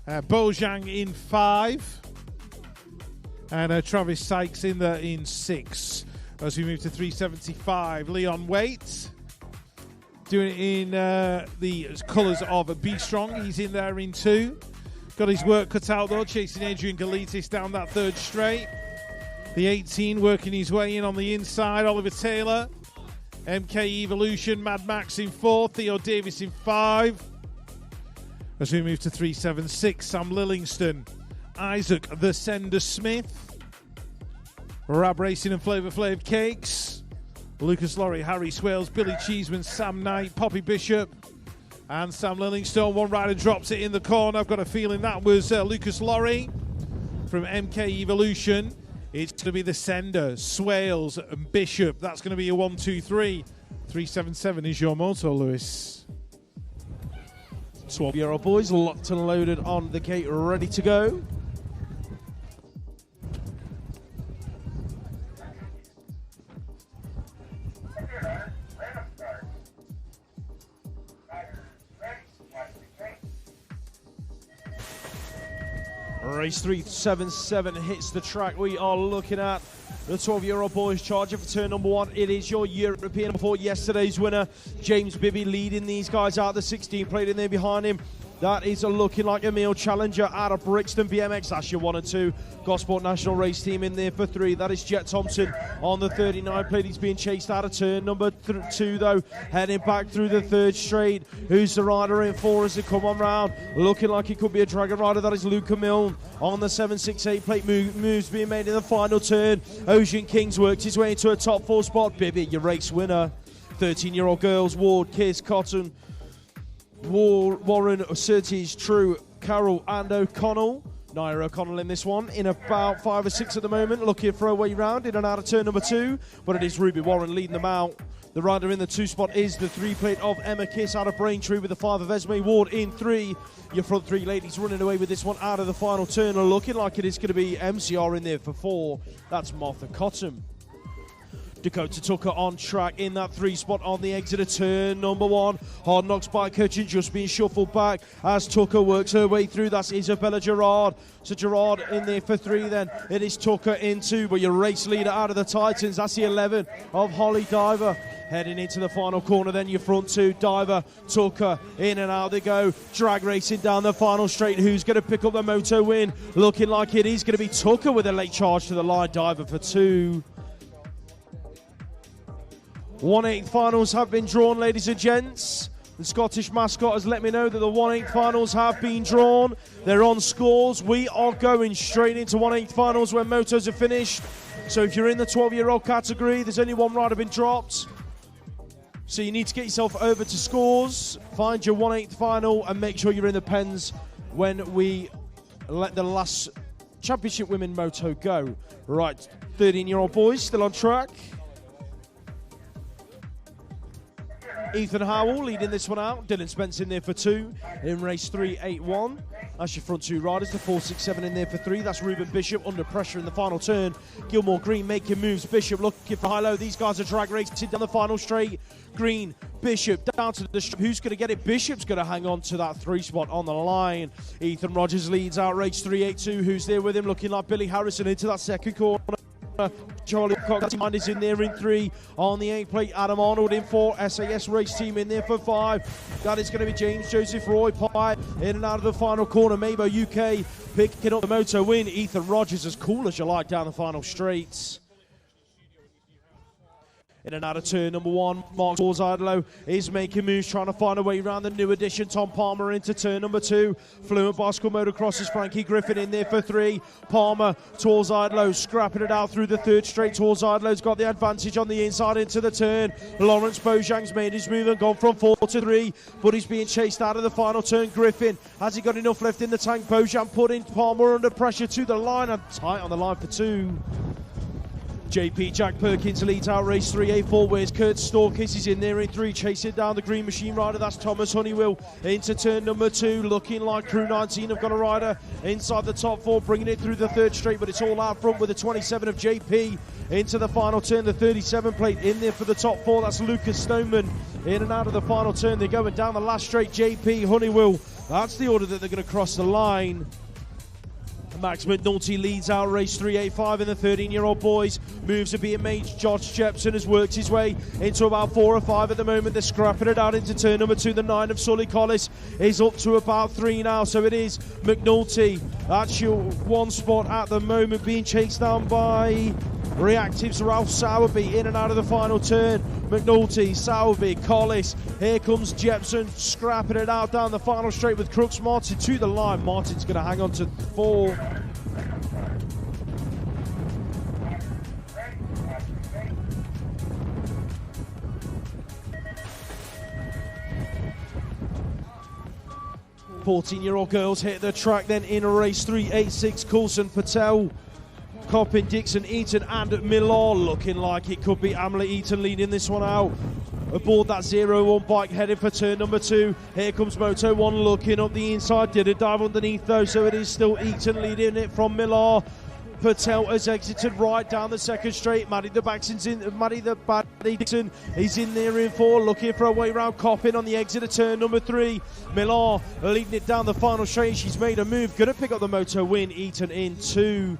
Bojang in 5, and Travis Sykes in there in 6. As we move to 375, Leon Waite. Doing it in the colours of Be Strong. He's in there in 2. Got his work cut out though, chasing Adrian Galitis down that 3rd straight. The 18 working his way in on the inside. Oliver Taylor. MK Evolution. Mad Max in 4. Theo Davis in 5. As we move to 376, Sam Lillingston. Isaac the Sender Smith. Rab Racing and Flavor Flav Cakes. Lucas Laurie, Harry Swales, Billy Cheeseman, Sam Knight, Poppy Bishop, and Sam Lillingstone. One rider drops it in the corner. I've got a feeling that was Lucas Laurie from MK Evolution. It's going to be the Sender, Swales, and Bishop. That's going to be a 1, 2, 3. 377 is your moto, Lewis. 12-year-old boys locked and loaded on the gate, ready to go. Race 377 hits the track. We are looking at the 12-year-old boys charging for turn number 1. It is your European before yesterday's winner, James Bibby, leading these guys out. The 16 plate in there behind him. That is looking like a meal challenger out of Brixton BMX. That's your 1 and 2. Gosport National Race Team in there for 3. That is Jet Thompson on the 39 plate. He's being chased out of turn number 2 though. Heading back through the 3rd straight. Who's the rider in 4 as they come on round? Looking like he could be a dragon rider. That is Luca Milne on the 768 plate. Moves being made in the final turn. Ocean Kings works his way into a top 4 spot. Bibby, your race winner. 13-year-old girls, Ward, Kiss, Cotton, Warren, Surtees, True, Carol, and O'Connell. Naira O'Connell in this one, in about 5 or 6 at the moment, looking for a way round in and out of turn number 2, but it is Ruby Warren leading them out. The rider in the 2 spot is the 3 plate of Emma Kiss out of Braintree with the 5 of Esme Ward in 3. Your front 3 ladies running away with this one out of the final turn, looking like it is going to be MCR in there for 4. That's Martha Cotton. Dakota Tucker on track in that 3 spot on the exit of turn number 1. Hard Knocks bike coaching just being shuffled back as Tucker works her way through. That's Isabella Gerard. So Gerard in there for 3 then. It is Tucker in 2, but your race leader out of the Titans, that's the 11 of Holly Diver. Heading into the final corner then, your front 2, Diver, Tucker, in and out they go. Drag racing down the final straight. Who's going to pick up the moto win? Looking like it is going to be Tucker with a late charge to the line. Diver for 2. 1/8 finals have been drawn, ladies and gents. The Scottish mascot has let me know that the 1/8 finals have been drawn. They're on scores. We are going straight into 1/8 finals when motos are finished. So if you're in the 12-year-old category, there's only one rider been dropped. So you need to get yourself over to scores, find your 1/8 final, and make sure you're in the pens when we let the last championship women moto go. Right, 13-year-old boys still on track. Ethan Howell leading this one out. Dylan Spence in there for 2 in race 3.81. That's your front 2 riders. The 4.67 in there for 3. That's Ruben Bishop under pressure in the final turn. Gilmore Green making moves. Bishop looking for high-low. These guys are drag racing down the final straight. Green, Bishop down to the strip. Who's going to get it? Bishop's going to hang on to that 3 spot on the line. Ethan Rogers leads out race 3.82. Who's there with him? Looking like Billy Harrison into that second corner. Charlie Cox is in there in 3 on the 8 plate. Adam Arnold in 4. SAS race team in there for 5. That is going to be James Joseph Roy Pye in and out of the final corner. Mabo UK picking up the moto win. Ethan Rogers as cool as you like down the final straights. In and out of turn number 1, Mark Idlo is making moves, trying to find a way around the new addition. Tom Palmer into turn number 2. Fluent Bicycle Motocrossers, Frankie Griffin in there for 3. Palmer towards Idlo, scrapping it out through the 3rd straight. Towards Idlo's got the advantage on the inside into the turn. Lawrence Bojang's made his move and gone from 4 to 3, but he's being chased out of the final turn. Griffin, has he got enough left in the tank? Bojang putting Palmer under pressure to the line and tight on the line for 2. JP Jack Perkins leads out race 3.84. Where's Kurt Storkis? He's in there in 3, chasing down the Green Machine rider. That's Thomas Honeywell into turn number 2. Looking like Crew 19 have got a rider inside the top 4, bringing it through the 3rd straight, but it's all out front with the 27 of JP into the final turn. The 37 plate in there for the top 4. That's Lucas Stoneman in and out of the final turn. They're going down the last straight. JP, Honeywell. That's the order that they're going to cross the line. Max McNulty leads out race 3.85 in the 13-year-old boys. Moves are being made. Josh Jepson has worked his way into about 4 or 5 at the moment. They're scrapping it out into turn number 2. The 9 of Sully Collis is up to about 3 now. So it is McNulty. That's your 1 spot at the moment, being chased down by Reactive's Ralph Sowerby in and out of the final turn. McNulty, Sowerby, Collis. Here comes Jepson, scrapping it out down the final straight with Crooks Martin to the line. Martin's going to hang on to 4. "14-year-old girls hit the track then in race 3.86. Coulson, Patel, Coppin, Dixon, Eaton and Millar. Looking like it could be Amla Eaton leading this one out. Aboard that 0-1 bike heading for turn number 2. Here comes Moto 1 looking up the inside. Did a dive underneath though, so it is still Eaton leading it from Millar. Patel has exited right down the 2nd straight. Maddie Dixon is in there in 4, looking for a way around Coppin on the exit of turn number 3. Millar leading it down the final straight. She's made a move, going to pick up the moto win. Eaton in 2.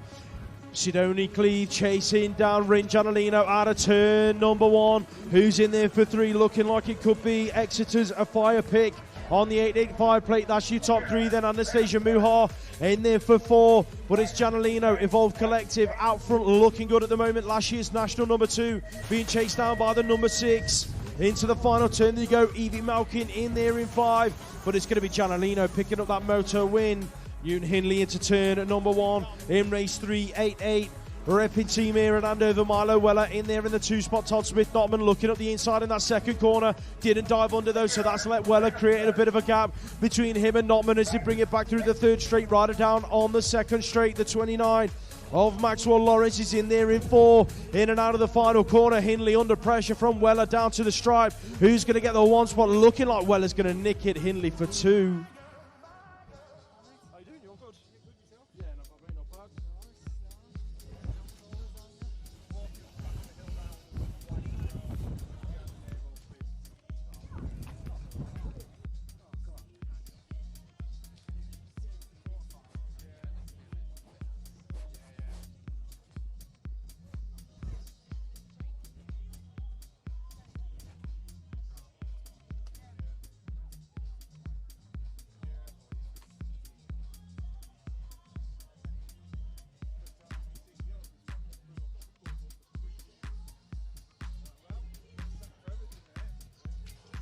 Sidoni Cleve chasing down Rin Giannolino out of turn number 1. Who's in there for 3? Looking like it could be Exeter's a fire pick on the 885 plate. That's your top 3. Then Anastasia Muhar in there for 4. But it's Giannolino, Evolve Collective out front, looking good at the moment. Last year's national number 2 being chased down by the number 6. Into the final turn they go. Evie Malkin in there in 5. But it's going to be Giannolino picking up that moto win. Ewan Hindley into turn at number 1 in race 3.88. Repping team here and over Milo Weller in there in the 2 spot. Todd Smith Notman looking up the inside in that 2nd corner. Didn't dive under though, so that's let Weller create a bit of a gap between him and Notman as they bring it back through the 3rd straight. Rider down on the 2nd straight. The 29 of Maxwell Lawrence is in there in 4. In and out of the final corner. Hindley under pressure from Weller down to the stripe. Who's going to get the 1 spot? Looking like Weller's going to nick it. Hindley for 2.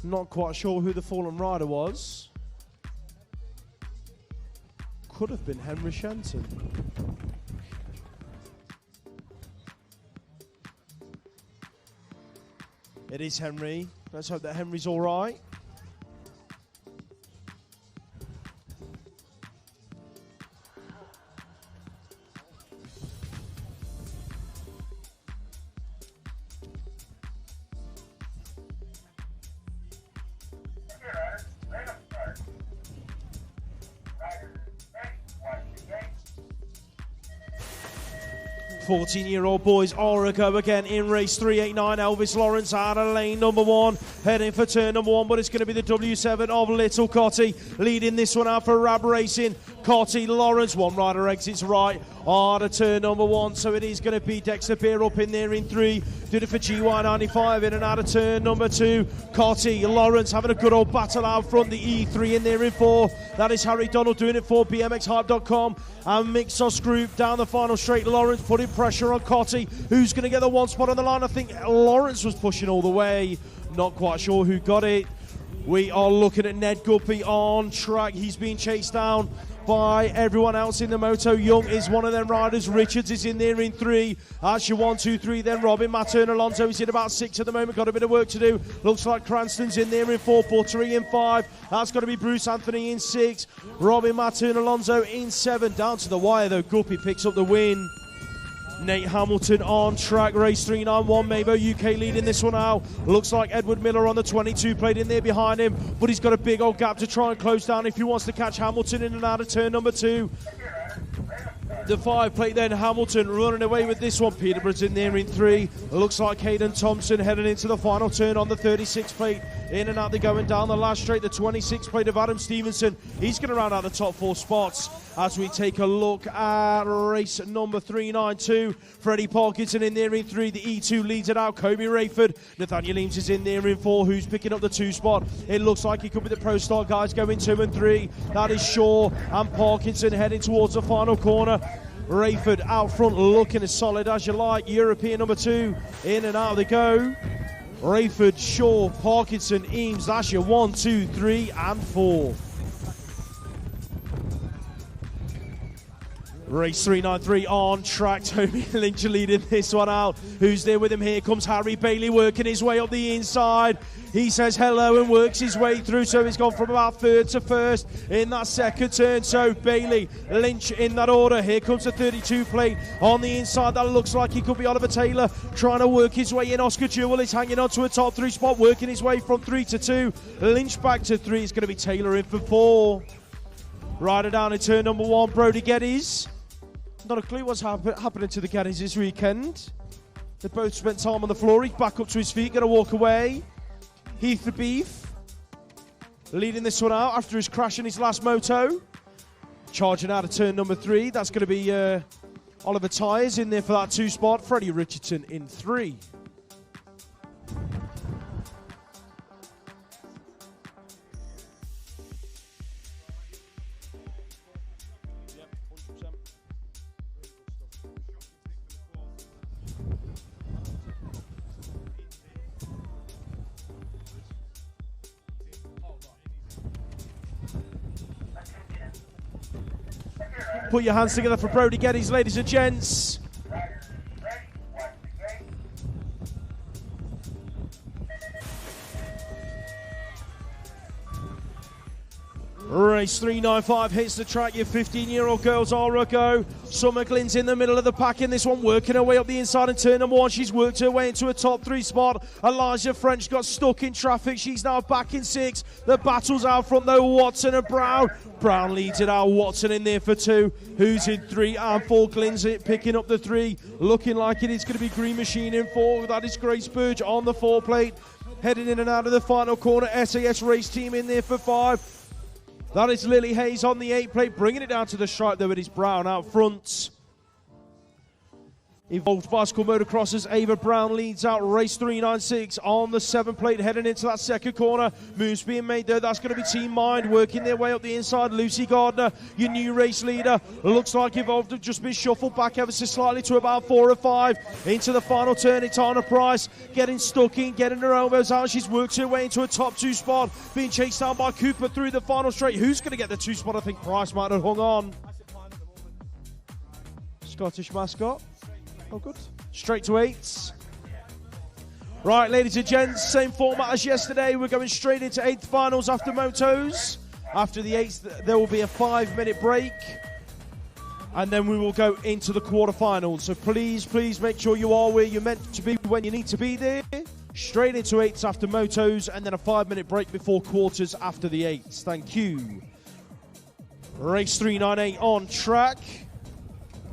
Not quite sure who the fallen rider was. Could have been Henry Shenton. It is Henry. Let's hope that Henry's all right. Okay, riders, random start. Riders, ready, watch the gate. 14-year-old boys are a go again in race 389. Elvis Lawrence out of lane number 1, heading for turn number 1, but it's going to be the W7 of Little Cotty leading this one out for Rab Racing. Cotty, Lawrence, one rider exits right out of turn number 1, so it is going to be Dexter Beer up in there in 3. Did it for GY95 in and out of turn number 2. Cotty, Lawrence having a good old battle out front. The E3 in there in 4. That is Harry Donald doing it for BMXHype.com and Mixos Group down the final straight. Lawrence putting pressure on Cotty, who's going to get the 1 spot on the line. I think Lawrence was pushing all the way. Not quite sure who got it. We are looking at Ned Guppy on track. He's being chased down by everyone else in the moto. Young is one of them riders. Richards is in there in 3. That's your 1, 2, 3. Then Robin, Mattern, Alonso is in about 6 at the moment. Got a bit of work to do. Looks like Cranston's in there in 4, Buttery in 5. That's got to be Bruce Anthony in 6. Robin, Mattern, Alonso in 7. Down to the wire though. Guppy picks up the win. Nate Hamilton on track, race 391, Mabo UK leading this one out. Looks like Edward Miller on the 22 plate in there behind him, but he's got a big old gap to try and close down if he wants to catch Hamilton in and out of turn number 2. The 5 plate then, Hamilton running away with this one. Peterborough's in there in 3. Looks like Caden Thompson heading into the final turn on the 36 plate. In and out they're going down the last straight. The 26 plate of Adam Stevenson, he's going to round out the top 4 spots as we take a look at race number 392. Freddie Parkinson in there in 3. The E2 leads it out. Kobe Rayford. Nathaniel Eames is in there in 4. Who's picking up the 2 spot? It looks like he could be the Pro Star guys going 2 and 3. That is Shaw and Parkinson heading towards the final corner. Rayford out front looking as solid as you like. European number 2. In and out they go. Rayford, Shaw, Parkinson, Eames. That's your 1, 2, 3 and 4. Race 393 on track. Toby Lynch leading this one out. Who's there with him? Here comes Harry Bailey working his way up the inside. He says hello and works his way through, so he's gone from about 3rd to 1st in that second turn. So Bailey, Lynch in that order. Here comes the 32 plate on the inside. That looks like he could be Oliver Taylor trying to work his way in. Oscar Jewell is hanging on to a top 3 spot, working his way from 3 to 2. Lynch back to 3. It's going to be Taylor in for 4. Rider down in turn number 1, Brody Geddes. Not a clue what's happening to the Geddes this weekend. They both spent time on the floor. He's back up to his feet, going to walk away. Heath the Beef leading this one out after his crash in his last moto. Charging out of turn number 3. That's going to be Oliver Tyres in there for that 2 spot. Freddie Richardson in 3. Put your hands together for Brody Geddes, ladies and gents. Riders, ready, watch the gate. Race 395 hits the track. Your 15-year-old girls are a go. Summer Glynn's in the middle of the pack in this one, working her way up the inside in turn number 1. She's worked her way into a top 3 spot. Elijah French got stuck in traffic. She's now back in 6. The battle's out front though, Watson and Brown. Brown leads it out, Watson in there for 2. Who's in 3 and 4? Glynn's it, picking up the 3. Looking like it is going to be Green Machine in 4. That is Grace Burge on the 4 plate. Heading in and out of the final corner. SAS Race Team in there for 5. That is Lily Hayes on the 8 plate, bringing it down to the stripe though. It is Brown out front. Evolved Bicycle Motocrossers, Ava Brown leads out race 396 on the 7 plate, heading into that second corner. Moves being made there. That's going to be Team Mind working their way up the inside. Lucy Gardner, your new race leader. Looks like Evolved have just been shuffled back ever so slightly to about 4 or 5. Into the final turn, it's Anna Price getting stuck in, getting her elbows out. She's worked her way into a top 2 spot, being chased down by Cooper through the final straight. Who's going to get the 2 spot? I think Price might have hung on. Scottish mascot. Oh, good. Straight to 8s. Right, ladies and gents, same format as yesterday. We're going straight into 8th finals after motos. After the 8th, there will be a 5-minute break. And then we will go into the quarterfinals. So please make sure you are where you're meant to be when you need to be there. Straight into 8s after motos, and then a 5-minute break before quarters after the 8s. Thank you. Race 398 on track.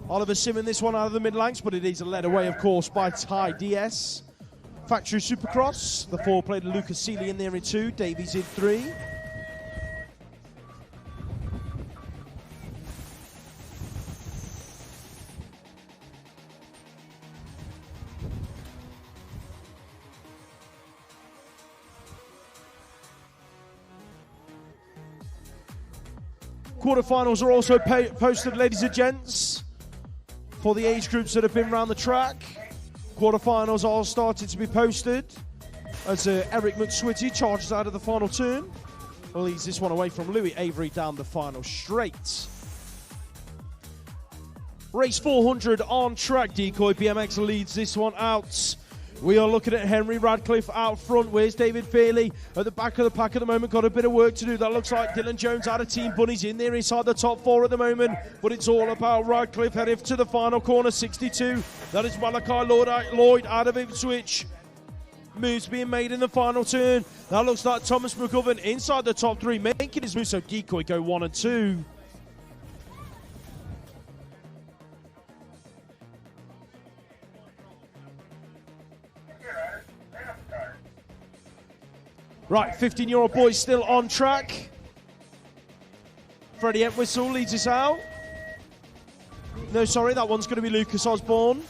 Oliver Simon, this one out of the mid-lengths, but it is led away, of course, by Ty DS. Factory Supercross, the 4-plate Lucas Seeley in there in 2, Davies in 3. Quarterfinals are also posted, ladies and gents, for the age groups that have been around the track. Quarterfinals are starting to be posted as Eric McSwitty charges out of the final turn. Leads this one away from Louis Avery down the final straight. Race 400 on track. Decoy BMX leads this one out. We are looking at Henry Radcliffe out front. Where's David Fairley at the back of the pack at the moment? Got a bit of work to do. That looks like Dylan Jones out of Team Bunnies in there inside the top 4 at the moment. But it's all about Radcliffe heading to the final corner, 62. That is Malachi Lloyd out of Ipswich. Moves being made in the final turn. That looks like Thomas McGovern inside the top 3, making his move. So Decoy go 1 and 2. Right, 15-year-old boys still on track. Freddie Entwistle leads us out. No, sorry, that one's going to be Lucas Osborne.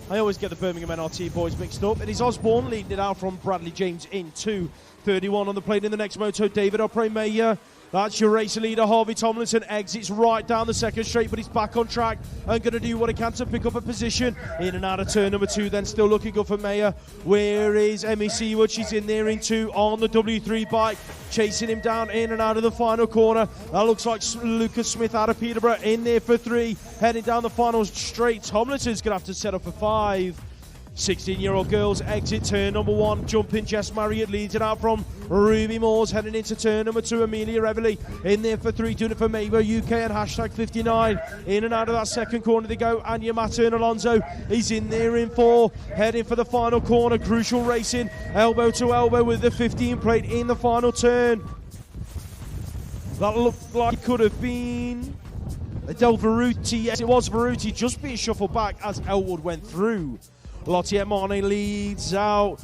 I always get the Birmingham NRT boys mixed up. It is Osborne leading it out from Bradley James in 2. 31 on the plate in the next moto, David Opre-Meyer. That's your race leader, Harvey Tomlinson. Exits right down the second straight, but he's back on track and going to do what he can to pick up a position. In and out of turn number 2, then still looking good for Mayer. Where is Emmy Seawood? She's in there in 2 on the W3 bike, chasing him down in and out of the final corner. That looks like Lucas Smith out of Peterborough in there for 3, heading down the final straight. Tomlinson's going to have to set up for 5. 16-year-old girls exit turn number 1. Jumping Jess Marriott leads it out from Ruby Moores, heading into turn number 2. Amelia Everly in there for 3, doing it for Mavo UK and hashtag 59. In and out of that second corner they go. Anya Mattern Alonso is in there in 4, heading for the final corner. Crucial racing, elbow to elbow with the 15 plate in the final turn. That looked like it could have been Adele Veruti. Yes, it was Veruti, just being shuffled back as Elwood went through. Lottie Marnie leads out.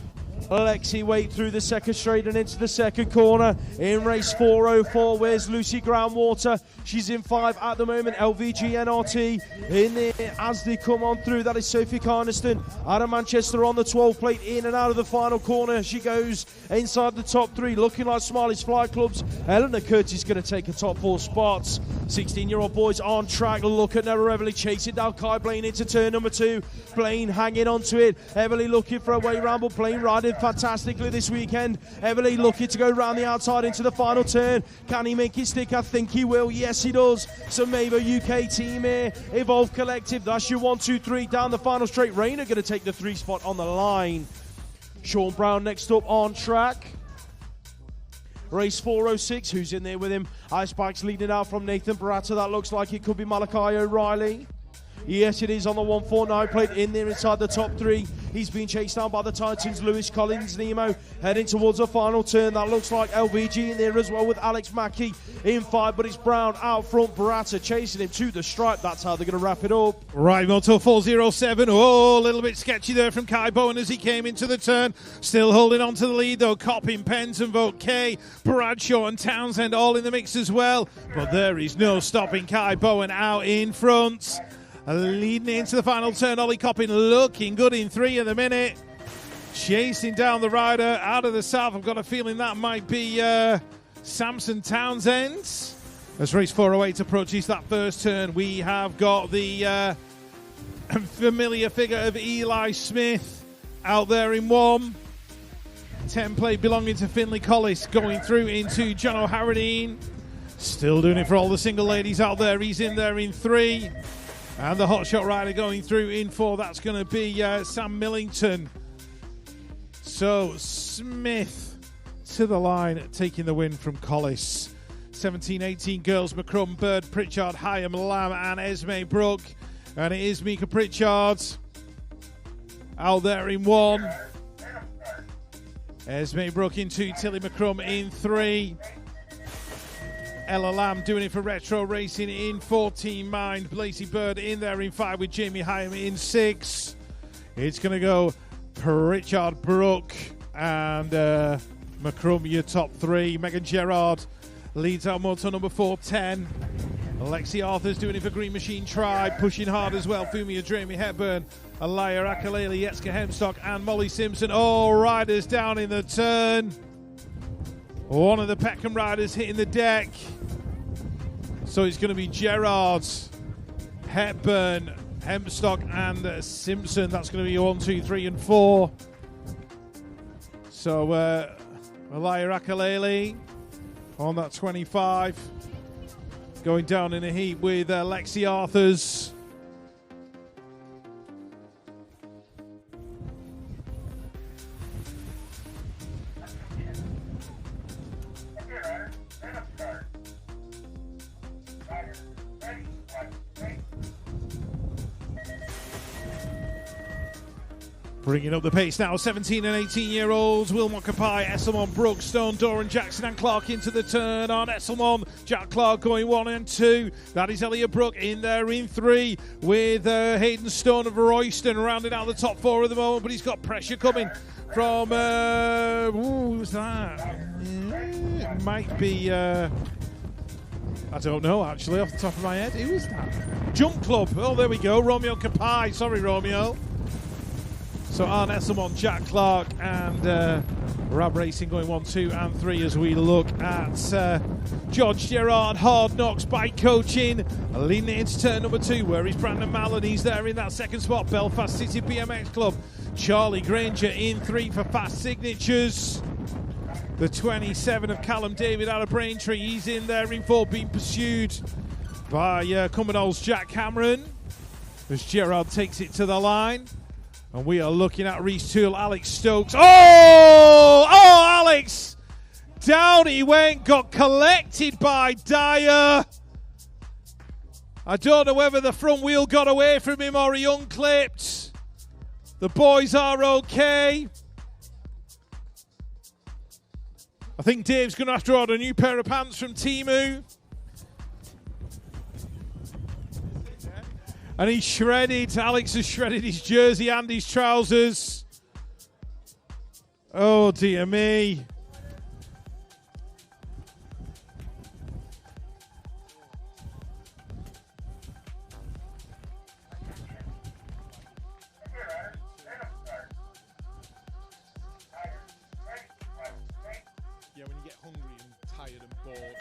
Alexi Waite through the second straight and into the second corner in race 404. Where's Lucy Groundwater? She's in 5 at the moment. LVG NRT in there as they come on through. That is Sophie Carniston out of Manchester on the 12 plate, in and out of the final corner. She goes inside the top 3, looking like Smiley's Fly Clubs. Eleanor Curtis going to take a top 4 spots. 16-year-old boys on track. Look at Nera Everly chasing down Kai Blaine into turn number 2. Blaine hanging on to it. Everly looking for a way round, but Blaine riding fantastically this weekend. Everly looking to go round the outside into the final turn. Can he make it stick? I think he will. Yes, he does. So Mavo UK team here. Evolve Collective. That's your 1, 2, 3 down the final straight. Rayner going to take the 3 spot on the line. Sean Brown next up on track. Race 406. Who's in there with him? Ice Bikes leading out from Nathan Barata. That looks like it could be Malachi O'Reilly. Yes, it is on the 149 plate in there inside the top 3. He's been chased down by the Titans. Lewis Collins, Nemo, heading towards the final turn. That looks like LVG in there as well with Alex Mackey in 5, but it's Brown out front. Barata chasing him to the stripe. That's how they're going to wrap it up. Right, Moto 407. Oh, a little bit sketchy there from Kai Bowen as he came into the turn. Still holding on to the lead though. Coppin, Pence and Vote K, Bradshaw and Townsend all in the mix as well. But there is no stopping Kai Bowen out in front. leading into the final turn. Ollie Coppin looking good in 3 at the minute. Chasing down the rider out of the south. I've got a feeling that might be Samson Townsend. As race 408 approaches that first turn, we have got the familiar figure of Eli Smith out there in 1. Template belonging to Finley Collis going through into John O'Haradine. Still doing it for all the single ladies out there. He's in there in 3. And the hotshot rider going through in 4. That's going to be Sam Millington. So Smith to the line, taking the win from Collis. 17-18 girls, McCrum, Bird, Pritchard, Hyam, Lamb and Esme Brook. And it is Mika Pritchard out there in 1. Esme Brook in 2, Tilly McCrum in 3. Ella Lamb doing it for Retro Racing in 14 Mind. Lacey Bird in there in 5 with Jamie Hyam in 6. It's going to go Pritchard, Brook and McCrum, your top 3. Megan Gerard leads out motor number 410. Alexi Arthur's doing it for Green Machine Tribe, pushing hard as well. Fumia Dramy Hepburn, Alaya Akalele, Yetska Hemstock and Molly Simpson. All riders down in the turn. One of the Peckham riders hitting the deck. So it's going to be Gerard, Hepburn, Hempstock and Simpson. That's going to be 1, 2, 3 and 4. So Alaya Akalele on that 25. Going down in a heat with Lexi Arthurs. Bringing up the pace now, 17 and 18-year-olds. Wilmot Kapai, Esselmon, Brooks, Stone, Doran, Jackson and Clark into the turn on Esselmon. Jack Clark going 1 and 2. That is Elliot Brook in there in 3 with Hayden Stone of Royston rounding out the top 4 at the moment, but he's got pressure coming from, who's that? It might be, I don't know actually off the top of my head. Who is that? Jump Club. Oh, there we go. Romeo Kapai. Sorry, Romeo. So Arne Esselmon, Jack Clark and Rab Racing going 1, 2 and 3 as we look at George Gerard, Hard Knocks Bike Coaching, leading it into turn number 2. Where is Brandon Mallon? He's there in that second spot. Belfast City BMX Club. Charlie Granger in 3 for Fast Signatures. The 27 of Callum David out of Braintree. He's in there in 4, being pursued by Cumbernaulds Jack Cameron as Gerard takes it to the line. And we are looking at Reese Toole, Alex Stokes. Oh, Alex! Down he went, got collected by Dyer. I don't know whether the front wheel got away from him or he unclipped. The boys are okay. I think Dave's going to have to order a new pair of pants from Temu. And he's shredded. Alex has shredded his jersey and his trousers. Oh, dear me. Yeah, when you get hungry and tired and bored.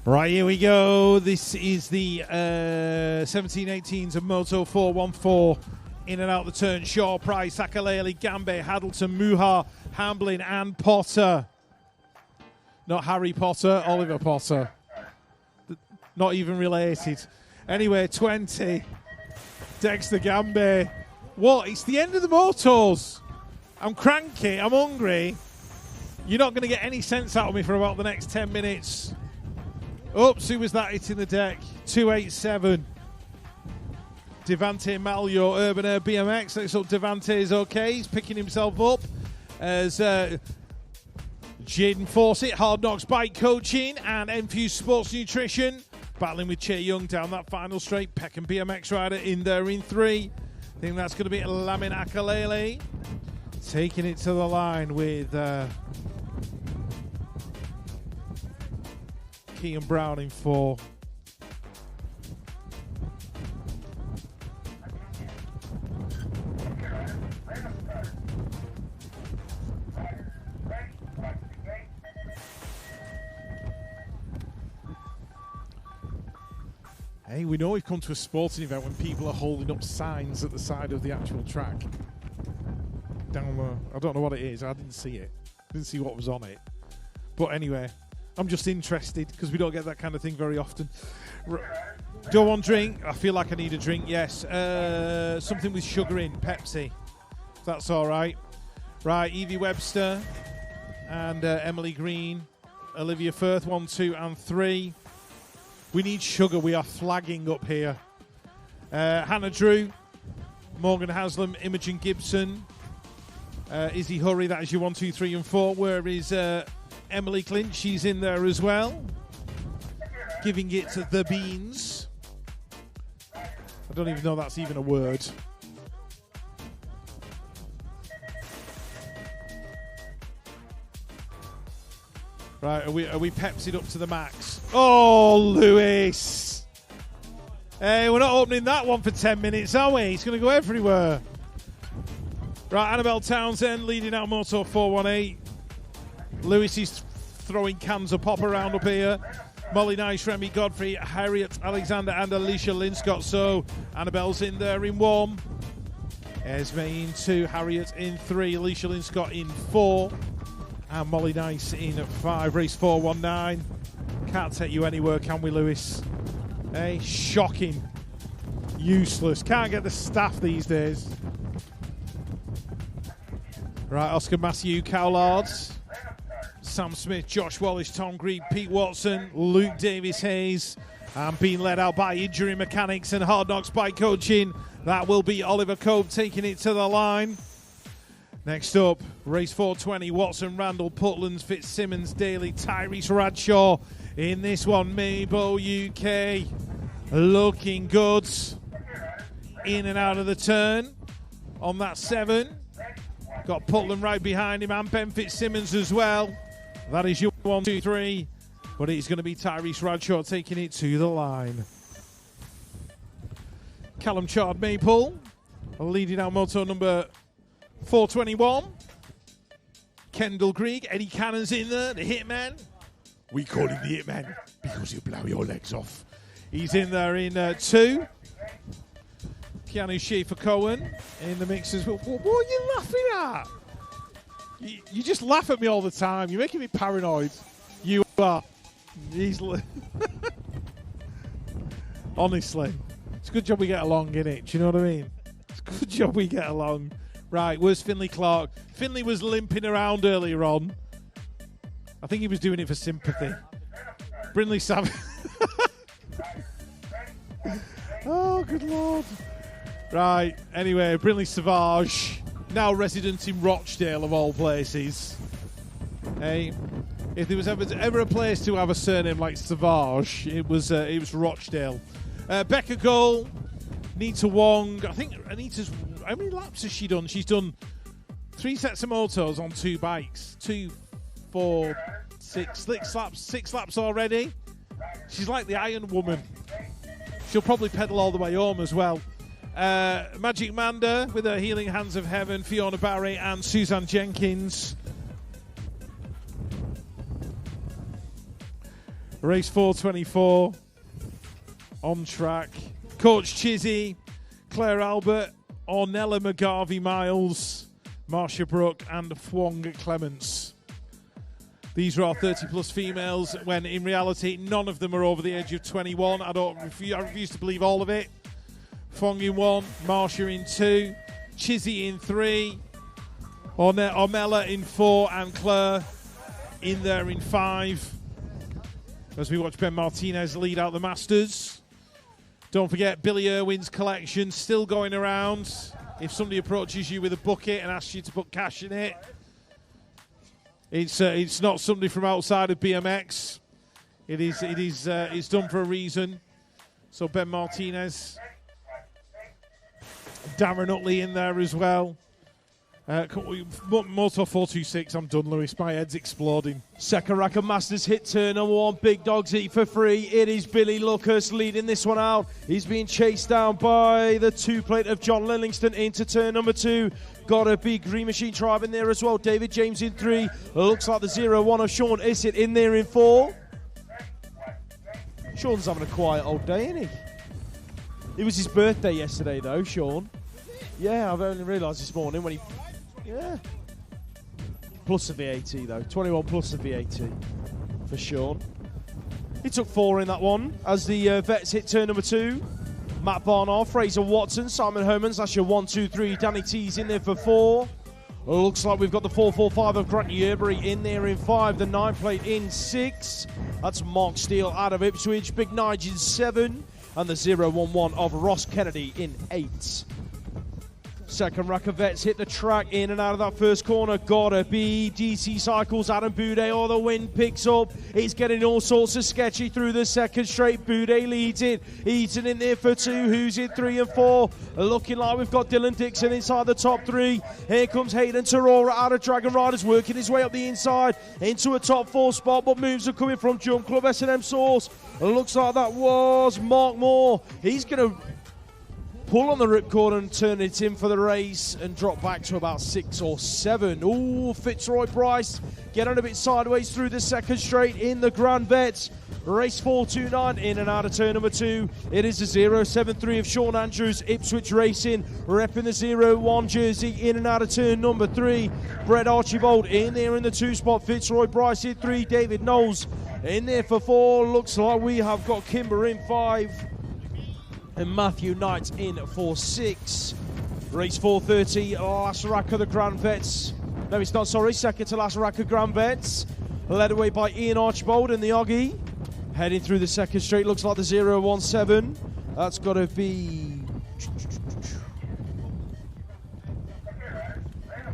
Right, here we go. This is the 17-18s of Moto 414. In and out the turn. Shaw, Price, Akalele, Gambe, Haddleton, Muha, Hamblin and Potter. Not Harry Potter, Oliver Potter. Not even related. Anyway, 20. Dexter Gambe. What? It's the end of the motos. I'm cranky. I'm hungry. You're not going to get any sense out of me for about the next 10 minutes. Oops, who was that hitting the deck? 287. Devante Malio, Urban Air BMX. Looks like Devante is okay. He's picking himself up as Jaden Fawcett, Hard Knocks Bike Coaching and Enfuse Sports Nutrition. Battling with Che Young down that final straight. Peckham BMX rider in there in 3. I think that's going to be Lamin Akalele. Taking it to the line with... Kean Brown in 4. Hey, we know we've come to a sporting event when people are holding up signs at the side of the actual track. Down there. I don't know what it is. I didn't see it. Didn't see what was on it. But anyway, I'm just interested because we don't get that kind of thing very often. Do I want drink? I feel like I need a drink, yes. Something with sugar in, Pepsi. If that's all right. Right, Evie Webster and Emily Green. Olivia Firth, 1, 2, and 3. We need sugar. We are flagging up here. Hannah Drew, Morgan Haslam, Imogen Gibson, Izzy Hurry. That is your 1, 2, 3, and 4. Where is Emily Clint? She's in there as well. Giving it the beans. I don't even know that's even a word. Right, are we Pepsi'd up to the max? Oh, Lewis! Hey, we're not opening that one for 10 minutes, are we? It's going to go everywhere. Right, Annabelle Townsend leading out Moto 418. Lewis is throwing cans of pop around up here. Molly Nice, Remy Godfrey, Harriet Alexander, and Alicia Linscott. So Annabelle's in there in 1. Esme in 2. Harriet in 3. Alicia Linscott in 4. And Molly Nice in 5. Race 419. Can't take you anywhere, can we, Lewis? Hey, shocking. Useless. Can't get the staff these days. Right, Oscar Matthew, Cowlards. Sam Smith, Josh Wallace, Tom Green, Pete Watson, Luke Davis Hayes. And being led out by Injury Mechanics and Hard Knocks Bike Coaching. That will be Oliver Cope taking it to the line. Next up, race 420, Watson, Randall, Putlands, Fitzsimmons, Daly, Tyrese Bradshaw. In this one, Mabo UK looking good. In and out of the turn on that 7. Got Putland right behind him and Ben Fitzsimmons as well. That is your 1, 2, 3. But it's going to be Tyrese Bradshaw taking it to the line. Callum Chard Maple leading out moto number 421. Kendall Grieg, Eddie Cannon's in there, the hitman. We call him the hitman because he'll blow your legs off. He's in there in 2. Keanu Schaefer Cohen in the mix as well. What are you laughing at? You just laugh at me all the time. You're making me paranoid. You are. Honestly. It's a good job we get along, innit? Do you know what I mean? It's a good job we get along. Right, where's Finley Clark? Finley was limping around earlier on. I think he was doing it for sympathy. Brindley Savage. Oh, good Lord. Right, anyway, Brindley Savage, now resident in Rochdale of all places. Hey, if there was ever a place to have a surname like Savage, it was Rochdale. Becca Goal, Nita Wong. I think Anita's. How many laps has she done? She's done 3 sets of motos on 2 bikes. 2, 4, 6 laps. 6 laps already. She's like the Iron Woman. She'll probably pedal all the way home as well. Magic Manda with her Healing Hands of Heaven, Fiona Barry and Suzanne Jenkins. Race 424 on track. Coach Chizzy, Claire Albert, Ornella McGarvey Miles, Marcia Brook and Fwong Clements. These are our 30 plus females when in reality none of them are over the age of 21. I refuse to believe all of it. Fong in 1, Marcia in 2, Chizzy in 3, Ormella in 4 and Claire in there in 5. As we watch Ben Martinez lead out the Masters. Don't forget Billy Irwin's collection still going around. If somebody approaches you with a bucket and asks you to put cash in it, it's not somebody from outside of BMX. It's done for a reason. So Ben Martinez, Darren Utley in there as well. Moto 426, I'm done, Lewis. My head's exploding. Second rack of Masters hit turn number 1. Big Dogs eat for free. It is Billy Lucas leading this one out. He's being chased down by the 2-plate of John Lillingston into turn number 2. Got a big Green Machine Tribe in there as well. David James in 3. Looks like the 0-1 of Sean Issett in there in 4. Sean's having a quiet old day, isn't he? It was his birthday yesterday, though, Sean. Yeah, I've only realised this morning when he... Yeah. Plus the VAT, though. 21 plus the VAT for Sean. He took 4 in that one as the vets hit turn number 2. Matt Barnard, Fraser Watson, Simon Homans. That's your 1, 2, 3. Danny T's in there for 4. Looks like we've got the 445 of Grant Yerbury in there in 5. The 9-plate in 6. That's Mark Steele out of Ipswich. Big Nige in 7. And the 0-1-1 of Ross Kennedy in 8. Second rack of vets hit the track in and out of that first corner. Gotta be DC Cycles, Adam Boudet. Oh, the wind picks up. It's getting all sorts of sketchy through the second straight. Boudet leads it. Eaton in there for 2. Who's in 3 and 4? Looking like we've got Dylan Dixon inside the top 3. Here comes Hayden Tarora out of Dragon Riders, working his way up the inside into a top 4 spot. But moves are coming from Jump Club S&M Source. Looks like that was Mark Moore. He's going to pull on the ripcord and turn it in for the race and drop back to about 6 or 7. Ooh, Fitzroy Bryce getting a bit sideways through the second straight in the Grand Vets. Race 429 in and out of turn number 2. It is the 073 of Sean Andrews, Ipswich Racing, repping the 01 jersey in and out of turn number 3. Brett Archibald in there in the 2 spot. Fitzroy Bryce in 3. David Knowles in there for 4. Looks like we have got Kimber in 5. And Matthew Knight in for 6. Race 430, last rack of the Grand Vets. No, it's not, sorry, second to last rack of Grand Vets. Led away by Ian Archibald in the Oggy. Heading through the second straight, looks like the 017. That's got to be...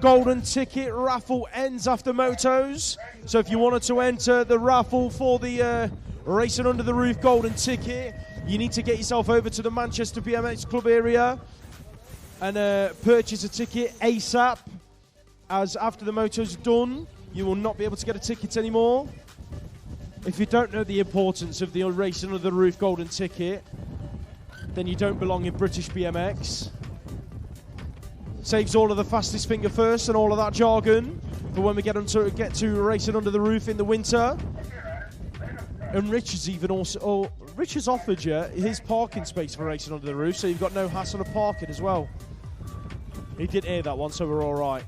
Golden ticket raffle ends after motos. So if you wanted to enter the raffle for the Racing Under the Roof golden ticket, you need to get yourself over to the Manchester BMX Club area and purchase a ticket ASAP, as after the moto's done, you will not be able to get a ticket anymore. If you don't know the importance of the Racing Under the Roof golden ticket, then you don't belong in British BMX. Saves all of the fastest finger first and all of that jargon for when we get to Racing Under the Roof in the winter. And Rich has even also... Rich has offered you his parking space for Racing Under the Roof, so you've got no hassle of parking as well. He did hear that one, so we're all right.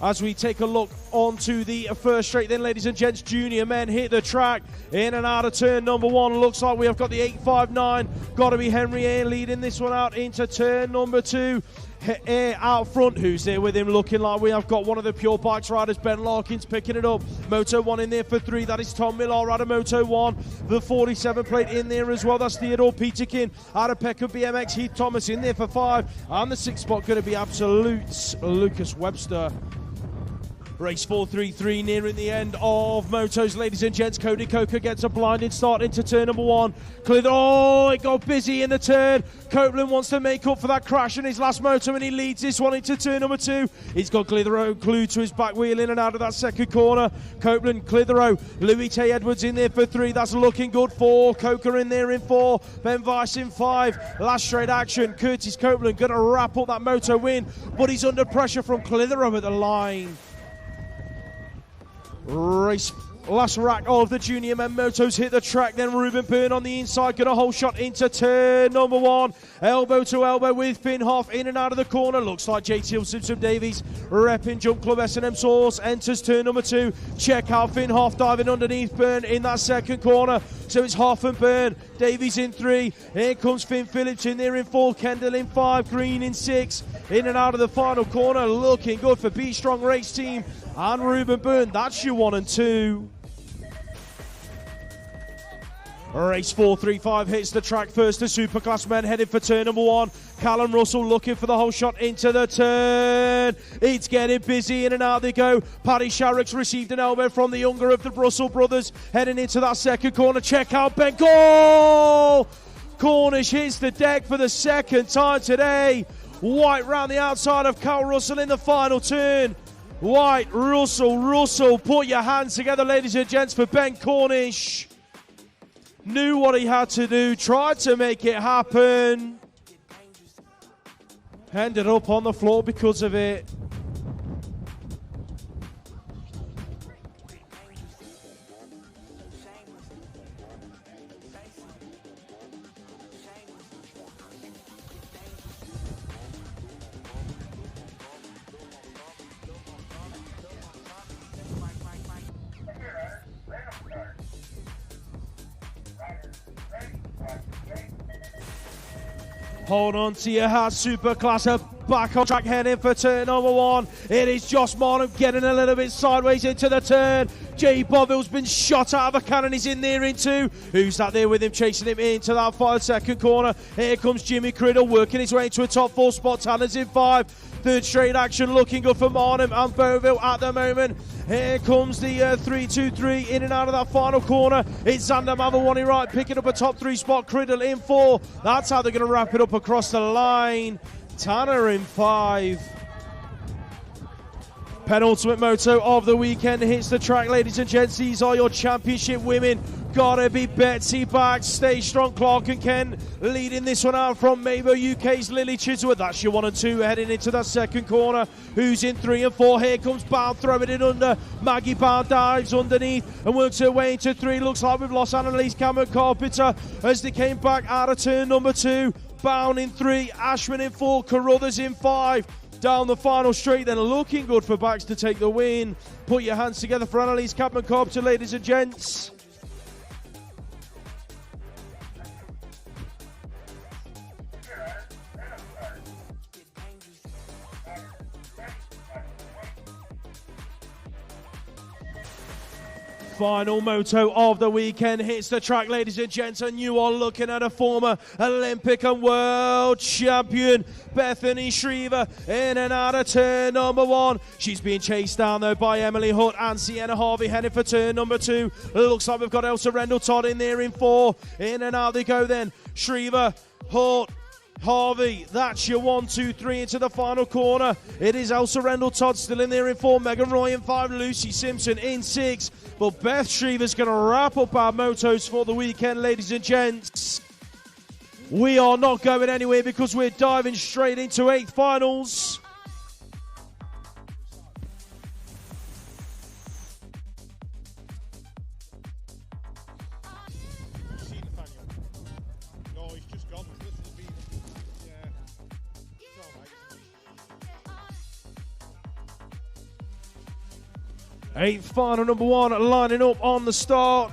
As we take a look onto the first straight, then, ladies and gents, junior men hit the track in and out of turn number 1. Looks like we have got the 859. Got to be Henry Air leading this one out into turn number 2. Air out front, who's there with him, looking like we have got one of the pure bikes riders, Ben Larkins, picking it up. Moto 1 in there for 3, that is Tom Millar out of Moto 1. The 47 plate in there as well, that's Theodore Peterkin out of Peckham BMX. Heath Thomas in there for 5, and the 6th spot going to be Absolute Lucas Webster. Race 433 nearing the end of motos, ladies and gents. Cody Coker gets a blinded start into turn number 1. Oh, it got busy in the turn. Copeland wants to make up for that crash in his last moto, and he leads this one into turn number 2. He's got Clitheroe glued to his back wheel in and out of that second corner. Copeland, Clitheroe, Louis Tay Edwards in there for 3. That's looking good. 4. Coker in there in 4. Ben Weiss in 5. Last straight action. Curtis Copeland going to wrap up that moto win, but he's under pressure from Clitheroe at the line. Race last rack of the junior men motos hit the track, then Ruben Byrne on the inside, going to hold shot into turn number 1. Elbow to elbow with Finhoff in and out of the corner. Looks like JTL Simpson Davies repping Jump Club S&M Source enters turn number 2. Check out Finhoff diving underneath Byrne in that second corner. So it's Hoff and Byrne. Davies in 3. Here comes Finn Phillips in there in 4. Kendall in 5. Green in 6. In and out of the final corner. Looking good for B Strong Race Team and Ruben Byrne. That's your 1 and 2. Race 435 hits the track first. The Superclass men headed for turn number 1. Callum Russell looking for the whole shot into the turn. It's getting busy, in and out they go. Paddy Sharrock's received an elbow from the younger of the Russell brothers. Heading into that second corner. Check out Ben. Goal! Cornish hits the deck for the second time today. White round the outside of Carl Russell in the final turn. White, Russell, put your hands together, ladies and gents, for Ben Cornish. Knew what he had to do, tried to make it happen. Ended up on the floor because of it. Hold on to your hat, Superclasser. Back on track, heading for turn number 1. It is Josh Marnham getting a little bit sideways into the turn. Jay Boville's been shot out of a cannon. He's in there in 2. Who's that there with him, chasing him into that 5-second corner? Here comes Jimmy Criddle, working his way into a top 4 spot. Tanner's in 5. Third straight action, looking good for Marnham and Boville at the moment. Here comes the 3-2-3 in and out of that final corner. It's Xander Mavawani right, picking up a top 3 spot. Criddle in 4. That's how they're going to wrap it up across the line. Tanner in 5. Penultimate moto of the weekend hits the track, ladies and gents. These are your championship women. Gotta be Betsy back. Stay strong, Clark and Ken leading this one out from Mabo UK's Lily Chiswood. That's your 1 and 2 heading into that second corner. Who's in 3 and 4? Here comes Bound, throwing it under. Maggie Bound dives underneath and works her way into 3. Looks like we've lost Annalise Cameron Carpenter as they came back out of turn number 2. Bound in 3, Ashman in 4, Carruthers in 5. Down the final straight, then looking good for Bax to take the win. Put your hands together for Annalise Cameron Carpenter, ladies and gents. Final moto of the weekend hits the track, ladies and gents, and you are looking at a former Olympic and world champion, Bethany Shriver, in and out of turn number 1. She's being chased down though by Emily Hutt and Sienna Harvey, heading for turn number 2. Looks like we've got Elsa Rendell Todd in there in 4. In and out they go then. Shriver, Hutt, Harvey, that's your 1, 2, 3 into the final corner. It is Elsa Rendell Todd still in there in 4. Megan Roy in 5. Lucy Simpson in 6. But Beth Shriver's going to wrap up our motos for the weekend, ladies and gents. We are not going anywhere because we're diving straight into 8th finals. Eighth final number 1 lining up on the start.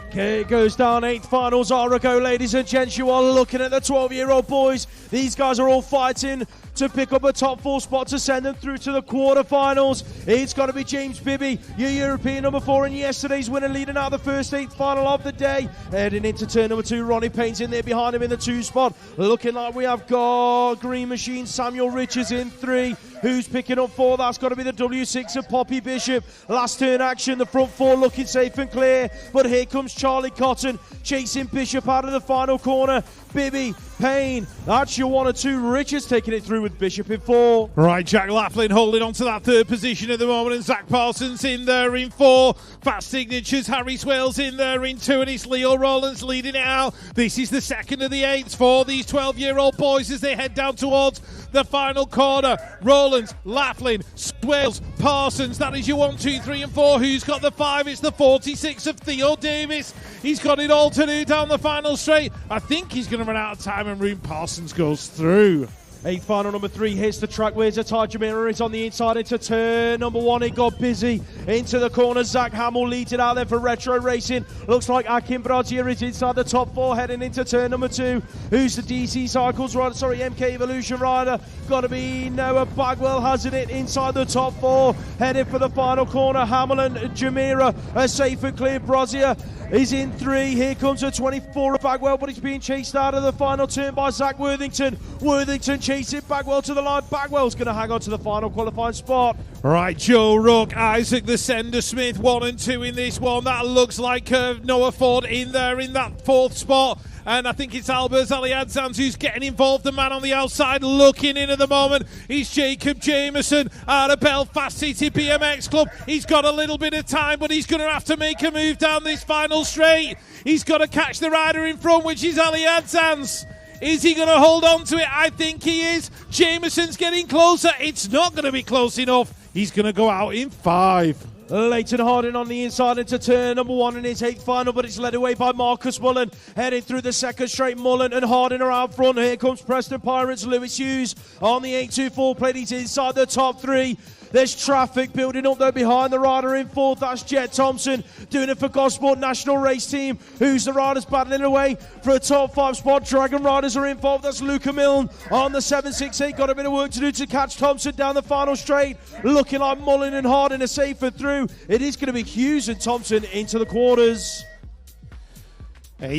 Okay, it goes down. 8th finals are a go, ladies and gents. You are looking at the 12-year-old boys. These guys are all fighting to pick up a top 4 spot to send them through to the quarterfinals. It's got to be James Bibby, your European number 4, and yesterday's winner, leading out the first 8th final of the day. Heading into turn number 2, Ronnie Payne's in there behind him in the 2 spot. Looking like we have got Green Machine, Samuel Richards in 3. Who's picking up 4? That's got to be the W6 of Poppy Bishop. Last turn action, the front 4 looking safe and clear. But here comes Charlie Cotton chasing Bishop out of the final corner. Bibby, Payne, that's your 1 or 2. Richards taking it through with Bishop in 4. Right, Jack Laughlin holding on to that 3rd position at the moment, and Zach Parsons in there in 4. Fast signatures, Harry Swales in there in 2, and it's Leo Rowlands leading it out. This is the second of the 8s for these 12-year-old boys as they head down towards the final corner. Rowlands, Laughlin, Swales, Parsons, that is your 1, 2, 3 and 4. Who's got the 5? It's the 46 of Theo Davis. He's got it all to do down the final straight. I think he's going to run out of time and room. Parsons goes through. 8th final number 3 hits the track. Where's Atai Jamira? It's on the inside into turn number 1. It got busy into the corner. Zach Hamill leads it out there for Retro Racing. Looks like Akin Brazier is inside the top 4 heading into turn number 2. Who's the DC Cycles rider? Sorry, MK Evolution rider. Got to be Noah Bagwell has it inside the top 4. Heading for the final corner. Hamill and Jamira are safe and clear. Brazier is in 3. Here comes a 24 of Bagwell, but he's being chased out of the final turn by Zach Worthington. Worthington chasing Bagwell to the line. Bagwell's going to hang on to the final qualifying spot. Right, Joe Rook, Isaac the Sender Smith, 1 and 2 in this one. That looks like Noah Ford in there in that 4th spot. And I think it's Albers Aliadzans who's getting involved. The man on the outside looking in at the moment is Jacob Jameson out of Belfast City BMX Club. He's got a little bit of time, but he's going to have to make a move down this final straight. He's got to catch the rider in front, which is Aliadzans. Is he going to hold on to it? I think he is. Jameson's getting closer. It's not going to be close enough. He's going to go out in 5. Leighton Harding on the inside into turn number 1 in his 8th final, but it's led away by Marcus Mullen. Heading through the 2nd straight, Mullen and Harding are out front. Here comes Preston Pirates, Lewis Hughes on the 824 plate. He's inside the top 3. There's traffic building up there behind the rider in 4th. That's Jet Thompson doing it for Gosport National Race Team. Who's the riders battling away for a top 5 spot? Dragon Riders are involved. That's Luca Milne on the 768. Got a bit of work to do to catch Thompson down the final straight. Looking like Mullen and Harding are safer through. It is going to be Hughes and Thompson into the quarters.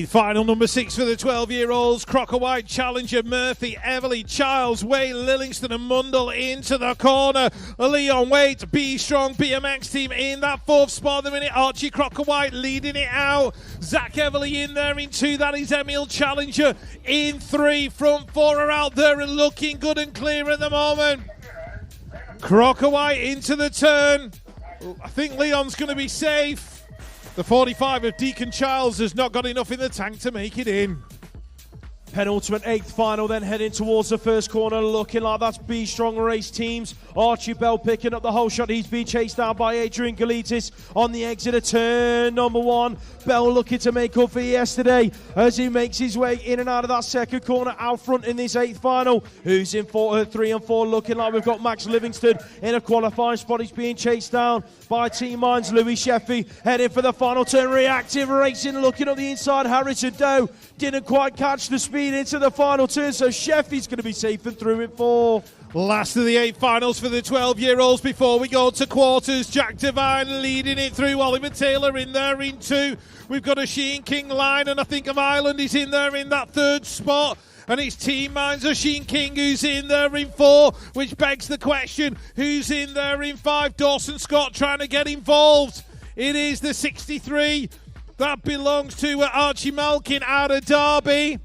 Final number 6 for the 12-year-olds. Crocker White, Challenger, Murphy, Everly, Childs, Way, Lillingston and Mundell into the corner. Leon Waite, B Strong BMX team in that 4th spot at the minute. Archie Crocker White leading it out. Zach Everly in there in 2. That is Emil Challenger in 3. Front 4 are out there and looking good and clear at the moment. Crocker White into the turn. I think Leon's going to be safe. The 45 of Deacon Childs has not got enough in the tank to make it in. Penultimate 8th final, then heading towards the first corner, looking like that's B Strong Race Teams. Archie Bell picking up the whole shot. He's being chased down by Adrian Galitis on the exit of turn number 1. Bell looking to make up for yesterday as he makes his way in and out of that 2nd corner out front in this 8th final. Who's in 3 and 4, looking like we've got Max Livingston in a qualifying spot. He's being chased down by Team Mines. Louis Sheffy heading for the final turn. Reactive Racing looking up the inside. Harrison Doe didn't quite catch the speed into the final turn, so Sheffy's going to be safe and through in 4. Last of the 8 finals for the 12-year-olds before we go to quarters. Jack Devine leading it through. Oliver Taylor in there in 2. We've got a Sheen King line, and I think of Ireland is in there in that 3rd spot. And it's Team Mines of Sheen King who's in there in 4, which begs the question, who's in there in 5? Dawson Scott trying to get involved. It is the 63. That belongs to Archie Malkin out of Derby.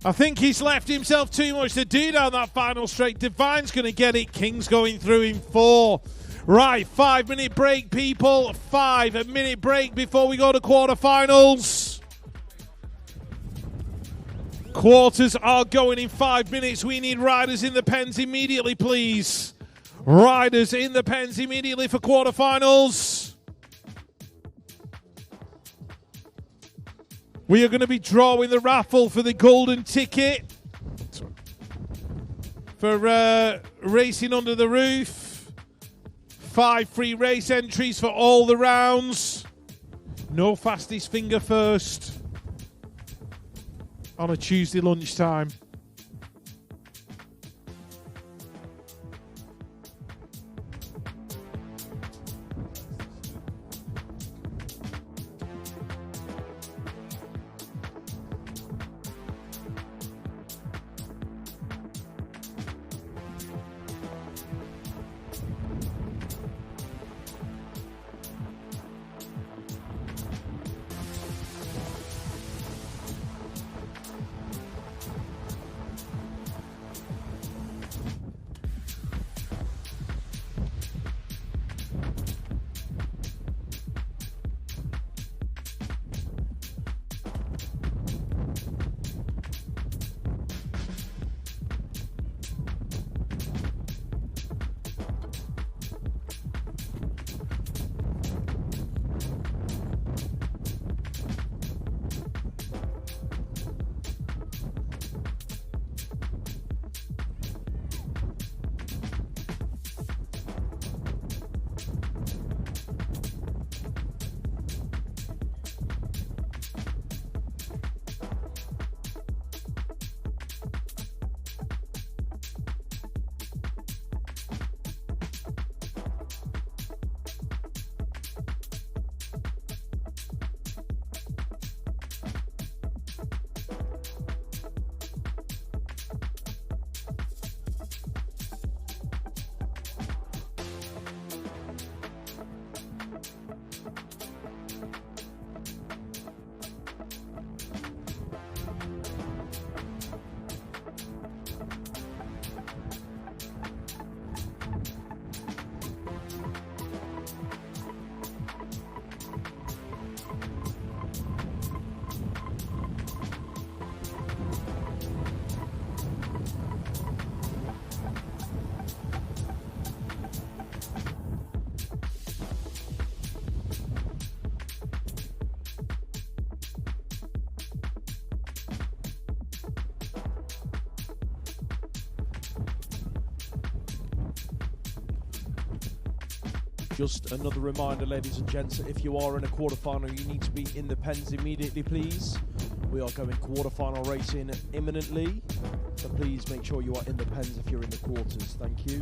I think he's left himself too much to do down that final straight. Divine's going to get it. King's going through in 4. Right, 5-minute break, people. 5-minute break before we go to quarterfinals. Quarters are going in 5 minutes. We need riders in the pens immediately, please. Riders in the pens immediately for quarterfinals. We are going to be drawing the raffle for the golden ticket for Racing Under the Roof. 5 free race entries for all the rounds. No fastest finger first on a Tuesday lunchtime. Just another reminder, ladies and gents, if you are in a quarterfinal, you need to be in the pens immediately, please. We are going quarterfinal racing imminently, so please make sure you are in the pens if you're in the quarters. Thank you.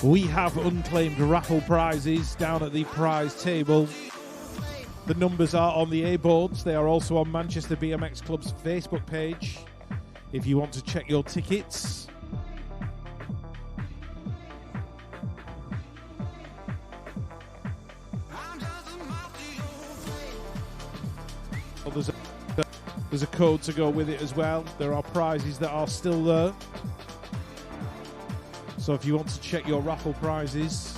We have unclaimed raffle prizes down at the prize table. The numbers are on the A-boards. They are also on Manchester BMX Club's Facebook page if you want to check your tickets. Oh, there's a code to go with it as well. There are prizes that are still there. So if you want to check your raffle prizes,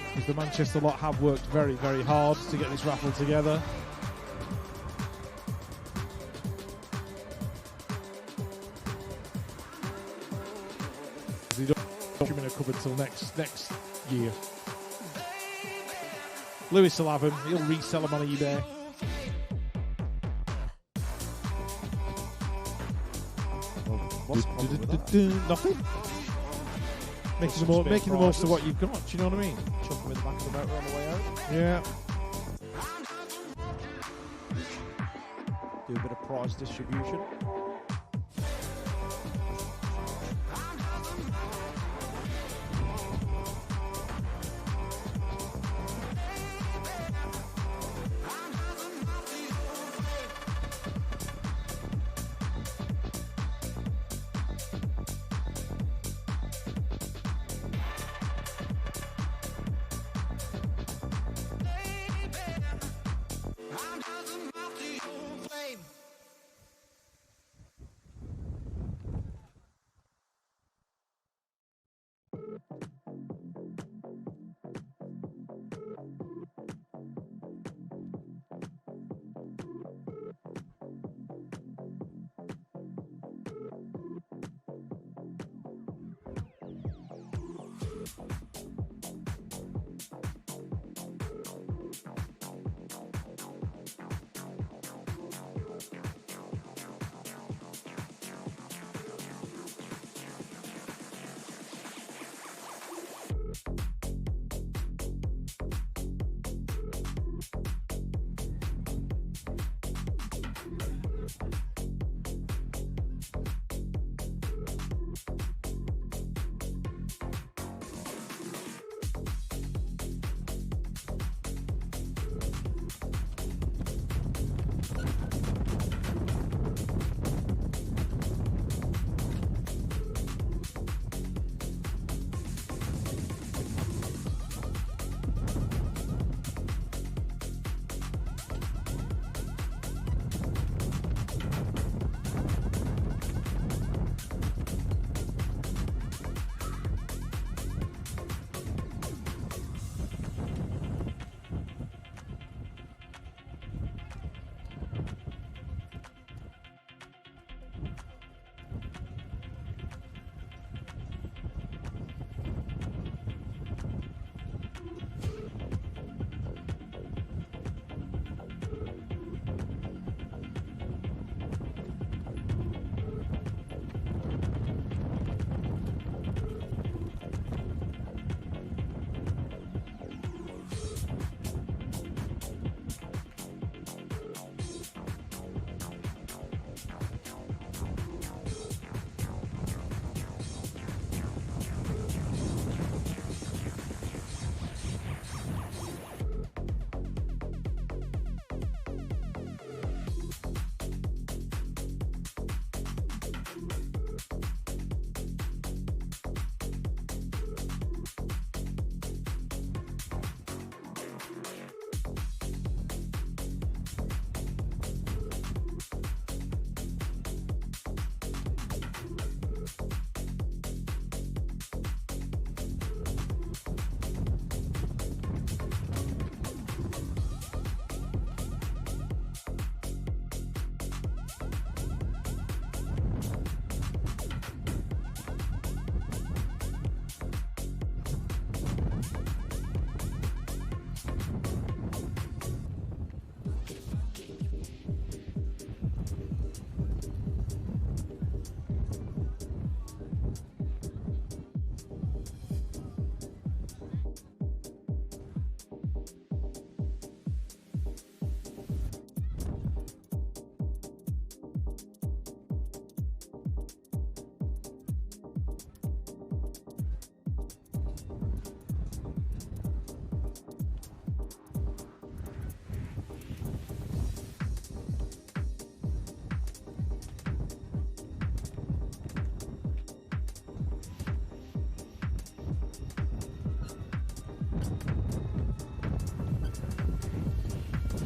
because the Manchester lot have worked very, very hard to get this raffle together. They don't put them in a cupboard till next year. Lewis will have them. He'll resell them on eBay. Nothing. Making the most of what you've got. Do you know what I mean? Chuck them in the back of the motor on the way out. Yeah. Do a bit of prize distribution.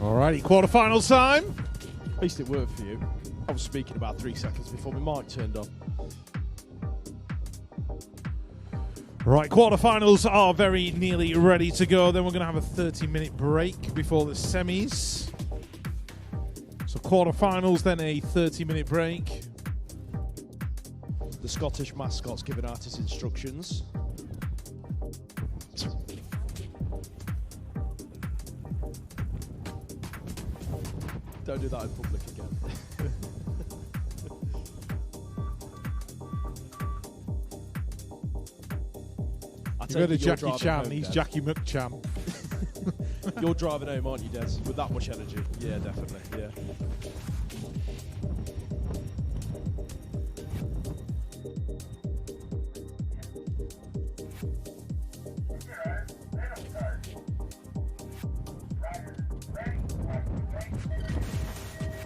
Alrighty, quarterfinals time. At least it worked for you. I was speaking about 3 seconds before my mic turned on. Right, quarterfinals are very nearly ready to go. Then we're going to have a 30-minute break before the semis. So quarterfinals, then a 30-minute break. The Scottish mascot's giving out his instructions. Don't do that in public again. You've heard of Jackie Chan, he's Jackie McChan. You're driving home, aren't you, Des? With that much energy. Yeah, definitely, yeah.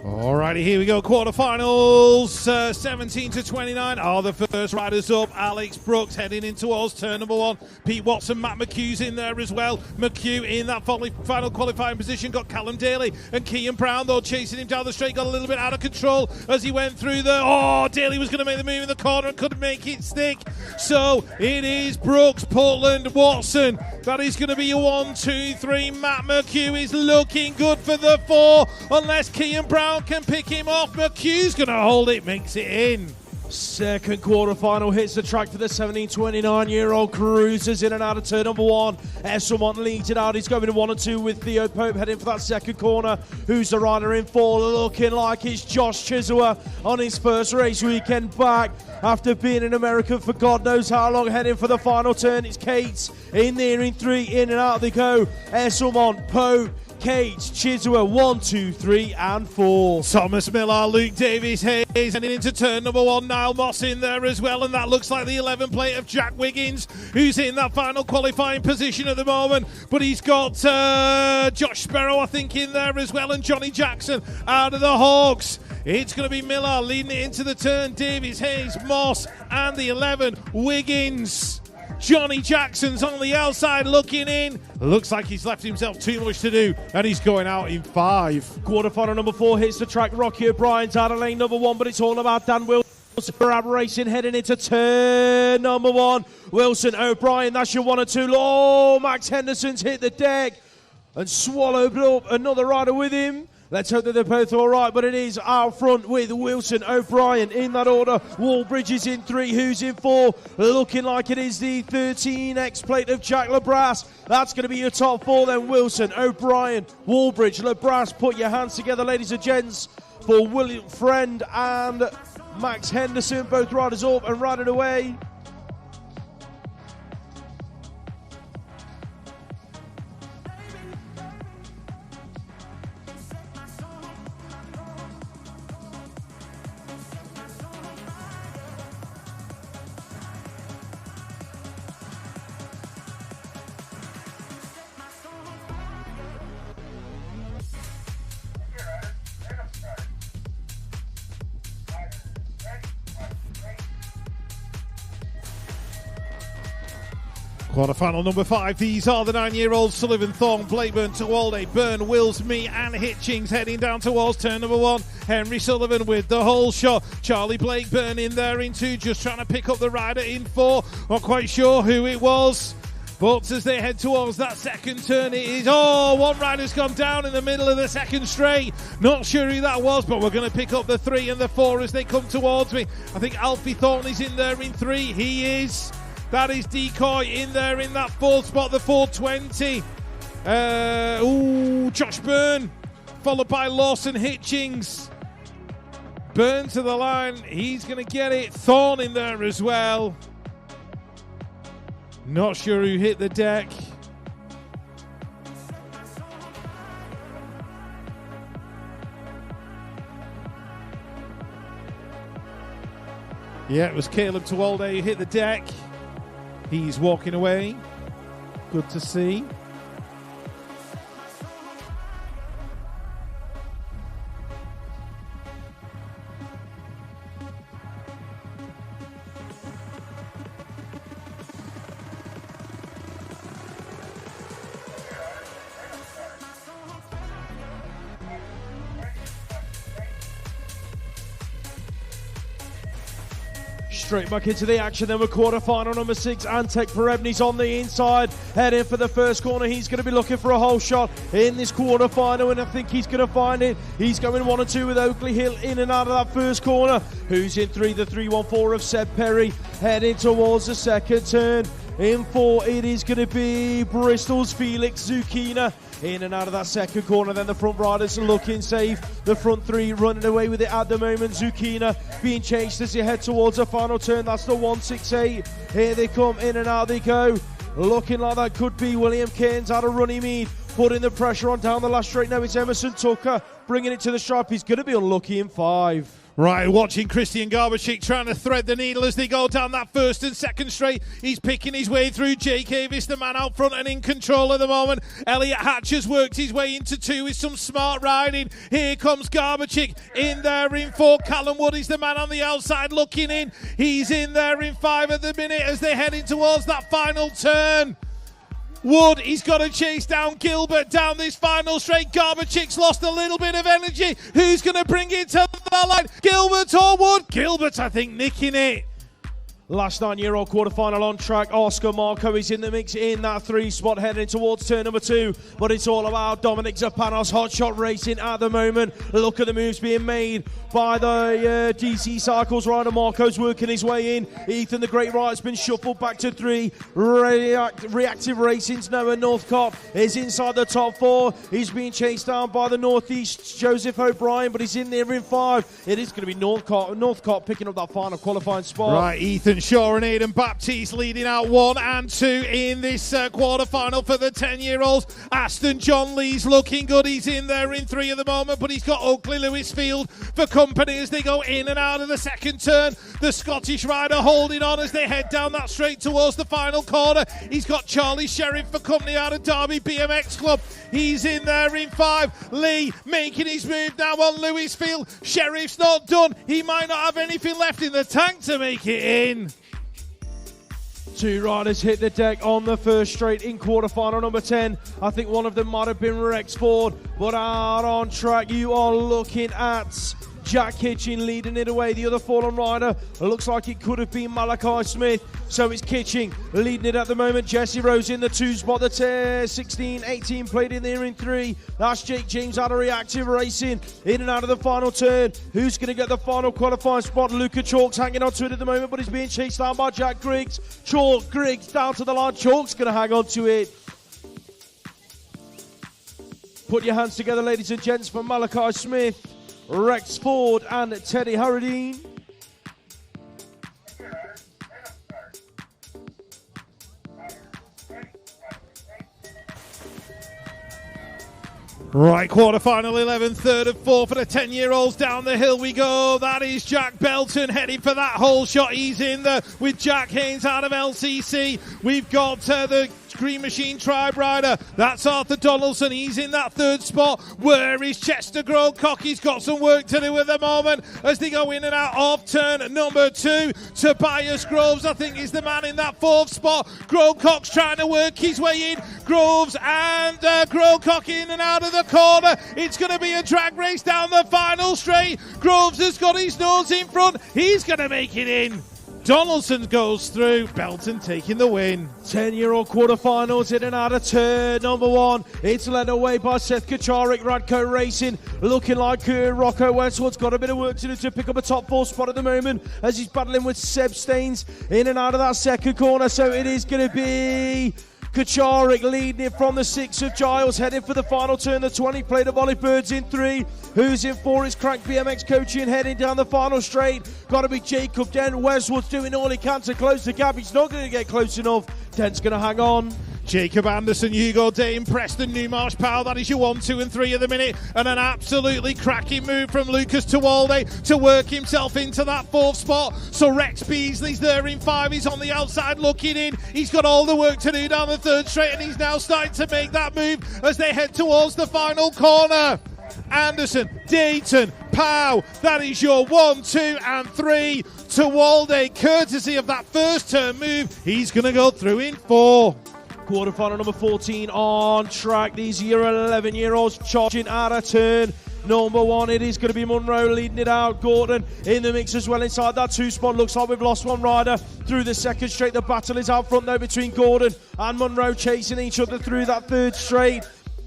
Alrighty, here we go. Quarterfinals, 17 to 29 are the first riders up. Alex Brooks heading in towards turn number one. Pete Watson, Matt McHugh's in there as well. McHugh in that final qualifying position. Got Callum Daly and Kean Brown, though, chasing him down the straight. Got a little bit out of control as he went through the... Oh, Daly was going to make the move in the corner and couldn't make it stick. So it is Brooks, Portland, Watson. That is going to be your 1, 2, 3. Matt McHugh is looking good for the 4, unless Kean Brown can pick him off. McHugh's going to hold it, makes it in. Second quarter-final hits the track for the 17-29-year-old cruisers in and out of turn number 1. Esselmont leads it out. He's going 1 and 2 with Theo Pope heading for that second corner. Who's the rider in 4? Looking like it's Josh Chisua on his first race weekend back after being in America for God knows how long. Heading for the final turn. It's Cates in there in 3. In and out they go. Esselmont, Pope, Cates, Chisua, 1, 2, 3 and 4. Thomas Millar, Luke Davies Hayes heading into turn number 1. Niall Moss in there as well, and that looks like the 11 plate of Jack Wiggins, who's in that final qualifying position at the moment. But he's got Josh Sparrow, I think, in there as well, and Johnny Jackson out of the Hawks. It's going to be Millar leading it into the turn. Davies Hayes, Moss, and the 11 Wiggins. Johnny Jackson's on the outside looking in. Looks like he's left himself too much to do, and he's going out in 5. Quarterfinal number 4 hits the track. Rocky O'Brien's out of lane number 1, but it's all about Dan Wilson. Grab racing heading into turn number 1. Wilson, O'Brien, that's your 1 and 2. Oh, Max Henderson's hit the deck and swallowed up another rider with him. Let's hope that they're both all right, but it is out front with Wilson, O'Brien in that order. Wallbridge is in 3, who's in 4? Looking like it is the 13X plate of Jack LeBras. That's going to be your top 4 then. Wilson, O'Brien, Wallbridge, LeBras. Put your hands together, ladies and gents, for William Friend and Max Henderson. Both riders up and riding away. Quarterfinal number 5. These are the 9-year-olds: Sullivan, Thorne, Blackburn, Tawalde, Byrne, Wills, Me and Hitchings heading down towards turn number 1. Henry Sullivan with the whole shot. Charlie Blakeburn in there in 2, just trying to pick up the rider in 4. Not quite sure who it was. But as they head towards that second turn, it is, one rider's gone down in the middle of the second straight. Not sure who that was, but we're going to pick up the 3 and the 4 as they come towards me. I think Alfie Thorne is in there in 3. He is. That is Decoy in there in that 4th spot, the 420. Josh Byrne, followed by Lawson Hitchings. Byrne to the line, he's going to get it. Thorne in there as well. Not sure who hit the deck. Yeah, it was Caleb Tawalde who hit the deck. He's walking away. Good to see. Straight back into the action then with quarterfinal number 6. Antek Perebny's on the inside, heading for the first corner. He's going to be looking for a whole shot in this quarterfinal, and I think he's going to find it. He's going 1 and 2 with Oakley Hill in and out of that first corner. Who's in 3? The 314 of Seb Perry, heading towards the second turn. In 4, it is going to be Bristol's Felix Zucchina. In and out of that second corner, then the front riders looking safe. The front 3 running away with it at the moment. Zucchina being chased as they head towards the final turn. That's the 168. Here they come, in and out they go. Looking like that could be William Cairns out of Runnymede, putting the pressure on down the last straight. Now it's Emerson Tucker bringing it to the stripe. He's going to be unlucky in 5. Right, watching Christian Garbachik trying to thread the needle as they go down that first and second straight. He's picking his way through. Jake Avis, the man out front and in control at the moment. Elliot Hatch has worked his way into 2 with some smart riding. Here comes Garbachik in there in 4. Callum Wood is the man on the outside looking in. He's in there in 5 at the minute as they're heading towards that final turn. Wood, he's got to chase down Gilbert down this final straight. Garbachik's lost a little bit of energy. Who's going to bring it to the line? Gilbert or Wood? Gilbert, I think, nicking it. Last 9-year-old quarterfinal on track. Oscar Marco is in the mix in that 3 spot heading towards turn number 2. But it's all about Dominic Zapanos, hot shot racing at the moment. Look at the moves being made by the DC Cycles rider. Marco's working his way in. Ethan the Great Rider's been shuffled back to 3. Reactive Racing's Noah Northcott is inside the top 4. He's being chased down by the Northeast Joseph O'Brien, but he's in there in 5. It is going to be Northcott picking up that final qualifying spot. Right, Ethan Shaw and Aidan Baptiste leading out 1 and 2 in this quarter-final for the 10-year-olds. Aston John Lee's looking good. He's in there in 3 at the moment, but he's got Oakley Lewisfield for company as they go in and out of the second turn. The Scottish rider holding on as they head down that straight towards the final corner. He's got Charlie Sheriff for company out of Derby BMX Club. He's in there in 5. Lee making his move now on Lewisfield. Sheriff's not done. He might not have anything left in the tank to make it in. 2 riders hit the deck on the first straight in quarterfinal number 10. I think one of them might have been Rex Ford, but out on track you are looking at Jack Kitching leading it away. The other fallen rider looks like it could have been Malachi Smith. So it's Kitching leading it at the moment. Jesse Rose in the 2 spot. The 16-18 played in there in 3. That's Jake James out of Reactive Racing. In and out of the final turn. Who's going to get the final qualifying spot? Luca Chalk's hanging on to it at the moment, but he's being chased down by Jack Griggs. Griggs down to the line. Chalk's going to hang on to it. Put your hands together, ladies and gents, for Malachi Smith, Rex Ford and Teddy Harradine. Right, quarter-final 11, 3rd and 4th for the 10-year-olds. Down the hill we go. That is Jack Belton heading for that hole shot. He's in there with Jack Haynes out of LCC. We've got the Green Machine Tribe rider. That's Arthur Donaldson. He's in that 3rd spot. Where is Chester Grovecock? He's got some work to do at the moment as they go in and out of turn number 2. Tobias Groves, I think, is the man in that 4th spot. Grovecock's trying to work his way in. Groves and Grovecock in and out of the corner. It's going to be a drag race down the final straight. Groves has got his nose in front. He's going to make it in. Donaldson goes through. Belton taking the win. 10-year-old quarterfinals in and out of turn number 1. It's led away by Seth Kacharik, Radco Racing. Looking like Rocco Westwood's got a bit of work to do to pick up a top 4 spot at the moment as he's battling with Seb Staines in and out of that second corner. So it is going to be Kacharik leading it from the 6 of Giles, heading for the final turn. The 20 plate of Olive Birds in 3. Who's in 4 is Crank BMX Coaching heading down the final straight. Got to be Jacob Dent. Westwood's doing all he can to close the gap. He's not going to get close enough. Dent's going to hang on. Jacob Anderson, Hugo Dane, Preston Newmarsh Powell. That is your 1, 2 and 3 of the minute. And an absolutely cracking move from Lucas Tawalde to work himself into that 4th spot. So Rex Beasley's there in 5. He's on the outside looking in. He's got all the work to do down the 3rd straight, and he's now starting to make that move as they head towards the final corner. Anderson, Dayton, Pow. That is your 1, 2 and 3. Tawalde, courtesy of that first turn move, he's going to go through in 4. Quarterfinal number 14 on track. These year 11-year-olds charging out of turn number 1. It is going to be Munro leading it out. Gordon in the mix as well inside that 2 spot. Looks like we've lost one rider through the second straight. The battle is out front though between Gordon and Munro, chasing each other through that 3rd straight.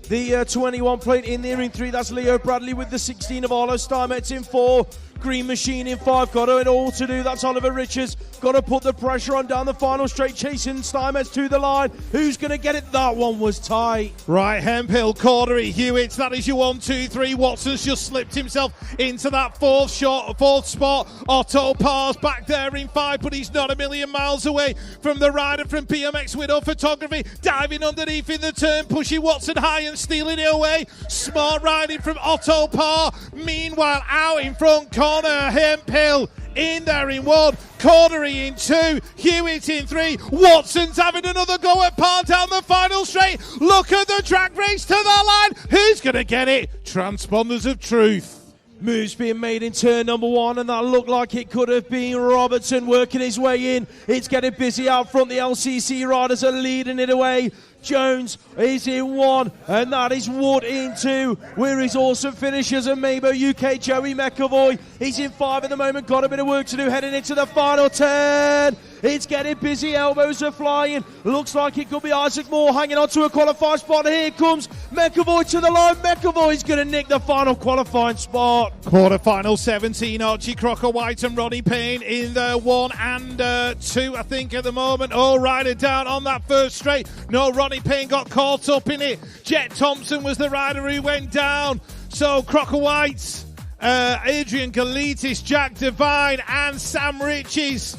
The 21 plate in there in 3. That's Leo Bradley with the 16 of Arlo Steinmetz in 4. Green Machine in 5. Got it all to do. That's Oliver Richards. Got to put the pressure on down the final straight, chasing Steinmetz to the line. Who's going to get it? That one was tight. Right, Hemphill, Cordery, Hewitts. That is your 1, 2, 3. Watson's just slipped himself into that 4th spot. Otto Parr's back there in 5, but he's not a million miles away from the rider from BMX Widow Photography. Diving underneath in the turn, pushing Watson high and stealing it away. Smart riding from Otto Parr. Meanwhile, out in front, Connor Hemphill in there in 1, Cordery in 2, Hewitt in 3. Watson's having another go at Parr down the final straight. Look at the drag race to the line. Who's going to get it? Transponders of Truth. Moves being made in turn number 1, and that looked like it could have been Robertson working his way in. It's getting busy out front. The LCC riders are leading it away. Jones is in 1, and that is Wood in 2. Where his awesome finishers and Mabo UK Joey McAvoy. He's in 5 at the moment. Got a bit of work to do heading into the final turn. It's getting busy, elbows are flying. Looks like it could be Isaac Moore hanging on to a qualifying spot. Here comes McAvoy to the line. McAvoy's going to nick the final qualifying spot. Quarterfinal 17, Archie Crocker White and Ronnie Payne in the 1 and 2, I think, at the moment. All rider down on that first straight. No, Ronnie Payne got caught up in it. Jet Thompson was the rider who went down. So Crocker White, Adrian Galitis, Jack Devine and Sam Riches.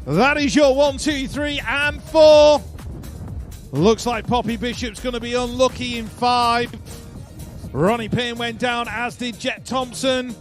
That is your 1, 2, 3 and 4. Looks like Poppy Bishop's going to be unlucky in 5. Ronnie Payne went down, as did Jet Thompson.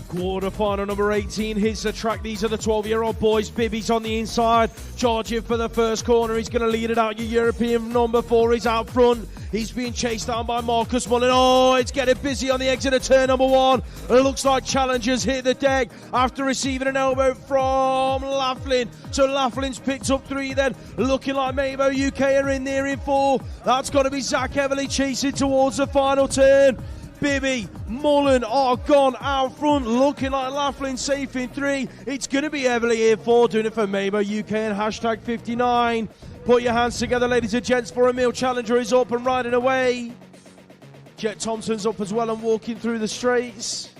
Quarterfinal number 18 hits the track. These are the 12-year-old boys. Bibby's on the inside, charging for the first corner. He's going to lead it out. Your European number 4 is out front. He's being chased down by Marcus Mullen. Oh, it's getting busy on the exit of turn number 1. It looks like challengers hit the deck after receiving an elbow from Laughlin. So Laughlin's picked up 3 then. Looking like Mabo UK are in there in 4. That's got to be Zach Everly chasing towards the final turn. Bibby, Mullen are gone out front, looking like Laughlin safe in 3. It's going to be Everly in 4, doing it for Mabo UK and hashtag 59. Put your hands together, ladies and gents, for Emil Challenger is up and riding away. Jet Thompson's up as well and walking through the straights.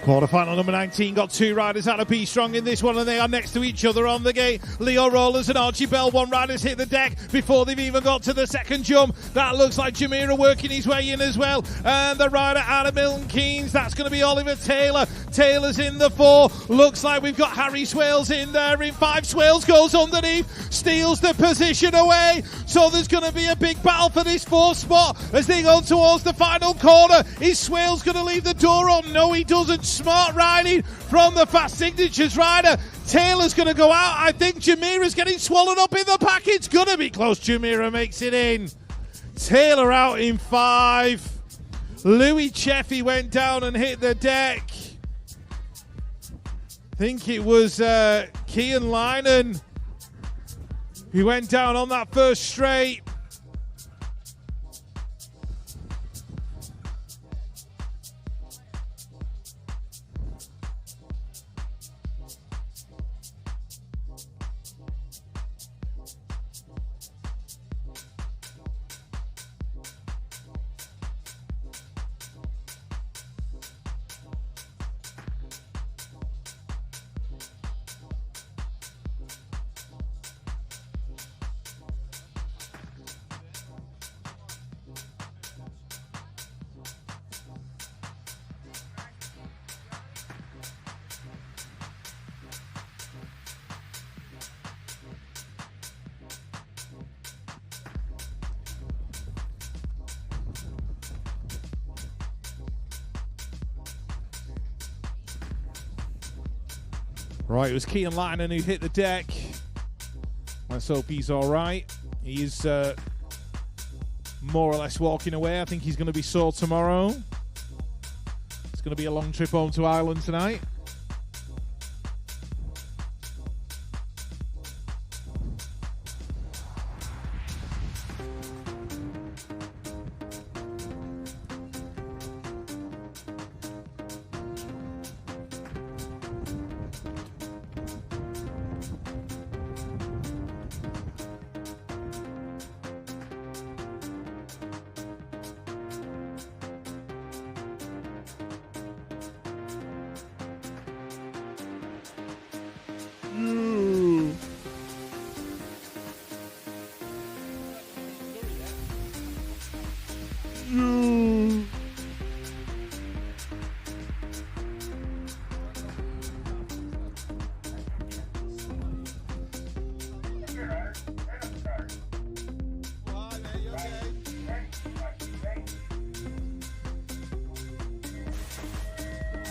Quarterfinal number 19 got 2 riders out of B Strong in this one, and they are next to each other on the gate. Leo Rollers and Archie Bell, 1 riders hit the deck before they've even got to the second jump. That looks like Jamira working his way in as well. And the rider out of Milton Keynes, that's going to be Oliver Taylor. Taylor's in the 4. Looks like we've got Harry Swales in there in 5. Swales goes underneath, steals the position away. So there's going to be a big battle for this 4th spot as they go towards the final corner. Is Swales going to leave the door on? No, he doesn't. Smart riding from the Fast Signatures rider. Taylor's going to go out. I think Jamira's getting swallowed up in the pack. It's going to be close. Jamira makes it in. Taylor out in 5. Louis Cheffy went down and hit the deck. I think it was Kian Linen who went down on that first straight. Right, it was Kian Linen who hit the deck. Let's hope he's all right. He is more or less walking away. I think he's going to be sore tomorrow. It's going to be a long trip home to Ireland tonight.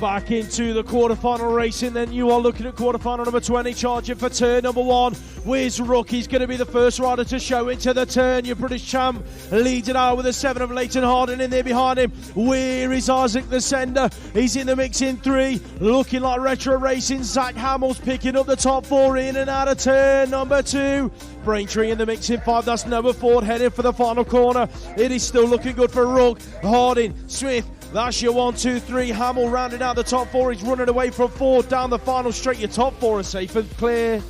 Back into the quarterfinal racing, then you are looking at quarterfinal number 20, charging for turn number 1. Wiz Rookie's going to be the first rider to show into the turn. Your British champ leads it out with a 7 of Leighton Harden in there behind him. Where is Isaac the Sender? He's in the mix in 3, looking like retro racing. Zach Hamill's picking up the top 4 in and out of turn number 2. Braintree in the mix in 5, that's number 4 heading for the final corner. It is still looking good for Rook, Harding, Smith. That's your 1, 2, 3. Hamill rounding out the top 4. He's running away from 4 down the final straight. Your top 4 are safe and clear.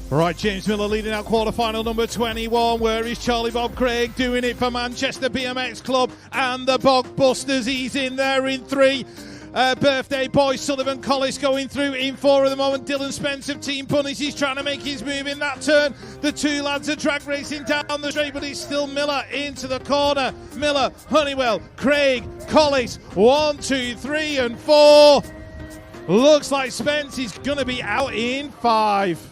Right, James Miller leading out quarter-final number 21. Where is Charlie Bob Craig doing it for Manchester BMX Club and the Bogbusters? He's in there in 3. Birthday boy Sullivan Collis going through in 4 at the moment. Dylan Spence of Team Punish, he's trying to make his move in that turn. The 2 lads are drag racing down the straight, but it's still Miller into the corner. Miller, Honeywell, Craig, Collis, 1, 2, 3 and 4. Looks like Spence is going to be out in 5.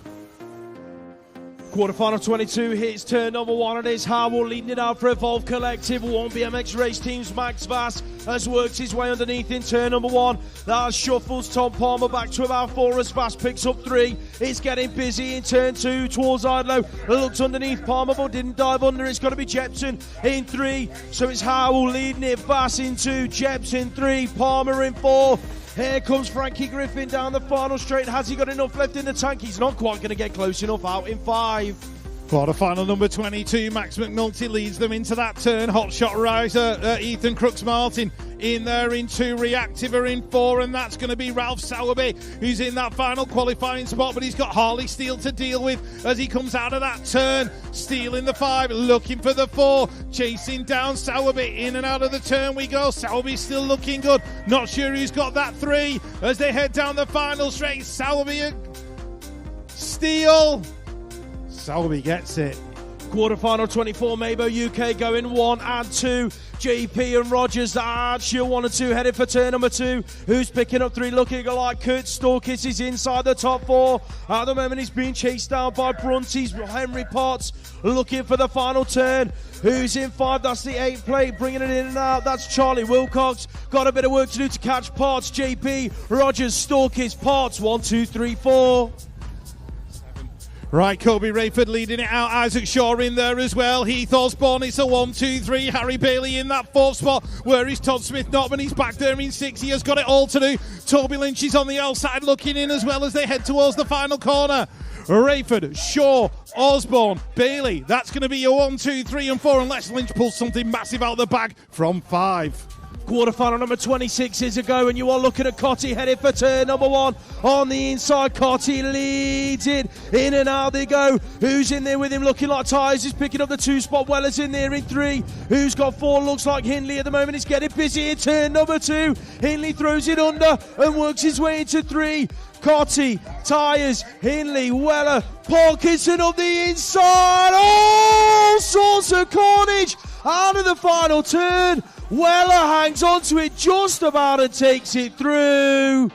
Quarterfinal 22 hits turn number 1. It is Howell leading it out for Evolve Collective. 1 BMX race teams. Max Vass has worked his way underneath in turn number 1. That shuffles Tom Palmer back to about 4 as Vass picks up 3. It's getting busy in turn 2 towards Idlow. Looks underneath Palmer but didn't dive under. It's got to be Jepson in 3. So it's Howell leading it. Vass in 2. Jeps in 3. Palmer in 4. Here comes Frankie Griffin down the final straight. Has he got enough left in the tank? He's not quite going to get close enough, out in 5. Quarter-final number 22, Max McNulty leads them into that turn. Hotshot riser, Ethan Crooks-Martin in there in 2, Reactive are in 4, and that's going to be Ralph Sowerby, who's in that final qualifying spot, but he's got Harley Steele to deal with as he comes out of that turn. Steele in the 5, looking for the 4, chasing down Sowerby. In and out of the turn we go. Sowerby's still looking good. Not sure who's got that 3 as they head down the final straight. Sowerby, Steele. Sowerby gets it. Quarterfinal 24, Mabo UK going 1 and 2. JP and Rogers, that's your 1 and 2 headed for turn number 2. Who's picking up 3? Looking like Kurt Storkis is inside the top 4. At the moment, he's being chased down by Brunties. Henry Potts looking for the final turn. Who's in 5? That's the 8 plate, bringing it in and out. That's Charlie Wilcox. Got a bit of work to do to catch Potts. JP, Rogers, Storkis, Potts. 1, 2, 3, 4. Right, Kobe Rayford leading it out. Isaac Shaw in there as well. Heath Osborne, it's a 1, 2, 3. Harry Bailey in that 4th spot. Where is Todd Smith-Notman? He's back there in 6. He has got it all to do. Toby Lynch is on the outside looking in as well as they head towards the final corner. Rayford, Shaw, Osborne, Bailey. That's going to be your 1, 2, 3 and 4 unless Lynch pulls something massive out of the bag from 5. Quarterfinal number 26 is a go, and you are looking at Cotty headed for turn number 1. On the inside, Cotty leads it. In and out they go. Who's in there with him? Looking like Tyres is picking up the 2 spot. Weller's in there in 3. Who's got 4? Looks like Hindley at the moment. It's getting busy in turn number 2. Hindley throws it under and works his way into 3. Cotty, Tyres, Hindley, Weller, Parkinson up the inside. All sorts of carnage out of the final turn. Weller hangs on to it just about and takes it through.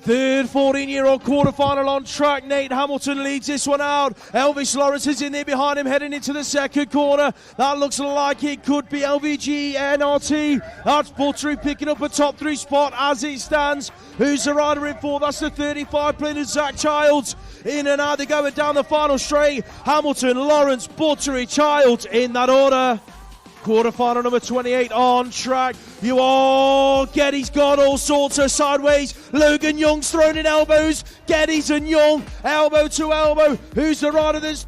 Third 14-year-old quarterfinal on track. Nate Hamilton leads this one out. Elvis Lawrence is in there behind him heading into the second corner. That looks like it could be LVG NRT. That's Buttery picking up a top 3 spot as it stands. Who's the rider in 4? That's the 35 playing Zach Childs. In and out they're going down the final straight. Hamilton, Lawrence, Buttery, Childs in that order. Quarterfinal number 28 on track. You all Geddes got all sorts of sideways. Logan Young's thrown in elbows. Geddes and Young, elbow to elbow. Who's the rider that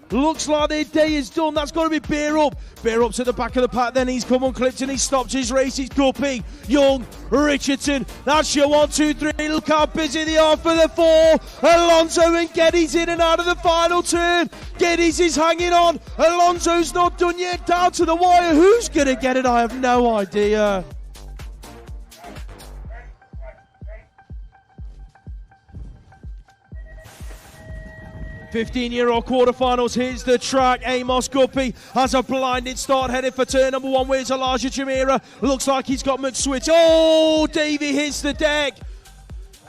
looks like their day is done? That's got to be Beer Up. Beer Up's at the back of the pack. Then he's come unclipped and he stopped his race. He's Guppy, Young, Richardson. That's your 1, 2, 3. Look how busy they are for the 4. Alonso and Geddes in and out of the final turn. Geddes is hanging on. Alonso's not done yet. Down to the wire. Who's going to get it? I have no idea. 15-year-old quarterfinals, here's the track. Amos Guppy has a blinded start headed for turn number 1. Where's Elijah Jamira? Looks like he's got McSwitch. Oh, Davey hits the deck.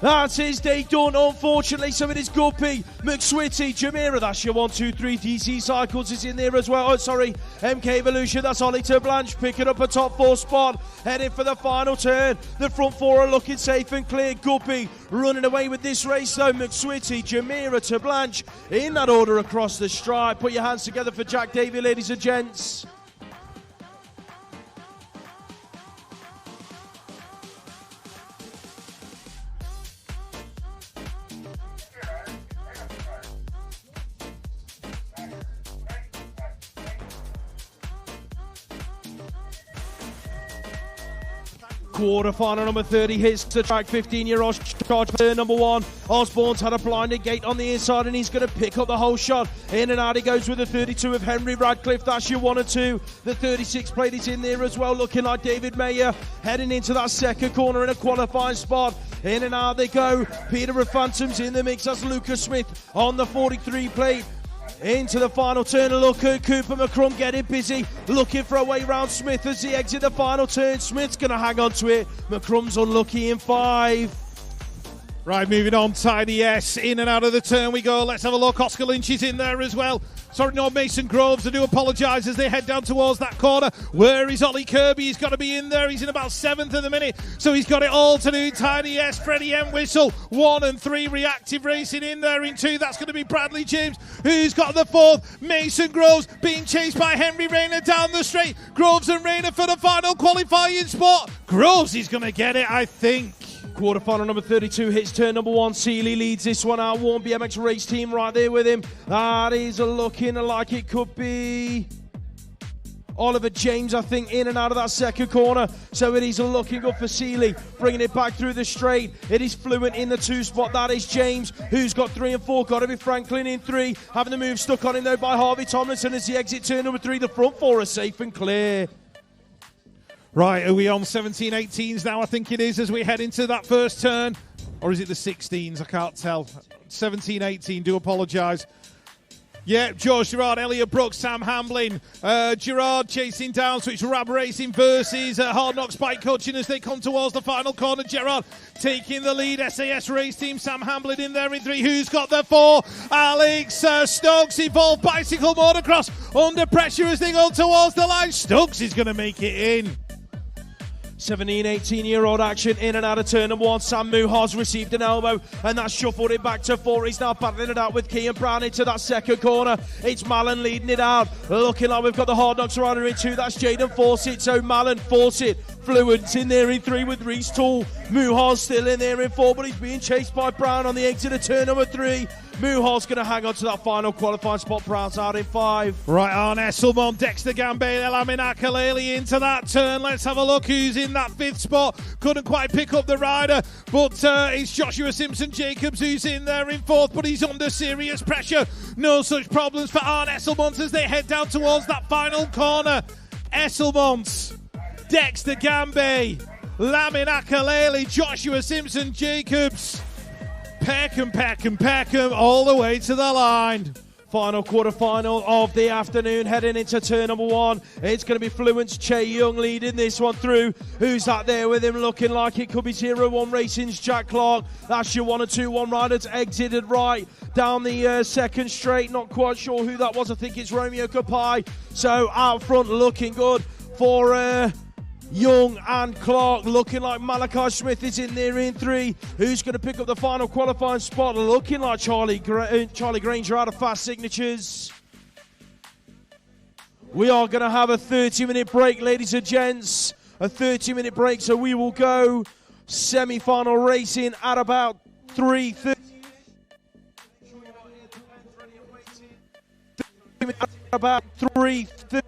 That's his day done, unfortunately. So it is Guppy, McSwitty, Jamira. That's your 1, 2, 3 DC Cycles is in there as well. Oh, sorry, MK Evolution. That's Ollie to Blanche, picking up a top 4 spot, heading for the final turn. The front 4 are looking safe and clear. Guppy running away with this race though. McSwitty, Jamira to Blanche in that order across the stripe. Put your hands together for Jack Davey, ladies and gents. Quarter-final number 30 hits the track, 15-year-old charge player number 1. Osborne's had a blinded gate on the inside and he's going to pick up the whole shot. In and out he goes with the 32 of Henry Radcliffe. That's your 1 and 2. The 36 plate is in there as well, looking like David Mayer, heading into that second corner in a qualifying spot. In and out they go. Peter of Phantoms in the mix. That's Lucas Smith on the 43 plate. Into the final turn, look at Cooper McCrum getting busy, looking for a way round Smith as he exits the final turn. Smith's going to hang on to it. McCrum's unlucky in 5. Right, moving on, Tidy S, in and out of the turn we go. Let's have a look. Oscar Lynch is in there as well. Sorry, no, Mason Groves. I do apologise as they head down towards that corner. Where is Ollie Kirby? He's got to be in there. He's in about 7th at the minute, so he's got it all to do. Tidy S, Freddie M. Whistle, 1 and 3. Reactive Racing in there in 2. That's going to be Bradley James, who's got the 4th. Mason Groves being chased by Henry Rayner down the straight. Groves and Rayner for the final qualifying spot. Groves is going to get it, I think. Quarterfinal number 32 hits turn number 1. Seeley leads this one out. Warren BMX race team right there with him. That is looking like it could be Oliver James, I think, in and out of that second corner. So it is looking good for Seeley, bringing it back through the straight. It is Fluent in the 2 spot. That is James, who's got 3 and 4. Got to be Franklin in 3. Having the move stuck on him, though, by Harvey Tomlinson as he exits turn number 3. The front 4 are safe and clear. Right, are we on 17-18s now? I think it is as we head into that first turn. Or is it the 16s? I can't tell. 17-18, do apologise. Yeah, George Gerard, Elliot Brooks, Sam Hamblin. Gerard chasing down, so it's Rab Racing versus Hard Knocks Bike Coaching as they come towards the final corner. Gerard taking the lead. SAS Race Team, Sam Hamblin in there in 3. Who's got the 4? Alex Stokes, Evolved Bicycle Motocross under pressure as they go towards the line. Stokes is going to make it in. 17, 18-year-old action in and out of turn number 1. Sam Muhas received an elbow and that shuffled it back to 4. He's now battling it out with Kean Brown into that second corner. It's Malin leading it out. Looking like we've got the Hard Knocks rider in 2. That's Jaden Fawcett. So Malin, Fawcett, Fluent's in there in 3 with Reese Toole. Muhas still in there in 4, but he's being chased by Brown on the exit of turn number 3. Muhal's going to hang on to that final qualifying spot. Brown's out in 5. Right, Arne Esselmont, Dexter Gambale, Elamin Akaleli into that turn. Let's have a look who's in that 5th spot. Couldn't quite pick up the rider, but it's Joshua Simpson-Jacobs who's in there in 4th, but he's under serious pressure. No such problems for Arne Esselmont as they head down towards that final corner. Esselmont, Dexter Gambale, Lamin Akaleli, Joshua Simpson-Jacobs. Peckham, all the way to the line. Final quarter-final of the afternoon, heading into turn number 1. It's going to be Fluent's Che Young leading this one through. Who's that there with him? Looking like it could be 0-1 Racing's Jack Clark. That's your 1 and 2-1 riders exited right down the second straight. Not quite sure who that was. I think it's Romeo Kapai. So out front, looking good for Young and Clark. Looking like Malachi Smith is in there in 3. Who's going to pick up the final qualifying spot? Looking like Charlie Granger out of Fast Signatures. We are going to have a 30-minute break, ladies and gents. A 30-minute break, so we will go semi-final racing at about 3:30. About 3:30.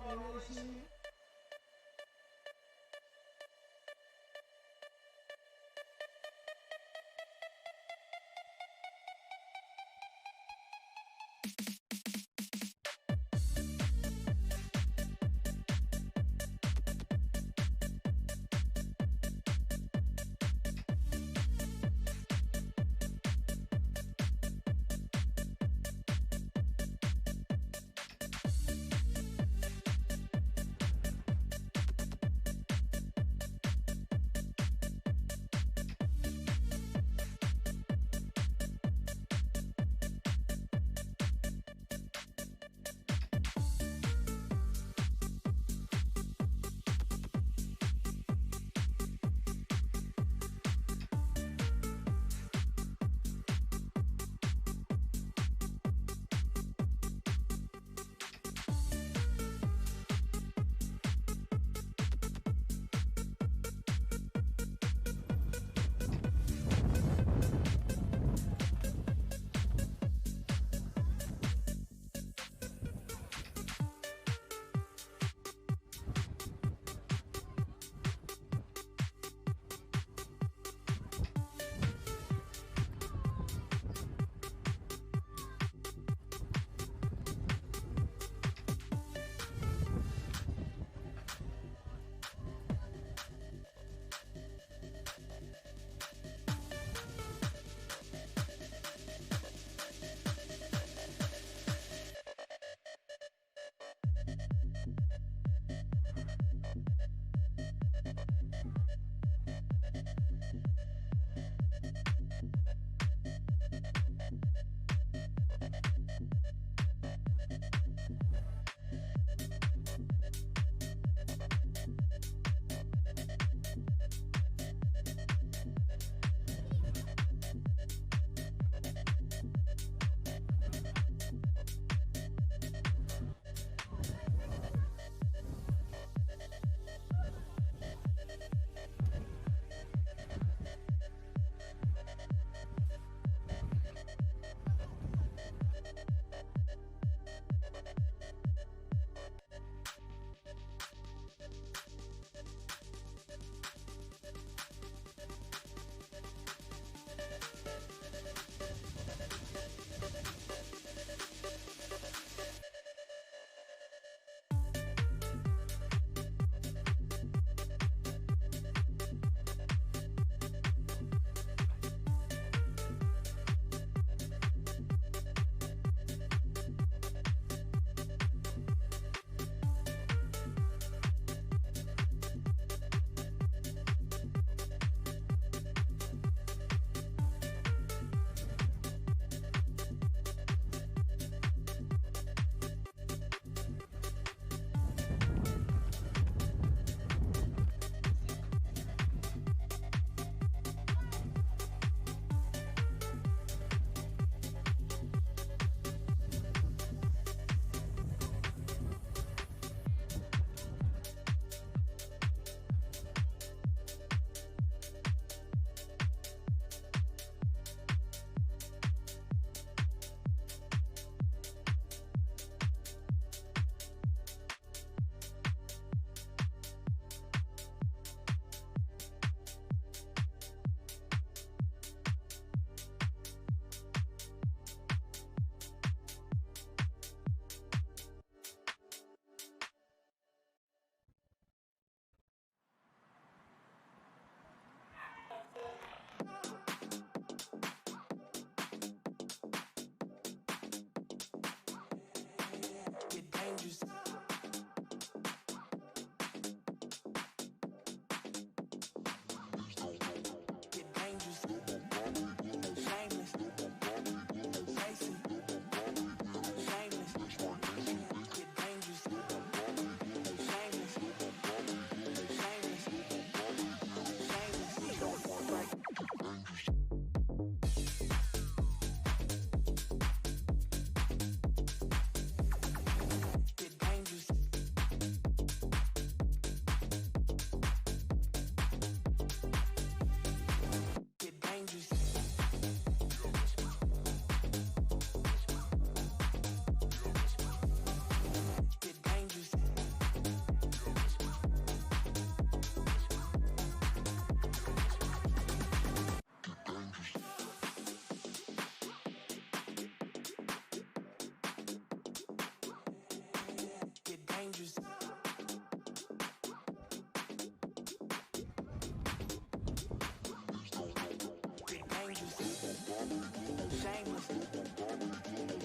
Shameless.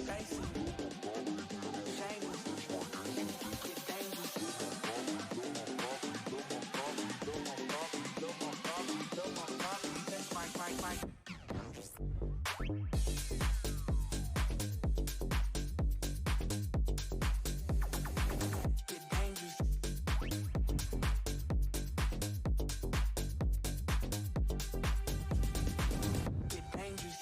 Basic. Shameless. Get dangerous. That's Mike. Get dangerous. Get dangerous.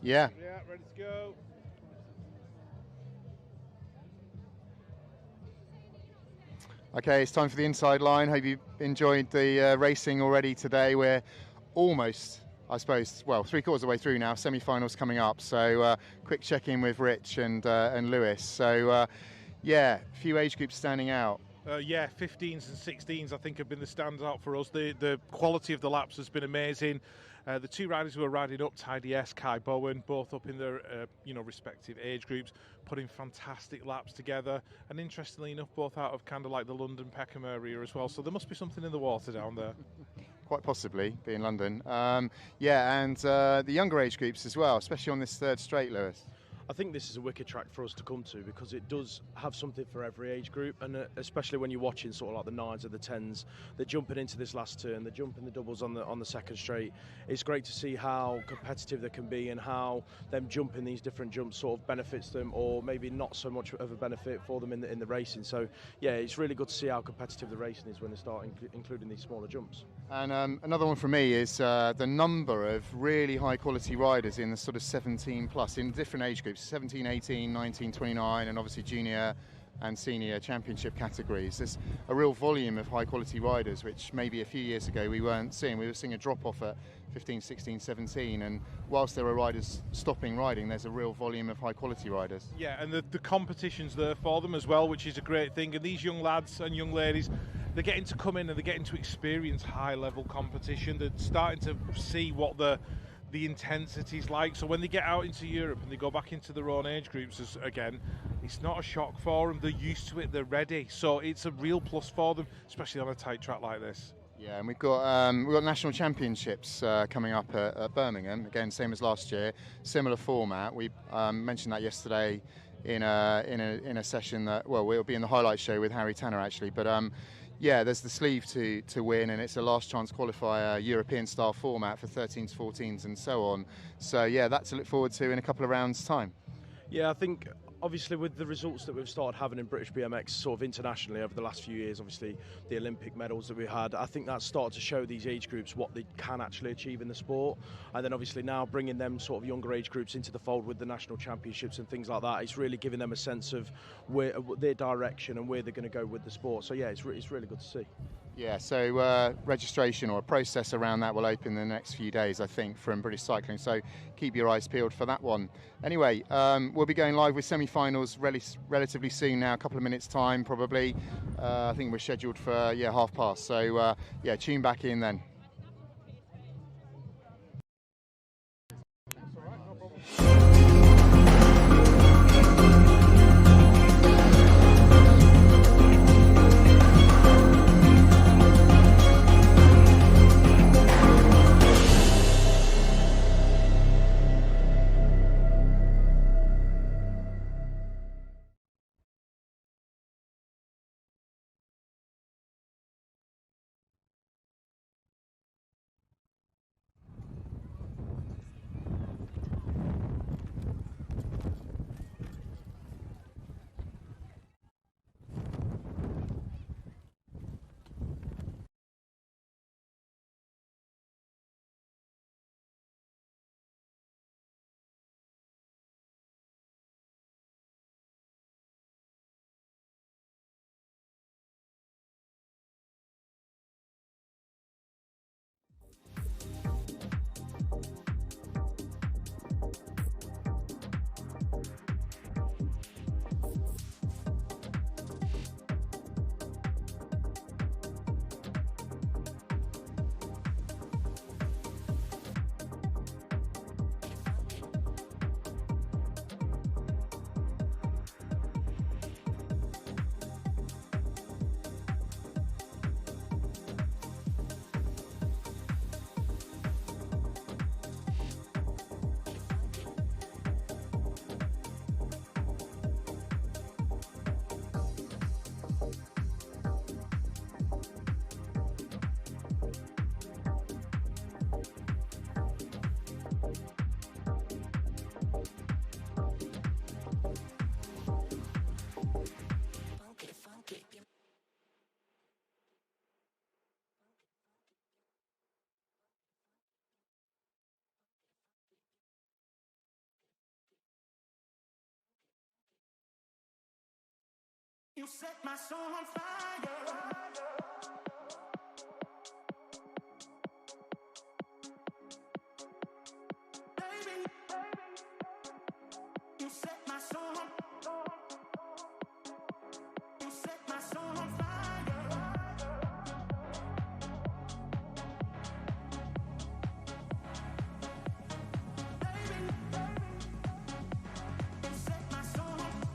Yeah. Yeah, ready to go. Okay, it's time for the inside line. Hope you enjoyed the racing already today. We're almost, I suppose, well, 3/4 of the way through now. Semi-finals coming up. So quick check-in with Rich and Lewis. So yeah, a few age groups standing out. Yeah, 15s and 16s I think have been the standout for us. The quality of the laps has been amazing. The two riders who are riding up, Tidy S, Kai Bowen, both up in their respective age groups, putting fantastic laps together. And interestingly enough, both out of kind of like the London Peckham area as well. So there must be something in the water down there. Quite possibly, being London. Yeah, and the younger age groups as well, especially on this third straight, Lewis. I think this is a wicked track for us to come to because it does have something for every age group, and especially when you're watching sort of like the 9s or the 10s, they're jumping into this last turn, they're jumping the doubles on the second straight. It's great to see how competitive they can be and how them jumping these different jumps sort of benefits them, or maybe not so much of a benefit for them in the racing. So yeah, it's really good to see how competitive the racing is when they start including these smaller jumps. And another one for me is the number of really high quality riders in the sort of 17 plus in different age groups, 17, 18, 19, 29, and obviously junior and senior championship categories. There's a real volume of high quality riders, which maybe a few years ago we weren't seeing. We were seeing a drop off at 15, 16, 17, and whilst there are riders stopping riding, there's a real volume of high quality riders. Yeah, and the competition's there for them as well, which is a great thing. And these young lads and young ladies, they're getting to come in and they're getting to experience high level competition. They're starting to see what the intensity's like. So when they get out into Europe and they go back into their own age groups again, it's not a shock for them. They're used to it, they're ready. So it's a real plus for them, especially on a tight track like this. Yeah, and we've got national championships coming up at Birmingham again, same as last year, similar format. We mentioned that yesterday in a session that we'll be in the highlight show with Harry Tanner actually. But yeah, there's the sleeve to win, and it's a last chance qualifier European style format for 13s, 14s, and so on. So yeah, that's to look forward to in a couple of rounds' time. Yeah, I think obviously with the results that we've started having in British BMX sort of internationally over the last few years, obviously the Olympic medals that we had, I think that's started to show these age groups what they can actually achieve in the sport. And then obviously now bringing them sort of younger age groups into the fold with the national championships and things like that, it's really giving them a sense of their direction and where they're going to go with the sport. So yeah, it's really good to see. Yeah, so registration or a process around that will open in the next few days, I think, from British Cycling. So keep your eyes peeled for that one. Anyway, we'll be going live with semi-finals relatively soon now, a couple of minutes' time probably. I think we're scheduled for past. So yeah, tune back in then. You set my soul on fire. Baby, you set my soul on You set my soul on fire. Baby, you set my soul on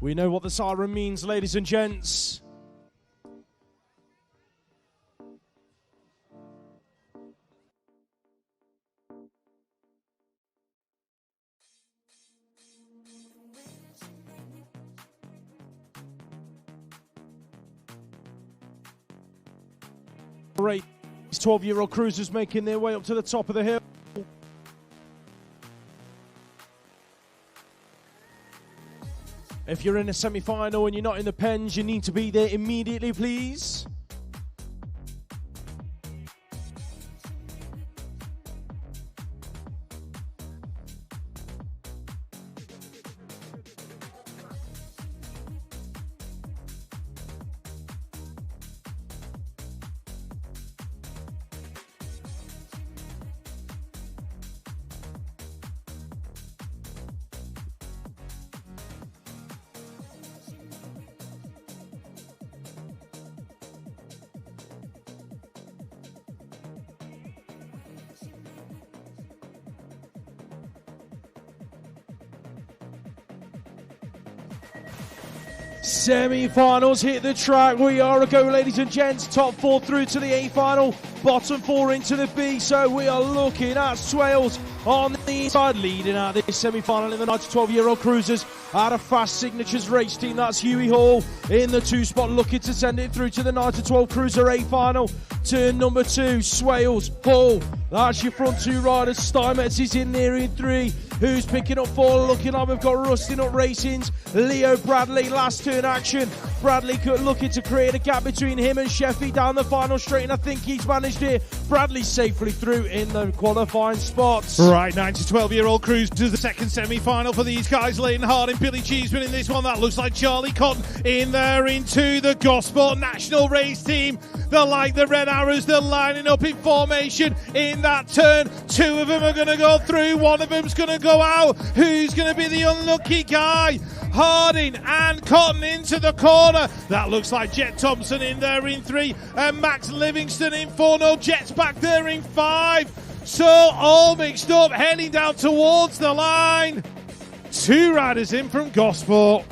We know what the siren means, ladies and gents. Great. These 12-year-old cruisers making their way up to the top of the hill. If you're in a semi-final and you're not in the pens, you need to be there immediately, please. Semi-finals hit the track. We are a go, ladies and gents. Top four through to the A final. Bottom four into the B. So we are looking at Swales on the inside, leading out this semi-final in the 9 to 12-year-old cruisers. Out of Fast Signatures race team, that's Huey Hall in the 2 spot, looking to send it through to the 9 to 12 cruiser A final. Turn number 2, Swales, Hall. That's your front 2 riders. Steinmetz is in there in 3. Who's picking up 4? Looking like we've got Rusting Up Racing's Leo Bradley. Last turn action. Bradley looking to create a gap between him and Sheffy down the final straight, and I think he's managed it. Bradley safely through in the qualifying spots. Right, 9 to 12-year-old cruisers, the second semi-final for these guys. Leighton Harding, Billy Cheeseman in this one. That looks like Charlie Cotton in there into the Gosport National Race Team. They're like the Red Arrows. They're lining up in formation in that turn. 2 of them are going to go through. 1 of them's going to go out. Who's going to be the unlucky guy? Harding and Cotton into the corner. That looks like Jet Thompson in there in 3 and Max Livingston in 4. No, Jet's back there in 5. So all mixed up, heading down towards the line. 2 riders in from Gosport.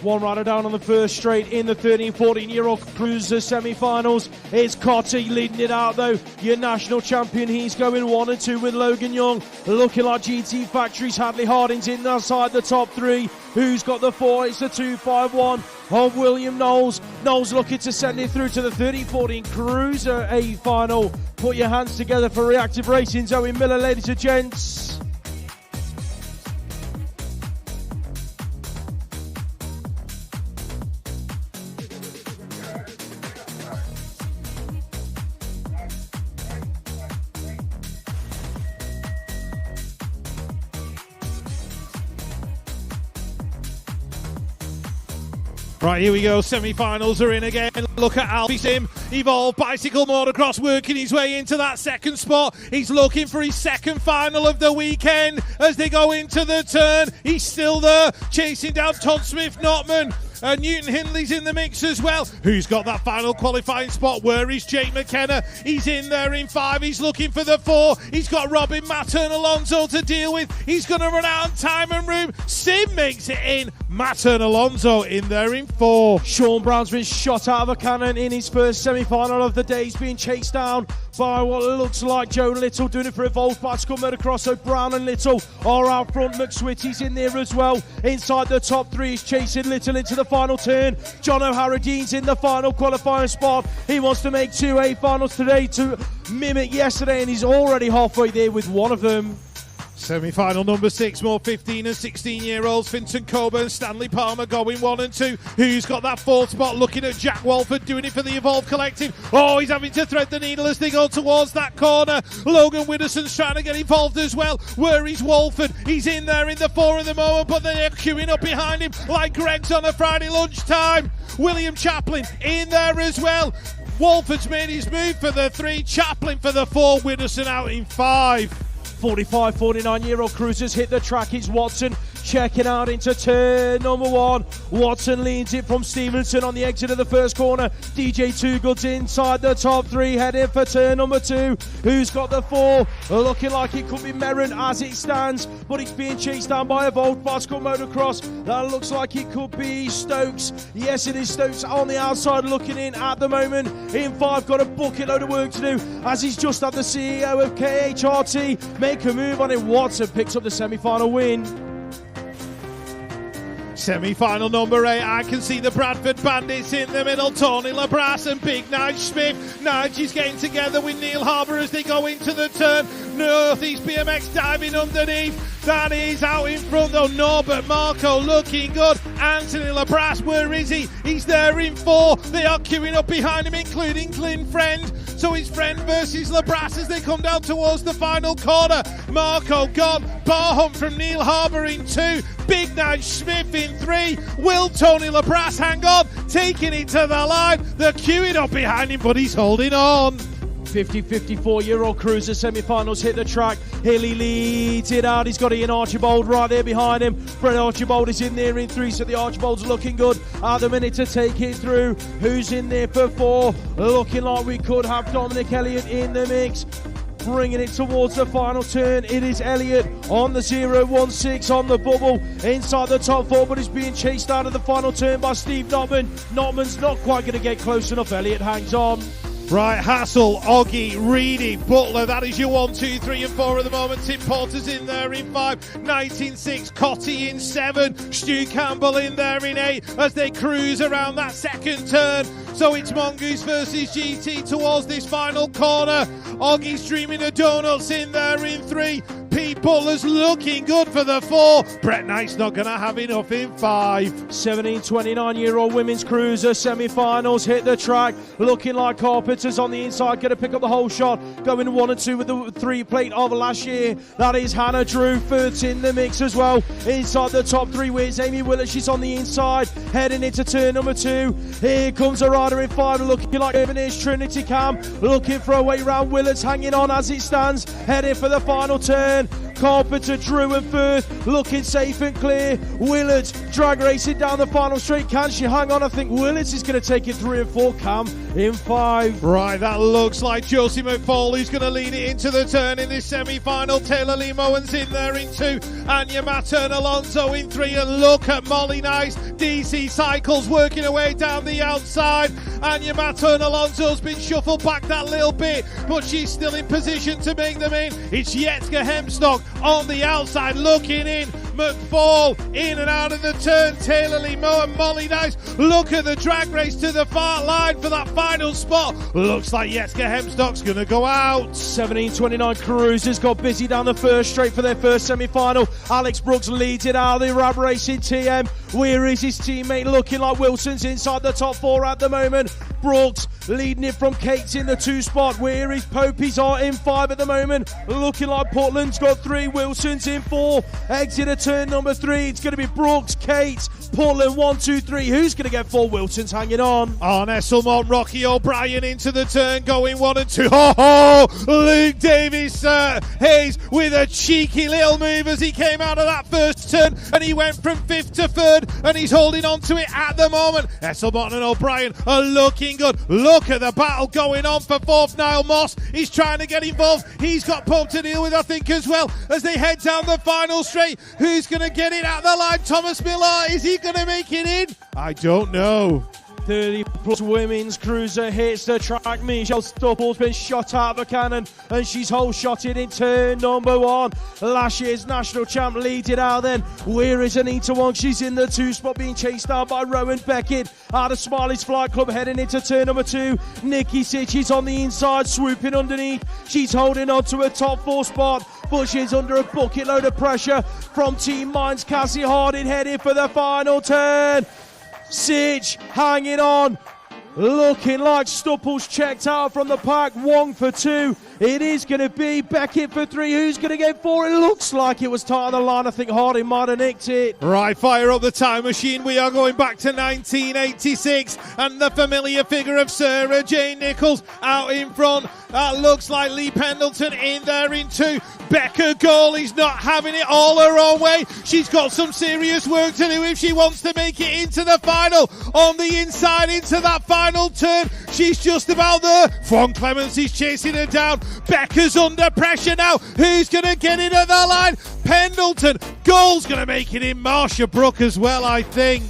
1 rider down on the first straight in the 13-14-year-old cruiser semi-finals. It's Cotty leading it out though. Your national champion, he's going 1 and 2 with Logan Young. Looking like GT Factories. Hadley Harding's in outside the top 3. Who's got the 4? It's the 2-5-1 of William Knowles. Knowles looking to send it through to the 13-14 cruiser A final. Put your hands together for Reactive Racing. Zoe Miller, ladies and gents. Right, here we go. Semi-finals are in again. Look at Alfie Sim. Evolve Bicycle Motocross working his way into that second spot. He's looking for his second final of the weekend as they go into the turn. He's still there, chasing down Todd Smith-Notman. Newton Hindley's in the mix as well. Who's got that final qualifying spot? Where is Jake McKenna? He's in there in 5. He's looking for the 4. He's got Robin Mattern Alonso to deal with. He's going to run out of time and room. Sim makes it in. Mattern Alonso in there in 4. Sean Brown's been shot out of a cannon in his first semi-final of the day. He's being chased down by what looks like Joe Little, doing it for Evolved Bicycle Motocross. So Brown and Little are out front. McSwitty's in there as well. Inside the top 3, he's chasing Little into the final turn. John O'Hara-Dean's in the final qualifying spot. He wants to make 2A finals today to mimic yesterday, and he's already halfway there with one of them. Semi-final number 6, more 15 and 16-year-olds. Vincent Coburn, Stanley Palmer going 1 and 2. Who's got that 4th spot? Looking at Jack Walford doing it for the Evolve Collective. Oh, he's having to thread the needle as they go towards that corner. Logan Widdowson's trying to get involved as well. Where is Walford? He's in there in the 4 at the moment, but they're queuing up behind him like Greg's on a Friday lunchtime. William Chaplin in there as well. Walford's made his move for the 3. Chaplin for the 4. Widdowson out in 5. 45, 49-year-old cruisers hit the track. It's Watson checking out into turn number 1. Watson leads it from Stevenson on the exit of the first corner. DJ Toogood's inside the top 3, heading for turn number 2. Who's got the 4? Looking like it could be Merrin as it stands, but it's being chased down by a Volt Bicycle Motocross. That looks like it could be Stokes. Yes, it is Stokes on the outside looking in at the moment. In 5, got a bucket load of work to do as he's just had the CEO of KHRT make a move on it. Watson picks up the semi-final win. Semi-final number 8, I can see the Bradford Bandits in the middle. Tony Labras and Big Nige Smith. Nige is getting together with Neil Harbour as they go into the turn. Northeast BMX diving underneath. That is out in front though. Norbert Marco looking good. Anthony Labras, where is he? He's there in 4. They are queuing up behind him, including Glyn Friend. So it's Friend versus Labras as they come down towards the final corner. Marco gone. Bar hunt from Neil Harbour in 2. Big Nige Smith in 3. Will Tony Labras hang on? Taking it to the line. They're queuing up behind him, but he's holding on. 54-year-old cruiser semi-finals hit the track. Hilly leads it out. He's got Ian Archibald right there behind him. Brett Archibald is in there in 3, so the Archibald's looking good at the minute to take it through. Who's in there for 4? Looking like we could have Dominic Elliott in the mix. Bringing it towards the final turn. It is Elliott on the 016 on the bubble inside the top 4, but is being chased out of the final turn by Steve Notman. Notman's not quite going to get close enough. Elliott hangs on. Right, Hassel, Oggy, Reedy, Butler, that is your 1, 2, 3 and 4 at the moment. Tim Porter's in there in 5, 19-6, Cotty in 7, Stu Campbell in there in 8 as they cruise around that second turn. So it's Mongoose versus GT towards this final corner. Oggy's dreaming of donuts in there in 3. Pete Butler's looking good for the 4. Brett Knight's not going to have enough in 5. 17, 29-year-old women's cruiser semi-finals hit the track. Looking like Carpenter's on the inside, going to pick up the whole shot. Going 1 and 2 with the 3 plate of last year. That is Hannah Drew. Firth's in the mix as well. Inside the top 3, where's Amy Willett? She's on the inside, heading into turn number 2. Here comes a rider in 5, looking like Ebenezer Trinity Cam. Looking for a way round. Willett's hanging on as it stands, heading for the final turn. Carpenter, Drew and Firth looking safe and clear. Willett drag racing down the final straight. Can she hang on? I think Willett is going to take it 3 and 4. Cam in 5. Right, that looks like Josie McFall who's going to lead it into the turn in this semi-final. Taylor Lee Mowen's in there in 2. Anya Mattern Alonso in 3. And look at Molly Nice. DC Cycles working her way down the outside. Anya Mattern Alonso's been shuffled back that little bit, but she's still in position to make them in. It's Yetska Hemstock on the outside looking in. McFall in and out of the turn. Taylor Lee Moe and Molly Nice. Look at the drag race to the far line for that final spot. Looks like Yetska Hemstock's going to go out. 17-29 cruisers got busy down the first straight for their first semi-final. Alex Brooks leads it out of the Rab Racing TM. Where is his teammate? Looking like Wilson's inside the top 4 at the moment. Brooks leading it from Kate's in the 2 spot. Where is Popey's are in 5 at the moment. Looking like Portland's got 3. Wilson's in 4. Exit of turn number 3. It's going to be Brooks, Kate, Portland 1, 2, 3. Who's going to get 4? Wilson's hanging on. On Esselmont, Rocky O'Brien into the turn, going 1 and 2. Oh, Luke Davis Hayes with a cheeky little move as he came out of that first turn, and he went from 5th to 3rd, and he's holding on to it at the moment. Esselmont and O'Brien are looking good. Look at the battle going on for 4th. Niall Moss is trying to get involved. He's got Pope to deal with, I think, as well, as they head down the final straight. Who's going to get it at the line? Thomas Miller, is he going to make it in? I don't know. 30-plus women's cruiser hits the track. Michelle Stupple's been shot out of a cannon, and she's whole shotted in turn number 1. Last year's national champ leads it out then. Where is Anita Wong? She's in the 2 spot, being chased down by Rowan Beckett out of Smiley's Flight Club, heading into turn number 2. Nikki Sitch is on the inside, swooping underneath. She's holding on to a top 4 spot, but she's under a bucket load of pressure from Team Mines. Cassie Harding heading for the final turn. Sitch hanging on, looking like Stupple's checked out from the pack. Wong for 2. It is going to be Beckett for 3. Who's going to get 4? It looks like it was tight on the line. I think Harding might have nicked it. Right, fire up the time machine. We are going back to 1986, and the familiar figure of Sarah Jane Nichols out in front. That looks like Lee Pendleton in there in 2. Becca Gawley's not having it all her own way. She's got some serious work to do if she wants to make it into the final. On the inside into that final turn, she's just about there. Fawn Clements is chasing her down. Becca's under pressure now. Who's going to get it at the line? Pendleton. Goal's going to make it in. Marsha Brook as well, I think.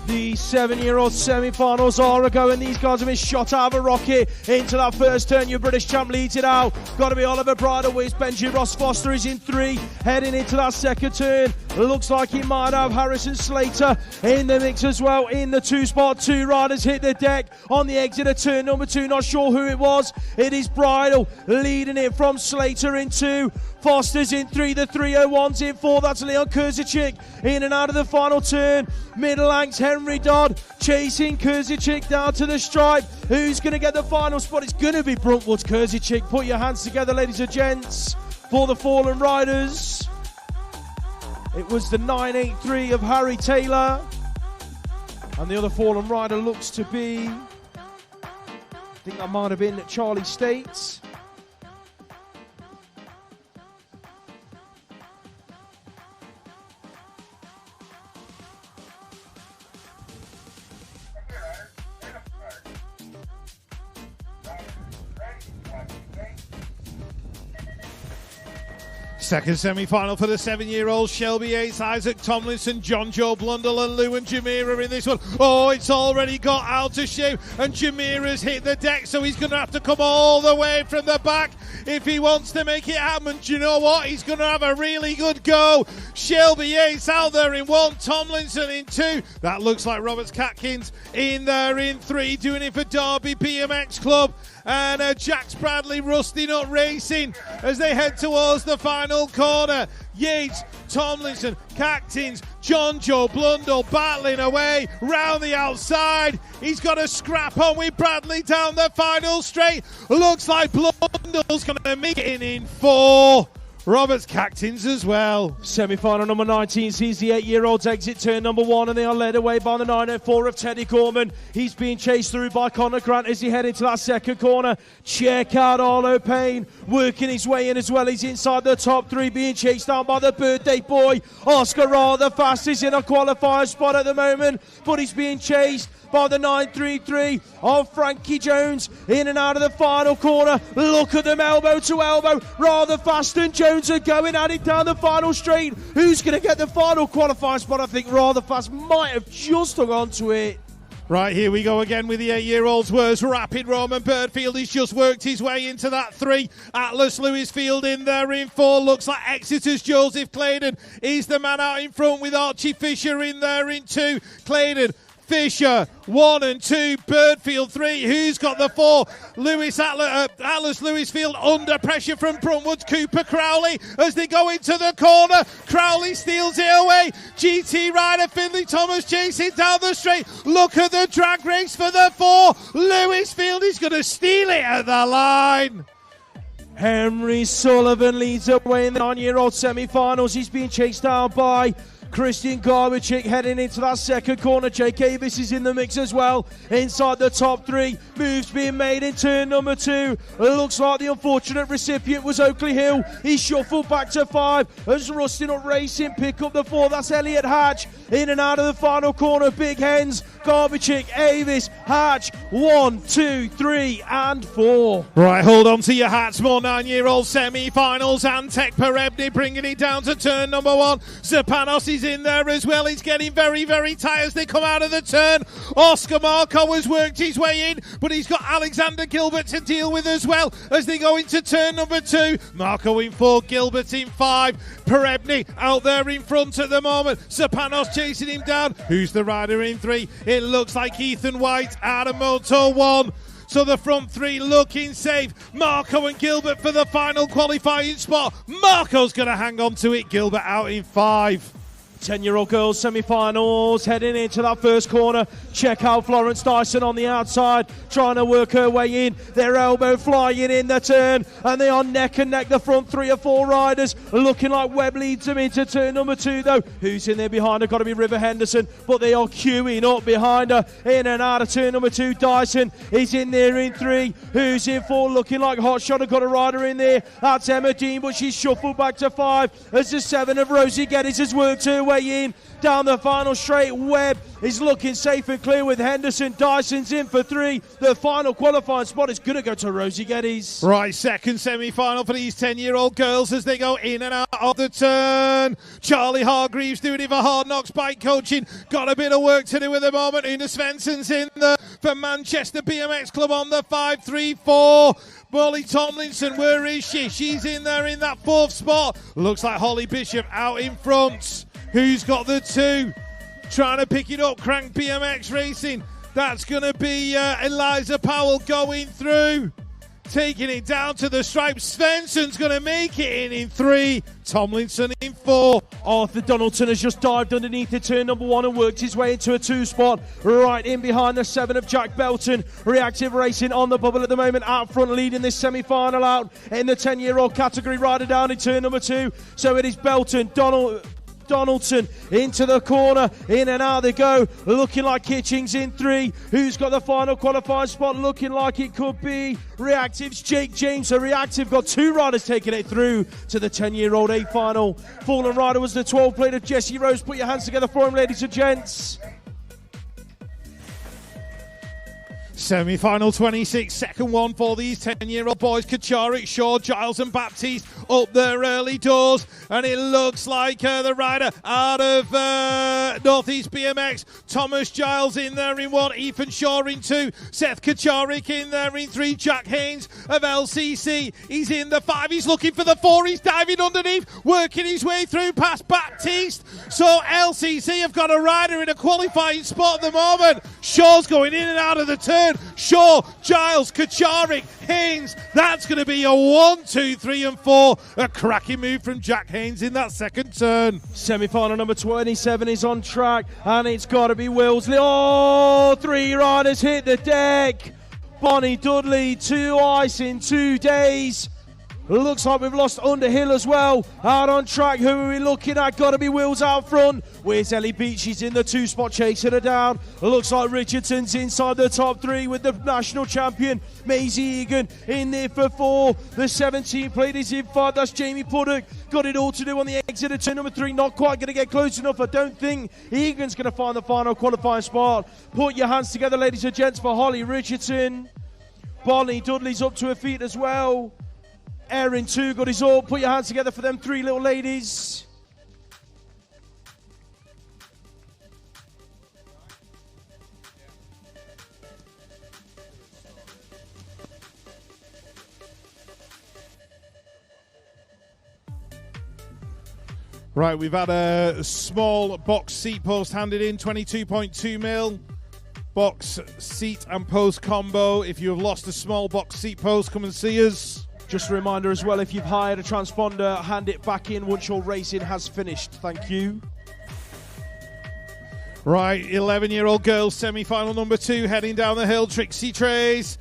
The 7-year-old semi-finals are a go, and these guys have been shot out of a rocket into that first turn. Your British champ leads it out. Got to be Oliver Bridle. Benji Ross Foster is in 3, heading into that second turn. Looks like he might have Harrison Slater in the mix as well. In the 2 spot, 2 riders hit the deck on the exit of turn number 2. Not sure who it was. It is Bridle leading it from Slater in 2. Foster's in 3, the 301's in 4. That's Leon Kurzichik in and out of the final turn. Middle Angst, Henry Dodd chasing Kurzichik down to the stripe. Who's going to get the final spot? It's going to be Bruntwood's Kurzichik. Put your hands together, ladies and gents, for the fallen riders. It was the 983 of Harry Taylor. And the other fallen rider looks to be, I think that might have been Charlie States. Second semi-final for the 7-year-old Shelby Yates, Isaac Tomlinson, John Joe Blundell and Lou and Jamira in this one. Oh, it's already got out of shape, and Jamira's hit the deck, so he's going to have to come all the way from the back if he wants to make it happen. Do you know what? He's going to have a really good go. Shelby Yates out there in 1, Tomlinson in 2. That looks like Roberts Catkins in there in 3, doing it for Derby BMX Club. And Jax Bradley, Rusty Nut Racing as they head towards the final corner. Yates, Tomlinson, Catkins, John Joe Blundell battling away round the outside. He's got a scrap on with Bradley down the final straight. Looks like Blundell's going to make it in 4. Roberts Catkins as well. Semi-final number 19 sees the 8-year-olds exit turn number 1, and they are led away by the 904 of Teddy Gorman. He's being chased through by Connor Grant as he head into that second corner. Check out Arlo Payne working his way in as well. He's inside the top 3, being chased down by the birthday boy. Oscar Raw, the fastest in a qualifier spot at the moment, but he's being chased by the 933 of Frankie Jones in and out of the final corner. Look at them elbow to elbow. Rather fast and Jones are going at it down the final straight. Who's going to get the final qualifying spot? I think Rather Fast might have just hung on to it. Right, here we go again with the 8-year-olds. Where's Rapid Roman Birdfield? He's just worked his way into that 3. Atlas Lewisfield in there in 4. Looks like Exeter's Joseph Claydon. He's the man out in front with Archie Fisher in there in 2. Claydon, Fisher, 1 and 2, Birdfield 3. Who's got the 4? Atlas Lewisfield under pressure from Bruntwood's Cooper Crowley as they go into the corner. Crowley steals it away. GT rider Finley Thomas chasing down the straight. Look at the drag race for the 4. Lewisfield is going to steal it at the line. Henry Sullivan leads away in the 9-year-old semi-finals. He's being chased down by Christian Garbichik heading into that second corner. Jake Avis is in the mix as well. Inside the top 3. Moves being made in turn number 2. It looks like the unfortunate recipient was Oakley Hill. He's shuffled back to 5 as Rusty Nut Racing pick up the 4. That's Elliot Hatch in and out of the final corner. Big Hens Garbichik, Avis, Hatch, 1, 2, 3, and 4. Right, hold on to your hats, more 9-year-old semi-finals. Antek Perebny bringing it down to turn number 1. Zapanos is in there as well. He's getting very, very tight as they come out of the turn. Oscar Marco has worked his way in, but he's got Alexander Gilbert to deal with as well as they go into turn number 2. Marco in 4, Gilbert in 5. Perebny out there in front at the moment. Zapanos chasing him down. Who's the rider in 3? It looks like Ethan White out of Moto 1. So the front 3 looking safe. Marco and Gilbert for the final qualifying spot. Marco's going to hang on to it. Gilbert out in 5. 10-year-old girls semi-finals heading into that first corner. Check out Florence Dyson on the outside, trying to work her way in. Their elbow flying in the turn, and they are neck and neck, the front 3 or 4 riders. Looking like Webb leads them into turn number 2 though. Who's in there behind her? Got to be River Henderson, but they are queuing up behind her. In and out of turn number 2, Dyson is in there in 3. Who's in 4? Looking like Hot Shot. Got a rider in there. That's Emma Dean, but she's shuffled back to 5 as the 7 of Rosie Geddes has worked her way in down the final straight. Webb is looking safe and clear with Henderson. Dyson's in for 3. The final qualifying spot is going to go to Rosie Geddes. Right, second semi-final for these 10-year-old girls as they go in and out of the turn. Charlie Hargreaves doing it for Hard Knocks Bike Coaching. Got a bit of work to do at the moment. Una Svensson's in there for Manchester BMX Club on the 5-3-4. Molly Tomlinson, where is she? She's in there in that 4th spot. Looks like Holly Bishop out in front. Who's got the 2? Trying to pick it up, Crank BMX Racing. That's going to be Eliza Powell going through. Taking it down to the stripes. Svensson's going to make it in 3. Tomlinson in 4. Arthur Donaldson has just dived underneath the turn number 1 and worked his way into a 2 spot. Right in behind the 7 of Jack Belton. Reactive Racing on the bubble at the moment. Out front leading this semi-final out in the 10-year-old category. Rider down in turn number 2. So it is Belton, Donaldson into the corner, in and out they go, looking like Kitchings in 3. Who's got the final qualifying spot? Looking like it could be Reactive's Jake James. So Reactive got 2 riders taking it through to the 10-year-old A final. Fallen rider was the 12 plate of Jesse Rose. Put your hands together for him, ladies and gents. Semi-final 26, second one for these 10-year-old boys. Kacharik, Shaw, Giles and Baptiste up their early doors. And it looks like the rider out of Northeast BMX. Thomas Giles in there in 1, Ethan Shaw in 2, Seth Kacharik in there in 3, Jack Haynes of LCC. He's in the 5, he's looking for the 4, he's diving underneath, working his way through past Baptiste. So LCC have got a rider in a qualifying spot at the moment. Shaw's going in and out of the turn. Shaw, Giles, Kacharik, Haynes. That's going to be a 1, 2, 3 and 4. A cracking move from Jack Haynes in that second turn. Semi-final number 27 is on track, and it's got to be Wilsley. Oh, 3 riders hit the deck. Bonnie Dudley, 2 ice in 2 days. Looks like we've lost Underhill as well. Out on track, who are we looking at? Got to be Wills out front. Where's Ellie Beach? She's in the 2 spot, chasing her down. Looks like Richardson's inside the top 3 with the national champion, Maisie Egan, in there for 4. The 17 plate is in 5. That's Jamie Puddock. Got it all to do on the exit of turn number 3. Not quite going to get close enough. I don't think Egan's going to find the final qualifying spot. Put your hands together, ladies and gents, for Holly Richardson. Bonnie Dudley's up to her feet as well. Erin too got his all. Put your hands together for them 3 little ladies. Right, we've had a small box seat post handed in, 22.2 mil. Box seat and post combo. If you have lost a small box seat post, come and see us. Just a reminder as well, if you've hired a transponder, hand it back in once your racing has finished. Thank you. Right, 11-year-old girls, semi-final number 2, heading down the hill. Trixie Trace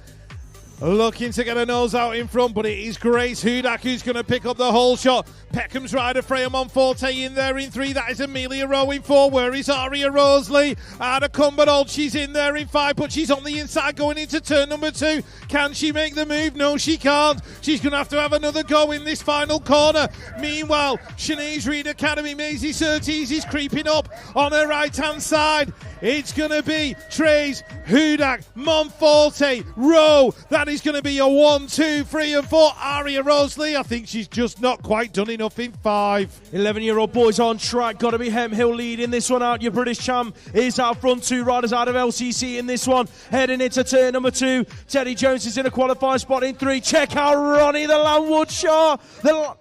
looking to get a nose out in front, but it is Grace Hudak who's going to pick up the whole shot. Peckham's rider, Freya Monforte in there in 3. That is Amelia Rowe in 4. Where is Aria Roseley? Out of Cumbernauld, she's in there in 5, but she's on the inside going into turn number 2. Can she make the move? No, she can't. She's going to have another go in this final corner. Meanwhile, Sinead Reed Academy, Maisie Surtees is creeping up on her right-hand side. It's going to be Trace, Hudak, Monforte, Rowe. That is going to be your 1, 2, 3 and 4. Aria Rosalie, I think she's just not quite done enough in 5. 11-year-old boys on track. Got to be Hemhill leading this one out. Your British champ is out front. 2 riders out of LCC in this one. Heading into turn number 2. Teddy Jones is in a qualifying spot in 3. Check out Ronnie the Landwood Shark. That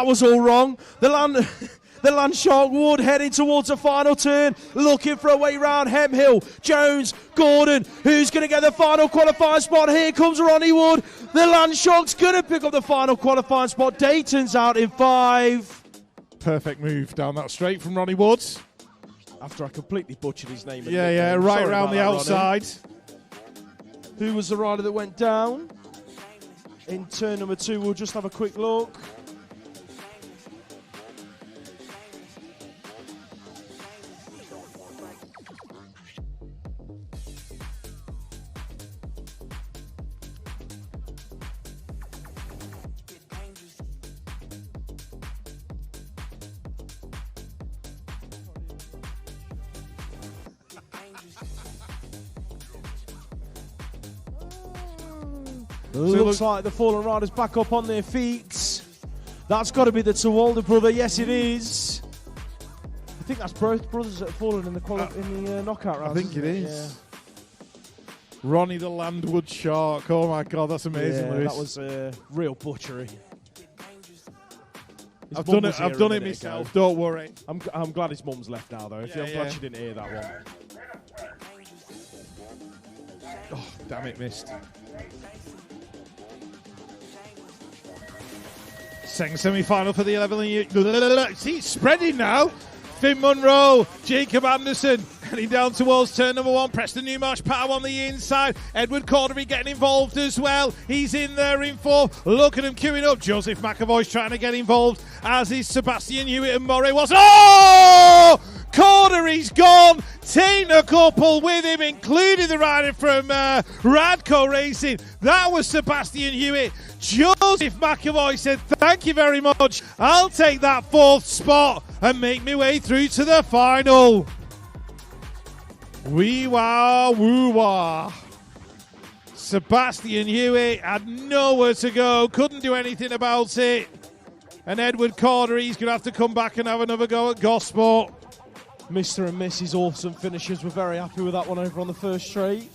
was all wrong. The Land Shark Wood heading towards the final turn, looking for a way round Hemhill, Jones, Gordon, who's going to get the final qualifying spot? Here comes Ronnie Wood. The Land Shark's going to pick up the final qualifying spot. Dayton's out in 5. Perfect move down that straight from Ronnie Woods. After I completely butchered his name. Yeah, right Sorry around the about that, outside. Ronnie. Who was the rider that went down? In turn number 2, we'll just have a quick look. Looks like the fallen riders back up on their feet. That's got to be the Tewolder brother. Yes, it is. I think that's both brothers that have fallen in the knockout round. I think it is. Yeah. Ronnie the Landwood Shark. Oh my God, that's amazing, Yeah, Lewis. that was real butchery. I've done it myself. Don't worry. I'm glad his mum's left now, though. I'm Yeah. glad she didn't hear that one. Oh, damn it, missed. Second semi-final for the 11. See, it's spreading now. Finn Munro, Jacob Anderson heading down towards turn number 1. Preston Newmarsh Power on the inside. Edward Cordery getting involved as well. He's in there in 4. Look at him queuing up. Joseph McAvoy's trying to get involved, as is Sebastian Hewitt and Murray was. Oh! Cordery's gone. Taking a couple with him, including the rider from Radco Racing. That was Sebastian Hewitt. Joseph McAvoy said, thank you very much. I'll take that 4th spot and make my way through to the final. Wee wah, woo wah. Sebastian Hewitt had nowhere to go, couldn't do anything about it. And Edward Cordery's going to have to come back and have another go at Gosport. Mr. and Mrs. Awesome finishers were very happy with that one over on the first straight.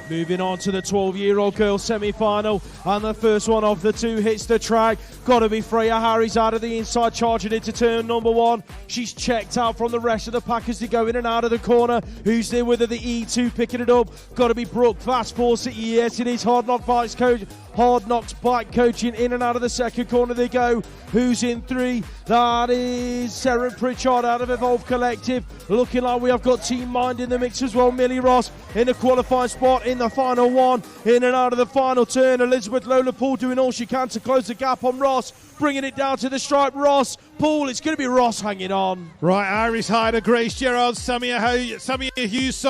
Moving on to the 12-year-old girls semi-final, and the first one of the 2 hits the track. Got to be Freya Harris out of the inside, charging into turn number 1. She's checked out from the rest of the pack as they go in and out of the corner. Who's there with her? The E2 picking it up. Got to be Brooke Fast Force. Yes, it is Hard Knock Bikes coach. Hard Knocks Bike coaching in and out of the second corner they go. Who's in 3? That is Sarah Pritchard out of Evolve Collective. Looking like we have got Team Mind in the mix as well. Millie Ross in the qualifying spot in the final one. In and out of the final turn. Elizabeth Lola Poole doing all she can to close the gap on Ross. Bringing it down to the stripe. Ross, Poole, it's going to be Ross hanging on. Right, Iris Hyder, Grace Gerard, Samia Hughes,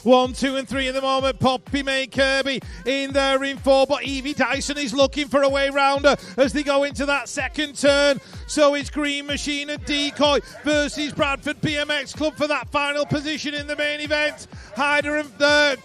1, 2 and 3 at the moment. Poppy May Kirby in there in 4, but Evie Dyson is looking for a way round her as they go into that second turn. So it's Green Machine and Decoy versus Bradford BMX Club for that final position in the main event. Hyder and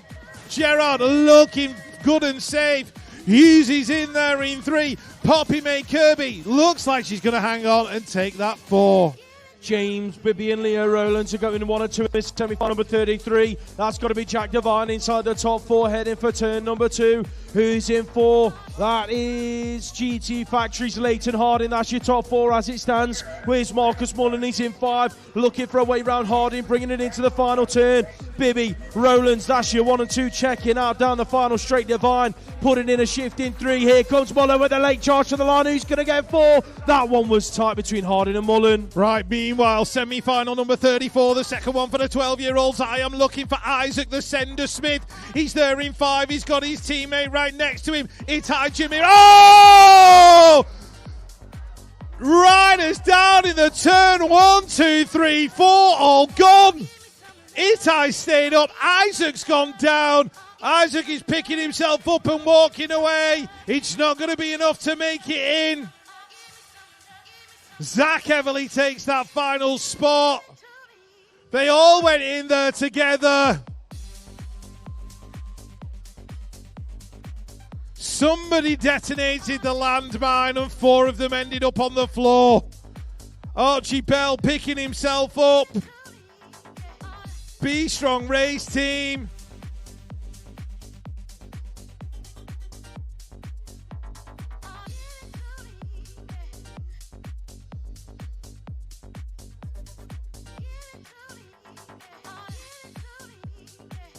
Gerard looking good and safe. Hughes is in there in 3. Poppy May Kirby looks like she's going to hang on and take that 4. James Bibby and Leo Rowlands are going 1 and 2 in this semi-final number 33. That's got to be Jack Devine inside the top 4 heading for turn number 2. Who's in 4? That is GT Factories, Leighton Harding. That's your top 4 as it stands. Where's Marcus Mullen? He's in 5. Looking for a way round Harding, bringing it into the final turn. Bibby, Rowlands, that's your 1 and 2 checking out down the final straight. Devine putting in a shift in 3. Here comes Mullen with a late charge to the line. Who's going to get 4? That one was tight between Harding and Mullen. Right, meanwhile, semi-final number 34, the second one for the 12-year-olds. I am looking for Isaac the Sender Smith. He's there in 5. He's got his teammate right next to him. Itai Jimmy. Oh! Riders down in the turn. 1, 2, 3, 4. All gone. Itai stayed up. Isaac's gone down. Isaac is picking himself up and walking away. It's not going to be enough to make it in. Zach Everly takes that final spot. They all went in there together. Somebody detonated the landmine and 4 of them ended up on the floor. Archie Bell picking himself up. Be Strong Race Team.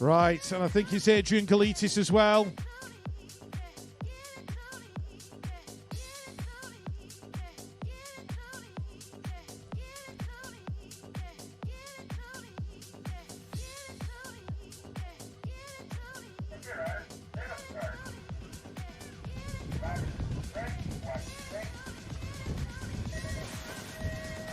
Right, and I think it's Adrian Galitis as well.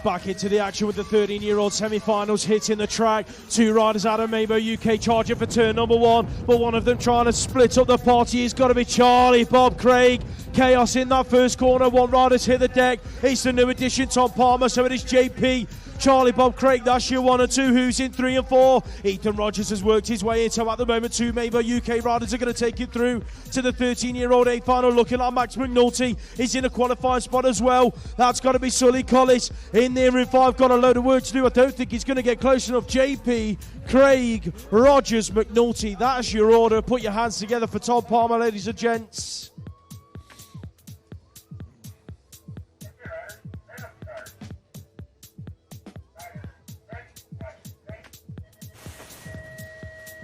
Back into the action with the 13-year-old semi-finals hitting the track. 2 riders out of Maybo UK charging for turn number 1, but one of them trying to split up the party has got to be Charlie Bob Craig. Chaos in that first corner. 1 rider's hit the deck. It's the new addition, Tom Palmer, so it is JP. Charlie Bob Craig, that's your 1 and 2. Who's in 3 and 4? Ethan Rogers has worked his way into at the moment. 2 Maybo UK riders are going to take it through to the 13-year-old A final. Looking like Max McNulty is in a qualifying spot as well. That's got to be Sully Collis in there in 5. Got a load of work to do. I don't think he's going to get close enough. JP, Craig, Rogers, McNulty. That's your order. Put your hands together for Tom Palmer, ladies and gents.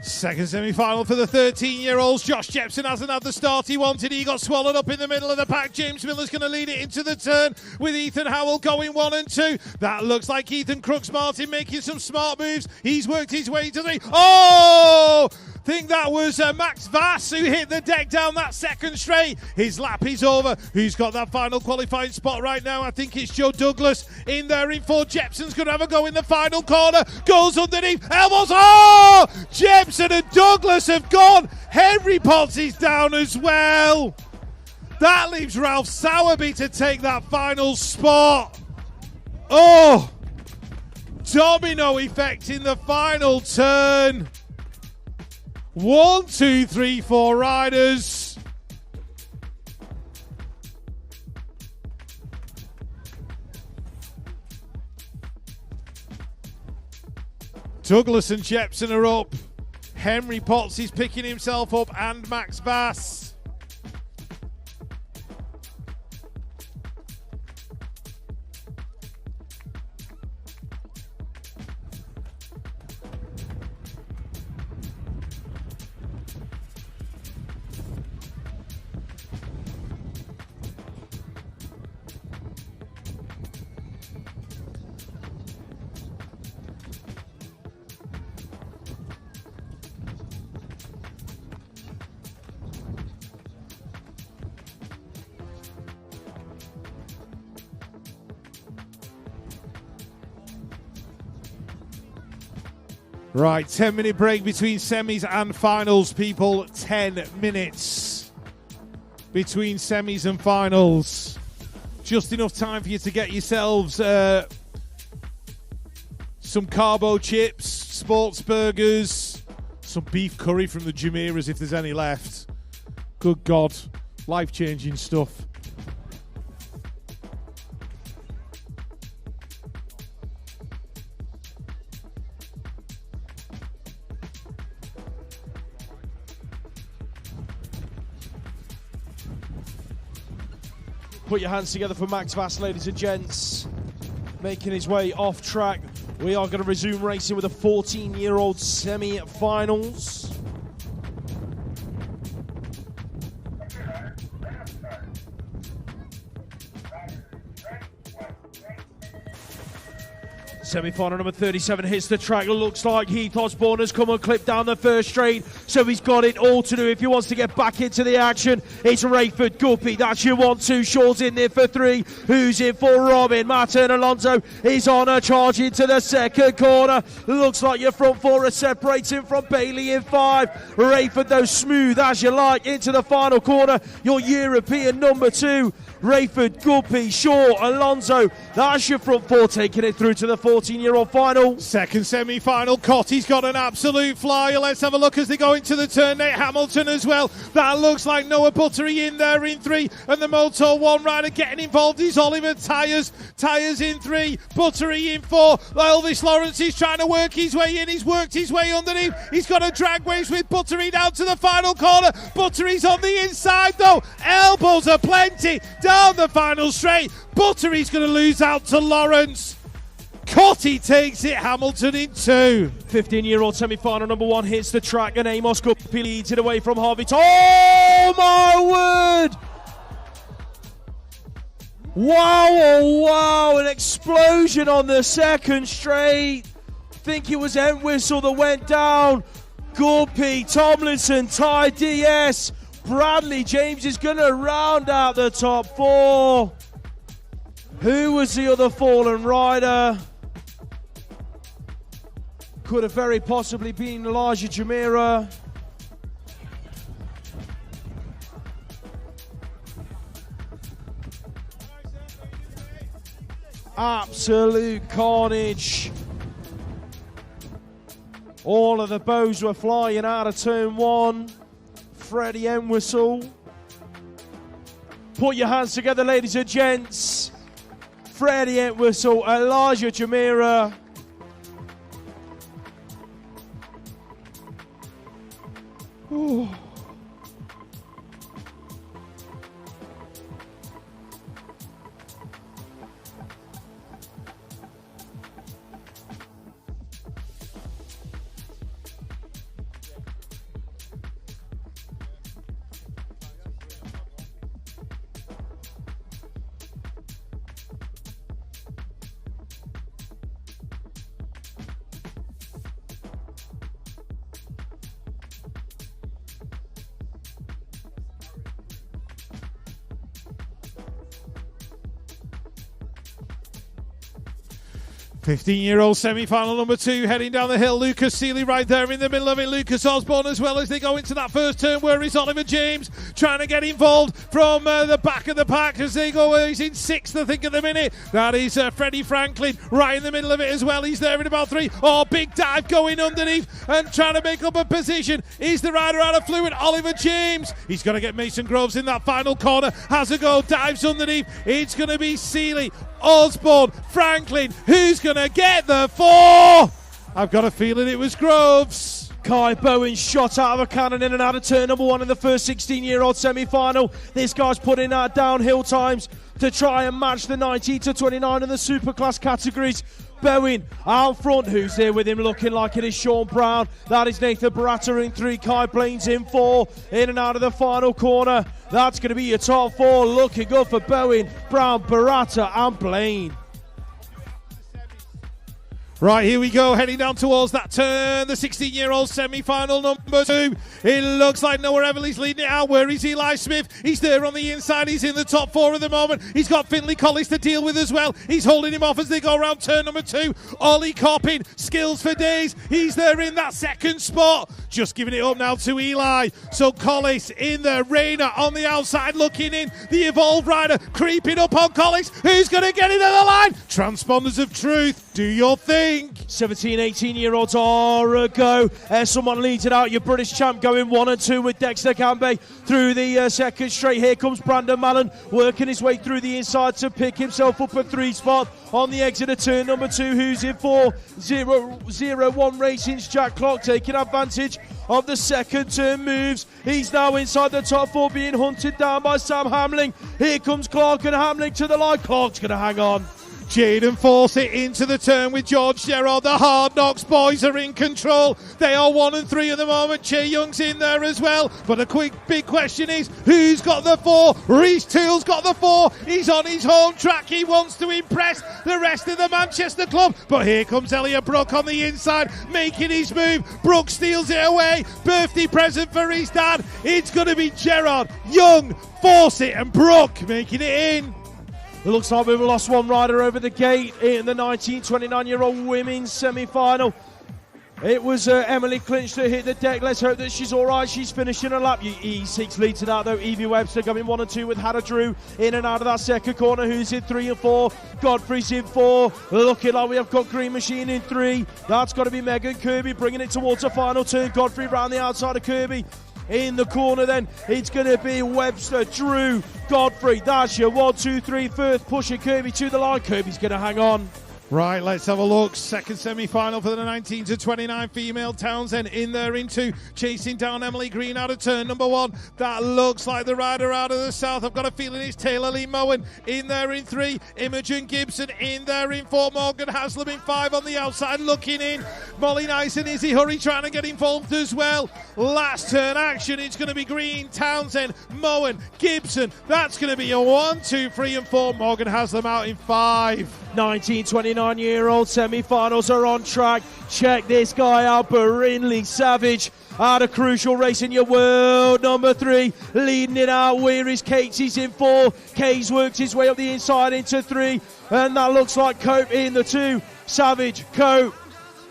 Second semi-final for the 13-year-olds. Josh Jepson hasn't had the start he wanted. He got swallowed up in the middle of the pack. James Miller's going to lead it into the turn with Ethan Howell going 1 and 2. That looks like Ethan Crooks-Martin making some smart moves. He's worked his way to 3. Oh! I think that was Max Vass who hit the deck down that second straight. His lap is over. Who's got that final qualifying spot right now? I think it's Joe Douglas in there in 4. Jepson's going to have a go in the final corner. Goes underneath. Elbows. Oh! Jepson and Douglas have gone. Henry Potts is down as well. That leaves Ralph Sowerby to take that final spot. Oh! Domino effect in the final turn. 1, 2, 3, 4 riders. Douglas and Jepson are up. Henry Potts is picking himself up and Max Vass. Right, 10-minute break between semis and finals, people. 10 minutes between semis and finals. Just enough time for you to get yourselves some carbo chips, sports burgers, some beef curry from the Jumeirahs if there's any left. Good God, life-changing stuff. Put your hands together for Max Vass, ladies and gents. Making his way off track. We are going to resume racing with the 14-year-old semi-finals. Semi-final number 37 hits the track. Looks like Heath Osborne has come and clipped down the first straight, so he's got it all to do if he wants to get back into the action. It's Rayford Guppy, that's your 1-2. Shaw's in there for 3. Who's in for Robin? Martin Alonso is on a charge into the second corner. Looks like your front 4 are separating from Bailey in 5. Rayford, though, smooth as you like into the final corner. Your European number 2. Rayford, Guppy, Shaw, Alonso. That's your front 4 taking it through to the 14-year-old final. Second semi-final, Cotty's got an absolute flyer. Let's have a look as they go into the turn. Nate Hamilton as well. That looks like Noah Buttery in there in 3. And the Moto 1 rider getting involved is Oliver Tyers. Tyers in 3, Buttery in 4. Elvis Lawrence is trying to work his way in. He's worked his way underneath. He's got a drag race with Buttery down to the final corner. Buttery's on the inside though. Elbows are plenty. Down the final straight. Buttery's going to lose out to Lawrence. Cotty takes it, Hamilton in 2. 15-year-old semi-final number 1 hits the track and Amos Guppy leads it away from Harvey. Oh my word! Wow, oh wow, an explosion on the second straight. I think it was Entwistle that went down. Guppy, Tomlinson, Ty DS. Bradley James is going to round out the top 4. Who was the other fallen rider? Could have very possibly been Elijah Jamira. Absolute carnage. All of the bows were flying out of turn 1. Freddie Entwistle. Put your hands together, ladies and gents. Freddie Entwistle, Elijah Jamira. Ooh. Fifteen-year-old semi-final number 2 heading down the hill. Lucas Seeley right there in the middle of it. Lucas Osborne as well as they go into that first turn. Where is Oliver James trying to get involved from the back of the pack as they go. He's in 6th, I think, at the minute. That is Freddie Franklin right in the middle of it as well. He's there in about 3. Oh, big dive going underneath and trying to make up a position. Is the rider out of fluid? Oliver James. He's going to get Mason Groves in that final corner. Has a go, dives underneath. It's going to be Seeley, Osborne, Franklin. Who's going to get the 4? I've got a feeling it was Groves. Kai Bowen shot out of a cannon in and out of turn number 1 in the first 16-year-old semi-final. This guy's putting out downhill times to try and match the 19 to 29 in the superclass categories. Bowen out front. Who's there with him looking like it is Sean Brown? That is Nathan Baratta in 3. Kai Blaine's in 4. In and out of the final corner. That's going to be your top 4. Looking good for Bowen, Brown, Baratta and Blaine. Right, here we go, heading down towards that turn. The 16-year-old semi-final number 2. It looks like Noah Everly's leading it out. Where is Eli Smith? He's there on the inside. He's in the top 4 at the moment. He's got Finley Collis to deal with as well. He's holding him off as they go around turn number 2. Ollie Coppin, skills for days. He's there in that second spot. Just giving it up now to Eli. So Collis in there. Rayner on the outside looking in. The Evolved rider creeping up on Collis. Who's going to get into the line? Transponders of Truth, do your thing. 17, 18-year-olds are a go. Someone leads it out. Your British champ going 1 and 2 with Dexter Cambe through the second straight. Here comes Brandon Mallon working his way through the inside to pick himself up a 3 spot on the exit of turn number 2. Who's in 4? 0-1 Racing's Jack Clark taking advantage of the second turn moves. He's now inside the top 4 being hunted down by Sam Hamling. Here comes Clark and Hamling to the line. Clark's going to hang on. Jaden Fawcett into the turn with George Gerard. The Hard Knocks boys are in control. They are 1 and 3 at the moment. Che Young's in there as well. But a big question is, who's got the 4? Reece Toole's got the 4. He's on his home track. He wants to impress the rest of the Manchester club. But here comes Elliot Brook on the inside, making his move. Brook steals it away. Birthday present for his dad. It's going to be Gerard, Young, Fawcett and Brook making it in. It looks like we've lost one rider over the gate in the 19-29-year-old women's semi-final. It was Emily Clinch that hit the deck. Let's hope that she's all right. She's finishing a lap. E6 leads to that, though. Evie Webster coming 1 and 2 with Hannah Drew in and out of that second corner. Who's in 3 and 4? Godfrey's in 4. Looking like we have got Green Machine in 3. That's got to be Megan Kirby bringing it towards the final turn. Godfrey round the outside of Kirby. In the corner then, it's going to be Webster, Drew, Godfrey. That's your 1, 2, 3, first pushing Kirby to the line. Kirby's going to hang on. Right, let's have a look. Second semi-final for the 19 to 29 female. Townsend in there in 2, chasing down Emily Green out of turn number 1. That looks like the rider out of the south. I've got a feeling it's Taylor Lee Mowen in there in 3. Imogen Gibson in there in 4. Morgan Haslam in 5 on the outside looking in. Molly Nice and Izzy Hurry trying to get involved as well. Last turn action. It's going to be Green, Townsend, Mowen, Gibson. That's going to be a 1, 2, 3 and 4. Morgan Haslam out in 5. 19-29-year-old semi-finals are on track. Check this guy out, Brinley Savage. Out of Crucial Racing, your world number 3. Leading it out, where is Cates? He's in 4. Cates works his way up the inside into 3. And that looks like Cope in the 2. Savage, Cope,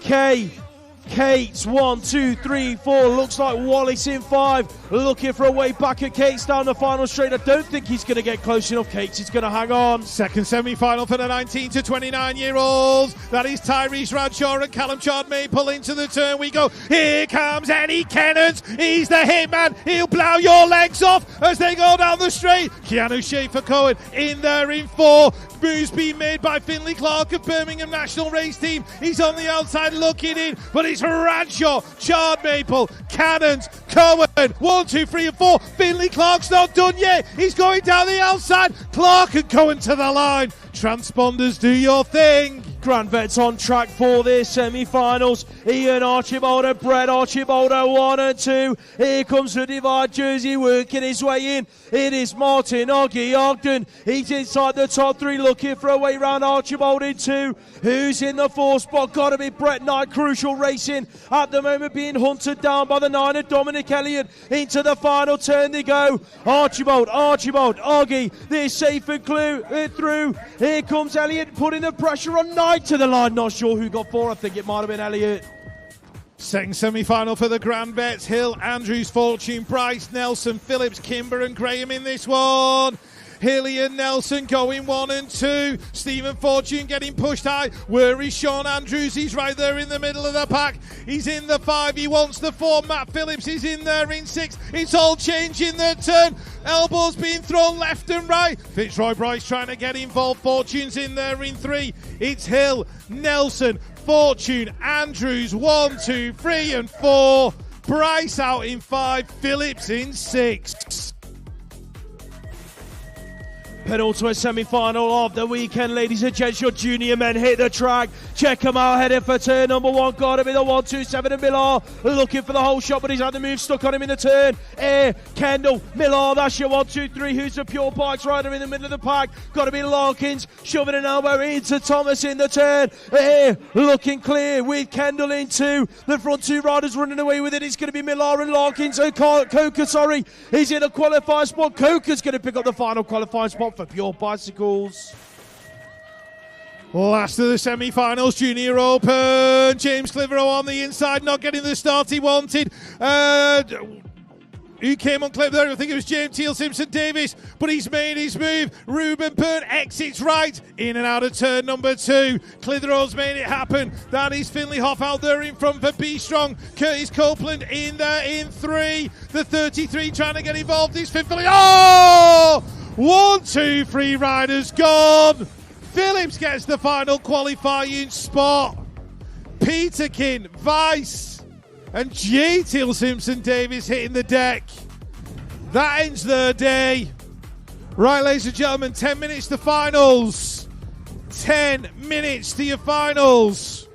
Cates, 1, 2, 3, 4. Looks like Wallace in 5. Looking for a way back at Cates down the final straight. I don't think he's going to get close enough. Cates is going to hang on. Second semi-final for the 19 to 29-year-olds. That is Tyrese Bradshaw and Callum Chard-Maple into the turn. We go. Here comes Eddie Kennons. He's the hitman. He'll blow your legs off as they go down the straight. Keanu Schaefer-Cohen in there in 4. Moves being made by Finley Clark of Birmingham National Race Team. He's on the outside looking in, but it's Bradshaw, Chard-Maple, Cannons, Cohen. 1, 2, 3 and 4. Finley Clark's not done yet. He's going down the outside. Clark and Cohen to the line. Transponders, do your thing. Grand Vets on track for their semi-finals. Ian Archibald and Brett Archibald are 1 and 2. Here comes the divide jersey working his way in. It is Martin Ogden. He's inside the top 3 looking for a way round Archibald in 2. Who's in the 4th spot? Got to be Brett Knight. Crucial Racing at the moment being hunted down by the 9 of Dominic Elliott. Into the final turn they go. Archibald, Oggy. They're safe and through. Here comes Elliott putting the pressure on Knight to the line. Not sure who got 4. I think it might have been Elliott. Second semi-final for the Grand Vets. Hill, Andrews, Fortune, Bryce, Nelson, Phillips, Kimber and Graham in this one. Hilly and Nelson going 1 and 2. Stephen Fortune getting pushed high. Where is Sean Andrews? He's right there in the middle of the pack. He's in the 5. He wants the 4. Matt Phillips is in there in 6. It's all changing the turn. Elbows being thrown left and right. Fitzroy Bryce trying to get involved. Fortune's in there in 3. It's Hill, Nelson, Fortune, Andrews, 1, 2, 3 and 4. Bryce out in 5. Phillips in 6. Penultimate semi-final of the weekend, ladies and gents. Your junior men hit the track. Check them out, heading for turn number 1. Got to be the 127 and Millar. Looking for the whole shot, but he's had the move stuck on him in the turn. Kendall, Millar, that's your 1, 2, 3. Who's the Pure Bikes rider in the middle of the pack? Got to be Larkins, shoving an elbow into Thomas in the turn. Looking clear with Kendall in 2. The front 2 riders running away with it. It's going to be Millar and Larkins. Coker, he's in a qualifying spot. Coker's going to pick up the final qualifying spot for Pure Bicycles. Last of the semi-finals, Junior Open. James Clitheroe on the inside, not getting the start he wanted. Who came on clip there? I think it was James Teal Simpson Davis, but he's made his move. Ruben Byrne exits right, in and out of turn number 2. Clitheroe's made it happen. That is Finley Hoff out there in front for B Strong. Curtis Copeland in there in 3. The 33 trying to get involved is Finley. Oh! 1, 2, 3 riders gone. Phillips gets the final qualifying spot. Peterkin, Weiss, and J. Teal Simpson Davis hitting the deck. That ends the day. Right, ladies and gentlemen, 10 minutes to finals. 10 minutes to your finals.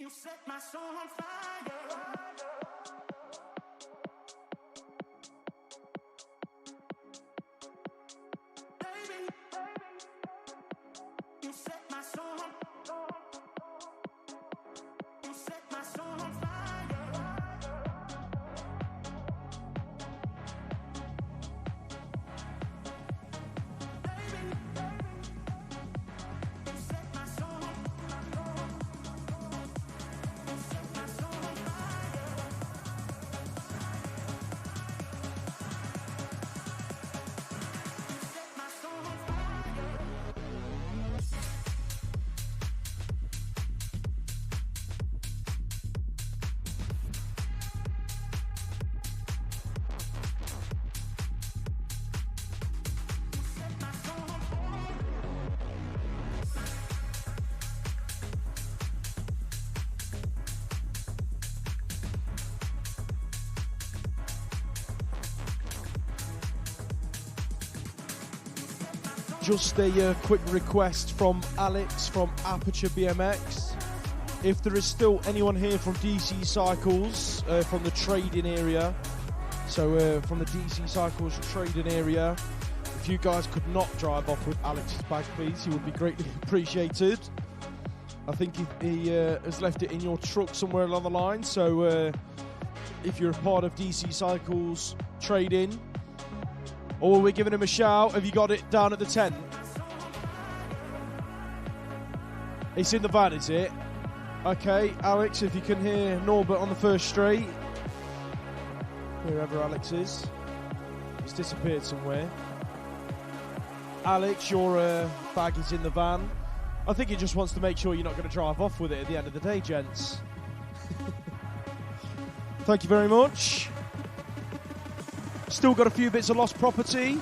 You set my soul on fire. Baby, you set my soul on You set my soul on fire. Baby, you set my soul on You set my soul on fire. just a quick request from Alex from Aperture BMX. If there is still anyone here from DC Cycles, from the trading area, so from the DC Cycles trading area, if you guys could not drive off with Alex's badge, please, he would be greatly appreciated. I think he has left it in your truck somewhere along the line, so if you're a part of DC Cycles trading, or we're giving him a shout, have you got it down at the tent? It's in the van, is it? Okay, Alex, if you can hear Norbert on the first straight, wherever Alex is, he's disappeared somewhere. Alex, your bag is in the van. I think he just wants to make sure you're not going to drive off with it at the end of the day, gents. Thank you very much. Still got a few bits of lost property.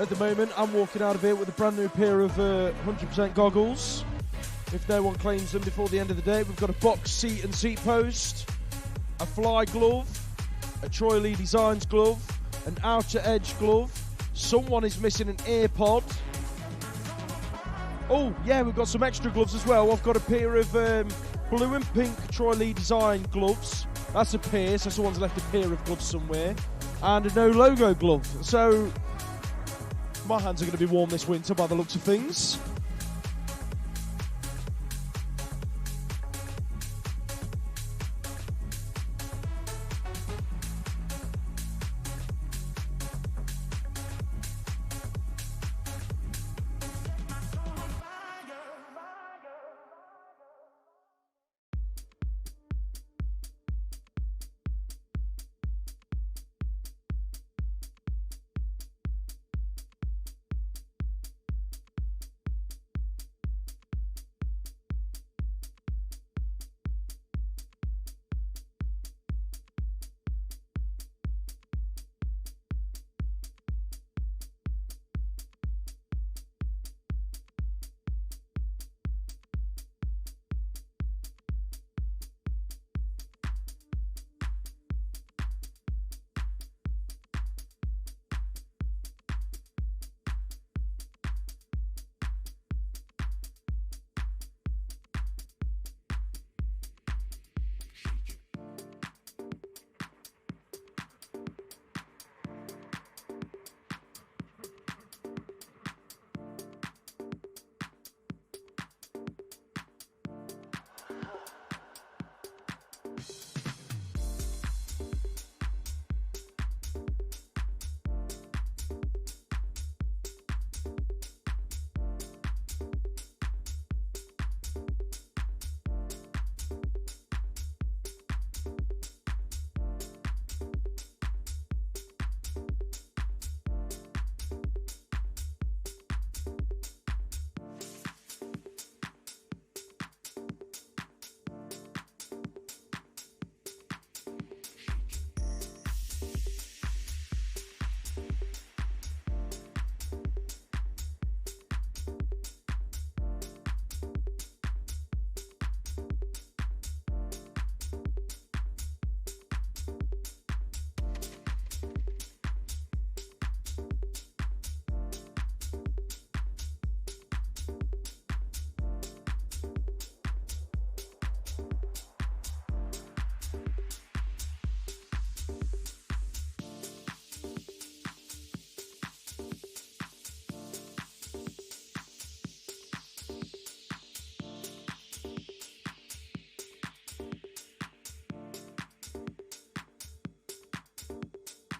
At the moment, I'm walking out of here with a brand new pair of 100% goggles. If no one claims them before the end of the day, we've got a box seat and seat post, a fly glove, a Troy Lee Designs glove, an outer edge glove. Someone is missing an ear pod. Oh, yeah, we've got some extra gloves as well. I've got a pair of blue and pink Troy Lee Design gloves. That's a pair, so someone's left a pair of gloves somewhere. And a no logo glove. So my hands are going to be warm this winter by the looks of things.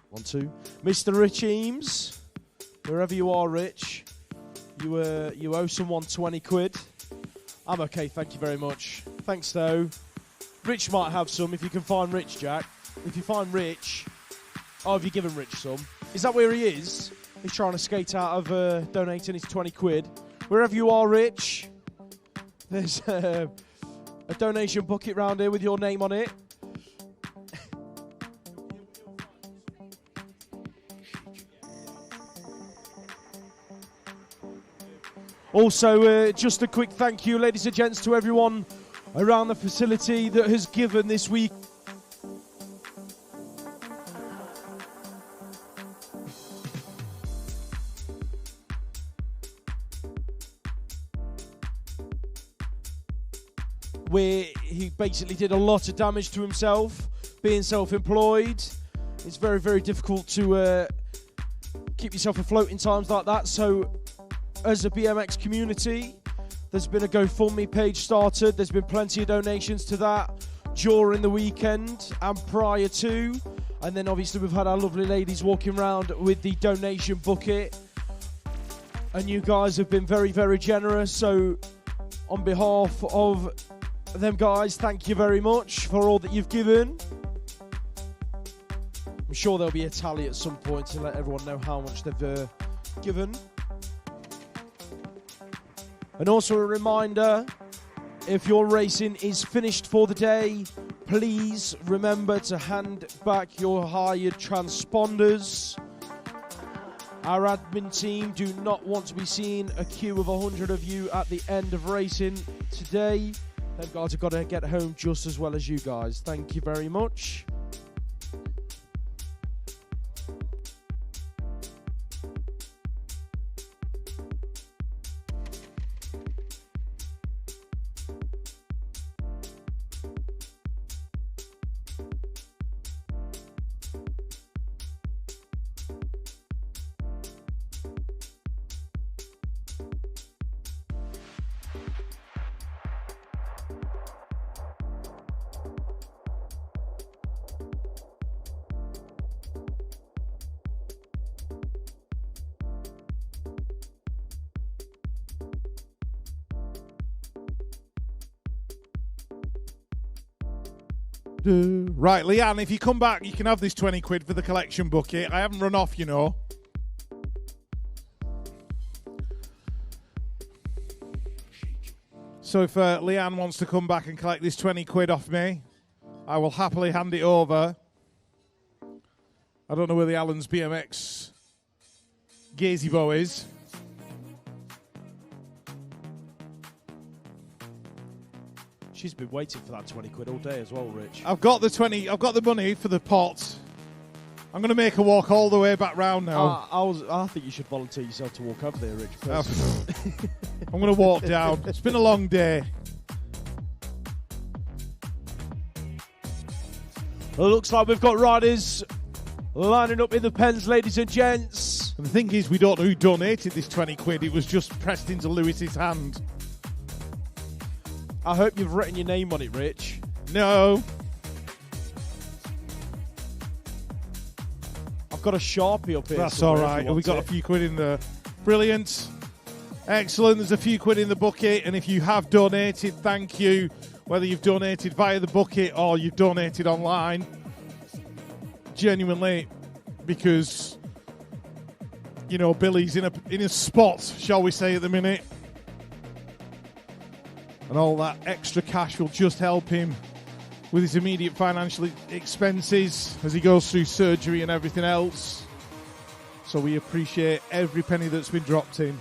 One, two. Mr. Rich Eames, wherever you are, Rich, you owe someone 20 quid. I'm okay, thank you very much. Thanks, though. Rich might have some if you can find Rich, Jack. If you find Rich... Oh, have you given Rich some? Is that where he is? He's trying to skate out of donating his 20 quid. Wherever you are, Rich, there's a donation bucket round here with your name on it. Also, just a quick thank you, ladies and gents, to everyone around the facility that has given this week. where he basically did a lot of damage to himself, being self-employed. It's very, very difficult to keep yourself afloat in times like that. So as a BMX community, there's been a GoFundMe page started. There's been plenty of donations to that during the weekend and prior to. And then obviously we've had our lovely ladies walking around with the donation bucket. And you guys have been very, very generous. So on behalf of them guys, thank you very much for all that you've given. I'm sure there'll be a tally at some point to let everyone know how much they've given. And also a reminder, if your racing is finished for the day, please remember to hand back your hired transponders. Our admin team do not want to be seeing a queue of 100 of you at the end of racing today. Them guys have got to get home just as well as you guys. Thank you very much. Right, Leanne, if you come back, you can have this 20 quid for the collection bucket. I haven't run off, you know. So if Leanne wants to come back and collect this 20 quid off me, I will happily hand it over. I don't know where the Allen's BMX gazebo is. She's been waiting for that 20 quid all day as well, Rich. I've got the money for the pot. I'm going to make her walk all the way back round now. I think you should volunteer yourself to walk over there, Rich. I'm going to walk down. It's been a long day. Well, it looks like we've got riders lining up in the pens, ladies and gents. And the thing is, we don't know who donated this 20 quid. It was just pressed into Lewis's hand. I hope you've written your name on it, Rich. No. I've got a Sharpie up here. That's all right. We got a few quid in there. Brilliant. Excellent. There's a few quid in the bucket. And if you have donated, thank you. Whether you've donated via the bucket or you've donated online. Genuinely. Because, you know, Billy's in a spot, shall we say, at the minute. And all that extra cash will just help him with his immediate financial expenses as he goes through surgery and everything else. So we appreciate every penny that's been dropped in.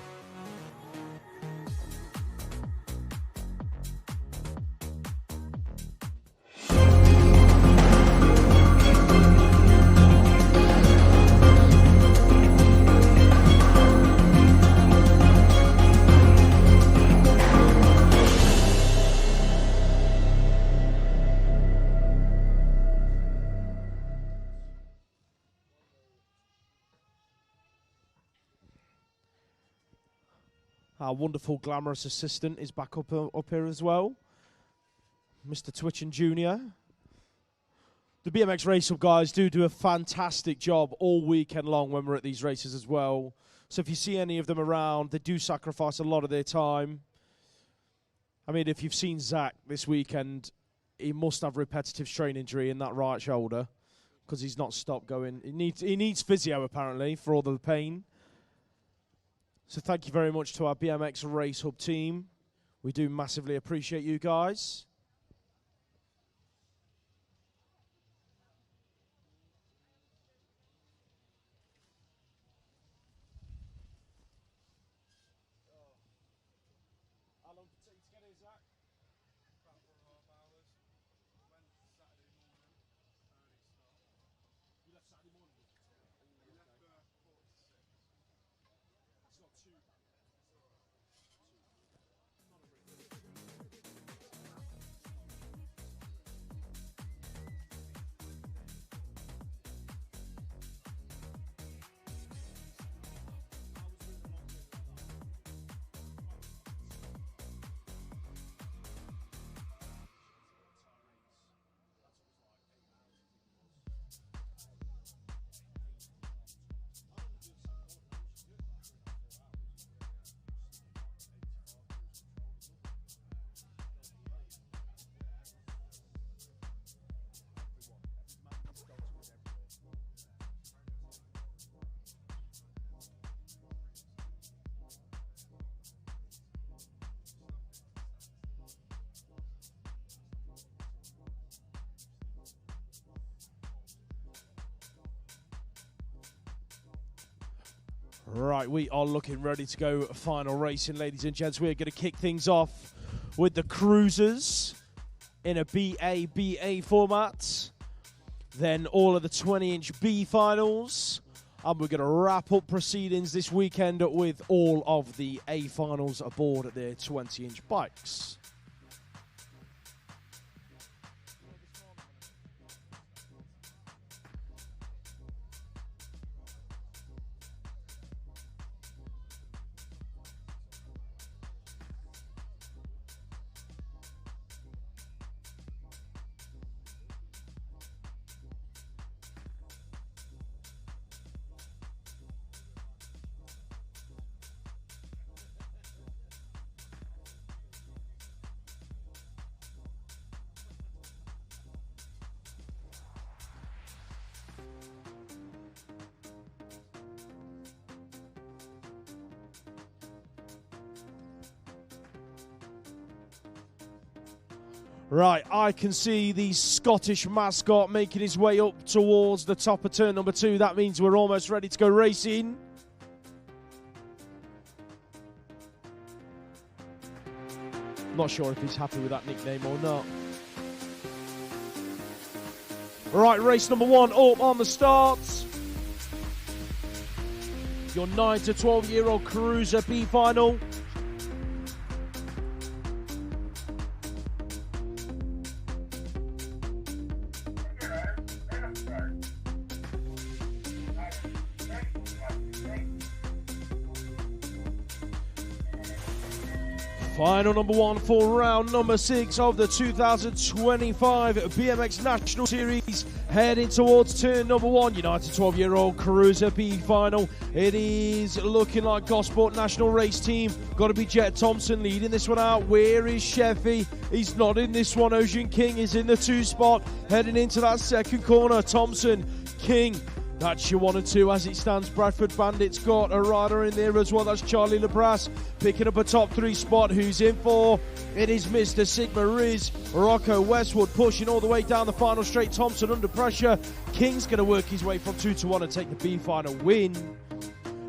Our wonderful, glamorous assistant is back up here as well. Mr. Twitchen Jr. The BMX Race Hub guys do a fantastic job all weekend long when we're at these races as well. So if you see any of them around, they do sacrifice a lot of their time. I mean, if you've seen Zach this weekend, he must have repetitive strain injury in that right shoulder because he's not stopped going. He needs physio, apparently, for all the pain. So thank you very much to our BMX Race Hub team. We do massively appreciate you guys. Right, we are looking ready to go final racing, ladies and gents. We're going to kick things off with the cruisers in a BA format. Then all of the 20-inch B finals. And we're going to wrap up proceedings this weekend with all of the A finals aboard their 20-inch bikes. Right, I can see the Scottish mascot making his way up towards the top of turn number 2. That means we're almost ready to go racing. Not sure if he's happy with that nickname or not. Right, race number 1 up on the start. Your 9 to 12-year-old cruiser B final. Final number 1 for round number 6 of the 2025 BMX National Series. Heading towards turn number 1, United 12-year-old Cruiser B final. It is looking like Gosport National Race Team. Got to be Jet Thompson leading this one out. Where is Sheffy? He's not in this one. Ocean King is in the 2 spot. Heading into that second corner. Thompson, King. That's your 1 and 2 as it stands. Bradford Bandits got a rider in there as well. That's Charlie Labras picking up a top 3 spot. Who's in for? It is Mr. Sigma Riz. Rocco Westwood pushing all the way down the final straight. Thompson under pressure. King's going to work his way from 2 to 1 and take the B final win.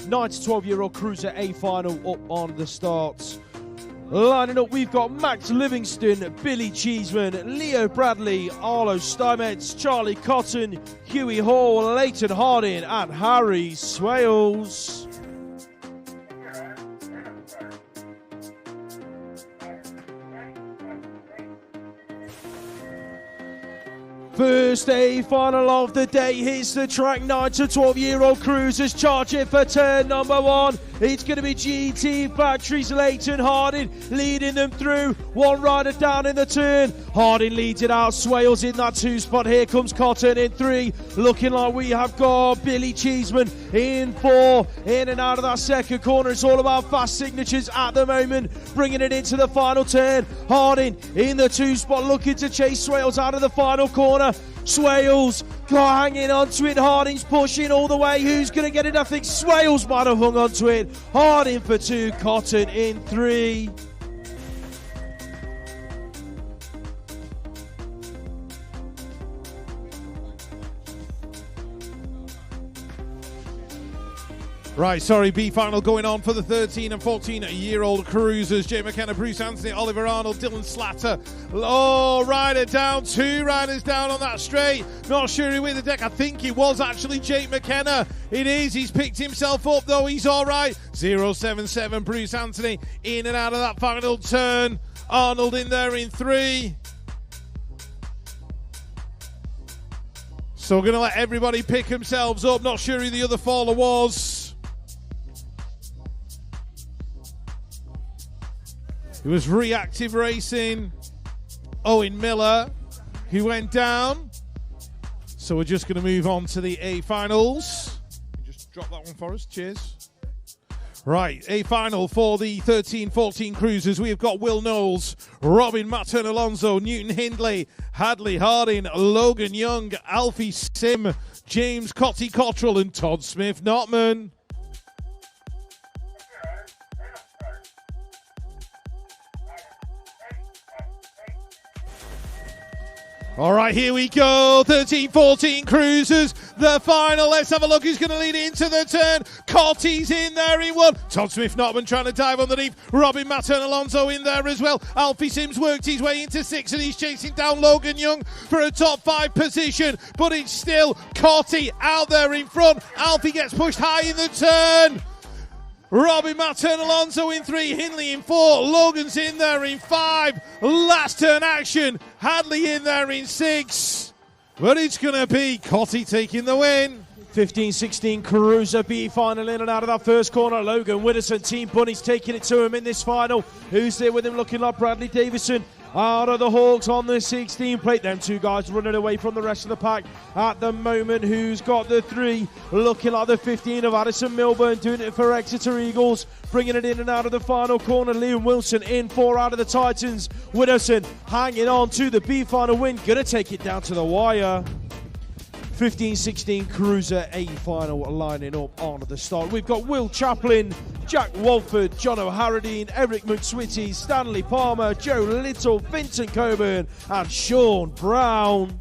9 to 12-year-old Cruiser A final up on the starts. Lining up, we've got Max Livingston, Billy Cheeseman, Leo Bradley, Arlo Steinmetz, Charlie Cotton, Huey Hall, Leighton Harding, and Harry Swales. First A final of the day hits the track. 9 to 12-year-old cruisers charging for turn number 1. It's going to be GT Factories, Leighton Harding leading them through. One rider down in the turn. Harding leads it out. Swales in that 2 spot. Here comes Cotton in 3. Looking like we have got Billy Cheeseman in 4. In and out of that second corner. It's all about fast signatures at the moment. Bringing it into the final turn. Harding in the 2 spot looking to chase Swales out of the final corner. Swales hanging onto it. Harding's pushing all the way. Who's going to get it? I think Swales might have hung onto it. Harding for 2, Cotton in 3. Right, sorry, B final going on for the 13 and 14-year-old cruisers. Jay McKenna, Bruce Anthony, Oliver Arnold, Dylan Slatter. Oh, rider down, 2 riders down on that straight. Not sure who hit the deck. I think it was actually Jake McKenna. It is. He's picked himself up, though. He's all right. 077, Bruce Anthony in and out of that final turn. Arnold in there in 3. So we're going to let everybody pick themselves up. Not sure who the other faller was. It was Reactive Racing, Owen Miller, who went down. So we're just going to move on to the A finals. Just drop that one for us. Cheers. Right, A final for the 13-14 cruisers. We've got Will Knowles, Robin Mattern Alonso, Newton Hindley, Hadley Harding, Logan Young, Alfie Sim, James Cotty Cottrell, and Todd Smith Notman. All right, here we go. 13-14 cruisers. The final. Let's have a look who's going to lead into the turn. Cotty's in there in one. Todd Smith-Notman trying to dive underneath. Robin Mattern Alonso in there as well. Alfie Sims worked his way into 6 and he's chasing down Logan Young for a top 5 position. But it's still Cotty out there in front. Alfie gets pushed high in the turn. Robin Mattern Alonso in 3, Hindley in 4, Logan's in there in 5, last turn action, Hadley in there in 6, but it's going to be Cotty taking the win. 15-16 Cruiser B final in and out of that first corner. Logan Widdowson, Team Bunny's taking it to him in this final. Who's there with him looking like Bradley Davison? Out of the Hawks on the 16 plate. Them two guys running away from the rest of the pack at the moment. Who's got the 3? Looking like the 15 of Addison Milburn, doing it for Exeter Eagles. Bringing it in and out of the final corner. Liam Wilson in 4 out of the Titans. Widdowson hanging on to the B final win. Gonna take it down to the wire. 15-16 Cruiser A final lining up on the start. We've got Will Chaplin, Jack Walford, John O'Haradine, Eric McSwitty, Stanley Palmer, Joe Little, Vincent Coburn and Sean Brown.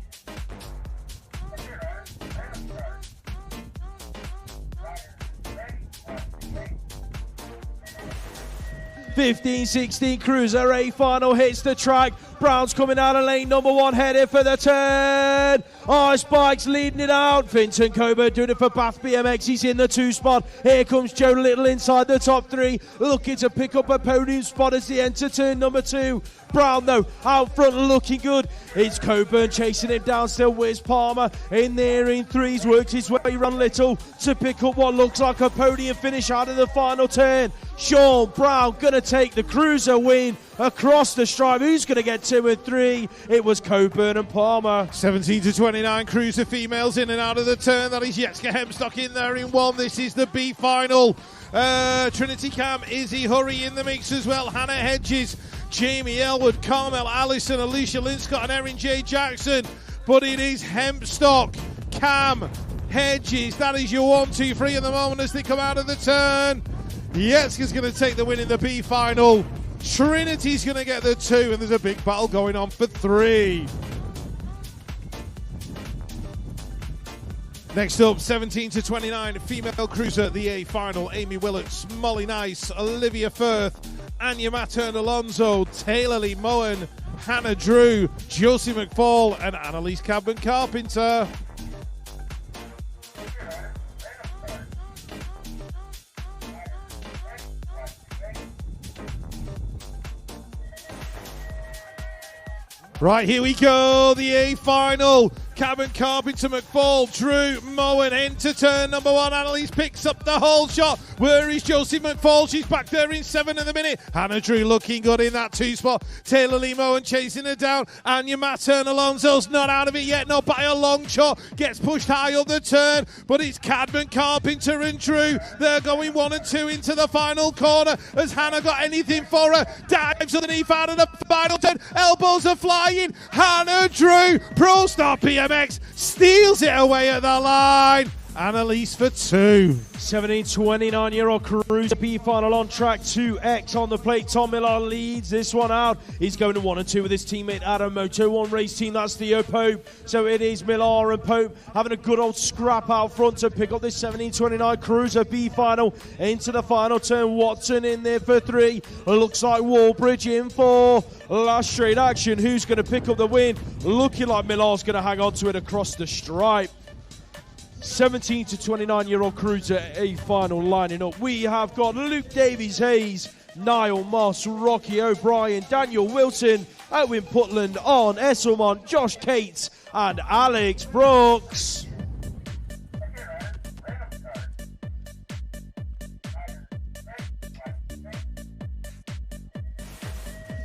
15-16 Cruiser A final hits the track. Brown's coming out of lane number 1, headed for the turn. Ice Bike's leading it out. Vincent Coburn doing it for Bath BMX. He's in the 2 spot. Here comes Joe Little inside the top 3. Looking to pick up a podium spot as he enter turn number 2. Brown, though, out front looking good. It's Coburn chasing him down still. Where's Palmer? In there in 3s. Works his way around Little to pick up what looks like a podium finish out of the final turn. Sean Brown going to take the Cruiser win across the stripe. Who's going to get 2 and 3? It was Coburn and Palmer. 17-29 Cruiser females in and out of the turn. That is Jetska Hemstock in there in 1. This is the B final. Trinity Cam, Izzy Hurry in the mix as well. Hannah Hedges, Jamie Elwood, Carmel Allison, Alicia Linscott and Erin J. Jackson. But it is Hempstock, Cam, Hedges. That is your 1, 2, 3 at the moment as they come out of the turn. Jetska's going to take the win in the B final. Trinity's going to get the 2 and there's a big battle going on for 3. Next up, 17-29, female cruiser, the A final. Amy Willets, Molly Nice, Olivia Firth, Anya Mattern Alonso, Taylor Lee Moen, Hannah Drew, Josie McFall, and Annalise Cadman Carpenter. Right, here we go, the A final. Cabin Carpenter, McFall, Drew, Moen into turn number 1. Annalise picks up the whole shot. Where is Josie McFall? She's back there in 7 at the minute. Hannah Drew looking good in that 2 spot. Taylor Lee Moen chasing her down. Anya Mattern Alonso's not out of it yet, not by a long shot. Gets pushed high up the turn, but it's Cadman Carpenter and Drew. They're going 1 and 2 into the final corner. Has Hannah got anything for her? Dives underneath out of the final turn. Elbows are flying. Hannah Drew, Pro Star BMX, steals it away at the line. Annalise for 2. 17-29-year-old Cruiser B final on track. 2X on the plate. Tom Millar leads this one out. He's going to 1 and 2 with his teammate Adam Moto 1 race team. That's Theo Pope. So it is Millar and Pope having a good old scrap out front to pick up this 17-29 Cruiser B final into the final turn. Watson in there for 3. Looks like Wallbridge in 4. Last straight action. Who's going to pick up the win? Looking like Millar's going to hang on to it across the stripe. 17-29-year-old Cruiser A final lining up. We have got Luke Davies Hayes, Niall Moss, Rocky O'Brien, Daniel Wilson, Owen Putland, On Esselmont, Josh Cates and Alex Brooks.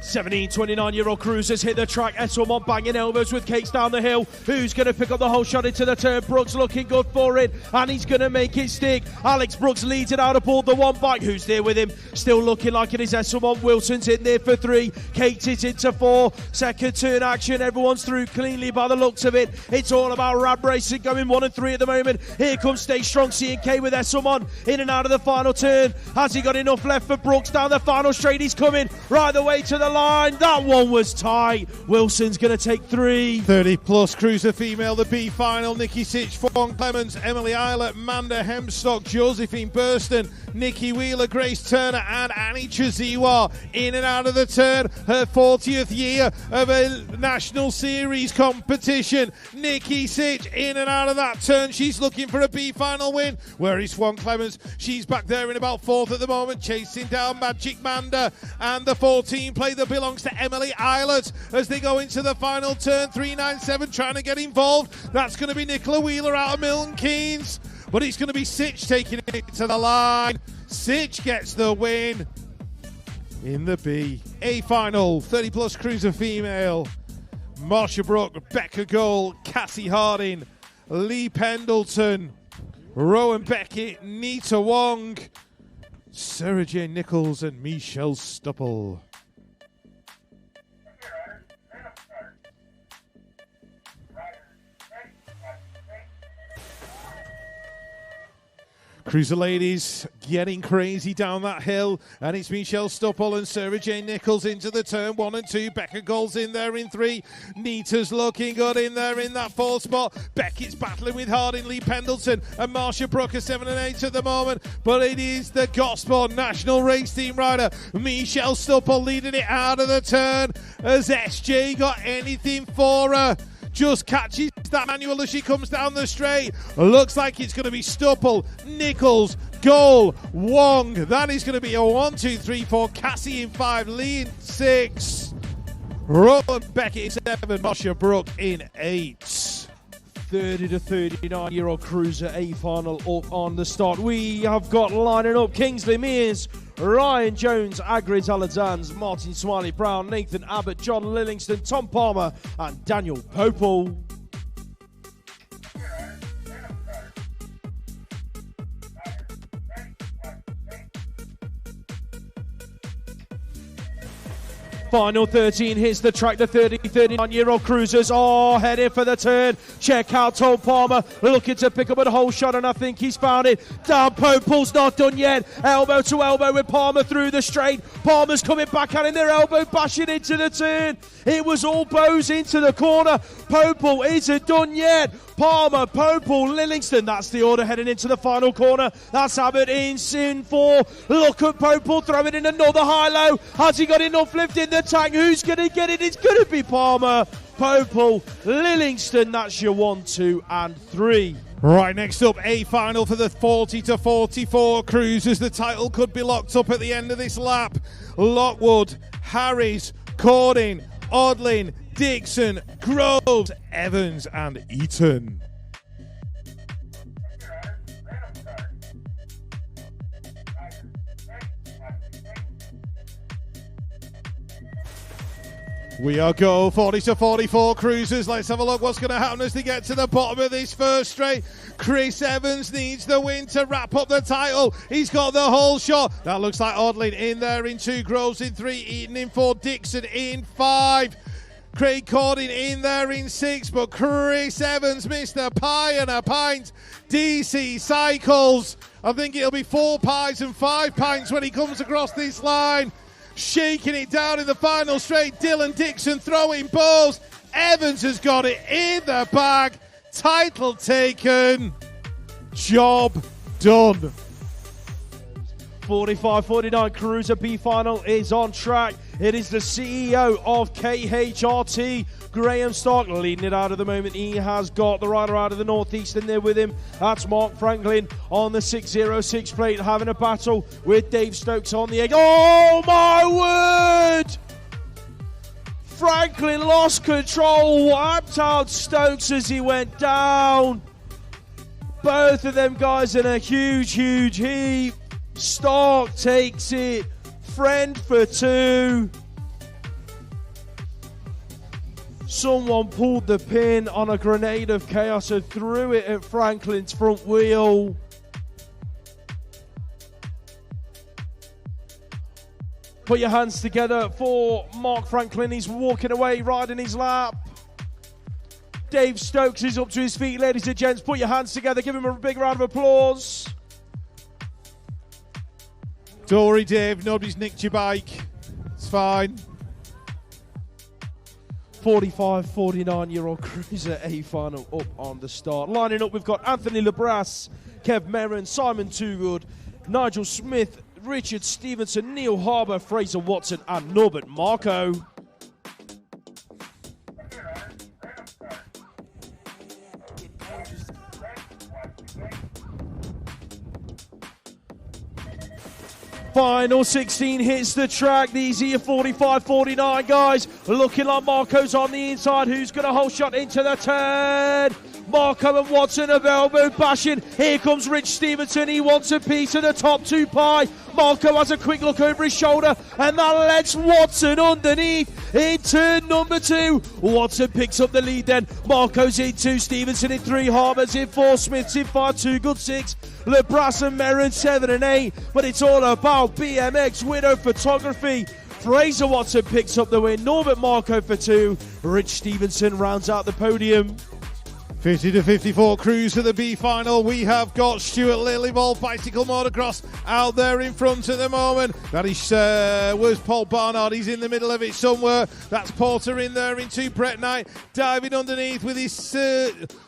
17-29-year-old Cruisers hit the track. Esselmont banging elbows with Cates down the hill. Who's going to pick up the whole shot into the turn? Brooks looking good for it, and he's going to make it stick. Alex Brooks leads it out aboard the 1 bike. Who's there with him? Still looking like it is Esselmont. Wilson's in there for 3. Cates is into 4. Second turn action. Everyone's through cleanly by the looks of it. It's all about Rab Racing going 1 and 3 at the moment. Here comes Stay Strong C&K with Esselmont in and out of the final turn. Has he got enough left for Brooks down the final straight? He's coming right the way to the line. line. That one was tight. Wilson's going to take 3. 30 plus cruiser female, the B final. Nikki Sitch, Fawn Clemens, Emily Eilert, Manda Hemstock, Josephine Burston, Nikki Wheeler, Grace Turner, and Annie Chiziwa in and out of the turn. Her 40th year of a national series competition. Nikki Sitch in and out of that turn. She's looking for a B final win. Where is Fawn Clemens? She's back there in about 4th at the moment, chasing down Magic Manda and the 14 play that belongs to Emily Eilert as they go into the final turn. 397 trying to get involved. That's going to be Nicola Wheeler out of Milton Keynes, but it's going to be Sitch taking it to the line. Sitch gets the win in the B. A final, 30 plus cruiser female. Marsha Brook, Becca Gold, Cassie Harding, Lee Pendleton, Rowan Beckett, Nita Wong, Sarah Jane Nichols, and Michelle Stupple. Cruiser ladies getting crazy down that hill, and it's Michelle Stupple and Sarah Jane Nichols into the turn 1 and 2. Becca Gold's in there in 3. Nita's looking good in there in that 4th spot. Beckett's battling with Harding, Lee Pendleton, and Marsha Brook are 7 and 8 at the moment. But it is the Gosport National Race Team rider Michelle Stupple leading it out of the turn. Has SJ got anything for her? Just catches that manual as she comes down the straight. Looks like it's going to be Stupple, Nichols, Goal, Wong. That is going to be a 1, 2, 3, 4. Cassie in 5, Lee in 6. Rowan Beckett in 7, Marsha Brook in 8. 30 to 39-year-old cruiser A final up on the start. We have got lining up Kingsley Mears, Ryan Jones, Agrid Aladzans, Martin Smiley Brown, Nathan Abbott, John Lillingston, Tom Palmer, and Daniel Popel. Final 13 hits the track. The 39-year-old cruisers are heading for the turn. Check out Tom Palmer looking to pick up a whole shot, and I think he's found it. Dan Popel's not done yet. Elbow to elbow with Palmer through the straight. Palmer's coming back out in their elbow, bashing into the turn. It was all bows into the corner. Popel isn't done yet. Palmer, Popel, Lillingston. That's the order heading into the final corner. That's Abbott in sin 4. Look at Popel throwing in another high-low. Has he got enough lift in the tank? Who's going to get it? It's going to be Palmer, Popel, Lillingston. That's your 1, 2, and 3. Right, next up, a final for the 40 to 44 cruisers. The title could be locked up at the end of this lap. Lockwood, Harris, Cording, Odlin, Dixon, Groves, Evans, and Eaton. We are go 40 to 44 cruisers. Let's have a look what's going to happen as they get to the bottom of this first straight. Chris Evans needs the win to wrap up the title. He's got the whole shot. That looks like Odlin in there in 2, Groves in 3, Eaton in 4, Dixon in 5. Craig Cording in there in 6, but Chris Evans missed a pie and a pint. DC Cycles, I think it'll be 4 pies and 5 pints when he comes across this line. Shaking it down in the final straight. Dylan Dixon throwing balls. Evans has got it in the bag. Title taken. Job done. 45-49 Cruiser B final is on track. It is the CEO of KHRT, Graham Stark, leading it out at the moment. He has got the rider out of the Northeastern there with him. That's Mark Franklin on the 606 plate, having a battle with Dave Stokes on the egg. Oh my word! Franklin lost control, wiped out Stokes as he went down. Both of them guys in a huge, huge heap. Stark takes it. Friend for 2. Someone pulled the pin on a grenade of chaos and threw it at Franklin's front wheel. Put your hands together for Mark Franklin. He's walking away, riding his lap. Dave Stokes is up to his feet, ladies and gents. Put your hands together. Give him a big round of applause. Don't worry, Dave. Nobody's nicked your bike. It's fine. 45-49-year-old cruiser A final up on the start. Lining up, we've got Anthony Lebras, Kev Merrin, Simon Toogood, Nigel Smith, Richard Stevenson, Neil Harbour, Fraser Watson, and Norbert Marco. Final 16 hits the track. These are your 45-49 guys. Looking like Marco's on the inside. Who's going to hold shot into the turn? Marco and Watson have elbow bashing. Here comes Rich Stevenson. He wants a piece of the top two pie. Marco has a quick look over his shoulder, and that lets Watson underneath in turn number 2. Watson picks up the lead then. Marco's in 2, Stevenson in 3, Harbour's in 4, Smith's in 5, Toogood 6, Lebras and Merrin 7 and 8. But it's all about BMX Widow Photography. Fraser Watson picks up the win. Norbert Marco for 2. Rich Stevenson rounds out the podium. 50-54 cruise to the B final. We have got Stuart Lilyball Bicycle Motocross out there in front at the moment. That is, where's Paul Barnard? He's in the middle of it somewhere. That's Porter in there in 2, Brett Knight diving underneath with his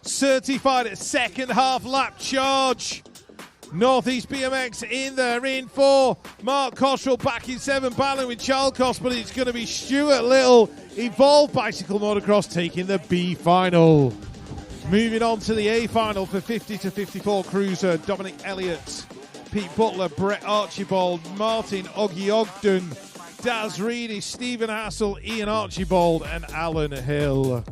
certified second half lap charge. Northeast BMX in there in 4. Mark Cottrell back in 7, battling with Chalkos, but it's going to be Stuart Little, Evolved Bicycle Motocross, taking the B final. Moving on to the A final for 50-54 cruiser. Dominic Elliott, Pete Butler, Brett Archibald, Martin Oggy Ogden, Daz Reedy, Stephen Hassel, Ian Archibald, and Alan Hill.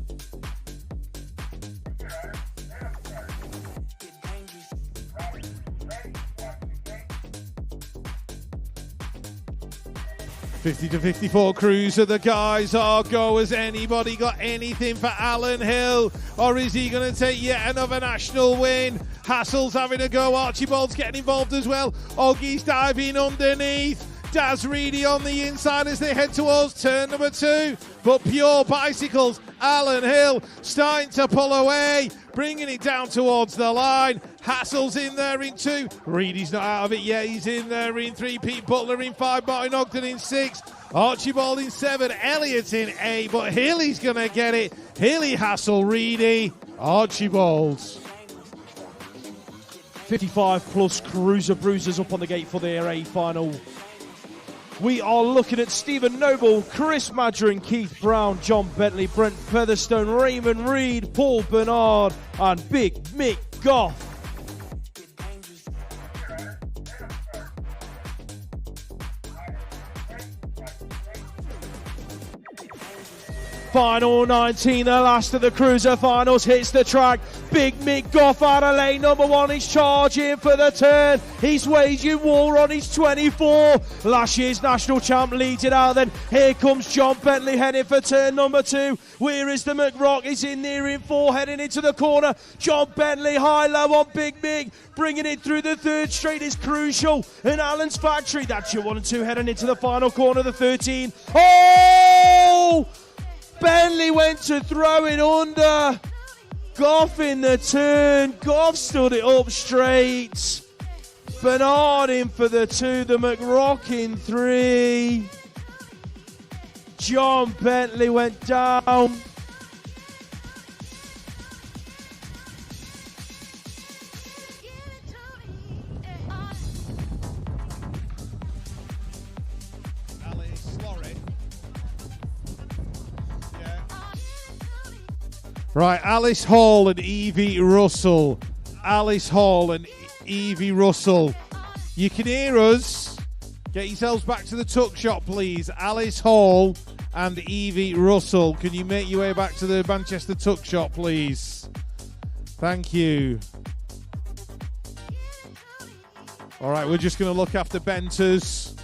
$50-54 cruiser. The guys are goers. Anybody got anything for Alan Hill? Or is he going to take yet another national win? Hassel's having a go. Archibald's getting involved as well. Oggy's diving underneath. Daz Reedy on the inside as they head towards turn number 2. But Pure Bicycles, Alan Hill starting to pull away, bringing it down towards the line. Hassel's in there in 2. Reedy's not out of it yet. He's in there in 3. Pete Butler in 5. Martin Ogden in 6. Archibald in 7. Elliott in 8. But Hilly's going to get it. Hilly, Hassel, Reedy, Archibald. 55 plus cruiser bruisers up on the gate for their A final. We are looking at Stephen Noble, Chris Madron, Keith Brown, John Bentley, Brent Featherstone, Raymond Reed, Paul Bernard, and Big Mick Goff. Final 19, the last of the cruiser finals, hits the track. Big Mick Goff out of lane number 1. He's charging for the turn. He's waging war on his 24. Last year's national champ leads it out then. Here comes John Bentley heading for turn number 2. Where is the McRock? He's in there in 4, heading into the corner. John Bentley high-low on Big Mick. Bringing it through the 3rd straight is Crucial. And Allen's Factory, that's your 1 and 2 heading into the final corner, the 13. Oh! Bentley went to throw it under. Goff in the turn. Goff stood it up straight. Bernard in for the 2. The McRock in 3. John Bentley went down. Right, Alice Hall and Evie Russell. Alice Hall and Evie Russell. You can hear us. Get yourselves back to the tuck shop, please. Alice Hall and Evie Russell. Can you make your way back to the Manchester tuck shop, please? Thank you. All right, we're just going to look after Benters.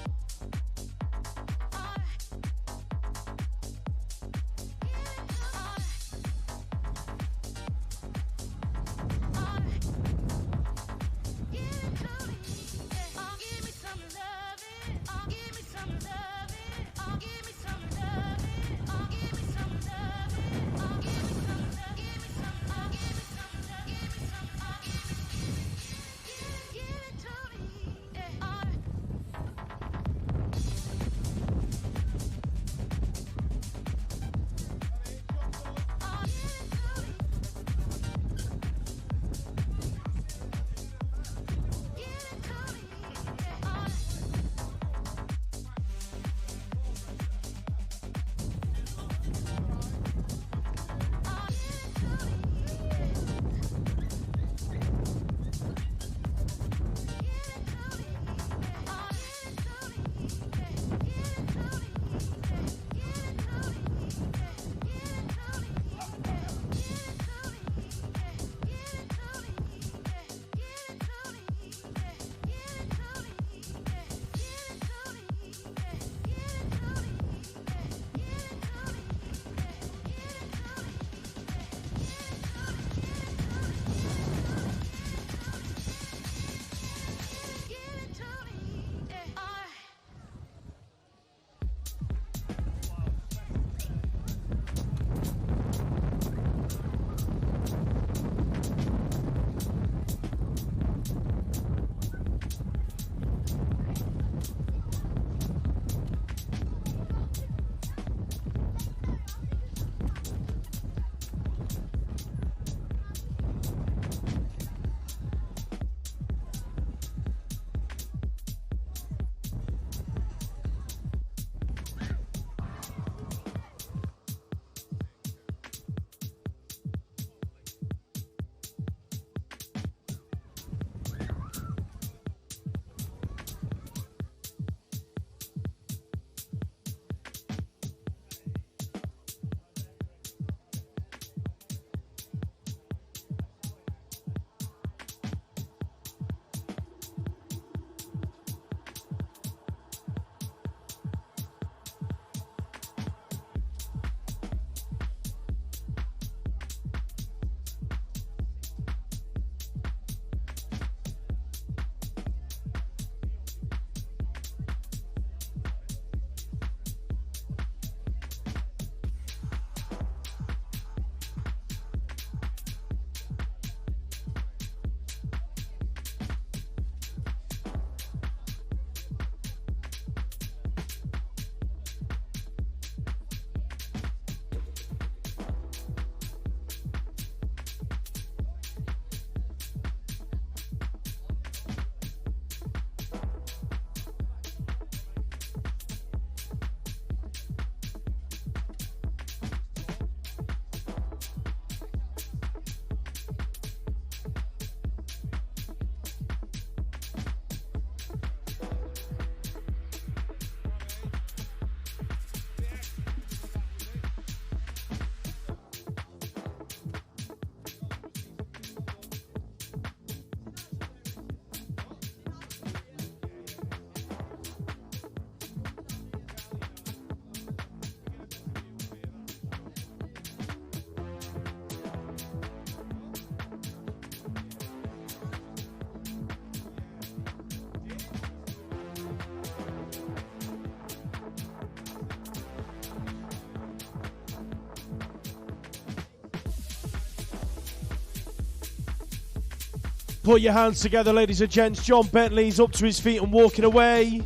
Put your hands together, ladies and gents. John Bentley's up to his feet and walking away.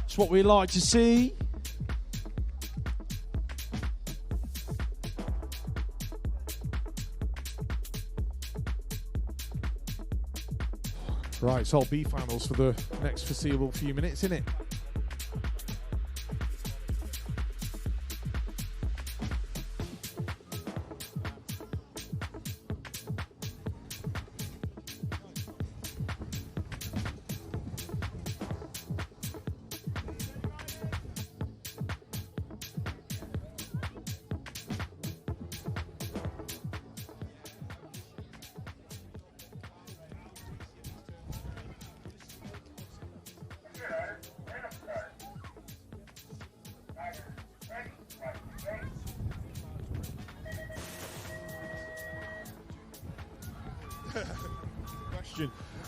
It's what we like to see. Right, it's all B finals for the next foreseeable few minutes, isn't it?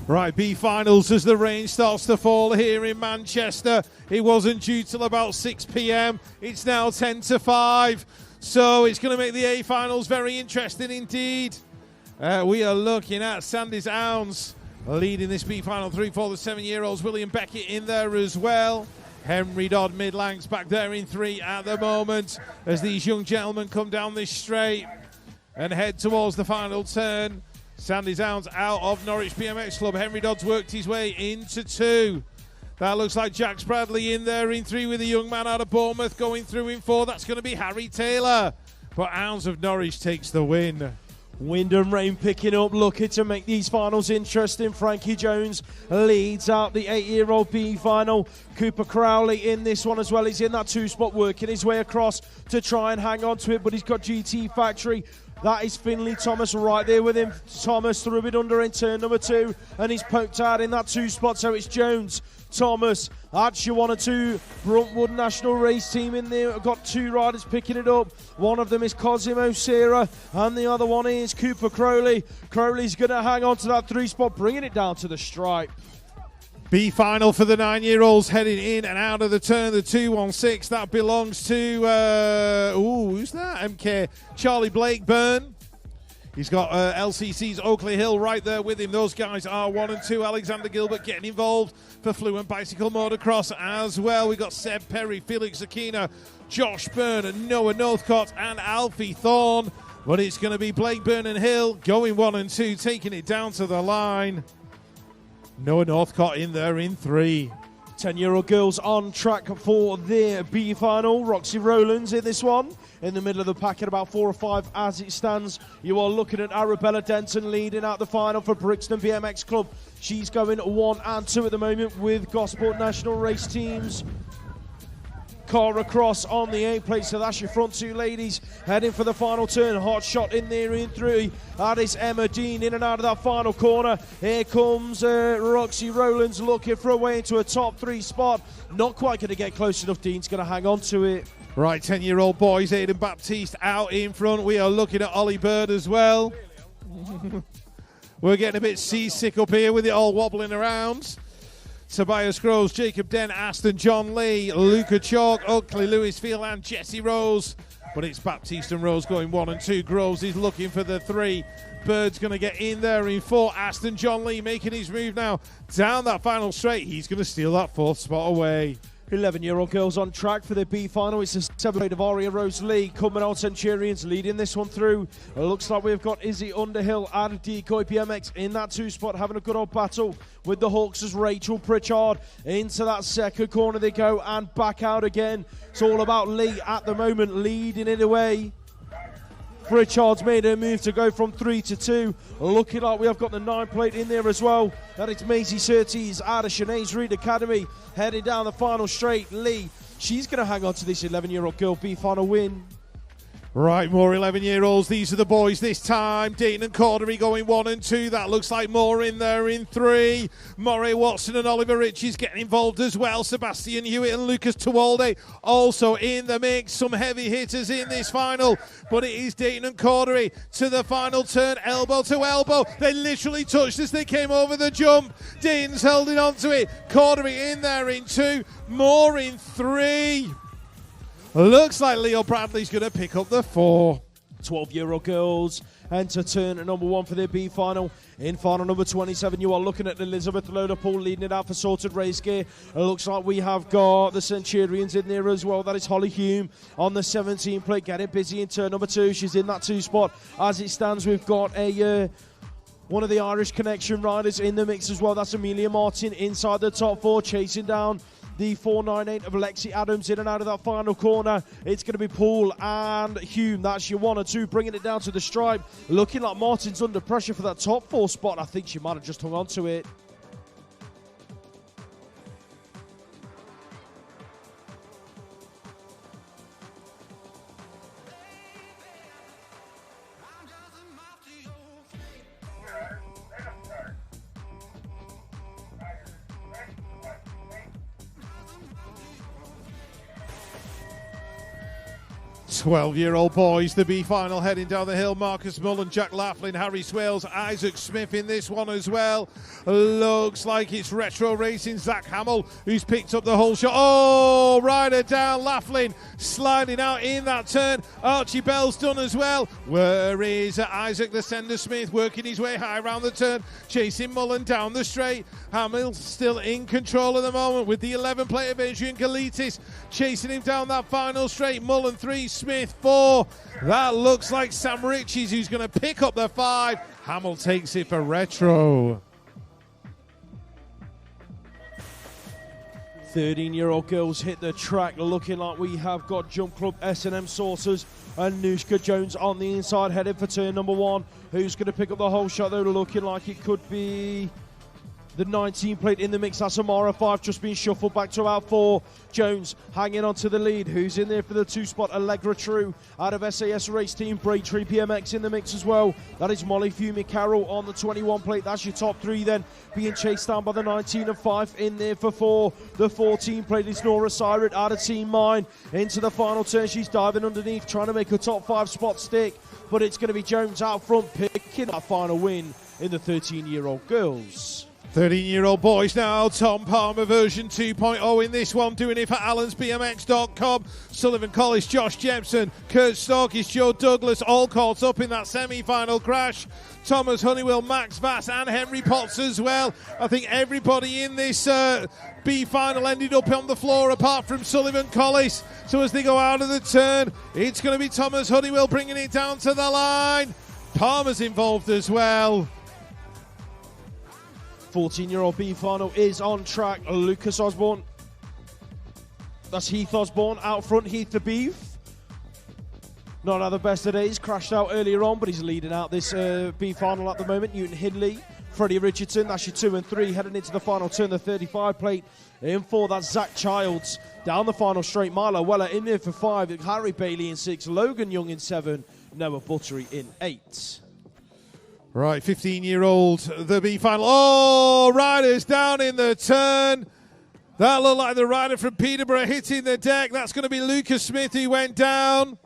Right, B finals as the rain starts to fall here in Manchester. It wasn't due till about 6 p.m. It's now 10 to 5. So it's going to make the A finals very interesting indeed. We are looking at Sandy Zounds leading this B final 3 for the 7-year-olds. William Beckett in there as well. Henry Dodd mid-lanks back there in 3 at the moment as these young gentlemen come down this straight and head towards the final turn. Sandy Zounds out of Norwich BMX Club. Henry Dodd's worked his way into 2. That looks like Jack Bradley in there in 3 with a young man out of Bournemouth going through in 4. That's going to be Harry Taylor. But Ounds of Norwich takes the win. Wind and rain picking up, looking to make these finals interesting. Frankie Jones leads out the 8-year-old B final. Cooper Crowley in this one as well. He's in that 2-spot, working his way across to try and hang on to it, but he's got GT Factory. That is Finley Thomas right there with him. Thomas threw it under in turn number 2, and he's poked out in that 2-spot. So it's Jones, Thomas, Archie 1 and 2. Bruntwood National Race Team in there. I've got 2 riders picking it up. One of them is Cosimo Serra, and the other one is Cooper Crowley. Crowley's going to hang on to that 3-spot, bringing it down to the stripe. B final for the 9-year-olds heading in and out of the turn. The 216 that belongs to who's that? MK Charlie Blakeburn. He's got LCC's Oakley Hill right there with him. Those guys are 1 and 2. Alexander Gilbert getting involved for Fluent Bicycle Motocross as well. We've got Seb Perry, Felix Aquina, Josh Byrne, and Noah Northcott, and Alfie Thorne. But it's going to be Blakeburn and Hill going 1 and 2, taking it down to the line. Noah Northcott in there in 3. 10-year-old girls on track for their B final. Roxy Rowlands in this one. In the middle of the pack at about 4 or 5 as it stands. You are looking at Arabella Denton leading out the final for Brixton BMX Club. She's going 1 and 2 at the moment with Gosport National Race Teams. Cara Cross on the 8 plate, so that's your front 2 ladies heading for the final turn. Hot shot in there in 3. That is Emma Dean in and out of that final corner. Here comes Roxy Rowlands looking for a way into a top 3 spot. Not quite going to get close enough. Dean's going to hang on to it. Right, 10-year-old boys, Aidan Baptiste out in front. We are looking at Ollie Bird as well. We're getting a bit seasick up here with it all wobbling around. Tobias Groves, Jacob Den, Aston, John Lee, Luca Chalk, Oakley, Lewis Field, and Jesse Rose. But it's Baptiste and Rose going 1 and 2. Groves is looking for the 3. Bird's going to get in there in 4. Aston John Lee making his move now down that final straight. He's going to steal that 4th spot away. 11-year-old girls on track for their B final. It's the 7th grade of Aria Rose Lee. Coming out Centurions leading this one through. It looks like we've got Izzy Underhill and Decoy BMX in that 2-spot, having a good old battle with the Hawks as Rachel Pritchard. Into that second corner they go and back out again. It's all about Lee at the moment, leading it away. Pritchard's made a move to go from 3 to 2. Looking like we have got the 9 plate in there as well. That is Maisie Surtees out of Sinead's Reed Academy. Heading down the final straight. Lee, she's going to hang on to this 11-year-old girl B final win. Right, more 11-year-olds. These are the boys this time. Dean and Cordery going 1 and 2. That looks like more in there in 3. Moray Watson and Oliver Ritchie's getting involved as well. Sebastian Hewitt and Lucas Tuwalde also in the mix. Some heavy hitters in this final. But it is Dayton and Cordery to the final turn. Elbow to elbow. They literally touched as they came over the jump. Dayton's holding on to it. Cordery in there in 2. More in 3. Looks like Leo Bradley's going to pick up the 4. 12-year-old girls enter turn number 1 for their B final. In final number 27, you are looking at Elizabeth Loderpool leading it out for sorted race gear. It looks like we have got the Centurions in there as well. That is Holly Hume on the 17 plate, getting busy in turn number 2. She's in that 2 spot. As it stands, we've got a one of the Irish Connection riders in the mix as well. That's Amelia Martin inside the top 4, chasing down the 498 of Lexi Adams in and out of that final corner. It's going to be Poole and Hume. That's your 1 or 2, bringing it down to the stripe. Looking like Martin's under pressure for that top 4 spot. I think she might have just hung on to it. Random start. Riders, ready, watch the gate. 12-year-old boys, the B final heading down the hill. Marcus Mullen, Jack Laughlin, Harry Swales, Isaac Smith in this one as well. Looks like it's Retro Racing, Zach Hamill, who's picked up the whole shot. Oh, rider down, Laughlin sliding out in that turn. Archie Bell's done as well. Where is Isaac the Sender Smith working his way high around the turn, chasing Mullen down the straight. Hamill still in control at the moment with the 11 plate of Adrian Galitis chasing him down that final straight. Mullen 3, Smith 4. That looks like Sam Riches who's going to pick up the 5. Hamill takes it for Retro. 13-year-old girls hit the track, looking like we have got Jump Club S&M Saucers and Nushka Jones on the inside, headed for turn number 1. Who's going to pick up the whole shot, though? Looking like it could be the 19 plate in the mix. That's Amara 5, just being shuffled back to about 4. Jones hanging on to the lead. Who's in there for the 2 spot? Allegra True out of SAS Race Team. Braintree BMX in the mix as well. That is Molly Fumi Carroll on the 21 plate. That's your top 3 then, being chased down by the 19 and 5 in there for 4. The 14 plate is Nora Syred out of Team Mine into the final turn. She's diving underneath, trying to make a top 5 spot stick, but it's going to be Jones out front picking that final win in the 13-year-old girls. 13-year-old boys now, Tom Palmer version 2.0 in this one, doing it for allensbmx.com. Sullivan Collis, Josh Jepson, Kurt Storkis, Joe Douglas, all caught up in that semi-final crash. Thomas Honeywell, Max Vass and Henry Potts as well. I think everybody in this B final ended up on the floor apart from Sullivan Collis. So as they go out of the turn, it's going to be Thomas Honeywell bringing it down to the line. Palmer's involved as well. 14-year-old B final is on track. Lucas Osborne. That's Heath Osborne out front. Heath the Beef. Not at the best of days. Crashed out earlier on, but he's leading out this B final at the moment. Newton Hindley, Freddie Richardson. That's your 2 and 3 heading into the final turn. The 35 plate in 4. That's Zach Childs down the final straight. Milo Weller in there for 5. Harry Bailey in 6. Logan Young in 7. Noah Buttery in 8. Right, 15-year-old, the B final. Oh, riders down in the turn. That looked like the rider from Peterborough hitting the deck. That's going to be Lucas Smith, who went down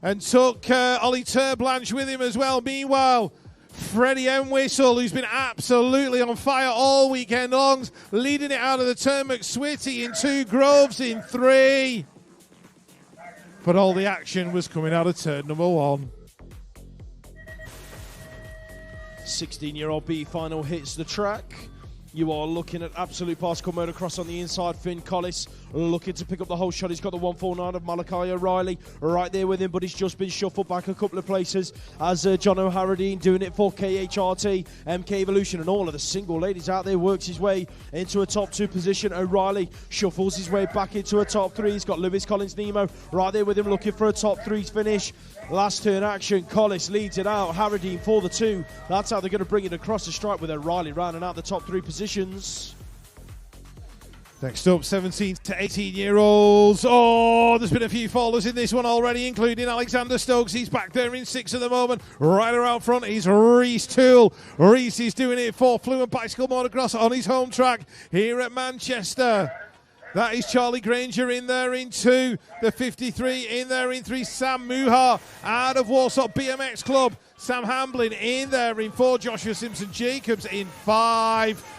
and took Ollie Turblanche with him as well. Meanwhile, Freddie Whistle, who's been absolutely on fire all weekend long, leading it out of the turn. McSwitty in 2, Groves in 3. But all the action was coming out of turn number 1. 16-year-old B final hits the track. You are looking at Absolute Particle Motocross on the inside. Finn Collis looking to pick up the whole shot. He's got the 149 of Malachi O'Reilly right there with him, but he's just been shuffled back a couple of places as John O'Haradine doing it for KHRT, MK Evolution, and all of the single ladies out there. Works his way into a top 2 position. O'Reilly shuffles his way back into a top 3. He's got Lewis Collins Nemo right there with him, looking for a top 3 finish. Last turn action, Collis leads it out. Haradine for the 2. That's how they're going to bring it across the stripe with O'Reilly rounding out the top 3 positions. Next up, 17 to 18-year-olds. Oh, there's been a few fallers in this one already, including Alexander Stokes. He's back there in 6 at the moment. Rider out front is Reese Toole. Reese is doing it for Fluent Bicycle Motocross on his home track here at Manchester. That is Charlie Granger in there in 2. The 53 in there in 3. Sam Muha out of Warsaw BMX Club. Sam Hamblin in there in 4. Joshua Simpson-Jacobs in 5.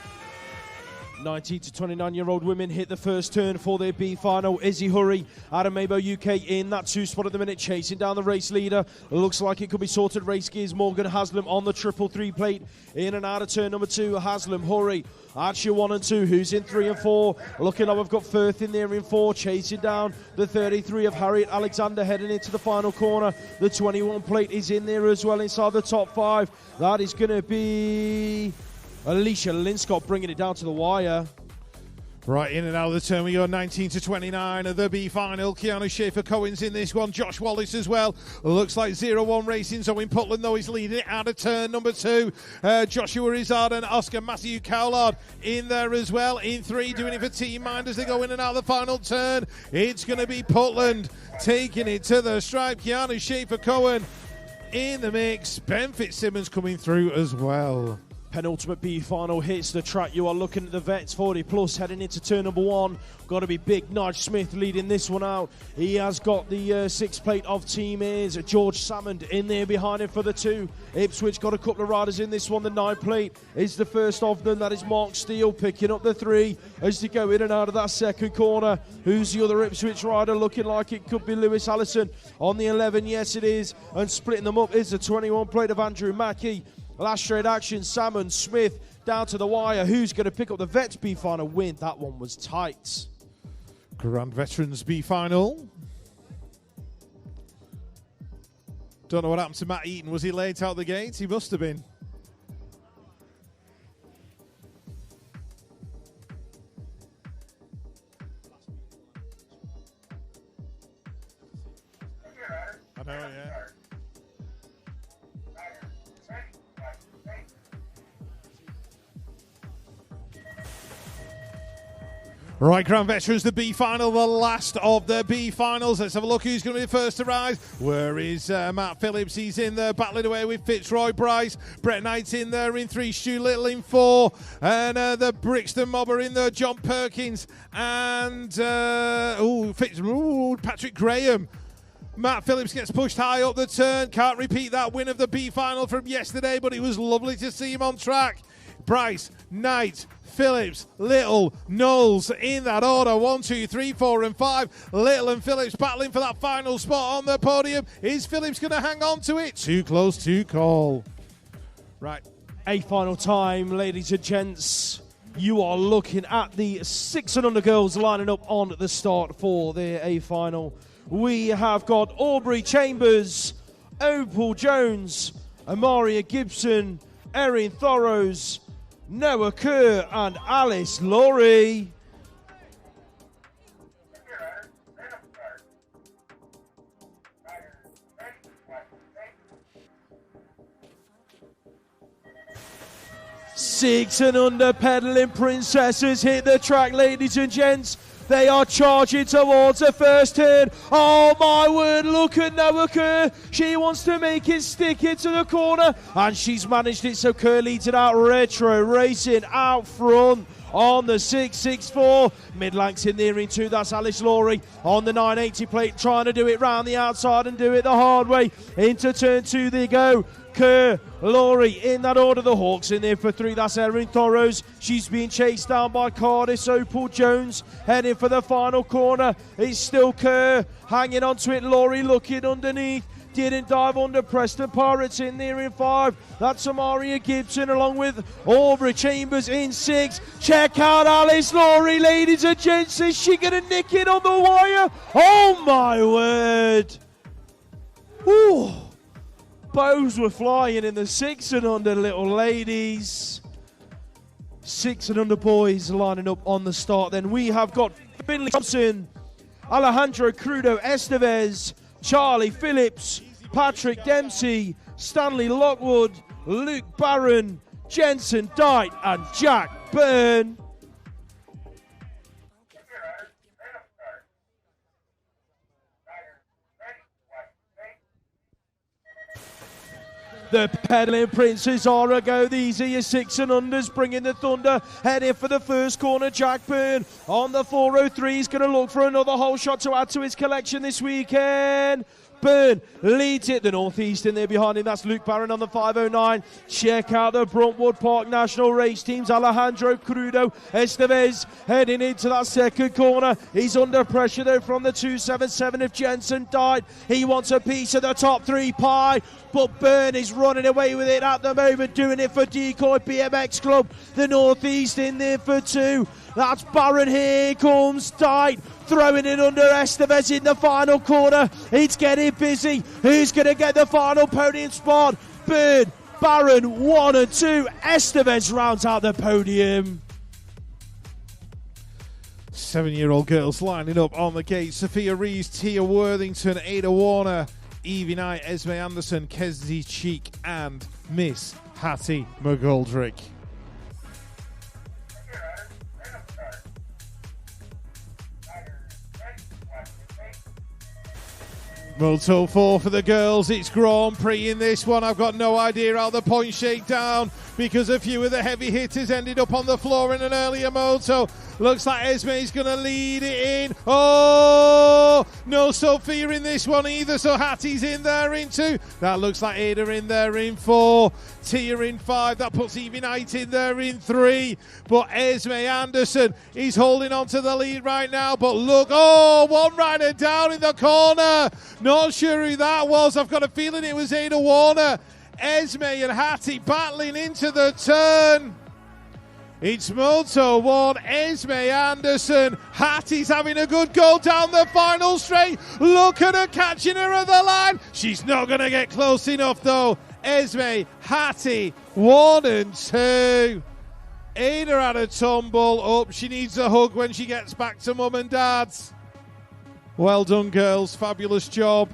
19 to 29-year-old women hit the first turn for their B final. Izzy Hurry out of Mabo UK in that 2 spot at the minute, chasing down the race leader. Looks like it could be sorted race gears. Morgan Haslam on the 333 plate in and out of turn number 2. Haslam, Hurry, Archer 1 and 2. Who's in 3 and 4? Looking like we've got Firth in there in 4, chasing down the 33 of Harriet Alexander heading into the final corner. The 21 plate is in there as well inside the top 5. That is going to be Alicia Linscott bringing it down to the wire. Right, in and out of the turn we go, 19 to 29 of the B final. Keanu Schaefer-Cohen's in this one, Josh Wallace as well. Looks like 0-1 Racing's Owen Putland, though, he's leading it out of turn number 2. Joshua Izzard and Oscar Matthew Cowlard in there as well. In 3, doing it for Team Mind as they go in and out of the final turn. It's going to be Putland taking it to the stripe. Keanu Schaefer-Cohen in the mix. Ben Fitzsimmons coming through as well. Penultimate B final hits the track. You are looking at the vets 40 plus heading into turn number 1. Got to be big. Nige Smith leading this one out. He has got the 6 plate of Team Ayres. George Salmond in there behind him for the 2. Ipswich got a couple of riders in this one. The 9 plate is the first of them. That is Mark Steele picking up the 3 as they go in and out of that second corner. Who's the other Ipswich rider? Looking like it could be Lewis Allison on the 11. Yes, it is. And splitting them up is the 21 plate of Andrew Mackey. Last straight action, Salmon, Smith down to the wire. Who's going to pick up the Vets B final win? That one was tight. Grand Veterans B final. Don't know what happened to Matt Eaton. Was he late out the gate? He must have been. I know, yeah. Right, Grand Veterans, the B final, the last of the B finals. Let's have a look who's going to be the first to rise. Where is Matt Phillips? He's in there battling away with Fitzroy Bryce. Brett Knight's in there in 3, Stu Little in 4. And the Brixton mob are in there, John Perkins and Patrick Graham. Matt Phillips gets pushed high up the turn. Can't repeat that win of the B final from yesterday, but it was lovely to see him on track. Bryce, Knight, Phillips, Little, Knowles in that order. 1, 2, 3, 4 and 5. Little and Phillips battling for that final spot on the podium. Is Phillips going to hang on to it? Too close to call. Right. A final time, ladies and gents. You are looking at the 6 and under girls lining up on the start for their A final. We have got Aubrey Chambers, Opal Jones, Amaria Gibson, Erin Thorrows, Noah Kerr and Alice Laurie. Six and under pedaling princesses hit the track, ladies and gents. They are charging towards the first turn. Oh my word, look at Noah Kerr. She wants to make it stick into the corner, and she's managed it, so Kerr leads it out. Retro Racing out front on the 664. Mid-Lanks in there in 2, that's Alice Laurie on the 980 plate, trying to do it round the outside and do it the hard way. Into turn 2 they go. Kerr, Laurie in that order. The Hawks in there for 3. That's Erin Thorrows. She's being chased down by Cardiff. Opal Jones heading for the final corner. It's still Kerr hanging on to it. Laurie looking underneath. Didn't dive under. Preston Pirates in there in 5. That's Amaria Gibson along with Aubrey Chambers in 6. Check out Alice Laurie, ladies and gents. Is she going to nick it on the wire? Oh my word. Ooh. Bows were flying in the 6 and under, little ladies. 6 and under boys lining up on the start. Then we have got Finley Thompson, Alejandro Crudo Estevez, Charlie Phillips, Patrick Dempsey, Stanley Lockwood, Luke Barron, Jensen Dyke and Jack Byrne. The pedaling princes are a go. These are your 6 and unders bringing the thunder. Heading for the first corner, Jack Byrne on the 403. He's going to look for another hole shot to add to his collection this weekend. Byrne leads it. The Northeast in there behind him. That's Luke Barron on the 509. Check out the Bruntwood Park National Race Teams. Alejandro Crudo Estevez heading into that second corner. He's under pressure though from the 277 of Jensen Died. He wants a piece of the top three pie, but Byrne is running away with it at the moment, doing it for Decoy BMX Club. The Northeast in there for two. That's Barron. Here comes Dight, throwing it under Estevez in the final corner. It's getting busy. Who's going to get the final podium spot? Byrne, Barron, 1 and 2. Estevez rounds out the podium. 7-year-old girls lining up on the gate. Sophia Rees, Tia Worthington, Ada Warner, Evie Knight, Esme Anderson, Kessie Cheek, and Miss Hattie McGoldrick. Moto 4 for the girls. It's Grand Prix in this one. I've got no idea how the points shake down because a few of the heavy hitters ended up on the floor in an earlier moto. Looks like Esme's going to lead it in. Oh, no Sophia in this one either, so Hattie's in there in 2. That looks like Ada in there in 4. Tia in 5. That puts Evie Knight in there in 3. But Esme Anderson is holding on to the lead right now. But look, oh, one rider down in the corner. Not sure who that was. I've got a feeling it was Ada Warner. Esme and Hattie battling into the turn. It's Moto 1, Esme Anderson. Hattie's having a good go down the final straight. Look at her catching her at the line. She's not going to get close enough though. Esme, Hattie, 1 and 2. Ada had a tumble up. She needs a hug when she gets back to mum and dad's. Well done, girls. Fabulous job.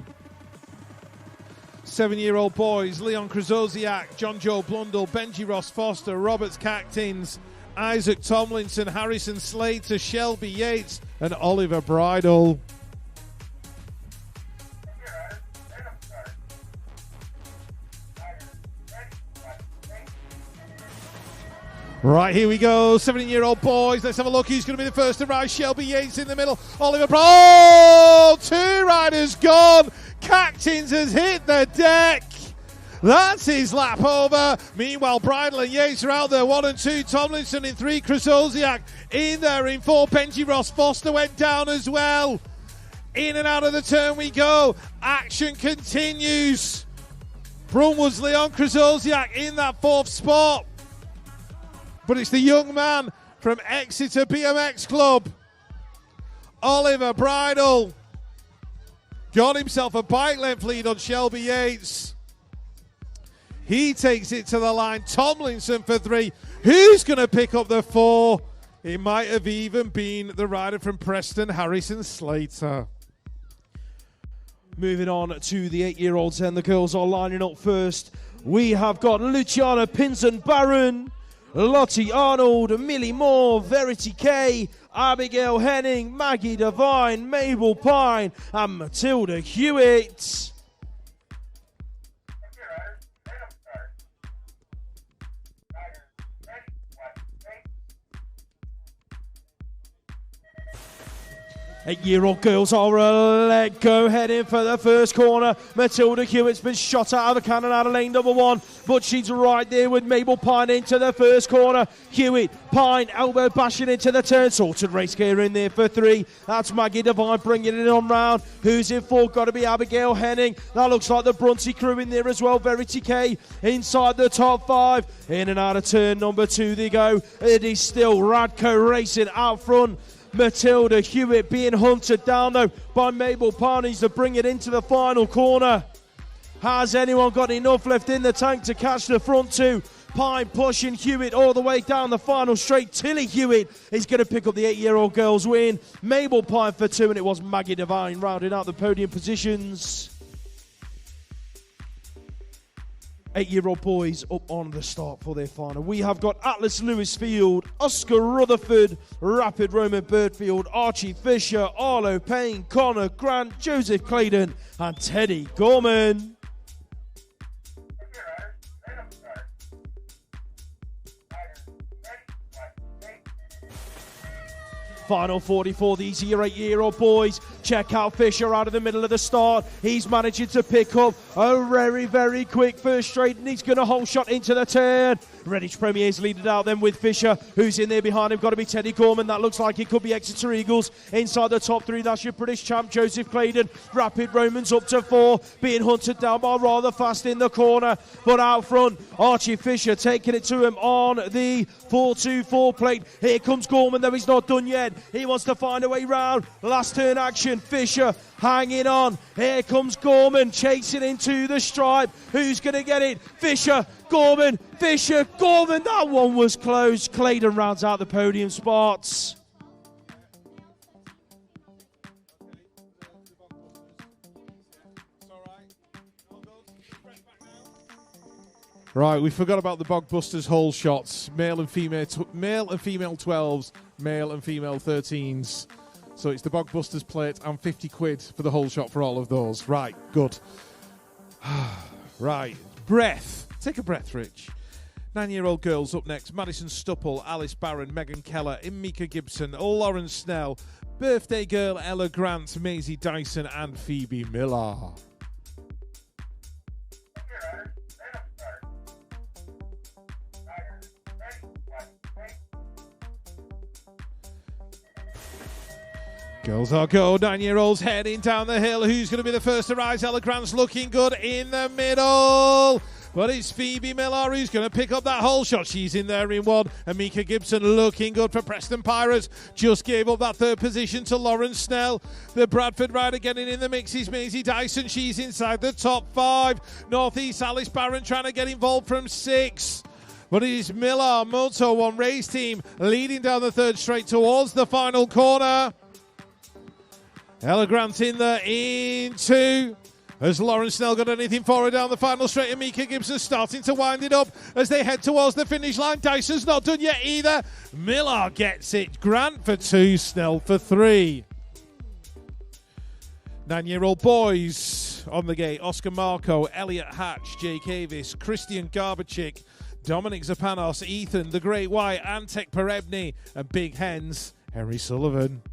7-year-old boys, Leon Krasosiak, John Joe Blundell, Benji Ross Foster, Roberts Cactins, Isaac Tomlinson, Harrison Slater, Shelby Yates, and Oliver Bridle. Right, here we go. 17-year-old boys. Let's have a look. Who's going to be the first to rise? Shelby Yates in the middle. Oliver Bridle. Oh, 2 riders gone. Cactins has hit the deck. That's his lap over. Meanwhile, Bridle and Yates are out there. 1 and 2. Tomlinson in 3. Krasosiak in there in 4. Benji Ross Foster went down as well. In and out of the turn we go. Action continues. Brunwood's Leon Krasosiak in that 4th spot. But it's the young man from Exeter BMX Club, Oliver Bridle. Got himself a bike length lead on Shelby Yates. He takes it to the line. Tomlinson for 3. Who's going to pick up the 4? It might have even been the rider from Preston, Harrison Slater. Moving on to the 8-year-olds, and the girls are lining up first. We have got Luciana Pinson Barron, Lottie Arnold, Millie Moore, Verity Kay, Abigail Henning, Maggie Devine, Mabel Pine, and Matilda Hewitt. Eight-year-old girls are a let go, heading for the first corner. Matilda Hewitt's been shot out of the cannon out of lane number 1, but she's right there with Mabel Pine into the first corner. Hewitt, Pine, elbow bashing into the turn. Sorted race gear in there for 3. That's Maggie Devine bringing it on round. Who's in 4? Got to be Abigail Henning. That looks like the Brunty crew in there as well. Verity K inside the top 5. In and out of turn number 2 they go. It is still Radco racing out front. Matilda Hewitt being hunted down though by Mabel Parnies to bring it into the final corner. Has anyone got enough left in the tank to catch the front 2? Pine pushing Hewitt all the way down the final straight. Tilly Hewitt is going to pick up the 8-year-old girls win. Mabel Pine for 2, and it was Maggie Devine rounding out the podium positions. 8-year-old boys up on the start for their final. We have got Atlas Lewisfield, Oscar Rutherford, Rapid Roman Birdfield, Archie Fisher, Arlo Payne, Connor Grant, Joseph Clayton, and Teddy Gorman. Final 40 for these 8-year-old boys. Check out Fisher out of the middle of the start. He's managing to pick up a very, very quick first straight, and he's going to whole shot into the turn. Redditch Premier's leading out then with Fisher, who's in there behind him. Got to be Teddy Gorman. That looks like it could be Exeter Eagles inside the top three. That's your British champ, Joseph Claydon. Rapid Romans up to 4, being hunted down by rather fast in the corner. But out front, Archie Fisher taking it to him on the 4-2-4 plate. Here comes Gorman, though he's not done yet. He wants to find a way round. Last turn action, Fisher hanging on. Here comes Gorman chasing into the stripe. Who's going to get it? Fisher, Gorman, Fisher, Gorman. That one was close. Claydon rounds out the podium spots. Right, we forgot about the Bogbusters hole shots. Male and female 12s, male and female 13s. So it's the Bogbusters plate and 50 quid for the hole shot for all of those. Right, good. Right, breath. Take a breath, Rich. 9-year-old girls up next. Madison Stupple, Alice Barron, Megan Keller, Mika Gibson, Lauren Snell, birthday girl Ella Grant, Maisie Dyson and Phoebe Miller. Girls are go, 9-year-olds heading down the hill. Who's going to be the first to rise? Ella Grant's looking good in the middle. But it's Phoebe Miller who's going to pick up that hole shot. She's in there in one. Amika Gibson looking good for Preston Pirates. Just gave up that third position to Lauren Snell. The Bradford rider getting in the mix is Maisie Dyson. She's inside the top 5. Northeast Alice Barron trying to get involved from 6. But it is Miller, Moto 1 race team, leading down the third straight towards the final corner. Ella Grant in there in 2. Has Lauren Snell got anything for her down the final straight? And Mika Gibson starting to wind it up as they head towards the finish line. Dyson's not done yet either. Miller gets it. Grant for 2, Snell for 3. 9-year-old boys on the gate. Oscar Marco, Elliot Hatch, Jake Avis, Christian Garbachick, Dominic Zapanos, Ethan, the Great White, Antek Perebny, and Big Hens, Henry Sullivan.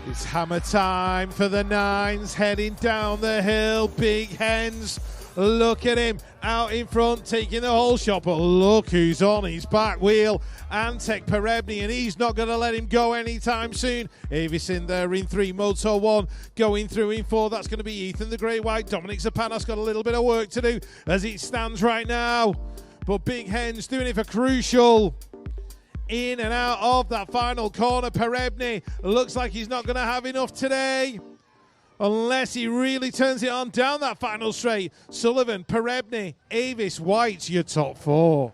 It's hammer time for the 9s heading down the hill. Big Hens, look at him out in front taking the whole shot, but look who's on his back wheel. Antek Perebny, and he's not going to let him go anytime soon. Avis in there in 3, Moto 1 going through in 4. That's going to be Ethan the Great White. Dominic Zapanos got a little bit of work to do as it stands right now, but Big Hens doing it for Crucial. In and out of that final corner. Perebny looks like he's not going to have enough today unless he really turns it on down that final straight. Sullivan, Perebny, Avis, White, your top 4.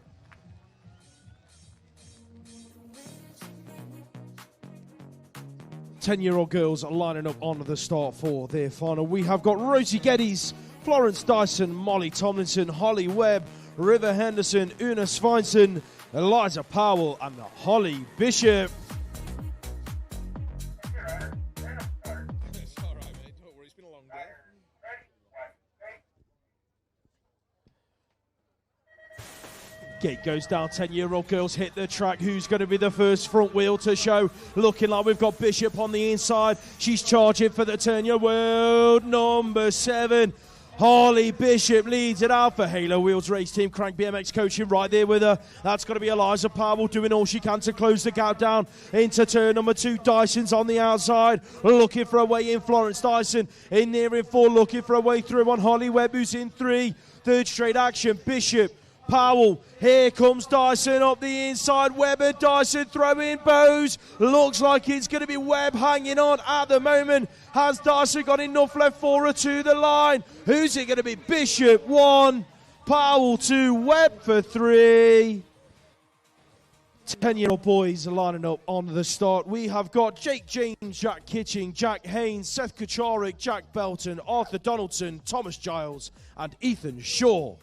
Ten-year-old girls are lining up on the start for their final. We have got Rosie Geddes, Florence Dyson, Molly Tomlinson, Holly Webb, River Henderson, Una Svensson, Eliza Powell and Holly Bishop. Gate goes down, 10-year-old girls hit the track. Who's going to be the first front wheel to show? Looking like we've got Bishop on the inside. She's charging for the turn-year world number 7. Holly Bishop leads it out for Halo Wheels race team. Crank BMX coaching right there with her. That's going to be Eliza Powell doing all she can to close the gap down into turn number 2. Dyson's on the outside, looking for a way in. Florence Dyson in there in 4, looking for a way through on Holly Webb, who's in 3. Third straight action, Bishop, Powell, here comes Dyson up the inside. Webber, Dyson throwing bows. Looks like it's going to be Webb hanging on at the moment. Has Dyson got enough left for her to the line? Who's it going to be? Bishop 1, Powell 2, Webb for 3. 10-year-old boys are lining up on the start. We have got Jake James, Jack Kitching, Jack Haynes, Seth Kacharik, Jack Belton, Arthur Donaldson, Thomas Giles, and Ethan Shaw.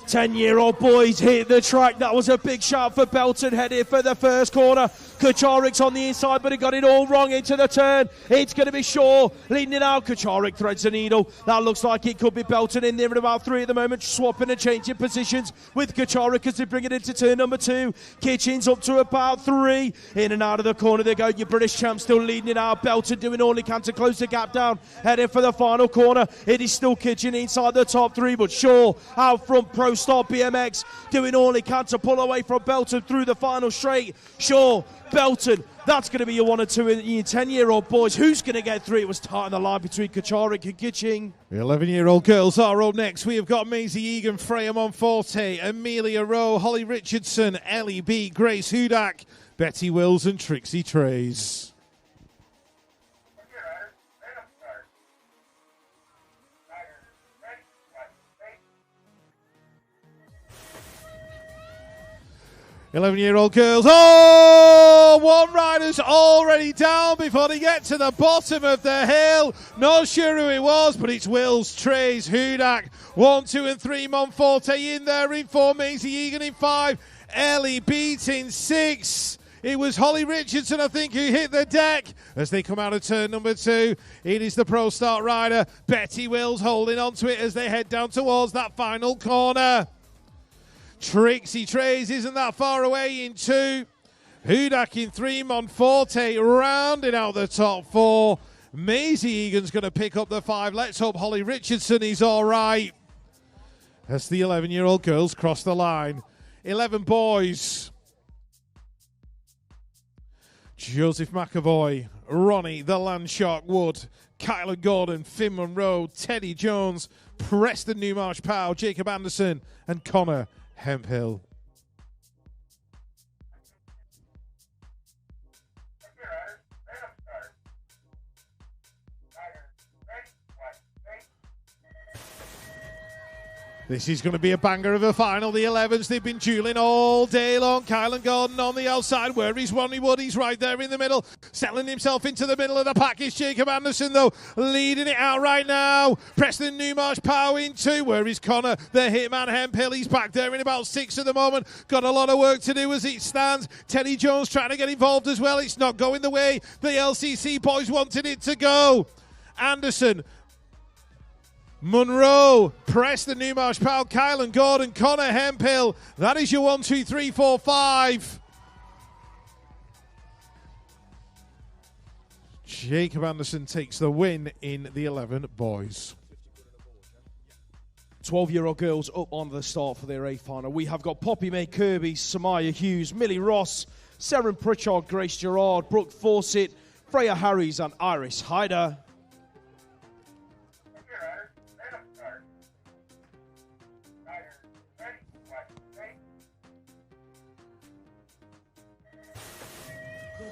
10-year-old boys hit the track. That was a big shot for Belton, headed for the first corner. Kacharik's on the inside, but he got it all wrong into the turn. It's going to be Shaw leading it out. Kacharik threads the needle. That looks like it could be Belton in there at about 3 at the moment, swapping and changing positions with Kacharik as they bring it into turn number 2. Kitchens up to about 3. In and out of the corner they go. Your British champ still leading it out. Belton doing all he can to close the gap down. Heading for the final corner. It is still Kitchen inside the top 3, but Shaw out front. Pro Star BMX doing all he can to pull away from Belton through the final straight. Shaw, Belton, that's going to be your 1 and 2 in your 10-year-old boys. Who's going to get 3? It was tight on the line between Kacharik and Kitching. The 11-year-old girls are up next. We have got Maisie Egan, Freya Monforte, Amelia Rowe, Holly Richardson, Ellie B, Grace Hudak, Betty Wills and Trixie Trays. 11-year-old girls. Oh, one rider's already down before they get to the bottom of the hill. Not sure who it was, but it's Wills, Trays, Hudak. 1, 2 and 3. Monforte in there in 4. Maisie Egan in 5. Ellie beating 6. It was Holly Richardson, I think, who hit the deck as they come out of turn number 2. It is the Pro Start rider, Betty Wills, holding on to it as they head down towards that final corner. Trixie Trays isn't that far away in 2. Hudak in 3. Monforte rounding out the top 4. Maisie Egan's going to pick up the 5. Let's hope Holly Richardson is all right. As the 11-year-old girls cross the line. 11 boys. Joseph McAvoy, Ronnie the Landshark Wood, Kylan Gordon, Finn Monroe, Teddy Jones, Preston Newmarsh Powell, Jacob Anderson, and Connor Hemphill. This is going to be a banger of a final. The 11s, they've been dueling all day long. Kylan Gordon on the outside. Where is Ronnie Wood? He's right there in the middle. Settling himself into the middle of the pack is Jacob Anderson, though, leading it out right now. Preston Newmarsh Power in 2. Where is Connor? The hitman Hemphill. He's back there in about 6 at the moment. Got a lot of work to do as it stands. Teddy Jones trying to get involved as well. It's not going the way the LCC boys wanted it to go. Anderson, Monroe, Preston Newmarsh Powell, Kylan Gordon, Connor Hemphill. That is your 1, 2, 3, 4, 5. Jacob Anderson takes the win in the 11 boys. 12-year-old girls up on the start for their A final. We have got Poppy May Kirby, Samaya Hughes, Millie Ross, Seren Pritchard, Grace Gerard, Brooke Fawcett, Freya Harries and Iris Hyder.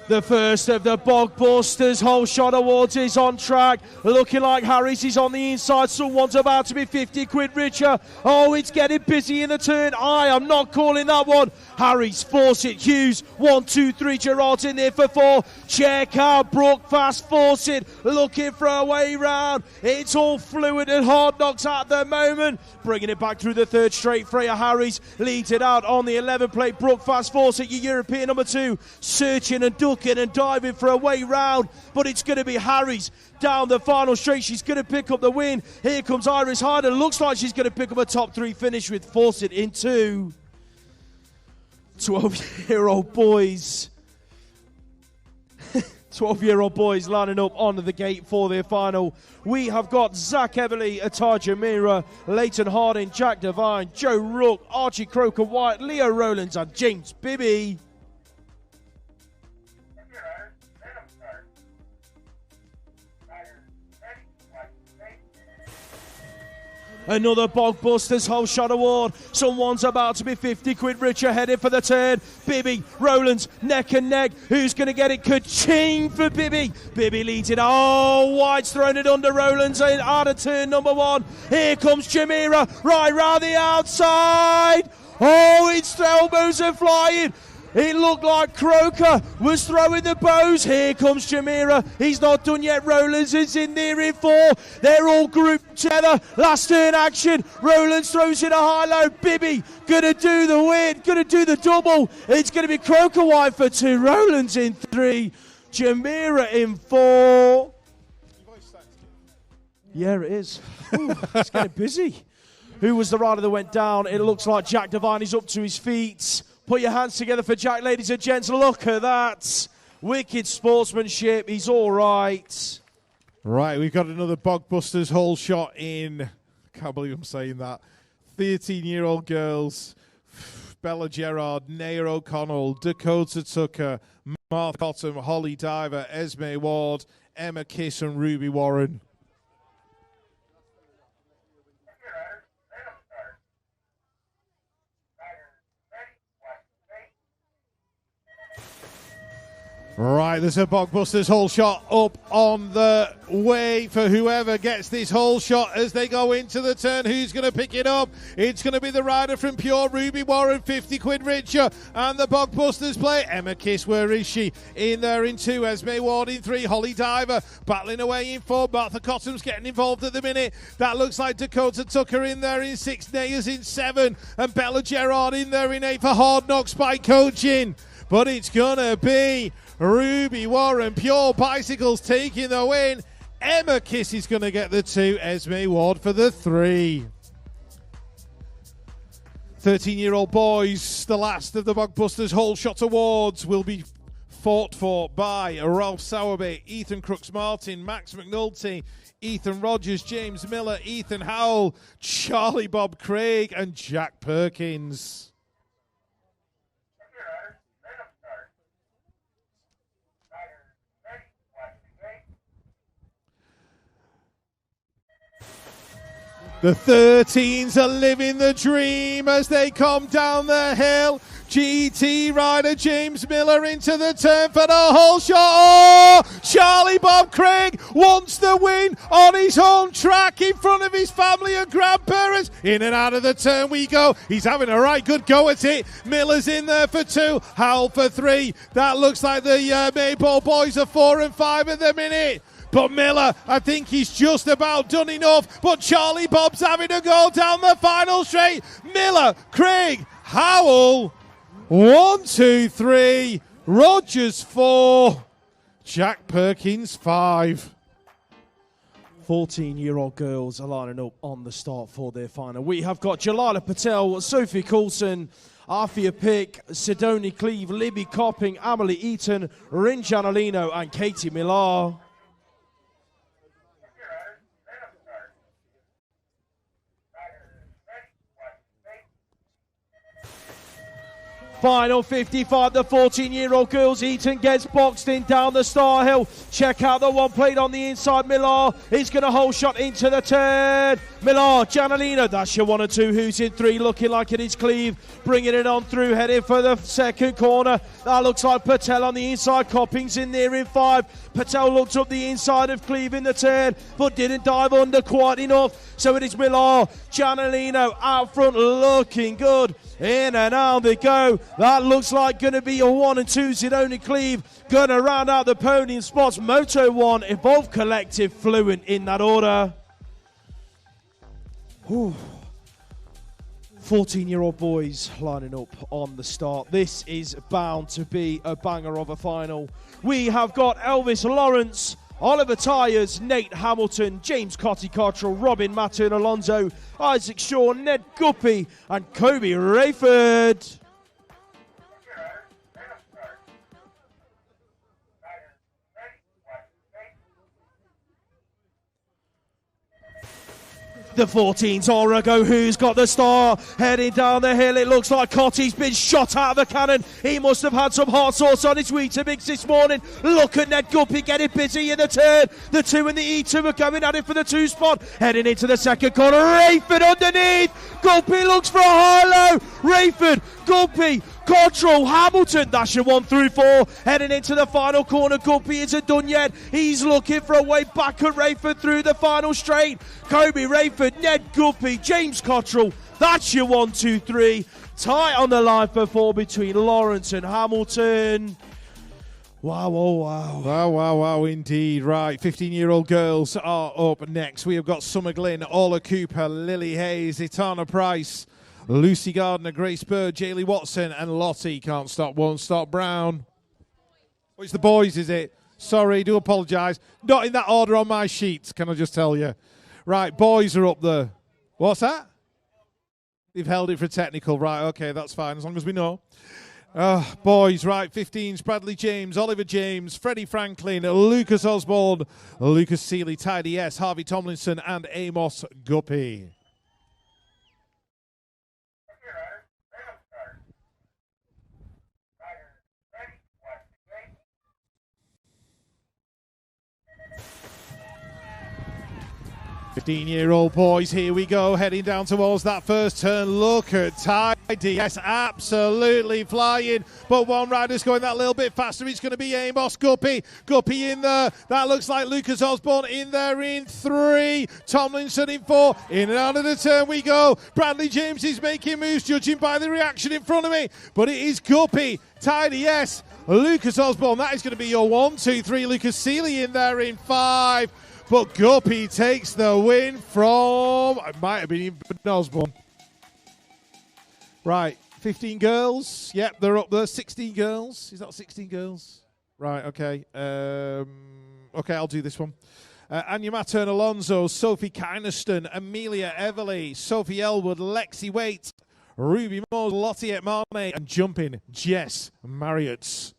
The first of the Bog Busters Whole Shot Awards is on track. Looking like Harris is on the inside. Someone's about to be 50 quid richer. Oh, it's getting busy in the turn. I am not calling that one. Harris, Fawcett, Hughes. 1, 2, 3. Gerard's in there for 4. Check out Brooke Fast Fawcett looking for a way round. It's all fluid and hard knocks at the moment. Bringing it back through the third straight. Freya Harris leads it out on the 11 plate. Brooke Fast Fawcett, your European number 2. Searching and ducking and diving for a way round, but it's going to be Harris down the final straight. She's going to pick up the win. Here comes Iris Hyder. Looks like she's going to pick up a top 3 finish with Fawcett in 2. 12-year-old boys. 12-year-old boys lining up onto the gate for their final. We have got Zach Everly, Ataja Mira, Leighton Harding, Jack Devine, Joe Rook, Archie Croker White, Leo Rowlands and James Bibby. Another Bog Busters Whole Shot Award. Someone's about to be 50 quid richer, headed for the turn. Bibby, Rowlands, neck and neck. Who's going to get it? Ka-ching for Bibby. Bibby leads it. Oh, White's thrown it under Rowlands out of turn number 1. Here comes Jamira, right round the outside. Oh, its elbows are flying. It looked like Croker was throwing the bows. Here comes Jamira. He's not done yet. Rowlands is in there in 4. They're all grouped together. Last turn action. Rowlands throws in a high-low. Bibby gonna do the win. Gonna do the double. It's gonna be Croker wide for 2. Rowlands in 3. Jamira in 4. Yeah, it is. Ooh, it's getting busy. Who was the rider that went down? It looks like Jack Devine is up to his feet. Put your hands together for Jack, ladies and gents. Look at that. Wicked sportsmanship. He's all right. Right, we've got another Bogbusters whole shot in. Can't believe I'm saying that. 13-year-old girls. Bella Gerard, Naya O'Connell, Dakota Tucker, Martha Cotton, Holly Diver, Esme Ward, Emma Kiss and Ruby Warren. Right, there's a Bogbusters whole shot up on the way for whoever gets this whole shot as they go into the turn. Who's going to pick it up? It's going to be the rider from Pure, Ruby Warren, 50 quid richer. And the Bogbusters play. Emma Kiss, where is she? In there in 2. Esme Ward in 3. Holly Diver battling away in 4. Martha Cottom's getting involved at the minute. That looks like Dakota Tucker in there in 6. Naya's in 7. And Bella Gerard in there in 8 for Hard Knocks Bike Coaching. But it's going to be Ruby Warren, Pure Bicycles taking the win. Emma Kiss is going to get the 2. Esme Ward for the 3. 13-year-old boys, the last of the Bogbusters Whole Shot Awards, will be fought for by Ralph Sowerby, Ethan Crooks-Martin, Max McNulty, Ethan Rogers, James Miller, Ethan Howell, Charlie Bob Craig and Jack Perkins. The 13s are living the dream as they come down the hill. GT rider James Miller into the turn for the whole shot. Oh, Charlie Bob Craig wants the win on his home track in front of his family and grandparents. In and out of the turn we go. He's having a right good go at it. Miller's in there for 2. Howell for 3. That looks like the Mayball boys are 4 and 5 at the minute. But Miller, I think he's just about done enough. But Charlie Bob's having a go down the final straight. Miller, Craig, Howell. 1, 2, 3. Rogers 4. Jack Perkins 5. 14-year-old girls are lining up on the start for their final. We have got Jalila Patel, Sophie Coulson, Arthea Pick, Sidonie Cleve, Libby Copping, Emily Eaton, Rin Janalino and Katie Millar. Final 55, the 14-year-old girls. Eaton gets boxed in down the Star Hill. Check out the one played on the inside. Millar is going to hold shot into the turn. Millar, Janalino, that's your 1 and 2. Who's in 3? Looking like it is Cleve. Bringing it on through, heading for the second corner. That looks like Patel on the inside. Copping's in there in 5. Patel looked up the inside of Cleve in the turn, but didn't dive under quite enough. So it is Millar, Janalino out front, looking good. In and out they go. That looks like going to be a 1 and 2. Sidonie Cleve going to round out the podium spots. Moto 1, Evolve Collective, Fluent in that order. 14-year-old boys lining up on the start. This is bound to be a banger of a final. We have got Elvis Lawrence, Oliver Tyers, Nate Hamilton, James Cotty Cottrell, Robin Mattern Alonso, Isaac Shaw, Ned Guppy and Kobe Rayford. The 14's Orago, who's got the star, heading down the hill. It looks like Cotty's been shot out of the cannon. He must have had some hot sauce on his Weetabix this morning. Look at Ned Guppy getting busy in the turn. The 2 and the E2 are coming at it for the 2 spot. Heading into the second corner. Rayford underneath. Guppy looks for a high-low. Rayford, Guppy, Cottrell, Hamilton, that's your 1 through 4. Heading into the final corner. Guppy isn't done yet. He's looking for a way back at Rayford through the final straight. Kobe Rayford, Ned Guppy, James Cottrell. That's your 1, 2, 3. Tight on the line for 4 between Lawrence and Hamilton. Wow, oh, wow. Wow, wow, wow, indeed. Right, 15-year-old girls are up next. We have got Summer Glynn, Orla Cooper, Lily Hayes, Etana Price, Lucy Gardner, Grace Bird, Jaylee Watson, and Lottie Can't Stop, Won't Stop Brown. Oh, it's the boys, is it? Sorry, do apologise. Not in that order on my sheets, can I just tell you. Right, boys are up there. What's that? They've held it for technical. Right, okay, that's fine, as long as we know. Boys, right, 15s, Bradley James, Oliver James, Freddie Franklin, Lucas Osborne, Lucas Seeley, Tidy S, Harvey Tomlinson, and Amos Guppy. 15-year-old boys, here we go, heading down towards that first turn. Look at Tidy, yes, absolutely flying. But one rider's going that little bit faster. It's going to be Amos Guppy. Guppy in there. That looks like Lucas Osborne in there in 3. Tomlinson in 4. In and out of the turn we go. Bradley James is making moves, judging by the reaction in front of me. But it is Guppy, Tidy, yes. Lucas Osborne, that is going to be your 1, 2, 3. Lucas Seeley in there in 5. But Guppy takes the win from, it might have been even Osborne. Right, 15 girls. Yep, they're up there. 16 girls. Is that 16 girls? Right, okay. Okay, I'll do this one. Anya Mattern Alonso, Sophie Kynaston, Amelia Everly, Sophie Elwood, Lexi Waite, Ruby Moore, Lottie Etmane, and jumping Jess Marriott.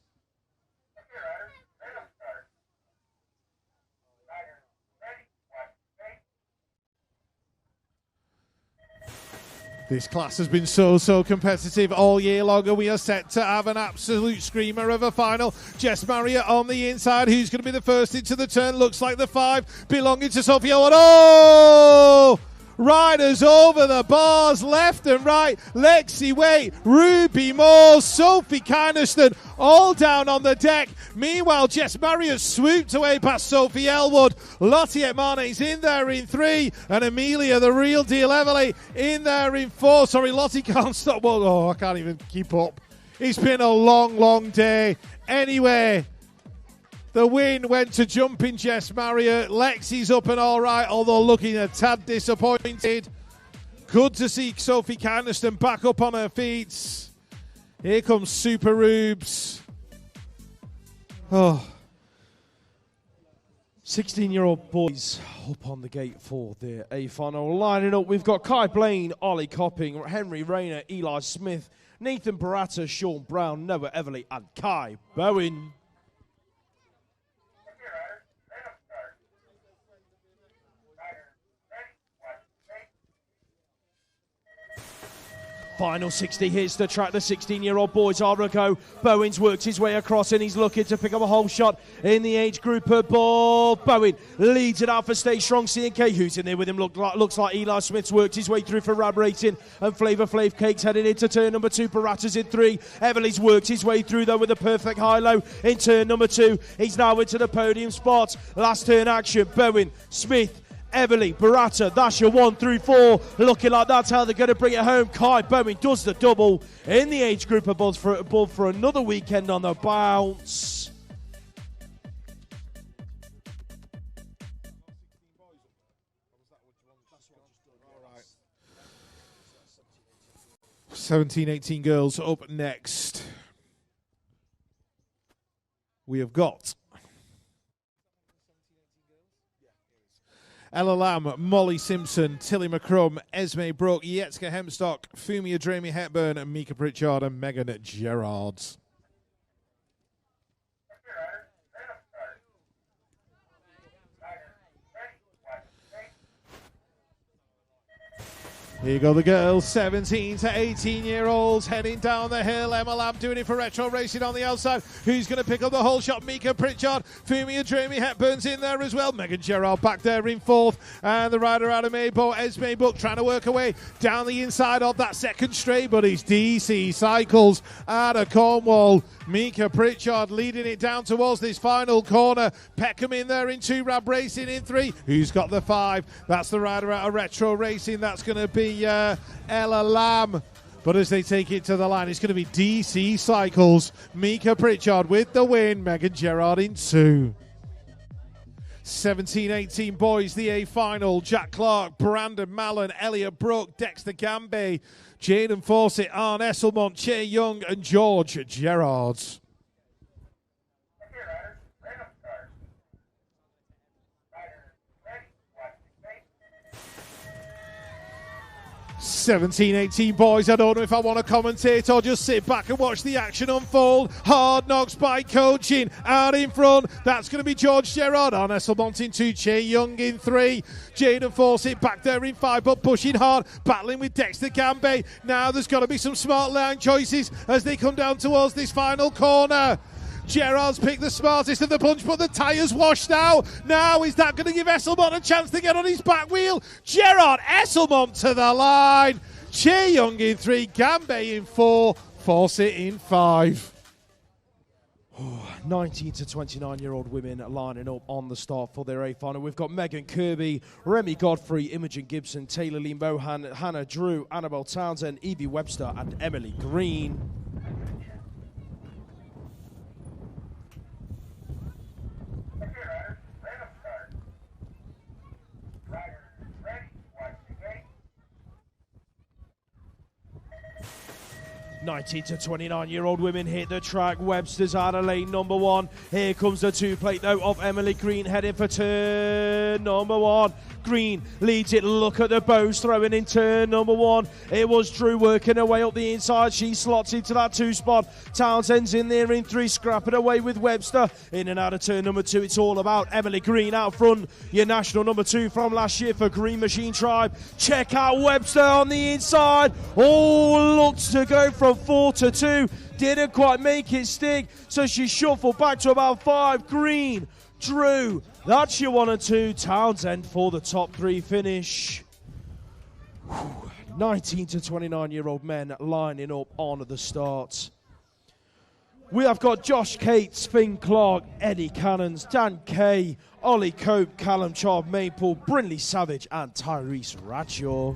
This class has been so competitive all year long, and we are set to have an absolute screamer of a final. Jess Marriott on the inside. Who's going to be the first into the turn? Looks like the 5 belonging to Sophie Elwood. Oh! Riders over the bars, left and right. Lexi Waite, Ruby Moore, Sophie Kynaston, all down on the deck. Meanwhile, Jess Marriott swooped away past Sophie Elwood. Lottie Etmane's in there in 3. And Amelia, the real deal, Everly, in there in 4. Sorry, Lottie can't stop. Oh, I can't even keep up. It's been a long day. Anyway, the win went to jumping Jess Marriott. Lexi's up and all right, although looking a tad disappointed. Good to see Sophie Kynaston back up on her feet. Here comes Super Rubes. Oh. 16-year-old boys up on the gate for the A final. Lining up, we've got Kai Blaine, Ollie Copping, Henry Rayner, Eli Smith, Nathan Barata, Sean Brown, Noah Everly, and Kai Bowen. Final 60 hits the track. The 16-year-old boys are a go. Bowen's worked his way across and he's looking to pick up a whole shot in the age group above. Bowen leads it out for Stay Strong C&K. Who's in there with him? Looks like Eli Smith's worked his way through for Rab Racing, and Flavor Flav Cakes heading into turn number 2. Barata's in 3. Everly's worked his way through though with a perfect high-low in turn number 2. He's now into the podium spot. Last turn action. Bowen, Smith, Everly, Barata, that's your 1 through 4. Looking like that's how they're going to bring it home. Kai Bowen does the double in the age group above for another weekend on the bounce. All right. 17-18 girls up next. We have got Ella Lamb, Molly Simpson, Tilly McCrum, Esme Brooke, Yetska Hemstock, Fumia Dramey Hepburn, and Mika Pritchard and Megan Gerrard. Here you go, the girls, 17 to 18-year-olds heading down the hill. Emma Lamb doing it for Retro Racing on the outside. Who's going to pick up the whole shot? Mika Pritchard. Fumia Dramey Hepburn's in there as well. Megan Gerrard back there in 4th. And the rider out of Maybo, Esme Book, trying to work her way down the inside of that second straight. But it's DC Cycles out of Cornwall. Mika Pritchard leading it down towards this final corner. Peckham in there in 2. Rab Racing in 3. Who's got the 5? That's the rider out of Retro Racing. That's going to be be Ella Lamb. But as they take it to the line, it's going to be DC Cycles. Mika Pritchard with the win. Megan Gerard in 2. 17-18 boys, the A final. Jack Clark, Brandon Mallon, Elliot Brook, Dexter Gambe, Jaden Fawcett, Arne Esselmont, Che Young and George Gerard. 17-18 boys, I don't know if I want to commentate or just sit back and watch the action unfold. Hard Knocks by coaching out in front. That's going to be George Gerard. Arne Esselmont in 2, Che Young in 3. Jaden Fawcett back there in 5, but pushing hard, battling with Dexter Gambe. Now there's got to be some smart line choices as they come down towards this final corner. Gerard's picked the smartest of the bunch, but the tyres washed out. Now, is that going to give Esselmont a chance to get on his back wheel? Gerard, Esselmont to the line. Che Young in 3, Gambe in 4, Fawcett in 5. 19 to 29-year-old women lining up on the start for their A final. We've got Megan Kirby, Remy Godfrey, Imogen Gibson, Taylor Lee Mohan, Hannah Drew, Annabelle Townsend, Evie Webster, and Emily Green. Ready, 19 to 29-year-old women hit the track. Webster's out of lane number 1. Here comes the 2-plate though of Emily Green heading for turn number 1. Green leads it. Look at the bows throwing in turn number 1. It was Drew working her way up the inside. She slots into that 2 spot. Townsend's in there in 3, scrapping away with Webster. In and out of turn number 2. It's all about Emily Green out front. Your national number 2 from last year for Green Machine Tribe. Check out Webster on the inside. Oh, looks to go from 4 to 2. Didn't quite make it stick, so she shuffled back to about 5. Green, Drew, that's your 1 and 2. Townsend for the top 3 finish. 19 to 29-year-old men lining up on the start. We have got Josh Cates, Finn Clark, Eddie Cannons, Dan Kay, Ollie Cope, Callum Chard Maple, Brinley Savage and Tyrese Bradshaw.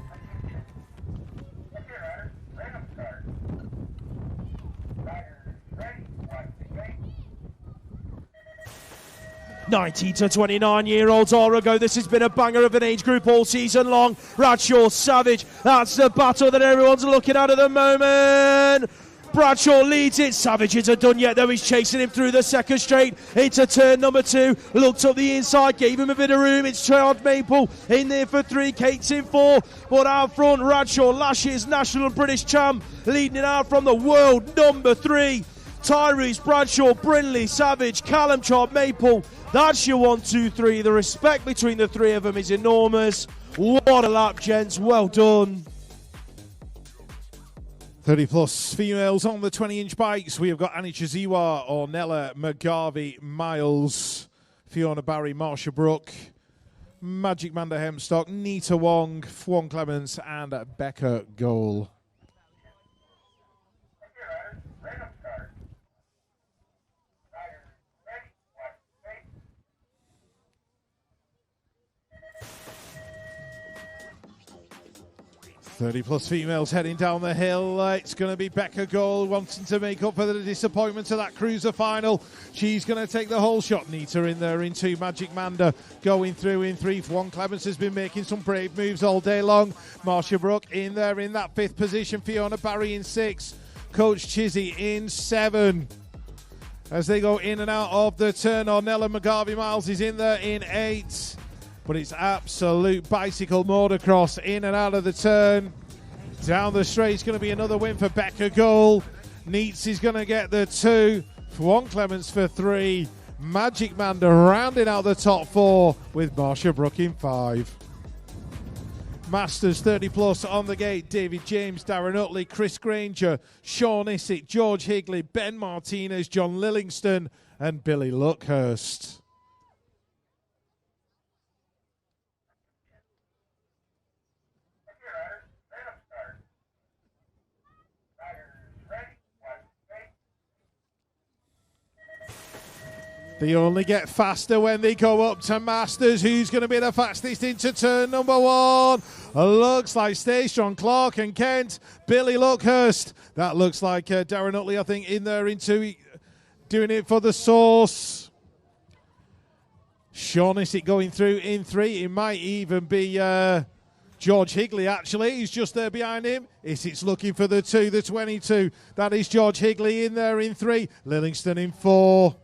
19 to 29-year-olds Orago. This has been a banger of an age group all season long. Bradshaw, Savage, that's the battle that everyone's looking at the moment. Bradshaw leads it. Savage isn't done yet, though. He's chasing him through the second straight. Into turn number 2. Looked up the inside, gave him a bit of room. It's Chard Maple in there for 3. Cates in 4. But out front, Bradshaw, last year's national and British champ, leading it out from the world number 3. Tyrese Bradshaw, Brinley, Savage, Callum Chard Maple. That's your 1, 2, 3. The respect between the 3 of them is enormous. What a lap, gents. Well done. 30 plus females on the 20-inch bikes. We have got Annie Chiziwa, Ornella McGarvey, Miles, Fiona Barry, Marsha Brook, Magic Manda Hemstock, Nita Wong, Fwon Clements, and Becca Goal. 30 plus females heading down the hill. It's going to be Becca Gold wanting to make up for the disappointment of that cruiser final. She's going to take the whole shot. Nita in there in 2. Magic Manda going through in 3. Fwon Clements has been making some brave moves all day long. Marsha Brook in there in that 5th position. Fiona Barry in 6. Coach Chizzy in 7. As they go in and out of the turn, Ornella McGarvey Miles is in there in 8. But it's absolute bicycle motocross in and out of the turn. Down the straight, it's going to be another win for Becca Goal. Neats is going to get the 2. Fwon Clements for 3. Magic Manda rounding out the top 4 with Marsha Brook in 5. Masters 30 plus on the gate. David James, Darren Utley, Chris Granger, Sean Isick, George Higley, Ben Martinez, John Lillingston and Billy Luckhurst. They only get faster when they go up to Masters. Who's going to be the fastest into turn number one? Looks like Stay Strong, Clark and Kent. Billy Luckhurst. That looks like Darren Utley, I think, in there into doing it for the Source. Sean Isick going through in 3. It might even be George Higley, actually. He's just there behind him. Isick's looking for the 2, the 22. That is George Higley in there in 3. Lillingston in 4.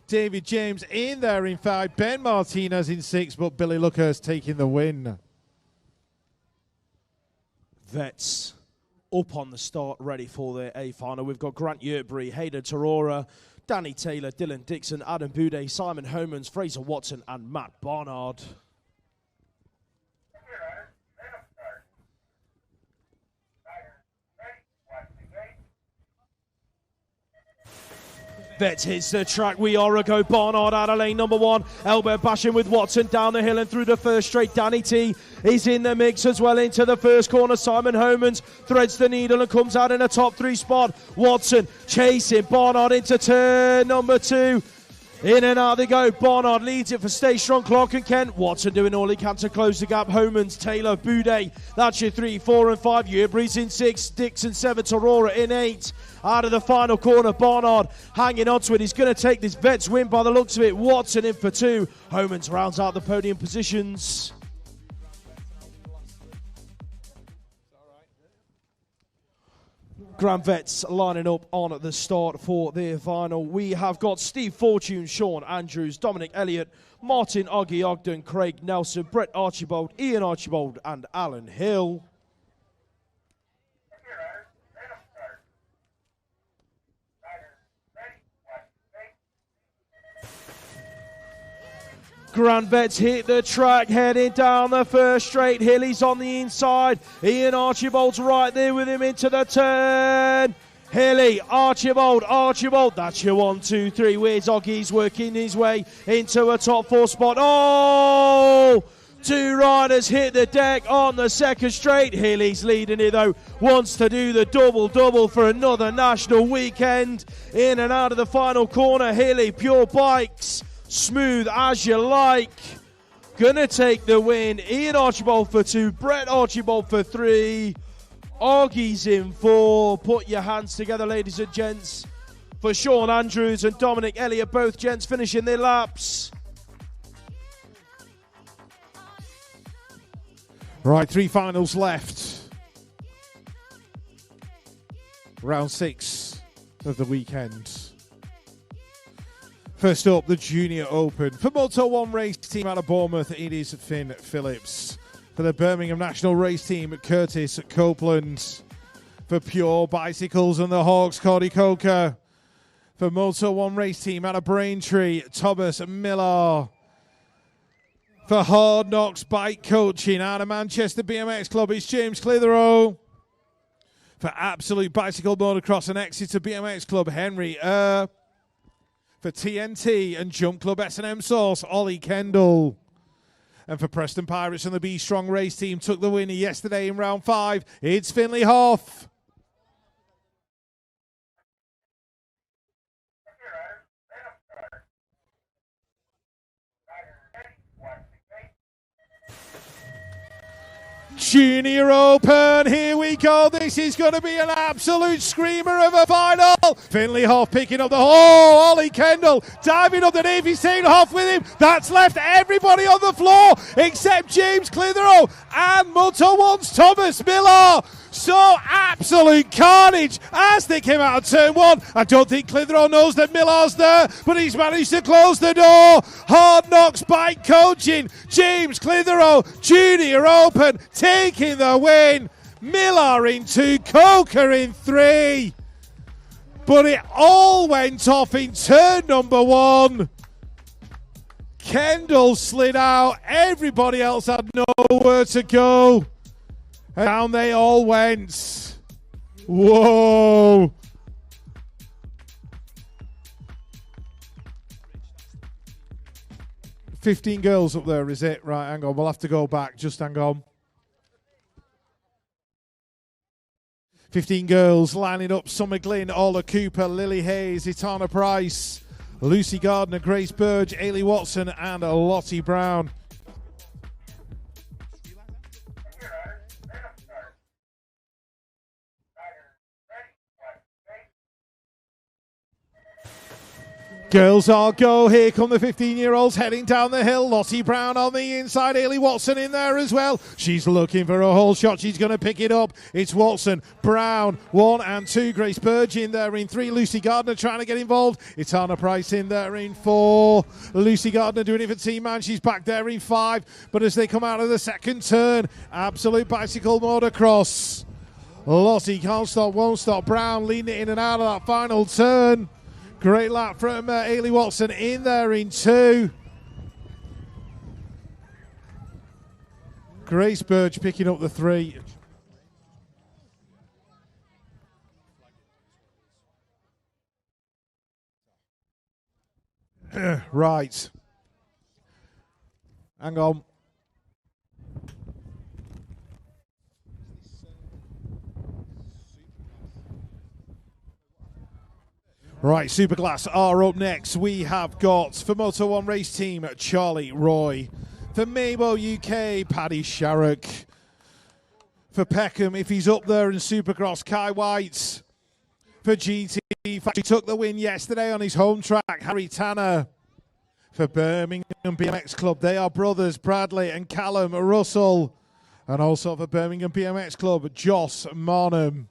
David James in there in 5. Ben Martinez in 6, but Billy Luckhurst taking the win. Vets up on the start, ready for their A final. We've got Grant Yerbury, Hayden Torora, Danny Taylor, Dylan Dixon, Adam Boudet, Simon Homans, Fraser Watson, and Matt Barnard. Vets hits the track. We are a go. Barnard out of lane number 1. Elbow bashing with Watson down the hill and through the first straight. Danny T is in the mix as well into the first corner. Simon Homans threads the needle and comes out in a top 3 spot. Watson chasing Barnard into turn number 2. In and out they go. Barnard leads it for Stay Strong, Clark and Kent. Watson doing all he can to close the gap. Homans, Taylor, Boudet. That's your 3, 4 and 5. Yerbury's in 6. Dixon 7. Torora in 8. Out of the final corner, Barnard hanging on to it. He's going to take this Vets win by the looks of it. Watson in for 2. Homans rounds out the podium positions. Grand Vets lining up on at the start for their final. We have got Steve Fortune, Sean Andrews, Dominic Elliott, Martin Oggy Ogden, Craig Nelson, Brett Archibald, Ian Archibald and Alan Hill. Grand Vets hit the track, heading down the first straight. Hilly's on the inside. Ian Archibald's right there with him into the turn. Hilly, Archibald. That's your 1, 2, 3. Where's Oggy's working his way into a top 4 spot. Oh! 2 riders hit the deck on the second straight. Hilly's leading it though. Wants to do the double for another national weekend. In and out of the final corner. Hilly, Pure Bikes. Smooth as you like. Gonna take the win. Ian Archibald for 2. Brett Archibald for 3. Oggy's in 4. Put your hands together, ladies and gents, for Sean Andrews and Dominic Elliott. Both gents finishing their laps. Right, 3 finals left. Round 6 of the weekend. First up, the Junior Open. For Moto 1 race team out of Bournemouth, it is Finn Phillips. For the Birmingham National Race Team, Curtis Copeland. For Pure Bicycles and the Hawks, Cody Coker. For Moto 1 race team out of Braintree, Thomas Miller. For Hard Knocks Bike Coaching out of Manchester BMX Club, it's James Clitheroe. For Absolute Bicycle Motocross and Exeter BMX Club, Henry For TNT and Jump Club S&M Source, Ollie Kendall. And for Preston Pirates and the Be Strong race team, took the win yesterday in round 5, it's Finley Hoff. Junior Open, here we go. This is going to be an absolute screamer of a final. Finley Hoff picking up the... Oh, Ollie Kendall diving up the knee. He's taking Hoff with him. That's left everybody on the floor except James Clitheroe and Moto 1's Thomas Miller. So absolute carnage as they came out of turn 1. I don't think Clitheroe knows that Millar's there, but he's managed to close the door. Hard Knocks Bike Coaching, James Clitheroe, Junior Open, taking the win. Miller in 2, Coker in 3. But it all went off in turn number 1. Kendall slid out. Everybody else had nowhere to go. And down they all went. Whoa. "15 girls up there, is it? Right, hang on. We'll have to go back. Just hang on. 15 girls lining up. Summer Glynn, Ola Cooper, Lily Hayes, Itana Price, Lucy Gardner, Grace Burge, Ailey Watson, and Lottie Brown. Girls are go. Here come the 15-year-olds heading down the hill. Lottie Brown on the inside. Ailey Watson in there as well. She's looking for a whole shot. She's going to pick it up. It's Watson, Brown, 1 and 2. Grace Burge in there in 3. Lucy Gardner trying to get involved. It's Anna Price in there in 4. Lucy Gardner doing it for Team Man. She's back there in 5. But as they come out of the second turn, absolute bicycle motocross. Lottie can't stop, won't stop. Brown leading it in and out of that final turn. Great lap from Ailey Watson in there in 2. Grace Burge picking up the 3. Right. Hang on. Right, Superclass are up next. We have got, for Moto 1 race team, Charlie Roy. For Mabo UK, Paddy Sharrock. For Peckham, if he's up there in Supercross, Kai White. For GT, he took the win yesterday on his home track, Harry Tanner. For Birmingham BMX Club, they are brothers, Bradley and Callum Russell. And also for Birmingham BMX Club, Joss Marnham.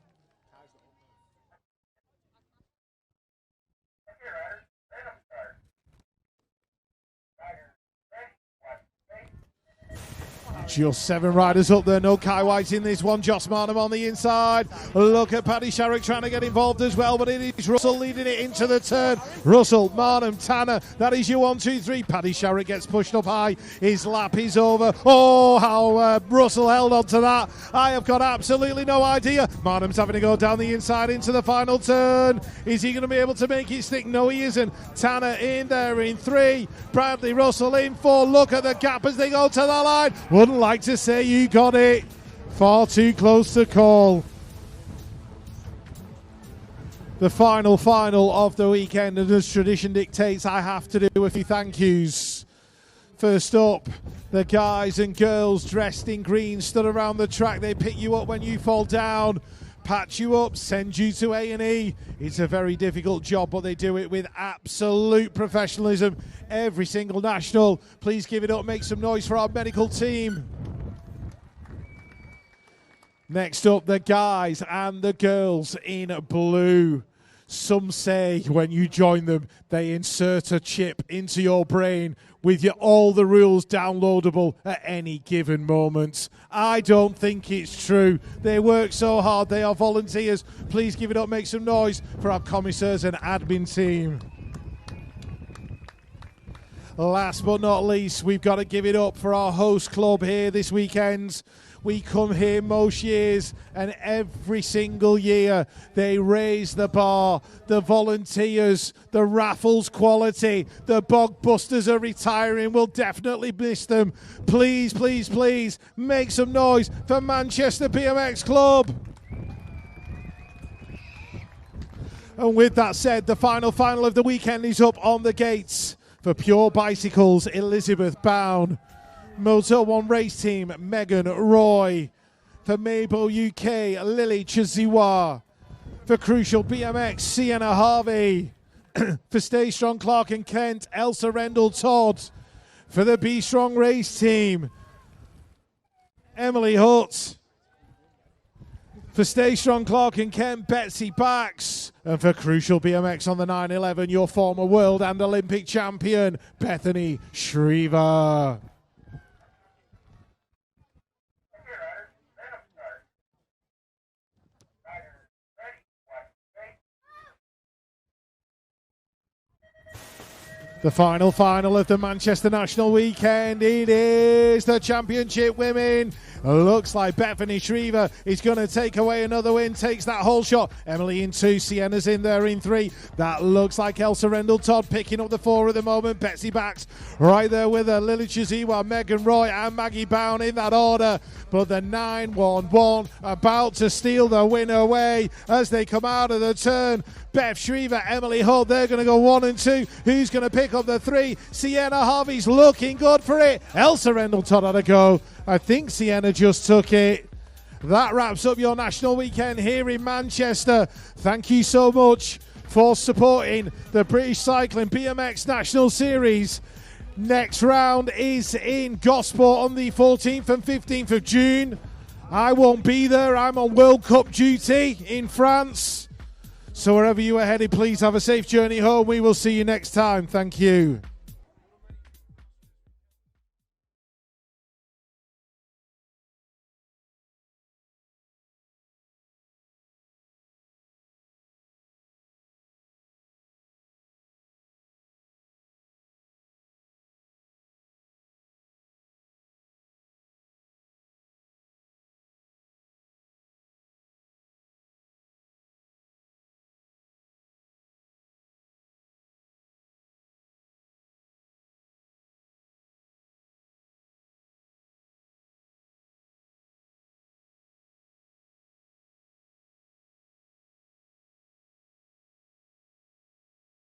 Just 7 riders up there. No Kai White in this one. Joss Marnham on the inside. Look at Paddy Sharrock trying to get involved as well, but it is Russell leading it into the turn. Russell, Marnham, Tanner. That is your 1, 2, 3. Paddy Sharrock gets pushed up high. His lap is over. Oh, how Russell held on to that. I have got absolutely no idea. Marnham's having to go down the inside into the final turn. Is he going to be able to make it stick? No, he isn't. Tanner in there in 3. Bradley Russell in 4. Look at the gap as they go to the line. Wouldn't like to say you got it. Far too close to call. The final of the weekend, and as tradition dictates, I have to do a few thank yous. First up, the guys and girls dressed in green stood around the track. They pick you up when you fall down, patch you up, send you to A&E. It's a very difficult job, but they do it with absolute professionalism. Every single national. Please give it up, make some noise for our medical team. Next up, the guys and the girls in blue. Some say when you join them, they insert a chip into your brain with all the rules downloadable at any given moment. I don't think it's true. They work so hard. They are volunteers. Please give it up, make some noise for our commissars and admin team. Last but not least, we've got to give it up for our host club here this weekend. We come here most years, and every single year they raise the bar. The volunteers, the raffles quality, the bog busters are retiring. We'll definitely miss them. Please, please, please make some noise for Manchester BMX Club. And with that said, the final of the weekend is up on the gates. For Pure Bicycles, Elizabeth Bown. Moto 1 race team, Megan Roy. For Mabo UK, Lily Chiziwa. For Crucial BMX, Sienna Harvey. For Stay Strong Clark and Kent, Elsa Rendell Todd. For the Be Strong race team, Emily Hutt. For Stay Strong Clark and Kent, Betsy Bax. And for Crucial BMX on the 911, your former world and Olympic champion, Bethany Shriver. The final of the Manchester National Weekend. It is the Championship Women. Looks like Bethany Shriver is going to take away another win. Takes that whole shot. Emily in 2. Sienna's in there in 3. That looks like Elsa Rendell-Todd picking up the 4 at the moment. Betsy Bax right there with her. Lily Chiziwa, Megan Roy and Maggie Bown in that order. But the 911 about to steal the win away as they come out of the turn. Beth Shriver, Emily Hull, they're going to go 1 and 2. Who's going to pick up the 3? Sienna Harvey's looking good for it. Elsa Rendell-Todd had a go. I think Sienna just took it. That wraps up your national weekend here in Manchester. Thank you so much for supporting the British Cycling BMX National Series. Next round is in Gosport on the 14th and 15th of June. I won't be there. I'm on World Cup duty in France. So wherever you are headed, please have a safe journey home. We will see you next time. Thank you.